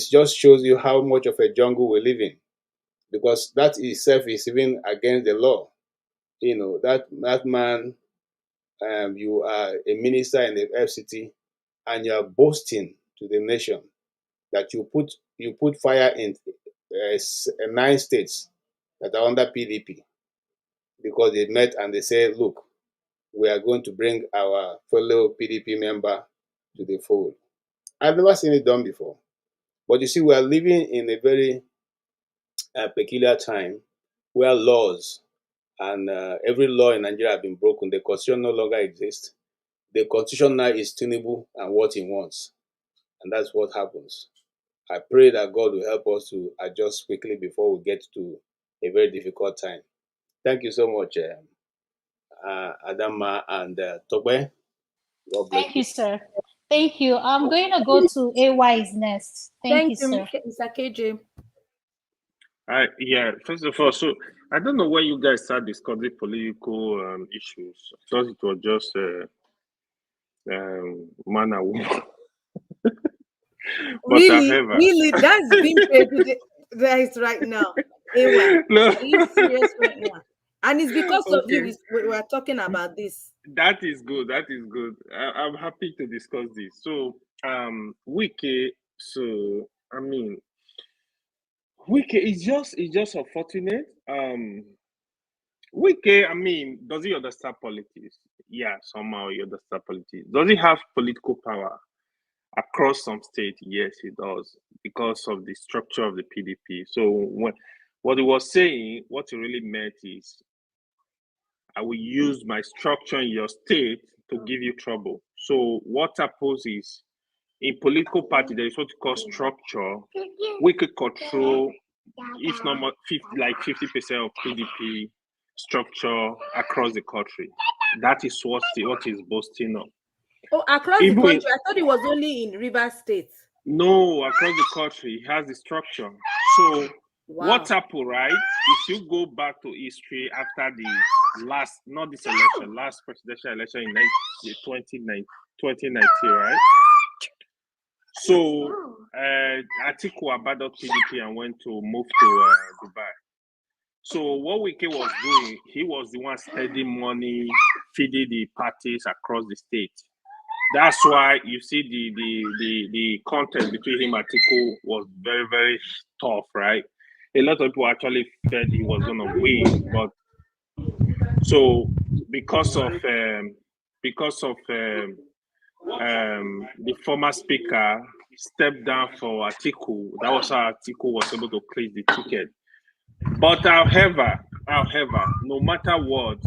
just shows you how much of a jungle we live in, because that itself is even against the law. That man, you are a minister in the FCT, and you are boasting to the nation that you put fire in 9 states that are under PDP because they met and they said, look, we are going to bring our fellow PDP member to the fold. I've never seen it done before. But you see, we are living in a very peculiar time where laws and every law in Nigeria have been broken. The constitution no longer exists. The constitution now is Tinubu and what he wants. And that's what happens. I pray that God will help us to adjust quickly before we get to a very difficult time. Thank you so much, Adama and Togbe. God bless Thank you. you, sir. Thank you. I'm going to go to AY's next. Thank you, Thank you, sir. Mr. KJ. Yeah, first of all, so I don't know when you guys start discussing political issues. I thought it was just man and woman. But Really, however, really, that's being prejudiced right now. AY, no, are you serious right now? And it's because of you okay, we are talking about this. that is good. That is good. I'm happy to discuss this. So, Wiki. So, I mean, Wiki is just unfortunate. Wiki, I mean, does he understand politics? Yeah, somehow he understands politics. Does he have political power across some states? Yes, he does, because of the structure of the PDP. So what he was saying, what he really meant is, I will use my structure in your state to give you trouble. So what happens is, in political party, there is what you call structure. We could control, if not more, 50% of PDP structure across the country. That is what is boasting of. Oh, across the Even in, country. I thought it was only in Rivers State. no, across the country, it has the structure. So what Wow. happened, right? If you go back to history after the last, not this election, last presidential election in 2019, right? So Atiku abandoned PDP and went to move to Dubai. So what Wike was doing, he was the one spending money, feeding the parties across the state. That's why you see the contest between him and Atiku was very, very tough, right? A lot of people actually felt he was gonna win, but so because of the former speaker stepped down for Atiku. That was how Atiku was able to clinch the ticket. But however, no matter what,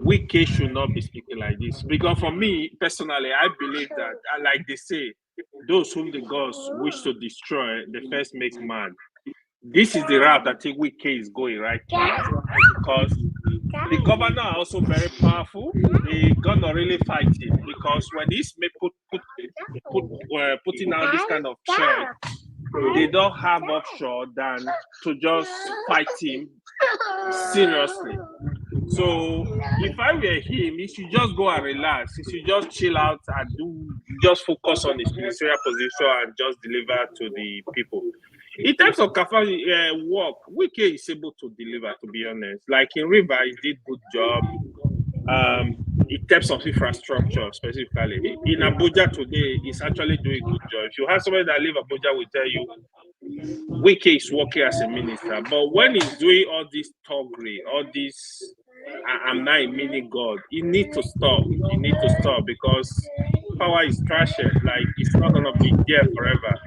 Wike should not be speaking like this. Because for me, personally, I believe that, like they say, those whom the gods wish to destroy, they first make mad. This is the route I think Wike is going right now, because the governor are also very powerful. They gonna really fight him, because when he's putting out this kind of check, they don't have option than to just fight him seriously. So if I were him, he should just go and relax. He should just chill out and just focus on his ministerial position and just deliver to the people. In terms of Kafa work, Wike is able to deliver, to be honest. Like in River, he did good job. In terms of infrastructure, specifically. In Abuja today, he's actually doing a good job. If you have somebody that live Abuja, will tell you Wike is working as a minister. But when he's doing all this toggery, all this, I'm not a mini god, he need to stop. He need to stop, because power is trashed. Like, it's not gonna be there forever.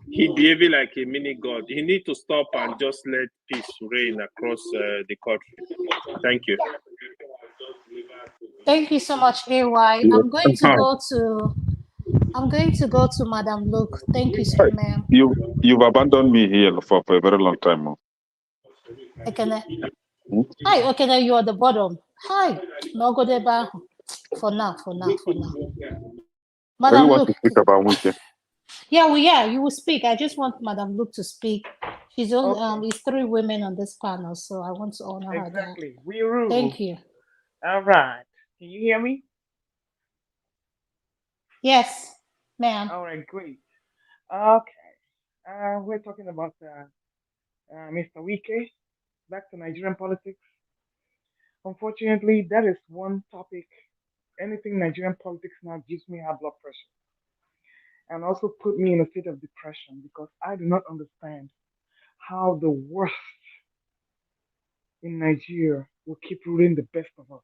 He behaving like a mini god. He need to stop and just let peace reign across the country. Thank you. Thank you so much, AY. Yeah. I'm going to go to Madam Luke. Thank you, Right. ma'am. You've abandoned me here for a very long time now. Okay. Hmm? Hi, okay, now you are the bottom. Hi. No go there back. For now, for now, for now. I really Madam want to Luke. speak about Wike. Yeah, you will speak. I just want Madam Luke to speak. She's all Okay, it's 3 women on this panel, so I want to honor her that. exactly. We rule. Thank you. All right. Can you hear me? Yes, ma'am. All right, great. Okay. We're talking about Mr. Wike. Back to Nigerian politics. Unfortunately, that is one topic. Anything Nigerian politics now gives me high blood pressure. and also put me in a state of depression because I do not understand how the worst in Nigeria will keep ruling the best of us.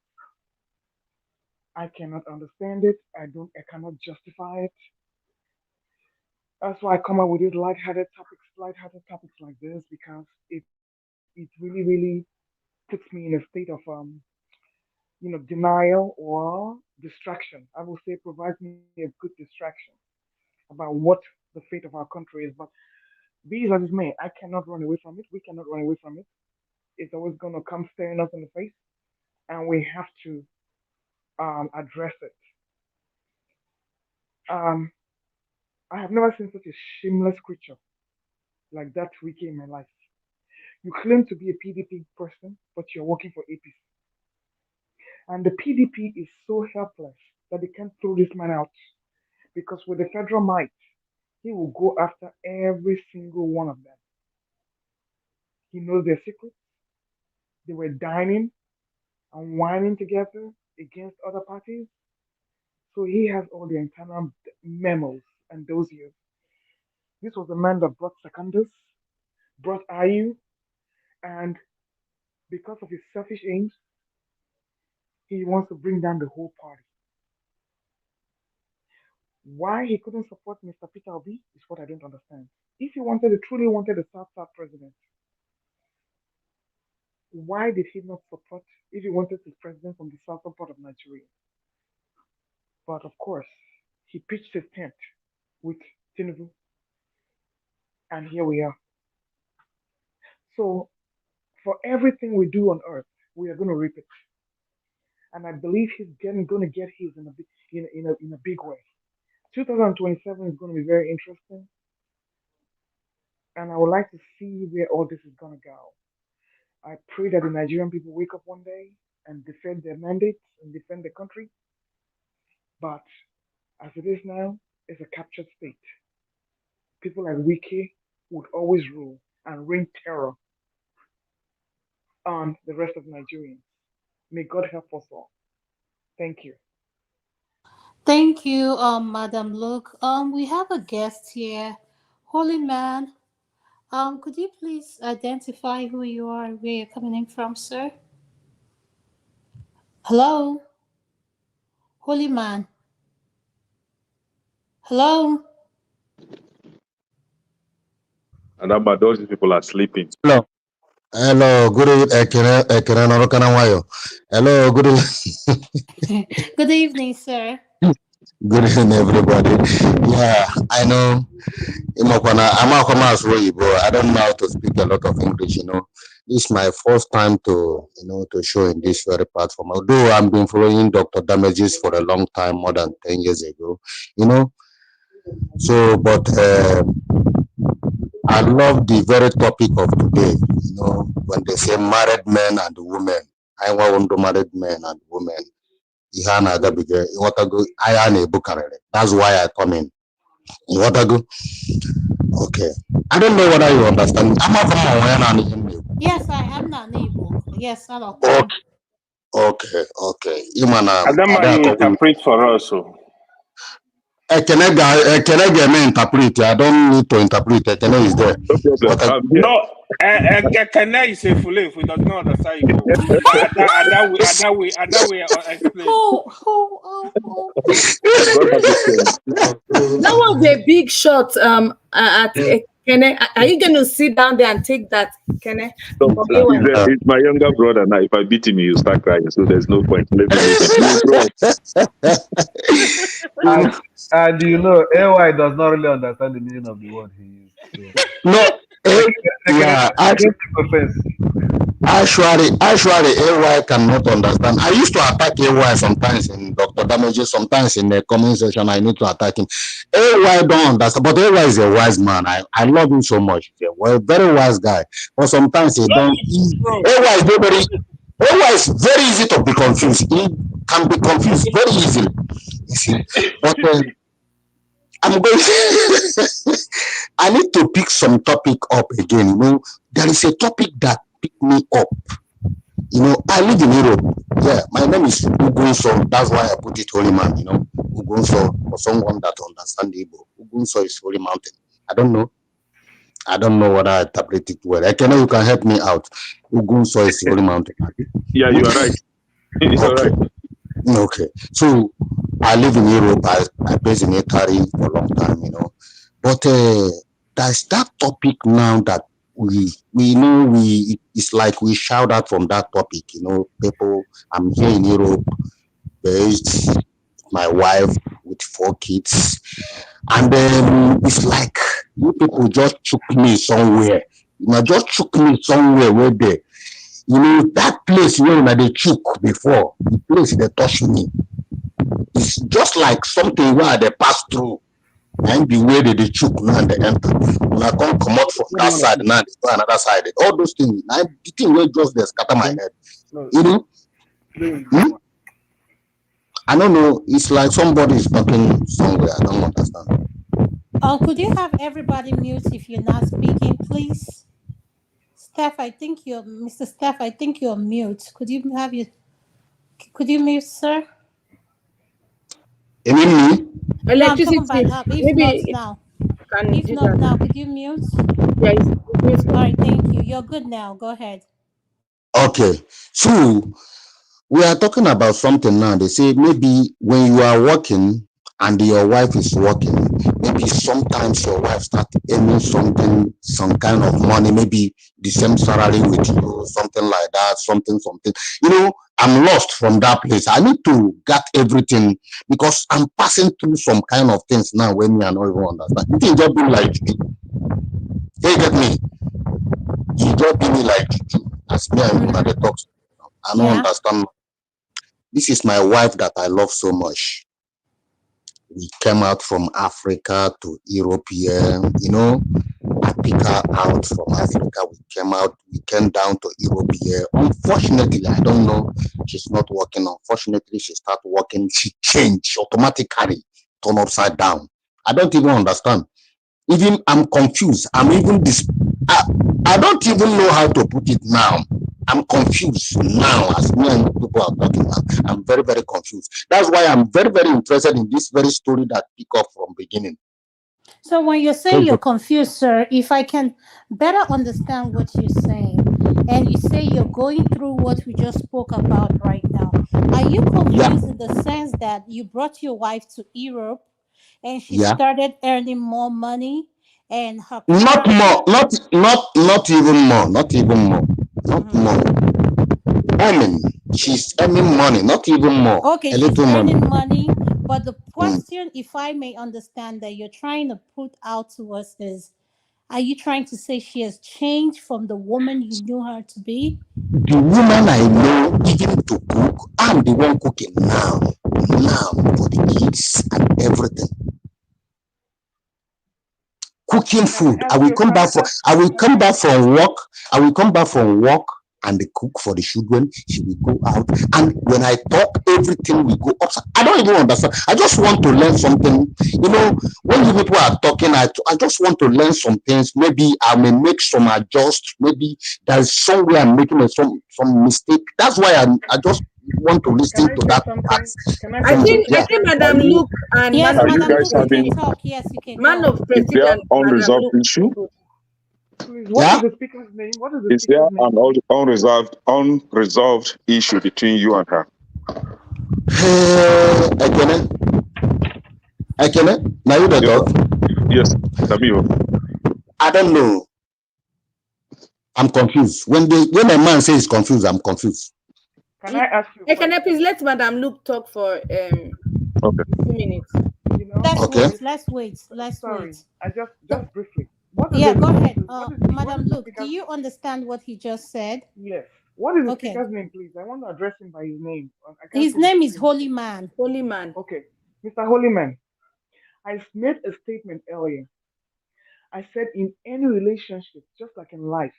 I cannot understand it. I cannot justify it. That's why I come up with these lighthearted topics like this because it really puts me in a state of denial or distraction. I will say provides me a good distraction about what the fate of our country is. But be as it may, I cannot run away from it. We cannot run away from it. It's always gonna come staring us in the face, and we have to address it. Um, I have never seen such a shameless creature like that wiki in my life. You claim to be a PDP person, but you're working for APC. And the PDP is so helpless that they can't throw this man out because with the federal might, he will go after every single one of them. He knows their secrets. They were dining and whining together against other parties. So he has all the internal memos and dossiers. This was the man that brought Secondus, brought IU, and because of his selfish aims, he wants to bring down the whole party. Why he couldn't support Mr. Peter Obi is what I don't understand. If he truly wanted a South South president, why did he not support if he wanted his president from the southern part of Nigeria? But of course, he pitched his tent with Tinubu, and here we are. So for everything we do on earth, we are going to reap it, and I believe he's going to get his in a big way. 2027 is going to be very interesting, and I would like to see where all this is going to go. I pray that the Nigerian people wake up one day and defend their mandates and defend the country. But as it is now, it's a captured state. People like Wiki would always rule and rain terror on the rest of Nigerians. May God help us all. Thank you. Thank you, Madam Luke. We have a guest here, Holy Man. Could you please identify who you are and where you're coming in from, sir? Hello, Holy Man. Hello. And about those people are sleeping. Hello. Hello. Good evening. Hello. Good evening. Good evening, sir. Good evening, everybody. Yeah, I know. I'm a but I don't know how to speak a lot of English. This is my first time to show in this very platform. Although I've been following Dr. Damages for a long time, more than 10 years ago. You know. So, but I love the very topic of today. When they say married men and women, I want to married men and women. That's why I come in. Okay. I don't know whether you understand. Yes, I'm not able. Yes, I'm Okay, okay. okay. Imana, Adama, you interpret for us. Oh. Can I get me interpret? I don't need to interpret. Can I is there? No problem. No, Kenya is a fool if we does not understand you. But Ada will explain. God understand. That was a big shot at Kene. Are you going to sit down there and take that, Kene? So, it's my younger brother now. If I beat him, he'll start crying. So there's no point. Let me leave him. And AY does not really understand the meaning of the word he used. So. No, yeah, actually, AY cannot understand. I used to attack AY sometimes in Dr. Damages, sometimes in the comment section. I need to attack him. AY don't understand, but AY is a wise man. I love him so much. He's a very wise guy. But sometimes he don't. AY is very. AY is very easy to be confused. He can be confused very easily. You see, but I'm going. I need to pick some topic up again. There is a topic that picked me up. I live in Europe. Yeah, my name is Ugunso. That's why I put it Holy Man. Ugunso, for someone that understands Igbo. Ugunso is holy mountain. I don't know. I don't know whether I interpret it well. Ekene, you can help me out. Ugunso is holy mountain. Yeah, you are right. You're Okay. right. Okay. So I live in Europe. I based in Italy for a long time, But there's that topic now that we know it's like we shout out from that topic, People, I'm here in Europe, based my wife with 4 kids, and then it's like you people just took me somewhere. Just took me somewhere where that place where they took before, the place they touched me. It's just like something where they pass through and the way they chook now and they enter. When I come out from What do that you want to side, see? now they go another side. All those things, now the thing will just they scatter my Then head. no, You know, explain this hmm? one. I don't know. It's like somebody is talking somewhere. I don't understand. Could you have everybody mute if you're not speaking, please? Steph, I think you're Mr. Steph. I think you're mute. Could you mute, sir? You mean me? No, I'm talking about Electricity. if not Maybe now. can If do not now, that. could you mute? Yeah, it's All muted. right, thank you. You're good now. Go ahead. Okay. So we are talking about something now. They say maybe when you are working and your wife is working, maybe sometimes your wife start earning something, some kind of money, maybe the same salary with you, something like that, something. I'm lost from that place. I need to get everything because I'm passing through some kind of things now when me I don't even understand. You can just be like, hey, get me. You just be me like, as me and you now Mm-hmm. they talk. I don't Yeah. understand. This is my wife that I love so much. We came out from Africa to Europe here. I pick her out from Africa. We came down to Europe here. Unfortunately, I don't know. She's not working. Unfortunately, she started working. She changed automatically, turn upside down. I don't even understand. Even I'm confused. I'm even this. I don't even know how to put it now. I'm confused now as me and people are talking now. I'm very, very confused. That's why I'm very, very interested in this very story that pick up from beginning. So when you're So saying you're confused, sir, if I can better understand what you're saying, and you say you're going through what we just spoke about right now, are you yeah, confused in the sense that you brought your wife to Europe and she yeah. started earning more money and her Not car? more, not even more, not even more, not Mhm. more. Earning, she's earning money, not even more, Okay, a she's little money. earning money, but the Mm. question, if I may understand, that you're trying to put out to us is, are you trying to say she has changed from the woman you knew her to be? The woman I know, even to cook, I'm the one cooking now for the kids and everything. Cooking Can I food. ask you? Can I ask? I will Can I come ask? back from work. I will come back from work and they cook for the children. She will go out. And when I talk, everything will go upside. I don't even understand. I just want to learn something. When you people are talking, I just want to learn some things. Maybe I may make some adjust. Maybe there's somewhere I'm making some mistake. That's why I just want to Can listen I to say that part. something? Can I I say From think something I yeah. think first? Are Madam you Luke and Yes, are you Madam guys Luke, you can having talk. Yes, you can Man talk. of is there President Madam unresolved Luke. issue? Please, what is Yeah. the speaker's name? What is the Is there speaker's name, an please? unresolved issue between you and her? Again, again. Now you the Yes, sir. talk. Yes, Tamiyo. I don't know. I'm confused. When a man says confused, I'm confused. Can I ask you a Can I question? please let Madam Luke talk for Okay. 2 minutes? Let's Okay. wait. Let's wait. Let's Sorry, wait. I just So, just briefly. What is yeah, the go ahead. what is Madam the Luke, do speaker's you understand what he just said? yes? What is the Okay. speaker's name, please? I want to address him by his name. I can't His see his name is screen. Holy Man. Holy man. Okay, Mr. Holyman, I made a statement earlier. I said in any relationship, just like in life,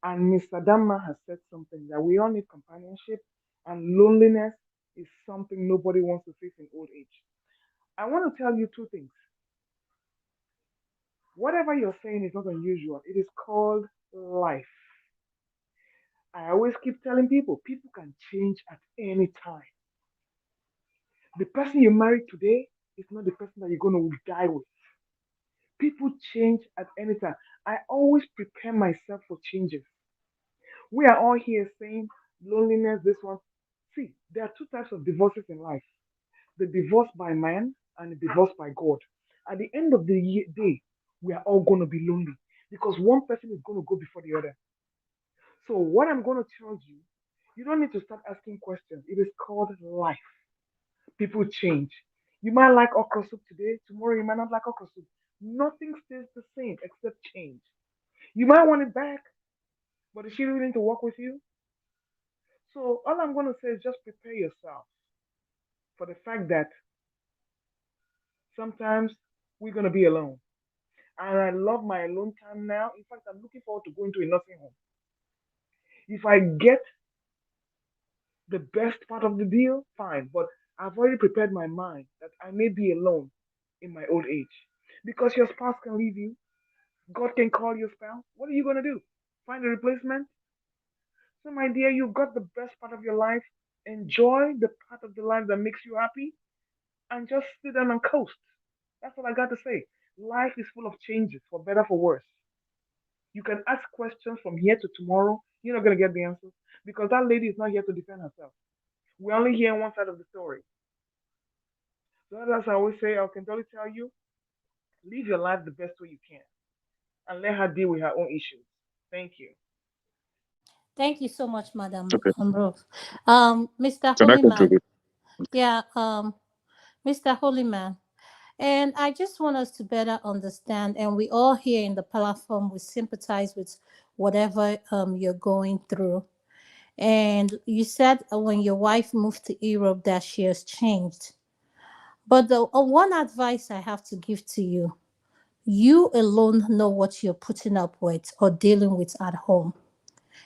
and Mr. Damma has said something that we all need companionship, and loneliness is something nobody wants to face in old age. I want to tell you two things. Whatever you're saying is not unusual. It is called life. I always keep telling people can change at any time. The person you marry today is not the person that you're going to die with. People change at any time. I always prepare myself for changes. We are all here saying loneliness, this one. See, there are two types of divorces in life: the divorce by man and the divorce by God. At the end of the day, we are all going to be lonely because one person is going to go before the other. So, what I'm going to tell you, you don't need to start asking questions. It is called life. People change. You might like okra soup today, tomorrow you might not like okra soup. Nothing stays the same except change. You might want it back, but is she willing to work with you? So all I'm going to say is just prepare yourself for the fact that sometimes we're going to be alone. And I love my alone time now. In fact, I'm looking forward to going to a nursing home. If I get the best part of the deal, fine. But I've already prepared my mind that I may be alone in my old age. Because your spouse can leave you. God can call your spouse. What are you going to do? Find a replacement? So, my dear, you've got the best part of your life. Enjoy the part of the life that makes you happy and just sit down and coast. That's what I got to say. Life is full of changes, for better, for worse. You can ask questions from here to tomorrow. You're not going to get the answers because that lady is not here to defend herself. We're only hearing one side of the story. So as I always say, I can totally tell you, live your life the best way you can and let her deal with her own issues. Thank you. Thank you so much, Madam Okay. Rose. Mr. Can I Holyman. contribute? Yeah, Mr. Holyman. And I just want us to better understand, and we all here in the platform, we sympathize with whatever you're going through. And you said when your wife moved to Europe that she has changed. But the one advice I have to give to you, you alone know what you're putting up with or dealing with at home.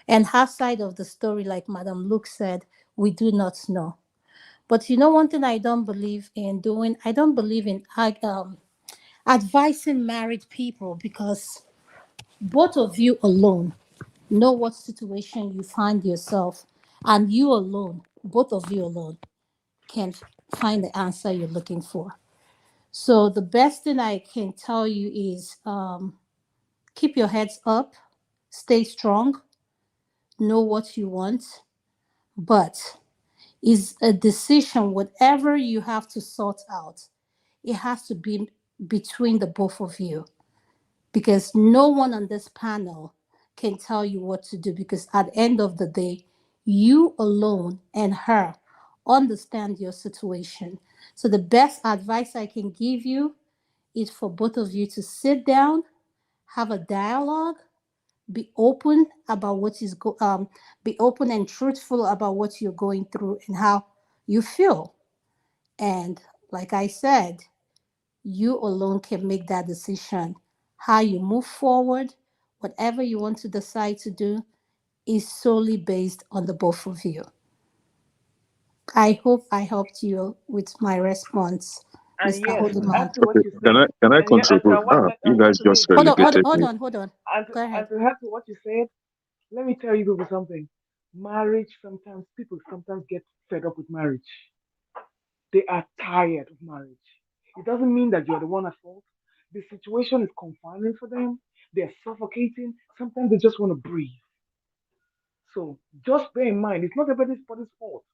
And her side of the story, like Madam Luke said, we do not know. But you know, one thing I don't believe in doing, I don't believe in advising married people because both of you alone know what situation you find yourself, and you alone, both of you alone, can find the answer you're looking for. So the best thing I can tell you is keep your heads up, stay strong, know what you want, but is a decision, whatever you have to sort out, it has to be between the both of you because no one on this panel can tell you what to do because at the end of the day, you alone and her understand your situation. So the best advice I can give you is for both of you to sit down, have a dialogue, be open about be open and truthful about what you're going through and how you feel. And like I said, you alone can make that decision. How you move forward, whatever you want to decide to do, is solely based on the both of you. I hope I helped you with my response, And Mr. yes, as Hodeman. to what Okay. you Can said, I and yeah, contribute? You guys and to just me, relegated me. Hold on. Go and ahead. to help with what you said, let me tell you people something. Marriage, sometimes people sometimes get fed up with marriage. They are tired of marriage. It doesn't mean that you're the one at fault. The situation is confining for them. They're suffocating. Sometimes they just want to breathe. So just bear in mind, it's not everybody's fault.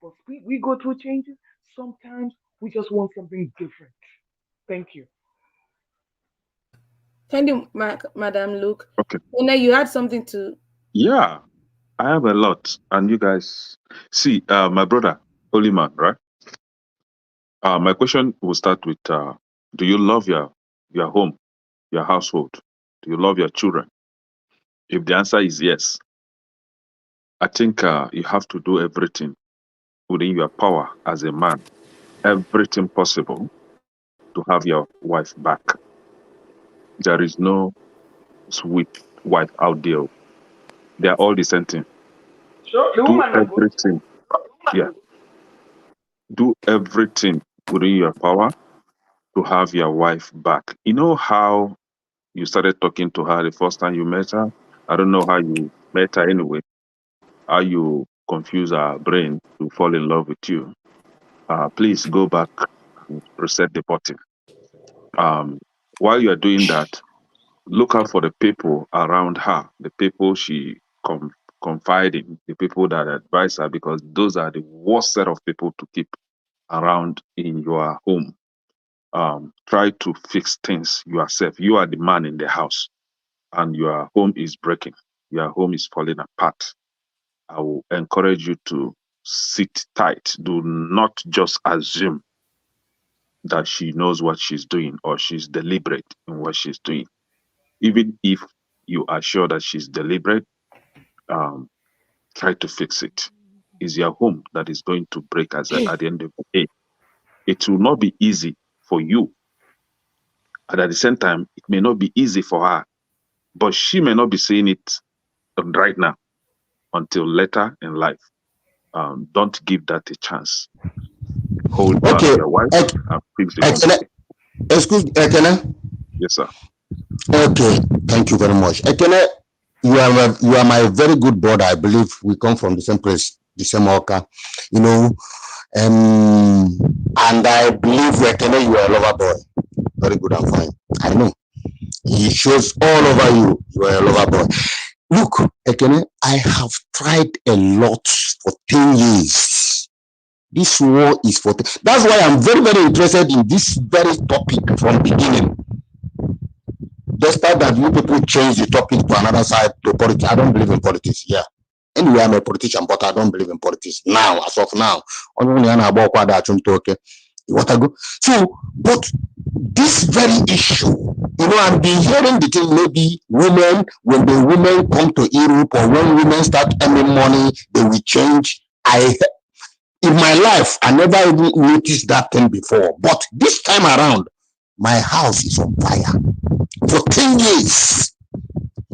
But we go through changes. Sometimes we just want something different. Thank you. Thank you, Madam Luke. Okay. Now you had something to. Yeah, I have a lot, and you guys see, my brother, holy man, right? My question will start with: do you love your home, your household? Do you love your children? If the answer is yes, I think you have to do everything within your power as a man, everything possible to have your wife back. There is no sweet wife out there. They are all the same thing. So the Do woman no good. everything. Yeah, do everything within your power to have your wife back. You know how you started talking to her the first time you met her? I don't know how you met her anyway, how you confuse her brain to fall in love with you. Please go back and reset the button. Um, while you are doing that, look out for the people around her, the people she confide in, the people that advise her, because those are the worst set of people to keep around in your home. Try to fix things yourself. You are the man in the house, and your home is breaking. Your home is falling apart. I will encourage you to sit tight. Do not just assume that she knows what she's doing or she's deliberate in what she's doing. Even if you are sure that she's deliberate, um, try to fix it. It's your home that is going to break at the end of the day. It will not be easy for you. And at the same time, it may not be easy for her, but she may not be seeing it right now until later in life. Don't give that a chance. Hold Okay, your wife and fix the Ekene, conflict. excuse Ekene. Yes, sir. Okay, thank you very much. Ekene, you are my very good brother. I believe we come from the same place, the same Oka. You know, and I believe Ekene, you are a lover boy. Very good and fine. I know. It shows all over you. You are a lover boy. Look, Ekene, I have tried a lot for 10 years. This war is for. That's why I'm very, very interested in this very topic from beginning. Despite that you people change the topic to another side to politics, I don't believe in politics. Yeah. Anyway, I'm a politician, but I don't believe in politics now. As of now, what I go. So, but this very issue, I've been hearing the thing. Maybe women, when the women come to Europe or when women start earning money, they will change. In my life, I never even noticed that thing before. But this time around, my house is on fire for 10 years.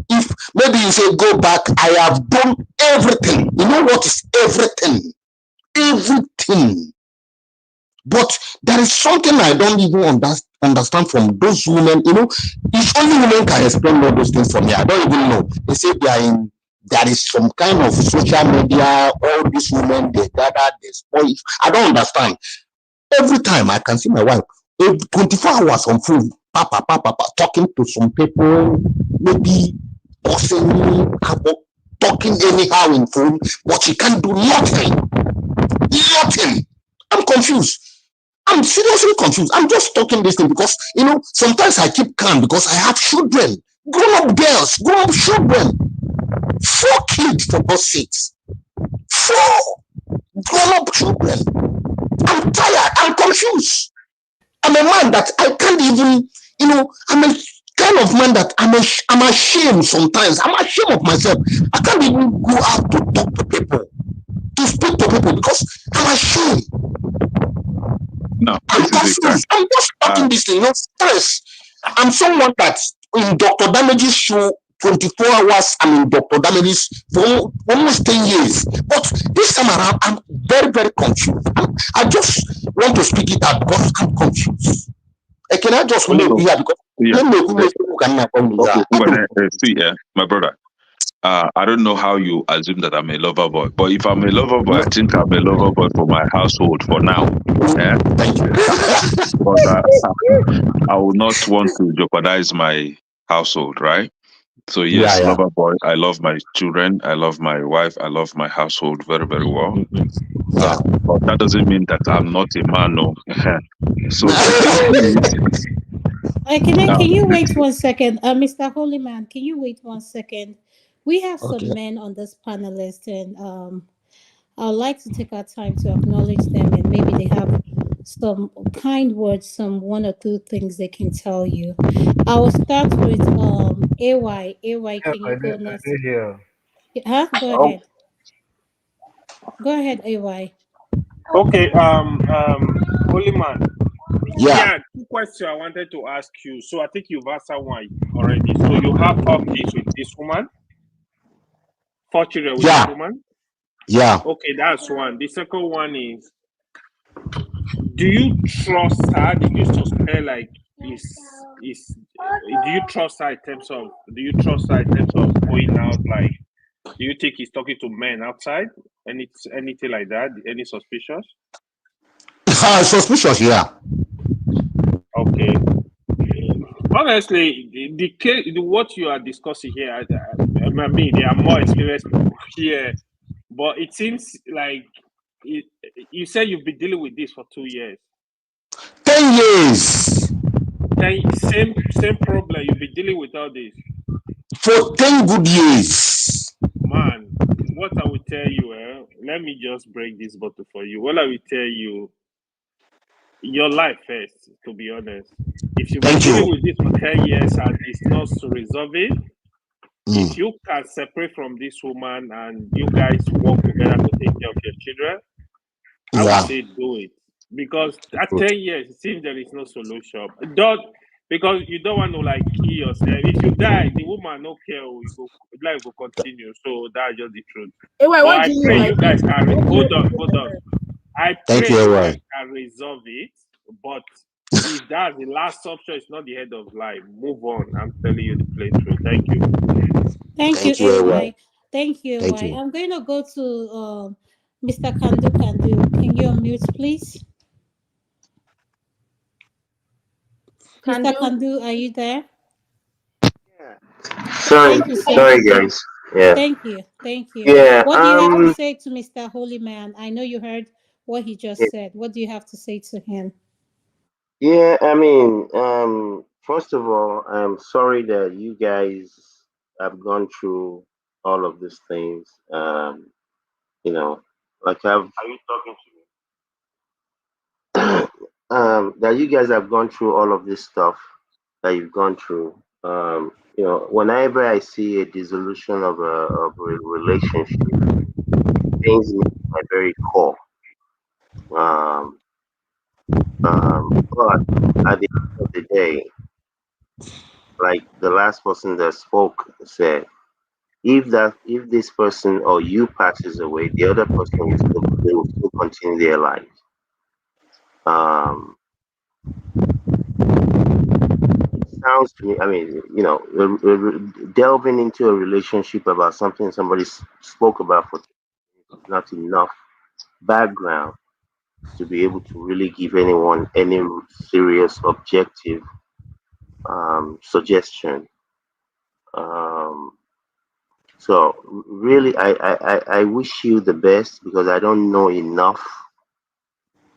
If maybe you say go back, I have done everything. You know what is everything? Everything. But there is something I don't even understand from those women. If only women can explain all those things for me. I don't even know. They say there is some kind of social media, all these women, they gather, they spoil. I don't understand. Every time I can see my wife, 24 hours on phone, talking to some people, maybe bossing me, talking anyhow in phone, but she can't do nothing. Nothing. I'm confused. I'm seriously confused. I'm just talking this thing because, sometimes I keep calm because I have children, grown-up girls, grown-up children. 4 kids, for God's sakes. 4 grown-up children. I'm tired. I'm confused. I'm a man that I can't even, I'm a kind of man that I'm ashamed sometimes. I'm ashamed of myself. I can't even go out to talk to people, to speak to people because I'm ashamed. No, I'm this is the time. confused. I'm just talking this thing, stress. I'm someone that in Dr. Damage's show, 24 hours, I'm in Dr. Damage's for almost 10 years. But this time around, I'm very, very confused. I just want to speak it out because I'm confused. Can I just No, make no. me here because Yeah. okay, See, my brother. I don't know how you assume that I'm a lover boy, but if I'm a lover boy, I think I'm a lover boy for my household for now. Yeah? Thank you. But I will not want to jeopardize my household, right? So yes, Yeah. lover boy. I love my children. I love my wife. I love my household very, very well. Yeah. But that doesn't mean that I'm not a man. No. So the thing is, Can you this, wait 1 second? Mr. Holyman, can you wait 1 second? We have Okay. some men on this panelist, and I would like to take our time to acknowledge them, and maybe they have some kind words, some 1 or 2 things they can tell you. I will start with AY. AY, Yes, can you go I next? did hear. Huh? Go Oh, ahead. Go ahead, AY. okay. Holy man. Yeah. Yeah, 2 questions I wanted to ask you. So I think you've answered one already. So you have 4 kids with this woman, 4 children with this Yeah. woman. Yeah. Okay, that's one. The second one is, do you trust her? Did you suspect like is do you trust her in terms of going out? Like, do you think he's talking to men outside? Anything like that? Any suspicious? Suspicious, yeah. Okay. honestly, the case, what you are discussing here, I mean, there are more experienced people here, but it seems like you said you've been dealing with this for 2 years. 10 years. Same problem. You've been dealing with all this For 10 good years. man. What I will tell you, let me just break this bottle for you. What I will tell you, your life first. To be honest, if you've been Thank dealing you. with this for 10 years and it's not to resolve it, if Mm. you can separate from this woman and you guys work together to take care of your children, I would Yeah. say do it. Because at Good. 10 years, it seems there is no solution. Don't because you don't want to like kill yourself. If you die, the woman no care, you go life will continue. So that's just the truth. Hey, wait, But what I do you mean pray by you guys can what do you hold on, hold on. I Thank pray you, you AY. guys can resolve it. But if that's the last option, it's not the head of life. Move on. I'm telling you the plain truth. Thank you. Thank you, Thank you, AY. AY. Thank you, Thank AY. you. I'm going to go to Mr. Kandu Kandu. Can you unmute, please? can Mr. do? Kandu, are you there? Sorry, Thank you so sorry, much. guys. Yeah, Thank you. Thank you. yeah. What do you have to say to Mr. Holy Man? I know you heard what he just said. What do you have to say to him? Yeah, I mean, first of all, I'm sorry that you guys have gone through all of these things. You know, like I've Are you talking that you guys have gone through all of this stuff that you've gone through. Whenever I see a dissolution of a relationship, it pains me at my very core. Um, but at the end of the day, like the last person that spoke said, if this person or you passes away, the other person will still continue their lives. Um, it sounds to me, I mean, delving into a relationship about something somebody spoke about for is not enough background to be able to really give anyone any serious objective suggestion. Um, so really, I wish you the best because I don't know enough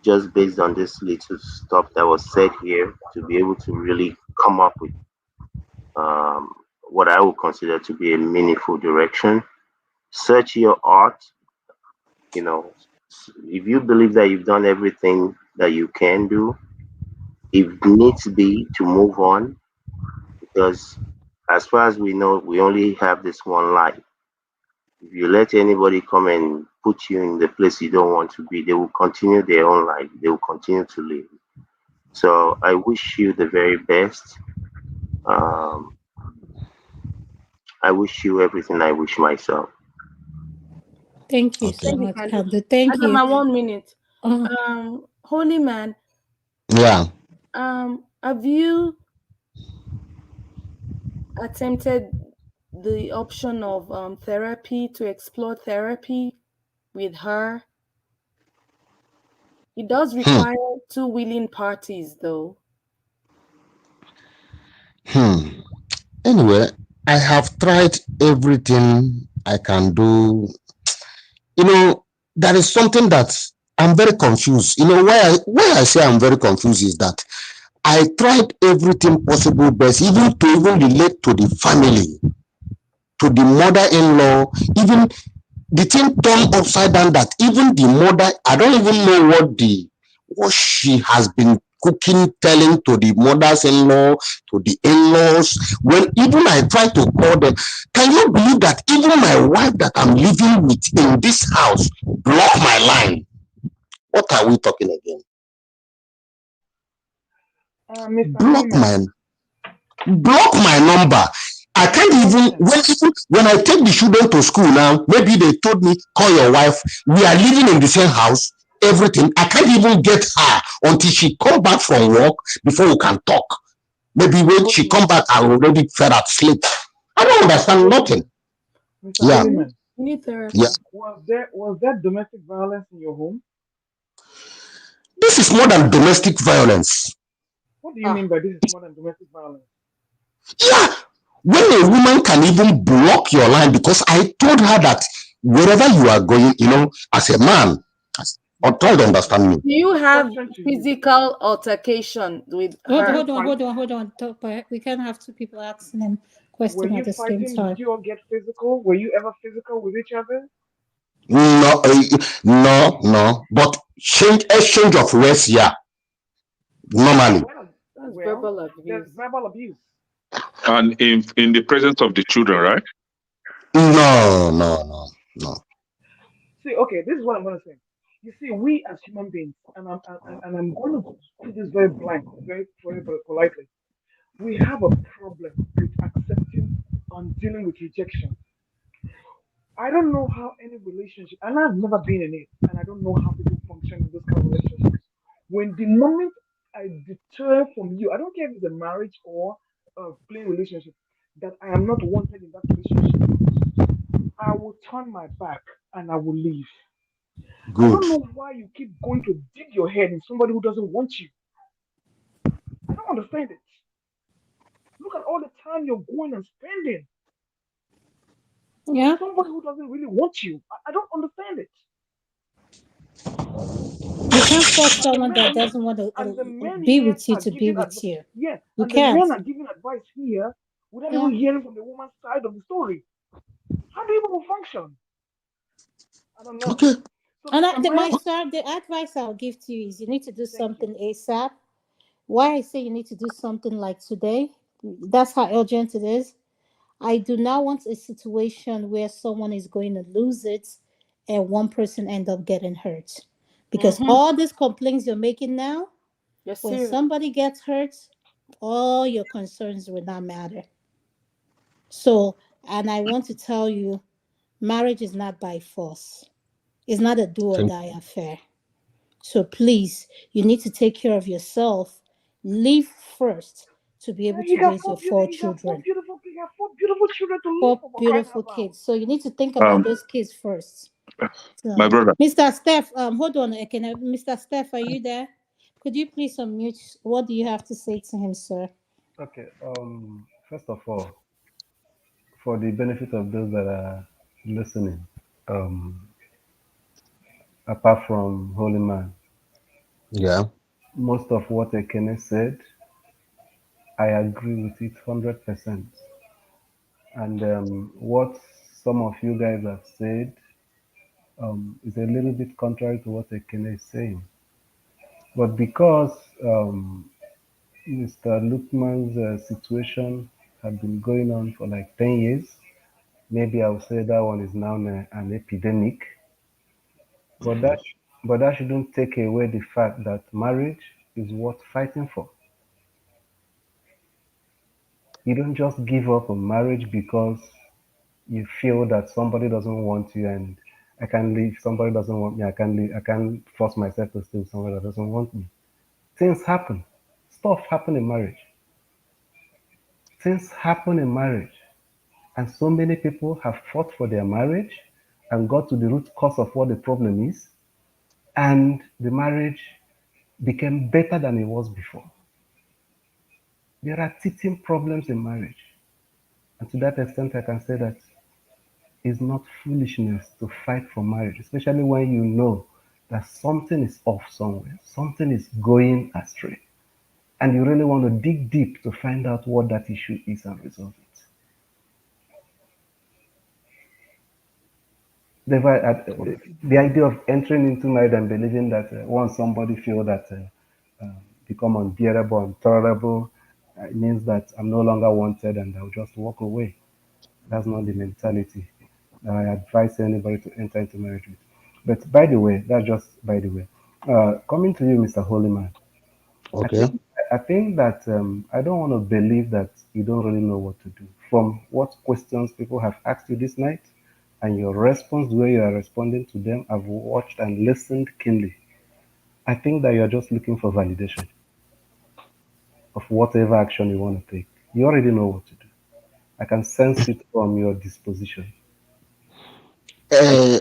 just based on this little stuff that was said here to be able to really come up with um, what I would consider to be a meaningful direction. Search your art. You know, if you believe that you've done everything that you can do, if needs be to move on, because as far as we know, we only have this one life. If you let anybody come and put you in the place you don't want to be, they will continue their own life. They will continue to live. So I wish you the very best. Um, I wish you everything I wish myself. Thank you Okay. so Thank you, much, can do. Kandu. Thank you. Adama, 1 minute. Uh, Holy man, Yeah. have you attempted the option of therapy to explore therapy with her? It does Hmm. require two willing parties, though. Hmm. Anyway, I have tried everything I can do. There is something that I'm very confused. Why I say I'm very confused is that I tried everything possible best, even to even relate to the family, to the mother-in-law, even the thing turned upside down that even the mother, I don't even know what she has been cooking, telling to the mothers-in-law, to the in-laws. When even I try to call them, can you believe that even my wife that I'm living with in this house block my line? What are we talking again? Mr. Block Hollyman, my block my number. I can't Mr. even Hollyman, when I take the children to school now, maybe they told me, call your wife. We are living in the same house, everything. I can't even get her until she come back from work before we can talk. Maybe Mr. when she come Hollyman, back, I already fell asleep. I don't Mr. understand nothing. Hollyman, Mr. Yeah, Hollyman, You need yeah. therapy. was there domestic violence in your home? This is more than domestic violence. What do you Ah, mean by this is more than domestic violence? Yeah, when a woman can even block your line, because I told her that wherever you are going, as a man, or try to understand me. Do you have Question to you. physical altercation with Did Hold, her? you hold on, fight? hold on, hold on. We can't have two people asking him Were question you at the same fighting? Did time. you all get physical? Were you ever physical with each other? No, no. But exchange of words, yeah, normally. That's Well, verbal there's abuse. verbal abuse. And in the presence of the children, right? No. See, okay, this is what I'm gonna say. You see, we as human beings, and I'm going to put this very blank, very politely. We have a problem with accepting and dealing with rejection. I don't know how any relationship, and I've never been in it, and I don't know how people function in those kind of relationships. When the moment I deter from you, I don't care if it's a marriage or a plain relationship, that I am not wanted in that relationship, I will turn my back and I will leave. I Good. don't know why you keep going to dig your head in somebody who doesn't want you. I don't understand it. Look at all the time you're going and spending with Yeah, somebody who doesn't really want you. I don't understand it. you can't force And the someone men that and the doesn't want to and the men be here with you are to be giving with advice. you. Yeah, You and the can't. men are giving advice here without Yeah. even hearing from the woman's side of the story. How do you people function? I don't know. Okay. So, And Mr. Man, the advice I'll give to you is you need to do thank you. something ASAP. Why I say you need to do something like today, that's how urgent it is. I do not want a situation where someone is going to lose it and one person end up getting hurt. Because Mm-hmm. all these complaints you're making now, You're when serious. somebody gets hurt, all your concerns will not matter. So, and I want to tell you, marriage is not by force. It's not a do or Thank die affair. So please, you need to take care of yourself. Live first to be able to raise your four children. You got four beautiful children to live Four for crying beautiful out loud. kids. So you need to think about Um, those kids first. my So, brother. Mr. Steph, hold on. Mr. Steph, are you there? Could you please unmute? What do you have to say to him, sir? Okay. First of all, for the benefit of those that are listening, um, apart from Holy Man, Yeah. most of what Ekene said, I agree with it 100%. And what some of you guys have said is a little bit contrary to what Ekene is saying. But because Mr. Lukman's situation had been going on for like 10 years, maybe I would say that one is now an epidemic. But that shouldn't take away the fact that marriage is worth fighting for. You don't just give up on marriage because you feel that somebody doesn't want you and I can't leave. Somebody doesn't want me. I can't leave. I can't force myself to stay with somebody that doesn't want me. Things happen. Stuff happen in marriage. Things happen in marriage. And so many people have fought for their marriage and got to the root cause of what the problem is. And the marriage became better than it was before. There are teething problems in marriage. And to that extent, I can say that it's not foolishness to fight for marriage, especially when you know that something is off somewhere, something is going astray, and you really want to dig deep to find out what that issue is and resolve it. The idea of entering into marriage and believing that once somebody feel that become unbearable, intolerable, it means that I'm no longer wanted and I'll just walk away. That's not the mentality I advise anybody to enter into marriage with. But by the way, that's just by the way. Coming to you, Mr. Holyman, I Okay. think I think that I don't want to believe that you don't really know what to do. From what questions people have asked you this night, and your response, the way you are responding to them, I've watched and listened keenly. I think that you're just looking for validation of whatever action you want to take. You already know what to do. I can sense it from your disposition. And Uh,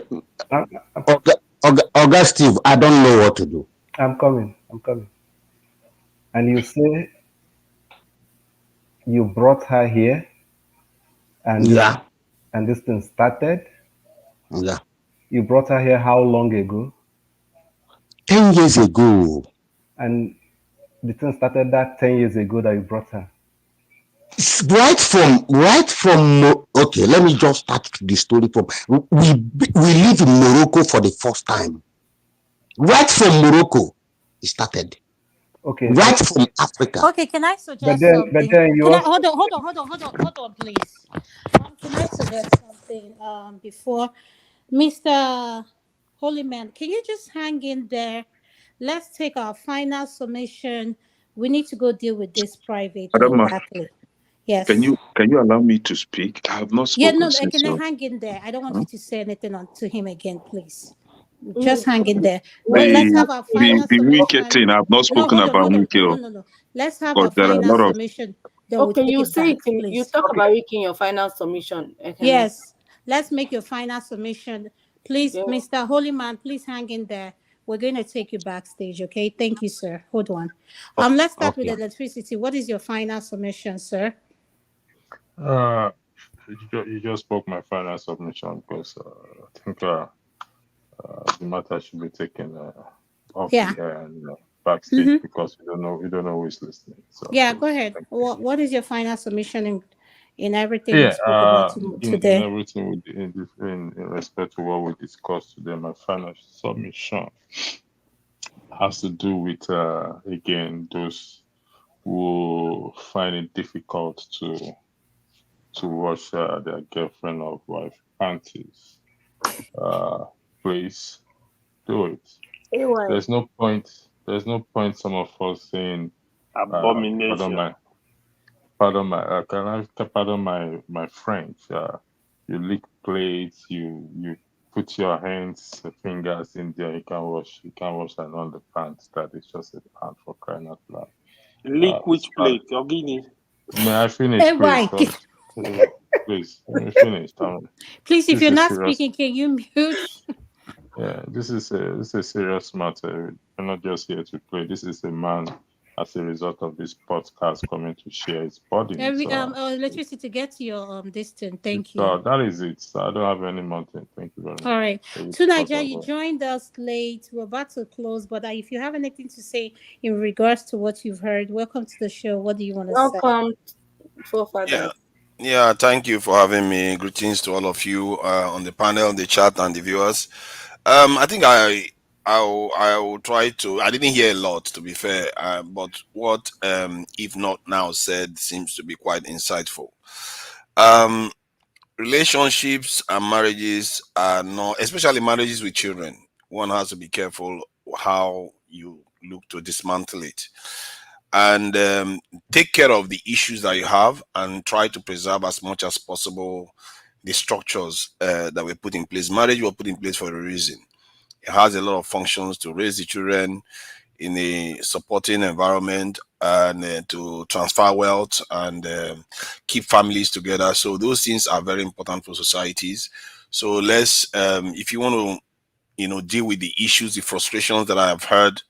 I'm, Oga Steve, I don't know what to do. I'm coming. I'm coming. And you say you brought her here, and Yeah. this thing started. Yeah. You brought her here how long ago? 10 years ago. And the thing started that 10 years ago that you brought her. Right from okay, let me just start the story from we live in Morocco for the first time. Right from Morocco, it started. Okay, Right from Africa. Okay, can I suggest but something? then you Can I also hold on, please. Can I suggest something? Before Mr. Holyman, can you just hang in there? Let's take our final submission. We need to go deal with this privately, Adama, exactly. Yes. can you allow me to speak? I have not Yeah, spoken no, since can I so. hang in there? I don't want Huh? you to say anything on to him again, please. Mm, Just hang in there. But let's The have our final the wicked submission. thing, I've not No, spoken about wicked, no. Let's have because our there are a final lot of submission. Then we Okay, take you it say back, it in, you please. talk okay. about making your final submission, Ekene. Yes, let's make your final submission. Please, Then Mr. Holyman, please hang in there. We're going to take you backstage, okay? Thank you, sir. Hold on. Let's start with Okay. electricity. What is your final submission, sir? You just spoke my final submission because I think the matter should be taken off Yeah. the air and backstage Mm-hmm. because we don't know who is listening. So Yeah, go please, ahead. thank you. What is your final submission in everything we Yeah, spoke about in today? everything in respect to what we discussed today, my final submission has to do with again those who find it difficult to wash their girlfriend or wife panties. Uh, please do it. AY. There's no point. There's no point. Some of us saying, pardon Abomination. can I pardon my French? You lick plates. You put your hands, fingers in there. You can wash an underpants. That is just a pant for crying out loud. Liquid It's bad. plate, Ogini. May I finish, Hey, please? Mike. Because please let me finish. Please, if This you're is not serious. speaking, can you mute? Yeah, this is a serious matter. We're not just here to play. This is a man, as a result of this podcast, coming to share his burdens. Electricity, get to your this thing. Thank you. That is it. I don't have any more thing. Thank you very All much. right. For you to To talk Nigeria, you about. joined us late. We're about to close, but if you have anything to say in regards to what you've heard, welcome to the show. What do you want to say? Welcome, Yeah, forefathers. yeah. Thank you for having me. Greetings to all of you on the panel, the chat, and the viewers. I think I will try to. I didn't hear a lot, to be fair, but what if not now said seems to be quite insightful. Um, Relationships and marriages are not, especially marriages with children. One has to be careful how you look to dismantle it and take care of the issues that you have and try to preserve as much as possible the structures that were put in place. Marriage was put in place for a reason. It has a lot of functions to raise the children in a supporting environment and to transfer wealth and keep families together. So those things are very important for societies. So let's, if you want to, deal with the issues, the frustrations that I have heard,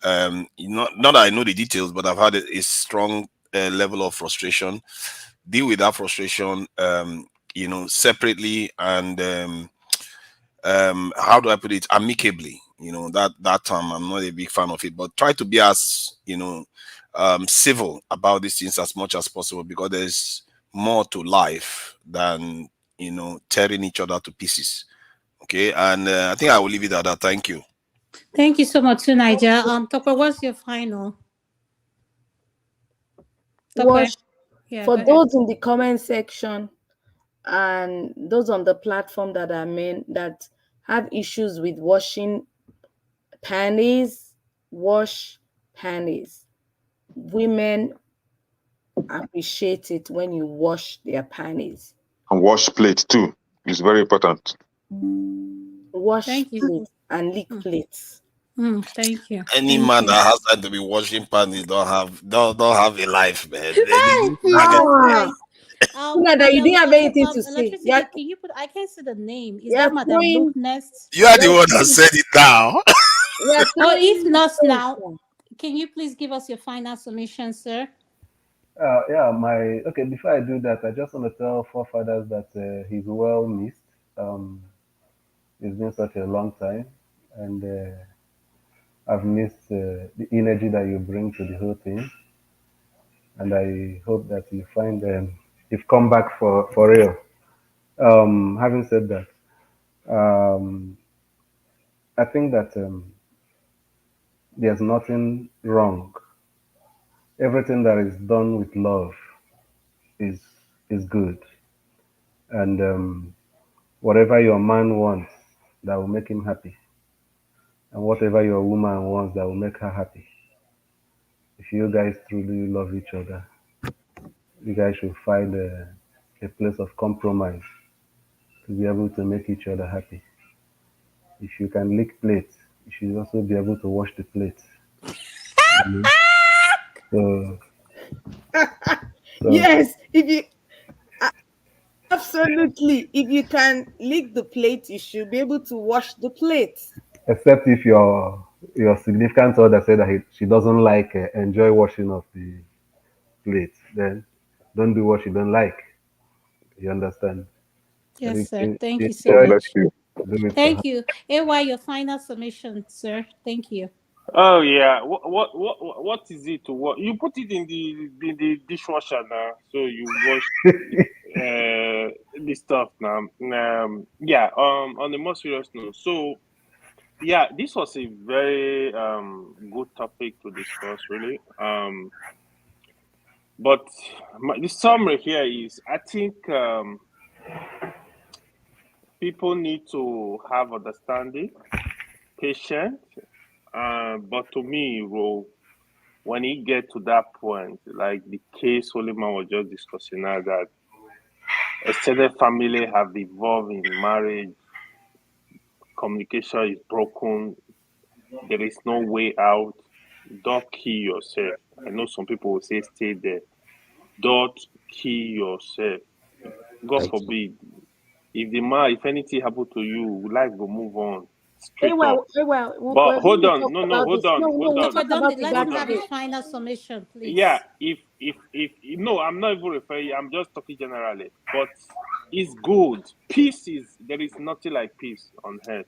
not that I know the details, but I've had a strong level of frustration. Deal with that frustration, separately and how do I put it, amicably. That term, I'm not a big fan of it, but try to be as civil about these things as much as possible, because there's more to life than tearing each other to pieces. Okay, and I think I will leave it at that. Thank you. Thank you so much, to Nigeria. Tokwe, what's your final? Tokwe, Wash yeah, for go ahead. those in the comment section and those on the platform that are men that have issues with washing panties, wash panties. Women appreciate it when you wash their panties. And wash plate too. It's very important. Wash Thank you. plates and lick plates. Thank you. Any Thank man you. that has time to be washing panties don't have a life, man. They need to have Jesus it. Ah, Christ. that you Madam, didn't have anything to say. electricity. Can you put? I can't see the name. Is You're that Madam throwing, Luke Nest? You are the you're one that throwing, said it now. you're Or if throwing not stones now, now. can you please give us your final submission, sir? Yeah, my okay. Before I do that, I just want to tell forefathers that he's well missed. Um, it's been such a long time, and I've missed the energy that you bring to the whole thing. And I hope that you find you've come back for real. Having said that, um, I think that there's nothing wrong. Everything that is done with love is is good, and whatever your man wants that will make him happy, and whatever your woman wants that will make her happy. If you guys truly love each other, you guys should find a place of compromise to be able to make each other happy. If you can lick plates, you should also be able to wash the plates. You know? So, so Yes, if you absolutely, if you can lick the plate, you should be able to wash the plate. except if your significant other said that she doesn't like enjoy washing of the plates, then don't do what she don't like. You understand? But Yes, if sir. she Thank you so God enjoys, bless much. you. do it for her. Thank you. AY, your final submission, sir. Thank you. Oh yeah. What is it to what? You put it in the dishwasher now, so you wash the stuff now. Yeah. On the more serious note, so yeah, this was a very good topic to discuss, really. But the summary here is, I think people need to have understanding, patience. But to me, when it get to that point, like the case Soliman was just discussing now, that extended family have evolved in marriage, communication is broken, there is no way out. Don't kill yourself. I know some people will say stay there. Don't kill yourself. God Thank you. forbid. If anything happen to you, life will move on Hey, straight up. well, hey, well, But when hold we on, talk no, about hold this, on, no, no, hold we'll on, talk Dr. about Dominic, it let that hold him have on. his way. final submission, Yeah, please. if no, I'm not even referring. I'm just talking generally. But it's good. Peace is there is nothing like peace on earth.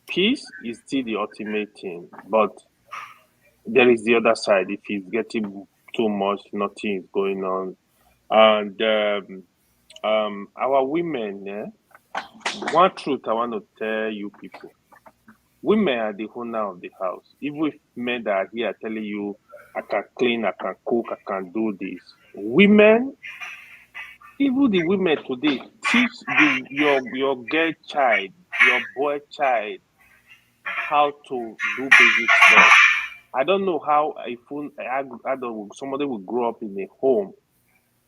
Peace is still the ultimate thing, but there is the other side. If it's getting too much, nothing is going on, and our women. One truth I want to tell you people: women are the owner of the house. Even if men that are here telling you, "I can clean, I can cook, I can do this," women, even the women today, teach your girl child, your boy child, how to do basic stuff. I don't know how somebody will grow up in a home,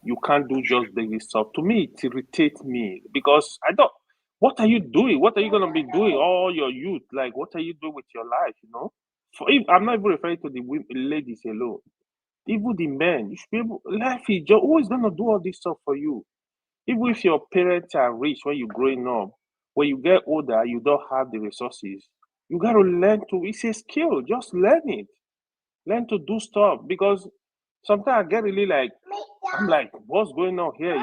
you can't do just basic stuff. To me, it irritates me because I don't. What are you doing? What are you gonna be doing all your youth? Like, what are you doing with your life? I'm not even referring to the ladies alone. Even the men, you should be able. Life is just always gonna do all this stuff for you. Even if your parents are rich when you're growing up, when you get older, you don't have the resources. You got to learn to, it's a skill, just learn it. Learn to do stuff because sometimes I get really like, I'm like, what's going on here?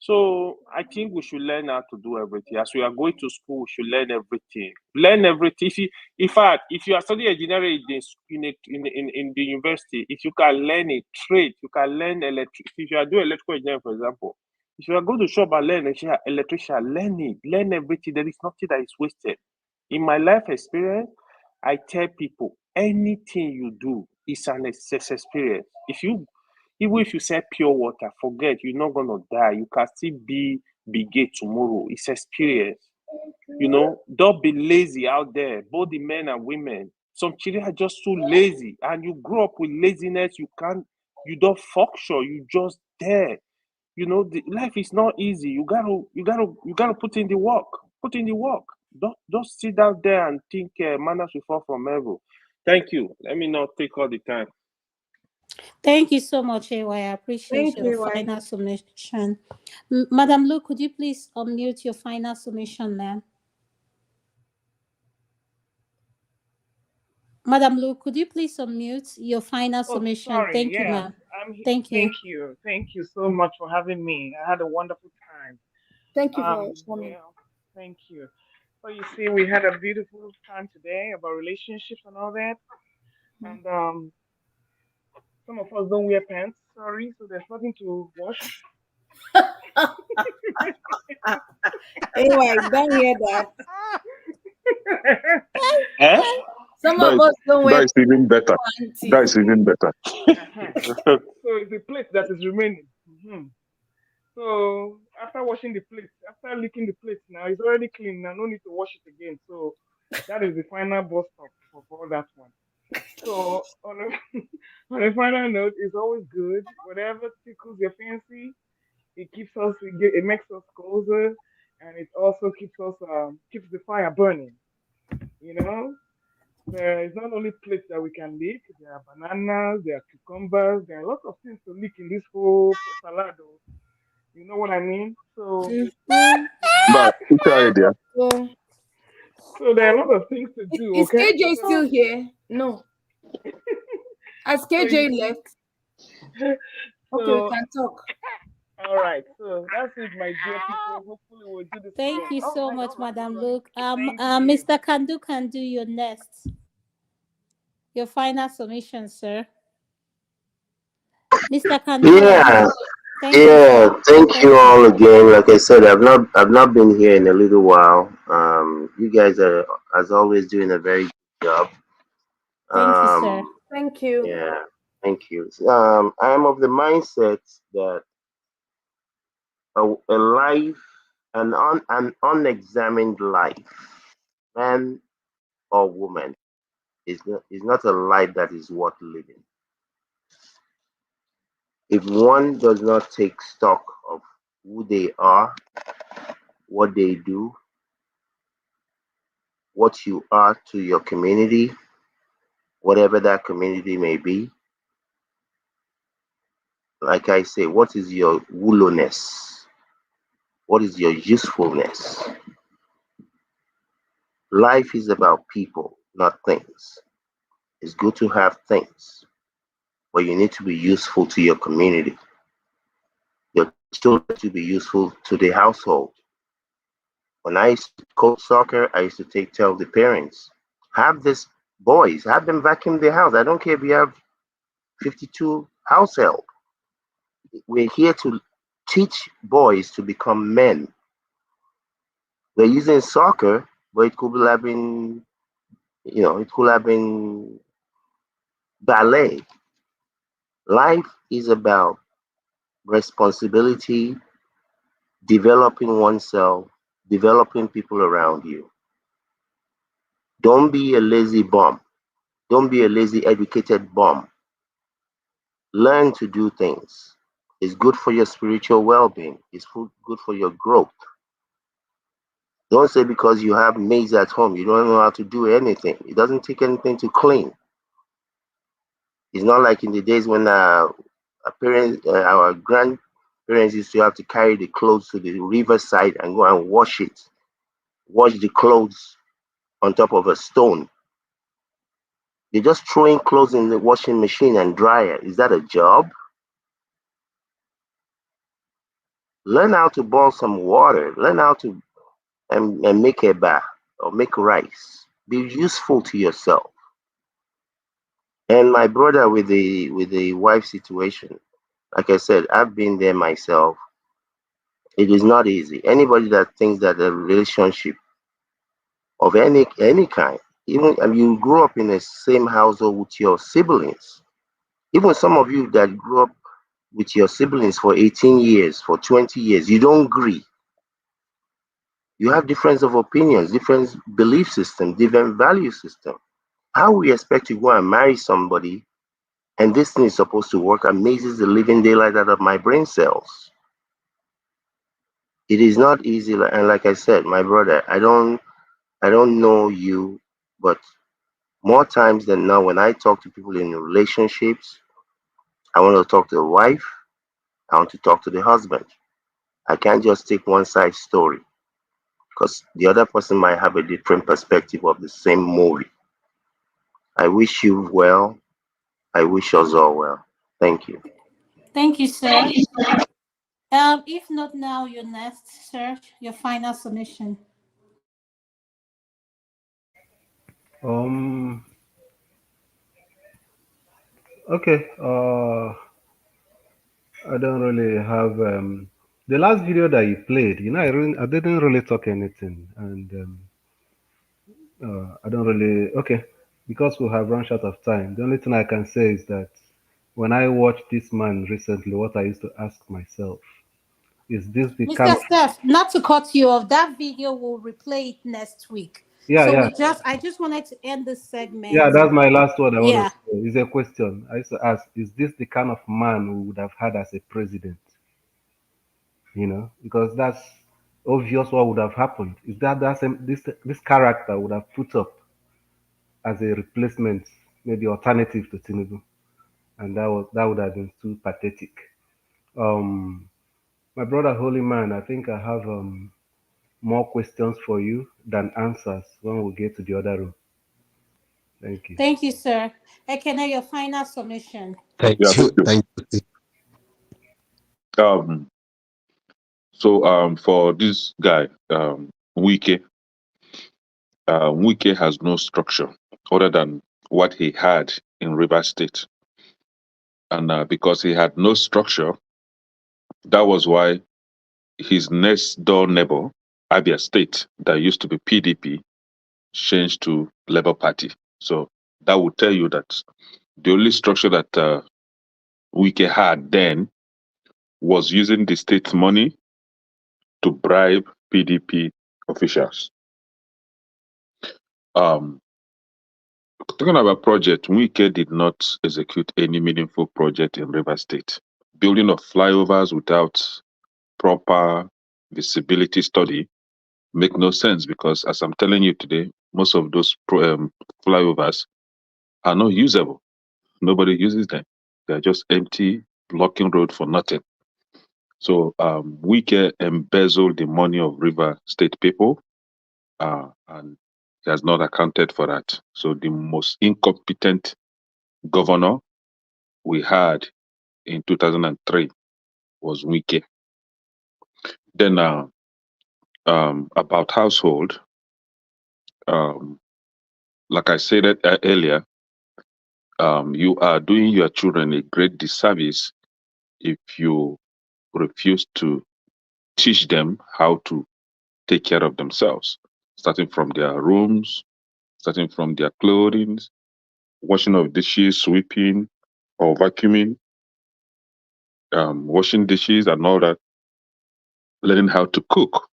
So I think we should learn how to do everything. As we are going to school, we should learn everything. Learn everything. In fact, if you are studying engineering in the university, if you can learn a trade, you can learn electric. If you are doing electrical engineering, for example, if you are going to shop and learn electrician, learn it. Learn everything. There is nothing that is wasted. In my life experience, I tell people anything you do is an experience. Even if you sell pure water, forget you're not gonna die. You can still be big tomorrow. It's experience. Don't be lazy out there, both the men and women. Some children are just too lazy, and you grow up with laziness. You don't function. You just there. The life is not easy. You gotta put in the work. Put in the work. Don't sit down there and think manners will fall from heaven. Thank you. Let me not take all the time. Thank you so much, AY. I appreciate Thank your you, why? final submission. Madam Lu, could you please unmute your final submission, ma'am? Madam Lu, could you please unmute your final Oh, submission? sorry. Thank you, Yeah, ma'am. Thank you. Thank you so much for having me. I had a wonderful time. Thank you for coming. Well, thank you. So you see, we had a beautiful time today about relationships and all that, and some of us don't wear pants. Sorry, so there's nothing to wash. Anyway, don't hear that. Eh? Some That of is, us don't wear that is even better. That panties. is even better. So it's the plate that is remaining. So after washing the plate, after licking the plate, now it's already clean. Now no need to wash it again. So that is the final bus stop for that one. So on a on a final note, it's always good. Whatever tickles your fancy, it keeps us. It makes us closer, and it also keeps the fire burning. You know, there is not only plates that we can lick. There are bananas, there are cucumbers, there are lots of things to lick in this whole salad. You know what I mean? So Mhm. you have But it's our idea. So, so there are a lot of things to do. is Okay. KJ So still here? No. Has so you KJ left? Okay, we so can talk. all right. So that's it, my dear people. Hopefully we'll do this Thank again. you All so right. much, All right. All Madam right. Luke. Thank you. Mr. Kandu, your next. Your final submission, sir. Mr. Kandu, are you? Yeah, Thank you, yeah. sir. Thank Thank you you. all again. Like I said, I've not been here in a little while. You guys are, as always, doing a very good job. Thank you, sir. Um, Thank you. yeah. Thank you. I am of the mindset that a life, an unexamined life, man or woman, is not a life that is worth living. If one does not take stock of who they are, what they do, what you are to your community, whatever that community may be, like I say, what is your woolliness? What is your usefulness? Life is about people, not things. It's good to have things, but you need to be useful to your community. Your children to be useful to the household. When I used to coach soccer, I used to take care of the parents. Have these boys, have them vacuum the house. I don't care if you have 52 house help. We're here to teach boys to become men. We're using soccer, but it could have been, it could have been ballet. Life is about responsibility, developing oneself, developing people around you. Don't be a lazy bum. Don't be a lazy educated bum. Learn to do things. It's good for your spiritual well-being. It's good for your growth. Don't say because you have maids at home, you don't know how to do anything. It doesn't take anything to clean. It's not like in the days when our grandparents used to have to carry the clothes to the riverside and go and wash it. Wash the clothes on top of a stone. You're just throwing clothes in the washing machine and dryer. Is that a job? Learn how to boil some water. Learn how to and make a bath or make rice. Be useful to yourself. And my brother with the wife situation, like I said, I've been there myself. It is not easy. Anybody that thinks that a relationship of any kind, even you grew up in the same household with your siblings, even some of you that grew up with your siblings for 18 years, for 20 years, you don't agree. You have difference of opinions, different belief system, different value system. How we expect to go and marry somebody and this thing is supposed to work amazes the living daylight out of my brain cells. It is not easy, and like I said, my brother, I don't know you, but more times than not, when I talk to people in relationships, I want to talk to the wife, I want to talk to the husband. I can't just take one side story because the other person might have a different perspective of the same movie. I wish you well. I wish us all well. Thank you. Thank you, sir. If not now, your next, sir, your final submission. Um. Okay. I don't really have the last video that you played. I didn't really talk anything, and I don't really. Okay, because we have run short of time. The only thing I can say is that when I watched this man recently, what I used to ask myself is this the kind Mr. of Steph, not to cut you off, that video will replay it next week. yeah, So yeah, I just wanted to end this yeah. segment. That's my last word I want to Yeah. say. Is a question. I used to ask: is this the kind of man we would have had as a president? Because that's obvious what would have happened. Is that this character would have put up as a replacement, maybe alternative to Tinubu, and that would have been too pathetic. Um, my brother, holy man, I think I have more questions for you than answers when we get to the other room. Thank you. Thank you, sir. Ekene, your final submission. Yeah, Thank thank you. you. Thank you. Um, for this guy, Wike, Wike has no structure other than what he had in River State, and because he had no structure, that was why his next door neighbor, Abia State, that used to be PDP, changed to Labour Party. So that would tell you that the only structure that Wike had then was using the state money to bribe PDP officials. Um, Talking about project, Wike did not execute any meaningful project in River State. Building of flyovers without proper visibility study make no sense because, as I'm telling you today, most of those flyovers are not usable. Nobody uses them. They're just empty, blocking road for nothing. So Wike embezzled the money of River State people, and he has not accounted for that. So the most incompetent governor we had in 2003 was Wike. Then about household, um, like I said earlier, you are doing your children a great disservice if you refuse to teach them how to take care of themselves, starting from their rooms, starting from their clothing, washing of dishes, sweeping or vacuuming, washing dishes and all that, learning how to cook.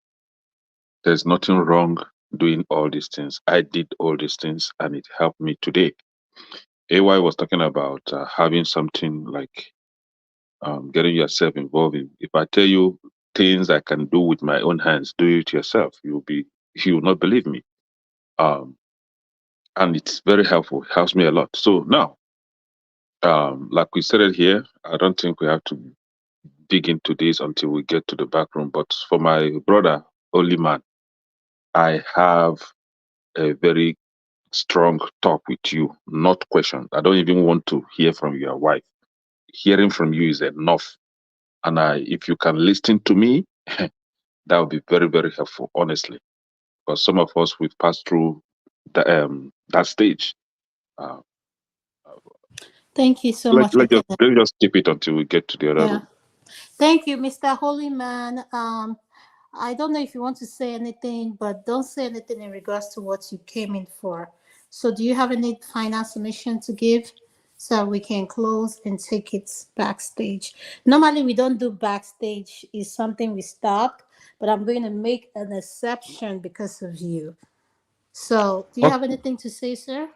There's nothing wrong doing all these things. I did all these things and it helped me today. AY was talking about having something like getting yourself involved in. If I tell you things I can do with my own hands, do it yourself. You will not believe me. Um, and it's very helpful. It helps me a lot. So now, like we said it here, I don't think we have to dig into this until we get to the back room. But for my brother, Holy Man, I have a very strong talk with you, not question. I don't even want to hear from your wife. Hearing from you is enough. And if you can listen to me, that would be very, very helpful, honestly. Because some of us, we've passed through that stage. Uh, Thank you so much, Ekene. let's just keep it until we get to the other Yeah. room. Thank you, Mr. Holy Man. I don't know if you want to say anything, but don't say anything in regards to what you came in for. So, do you have any final submission to give so we can close and take it backstage? Normally, we don't do backstage, it's something we stop, but I'm going to make an exception because of you. So, do you have anything to say, sir?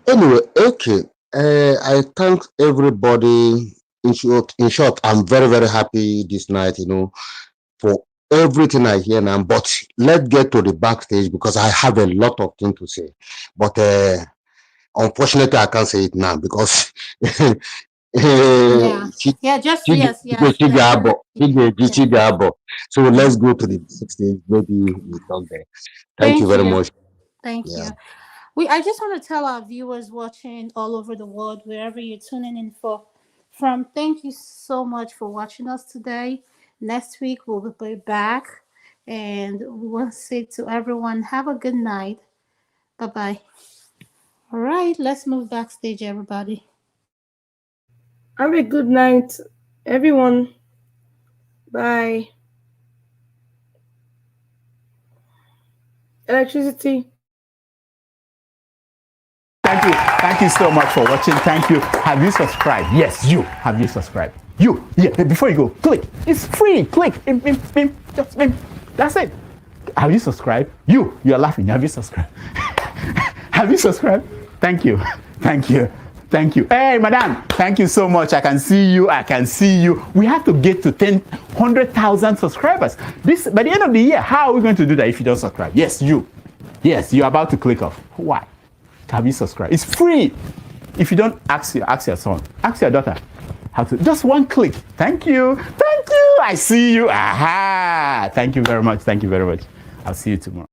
Anyway, okay. I thank everybody. In short, I'm very, very happy this night, for everything I hear now. But let's get to the backstage because I have a lot of things to say. But unfortunately, I can't say it now because Yeah. she, Yeah, just she, yes, yes. Let me see. Yeah. so Mm. let's go to the backstage. Maybe we talk there. Thank you Thank very you. much. Thank Yeah. you. I just want to tell our viewers watching all over the world, wherever you're tuning in Thank you so much for watching us today. Next week we'll be back, and we want to say to everyone, have a good night. Bye bye. All right, let's move backstage, everybody. Have a good night, everyone. Bye. Electricity. Thank you so much for watching. Thank you. Have you subscribed? Yes, you. Have you subscribed? You. Yeah, before you go, click. It's free. Click. Just that's it. Have you subscribed? You're laughing. Have you subscribed? Have you subscribed? Thank you. Thank you. Thank you. Hey, madam. Thank you so much. I can see you. I can see you. We have to get to 100,000 subscribers. By the end of the year, how are we going to do that if you don't subscribe? Yes, you. Yes, you're about to click off. Why? Have you subscribed? It's free. If you don't, ask your son, ask your daughter how to. Just one click. Thank you. Thank you. I see you. Aha. Thank you very much. Thank you very much. I'll see you tomorrow.